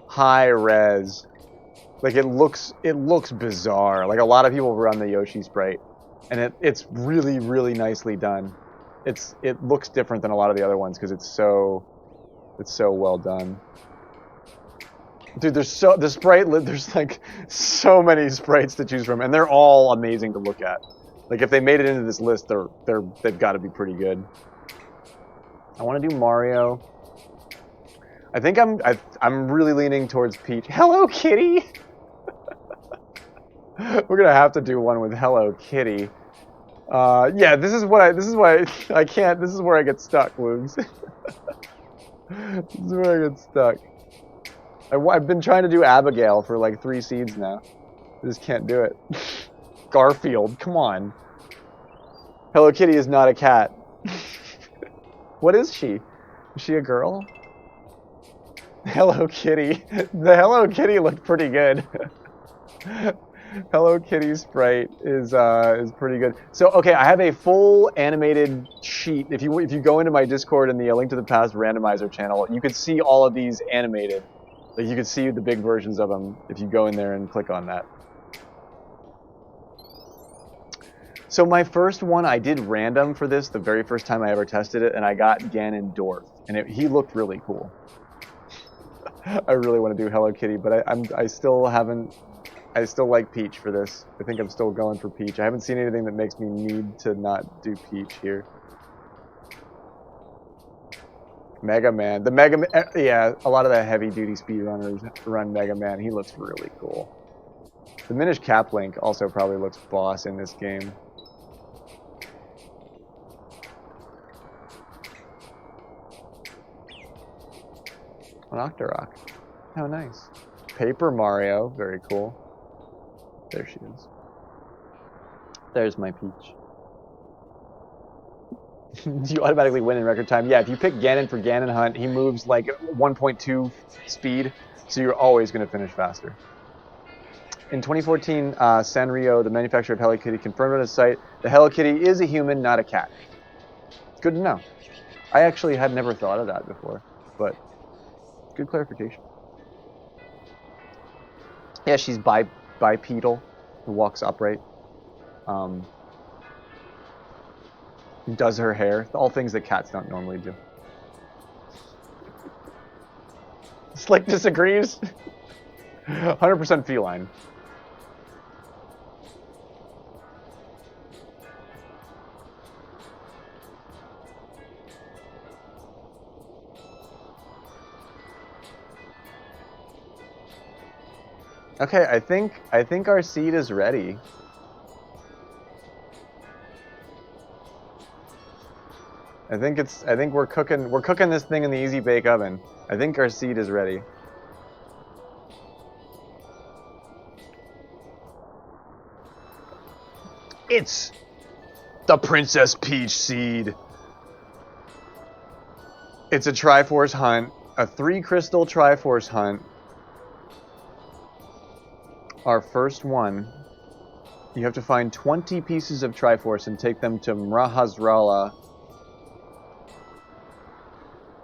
high res. Like it looks bizarre. Like a lot of people run the Yoshi sprite, and it's really nicely done. It looks different than a lot of the other ones because it's so well done. Dude, there's like so many sprites to choose from, and they're all amazing to look at. Like if they made it into this list, they've got to be pretty good. I want to do Mario. I think I'm really leaning towards Peach. Hello Kitty. We're gonna have to do one with Hello Kitty. Yeah, this is why I can't. This is where I get stuck, Woogs. This is where I get stuck. I've been trying to do Abigail for like 3 seeds now. I just can't do it. Garfield, come on. Hello Kitty is not a cat. What is she? Is she a girl? Hello Kitty. The Hello Kitty looked pretty good. Hello Kitty sprite is pretty good. So okay, I have a full animated sheet. If you go into my Discord and the Link to the Past randomizer channel, you could see all of these animated. Like you can see the big versions of them if you go in there and click on that. So my first one, I did random for this the very first time I ever tested it, and I got Ganondorf, and he looked really cool. I really want to do Hello Kitty, but I still haven't. I still like Peach for this. I think I'm still going for Peach. I haven't seen anything that makes me need to not do Peach here. Mega Man. The Mega Man, yeah, a lot of the heavy duty speedrunners run Mega Man. He looks really cool. The Minish Cap Link also probably looks boss in this game. An Octorok. How nice. Paper Mario, very cool. There she is. There's my Peach. You automatically win in record time. Yeah, if you pick Ganon for Ganon Hunt, he moves like 1.2 speed, so you're always going to finish faster. In 2014, Sanrio, the manufacturer of Hello Kitty, confirmed on his site that Hello Kitty is a human, not a cat. Good to know. I actually had never thought of that before, but good clarification. Yeah, she's bipedal, who walks upright. Does her hair, all things that cats don't normally do. Slick disagrees. 100% feline. Okay, I think our seed is ready. I think we're cooking this thing in the easy bake oven. I think our seed is ready. It's the Princess Peach seed. It's a Triforce hunt, a 3-crystal Triforce hunt. Our first one. You have to find 20 pieces of Triforce and take them to Mrahazrala.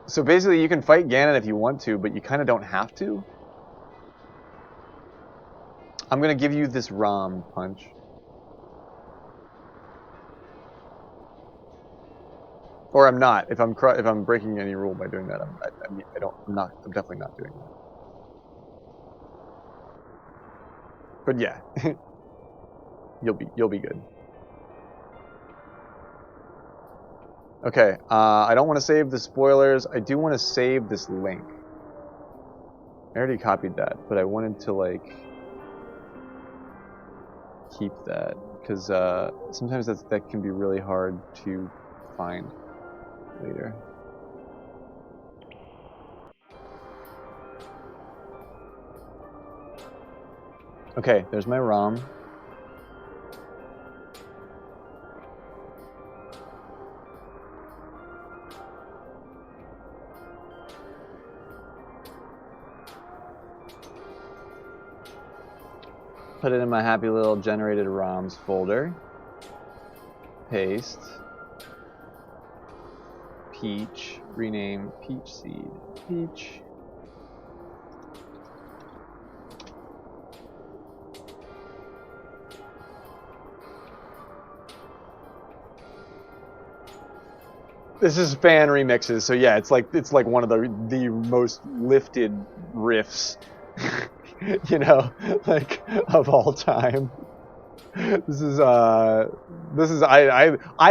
So basically, you can fight Ganon if you want to, but you kind of don't have to. I'm gonna give you this Rom punch. Or I'm not. If I'm breaking any rule by doing that, I'm definitely not doing that. But yeah, you'll be good. Okay, I don't want to save the spoilers. I do want to save this link. I already copied that, but I wanted to like keep that because sometimes that can be really hard to find later. Okay, there's my ROM. Put it in my happy little generated ROMs folder. Paste. Peach. Rename Peach Seed. Peach. This is fan remixes, so yeah, it's like one of the most lifted riffs, you know, like of all time. This is I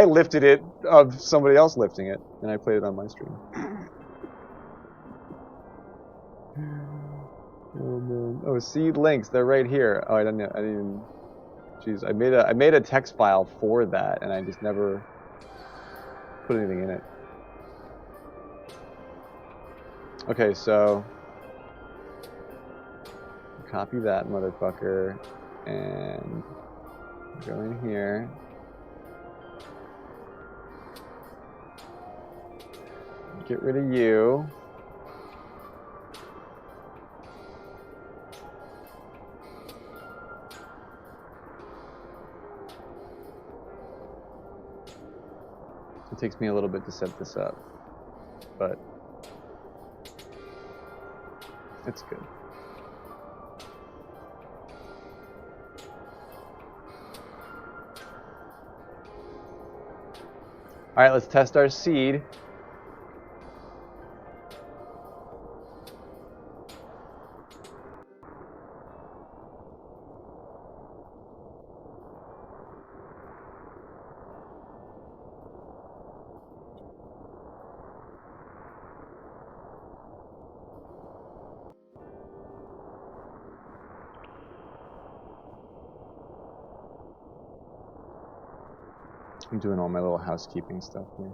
lifted it of somebody else lifting it, and I played it on my stream. Oh man! Oh, seed links, they're right here. Oh, I didn't even. Jeez, I made a text file for that, and I just never put anything in it. Okay, so copy that motherfucker and go in here. Get rid of you. It takes me a little bit to set this up, but It's good. All right, let's test our seed. I'm doing all my little housekeeping stuff here.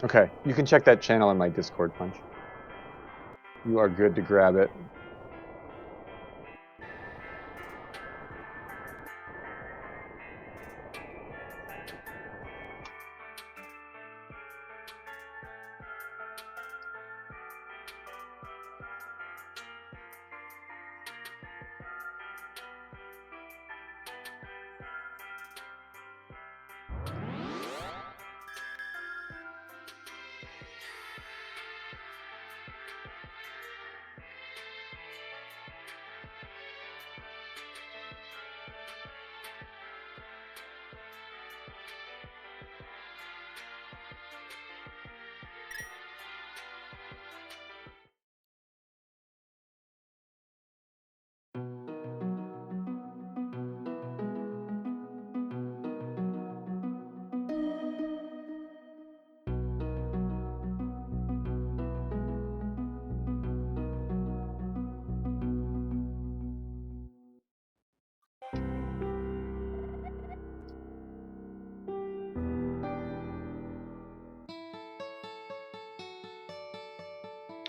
Okay, you can check that channel in my Discord, Punch. You are good to grab it.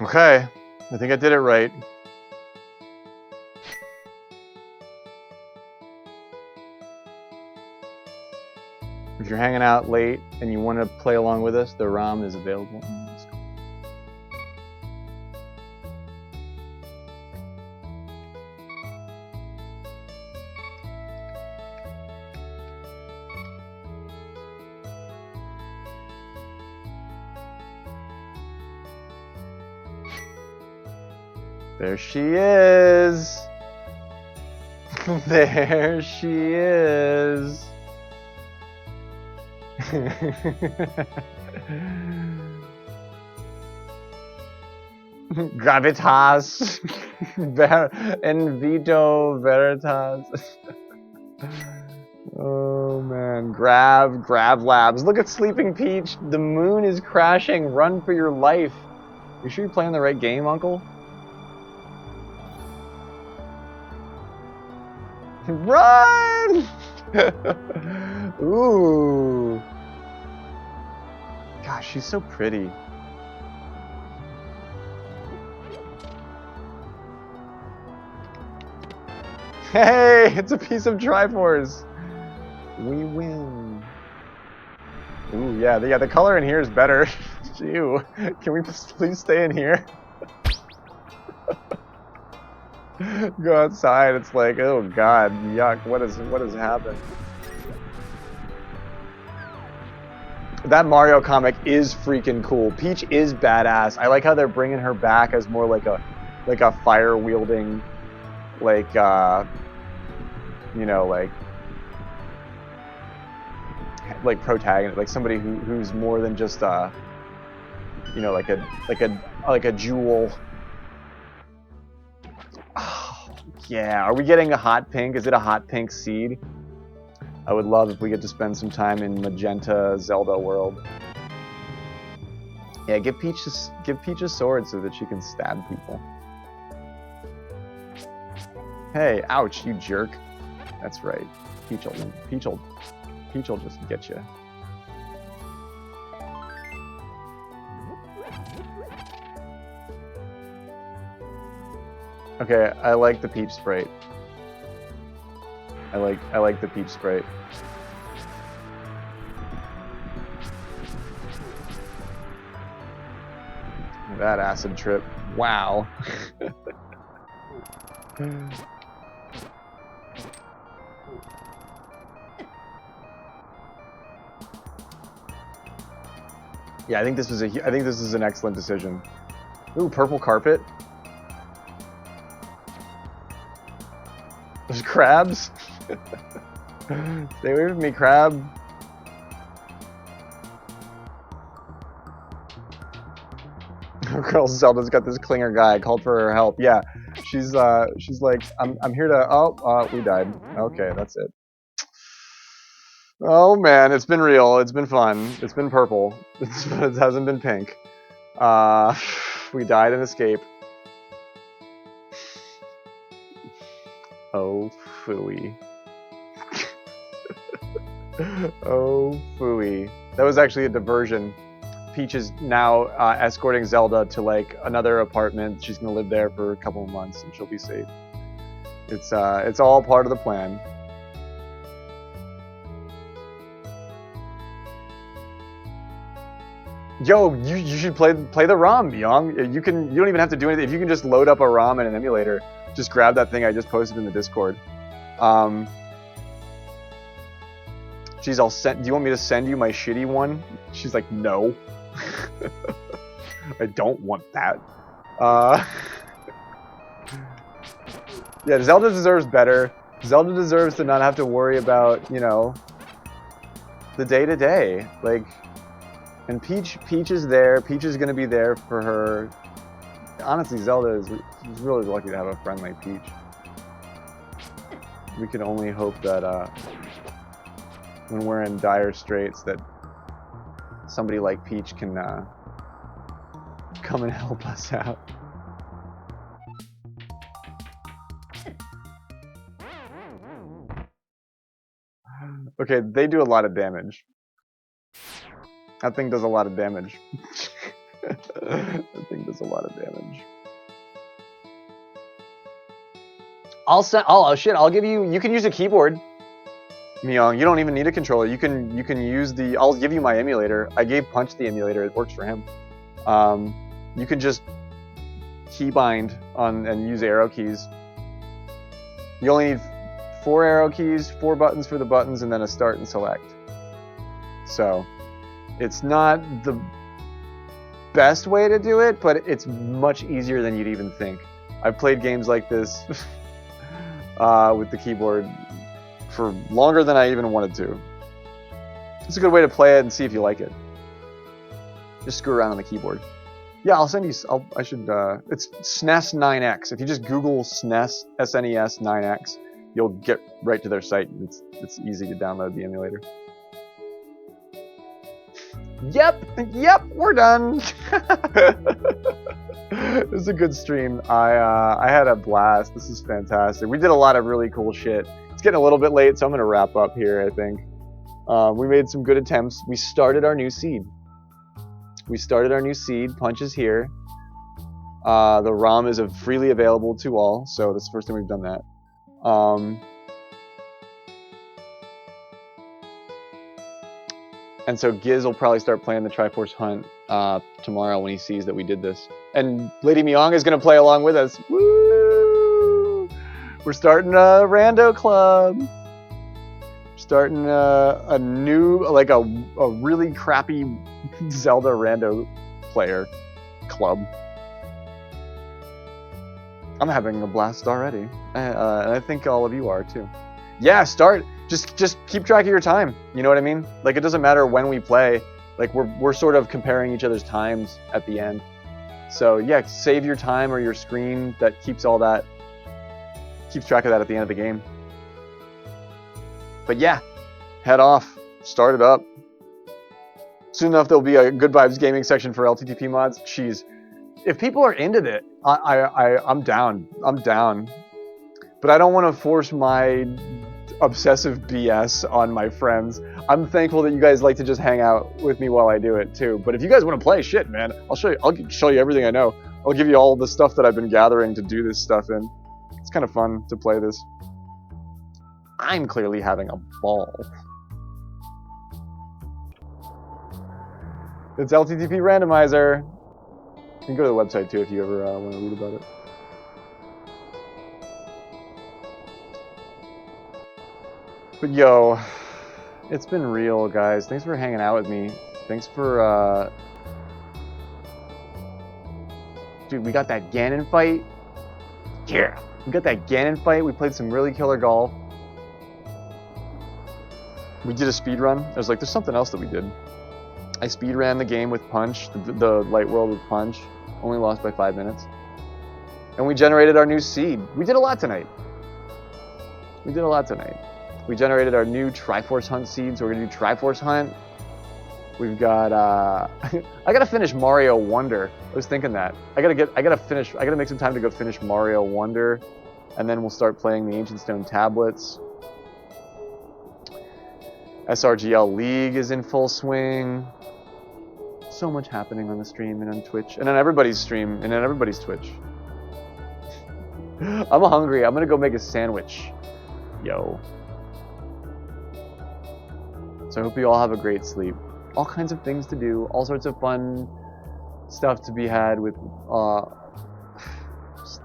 Okay, I think I did it right. If you're hanging out late and you want to play along with us, the ROM is available. There she is. There she is. Gravitas. In vito veritas. Oh man, grab labs. Look at Sleeping Peach. The moon is crashing. Run for your life. You sure you're playing the right game, Uncle? Run! Ooh. Gosh, she's so pretty. Hey, it's a piece of Triforce. We win. Ooh, yeah, the color in here is better. Ew. Can we please stay in here? Go outside, it's like, oh god, yuck, what has happened? That Mario comic is freaking cool. Peach is badass. I like how they're bringing her back as more like a fire wielding, like you know, like protagonist, like somebody who's more than just you know, like a jewel. Oh, yeah, are we getting a hot pink? Is it a hot pink seed? I would love if we get to spend some time in magenta Zelda world. Yeah, give Peach a sword so that she can stab people. Hey, ouch, you jerk. That's right. Peach will just get you. Okay, I like the Peach Sprite. I like the Peach Sprite. That acid trip. Wow. Yeah, I think this is an excellent decision. Ooh, purple carpet. There's crabs. Stay away from me, crab. Girl, Zelda's got this clinger guy. Called for her help. Yeah, she's like, I'm here to. Oh, we died. Okay, that's it. Oh man, it's been real. It's been fun. It's been purple. It hasn't been pink. We died in escape. Oh phooey. Oh phooey. That was actually a diversion. Peach is now escorting Zelda to like another apartment. She's gonna live there for a couple of months and she'll be safe. It's all part of the plan. Yo, you should play the ROM, Young. You don't even have to do anything. If you can just load up a ROM and an emulator, just grab that thing I just posted in the Discord. Geez, do you want me to send you my shitty one? She's like, no. I don't want that. Yeah, Zelda deserves better. Zelda deserves to not have to worry about, you know, the day-to-day. Like, and Peach is there. Peach is gonna be there for her. Honestly, Zelda is really lucky to have a friend like Peach. We can only hope that when we're in dire straits, that somebody like Peach can come and help us out. Okay, they do a lot of damage. That thing does a lot of damage. That thing does a lot of damage. I'll give you. You can use a keyboard, Myung. You don't even need a controller. You can use the. I'll give you my emulator. I gave Punch the emulator. It works for him. You can just keybind on and use arrow keys. You only need 4 arrow keys, 4 buttons for the buttons, and then a start and select. So, it's not the best way to do it, but it's much easier than you'd even think. I've played games like this with the keyboard for longer than I even wanted to. It's a good way to play it and see if you like it. Just screw around on the keyboard. Yeah, I'll send you. It's SNES 9X. If you just Google SNES, SNES 9X, you'll get right to their site. It's easy to download the emulator. Yep, we're done. It was a good stream. I had a blast. This is fantastic. We did a lot of really cool shit. It's getting a little bit late, so I'm gonna wrap up here, I think. We made some good attempts. We started our new seed. Punch is here. The ROM is freely available to all, so this is the first time we've done that. And so Giz will probably start playing the Triforce Hunt tomorrow when he sees that we did this. And Lady Myung is going to play along with us. Woo! We're starting a rando club. Starting a new, like a really crappy Zelda rando player club. I'm having a blast already. And I think all of you are too. Yeah, just keep track of your time. You know what I mean? Like, it doesn't matter when we play. Like, we're sort of comparing each other's times at the end. So yeah, save your time or your screen. That keeps all that. Keeps track of that at the end of the game. But yeah, head off. Start it up. Soon enough, there'll be a Good Vibes gaming section for LTTP mods. Jeez, if people are into it, I'm down. I'm down. But I don't want to force my obsessive BS on my friends. I'm thankful that you guys like to just hang out with me while I do it too. But if you guys want to play, shit, man, I'll show you everything I know. I'll give you all the stuff that I've been gathering to do this stuff in. It's kind of fun to play this. I'm clearly having a ball. It's LTTP randomizer. You can go to the website too if you ever want to read about it. But yo, it's been real, guys. Thanks for hanging out with me. Thanks for, dude, we got that Ganon fight. Yeah, we got that Ganon fight. We played some really killer golf. We did a speed run. I was like, there's something else that we did. I speed ran the game with Punch, the Light World with Punch. Only lost by 5 minutes. And we generated our new seed. We did a lot tonight. We generated our new Triforce Hunt seed, so we're gonna do Triforce Hunt. We've got I gotta finish Mario Wonder. I was thinking that. I gotta make some time to go finish Mario Wonder, and then we'll start playing the Ancient Stone Tablets. SRGL League is in full swing. So much happening on the stream and on Twitch and on everybody's stream and on everybody's Twitch. I'm hungry. I'm gonna go make a sandwich. Yo. So I hope you all have a great sleep. All kinds of things to do, all sorts of fun stuff to be had with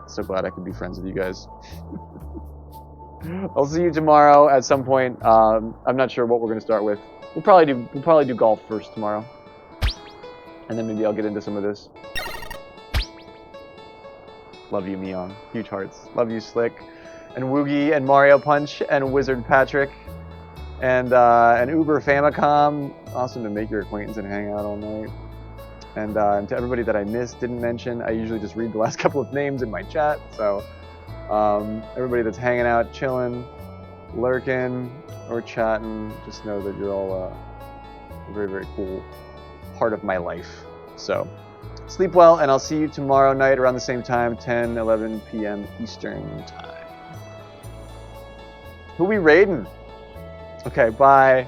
so glad I could be friends with you guys. I'll see you tomorrow at some point. I'm not sure what we're gonna start with. We'll probably do golf first tomorrow. And then maybe I'll get into some of this. Love you, Mion. Huge hearts. Love you, Slick. And Woogie and Mario Punch and Wizard Patrick. And Uber Famicom. Awesome to make your acquaintance and hang out all night. And to everybody that I missed, didn't mention, I usually just read the last couple of names in my chat. So everybody that's hanging out, chilling, lurking, or chatting, just know that you're all a very, very cool part of my life. So sleep well, and I'll see you tomorrow night around the same time, 10, 11 p.m. Eastern time. Who we raiding? Okay, bye.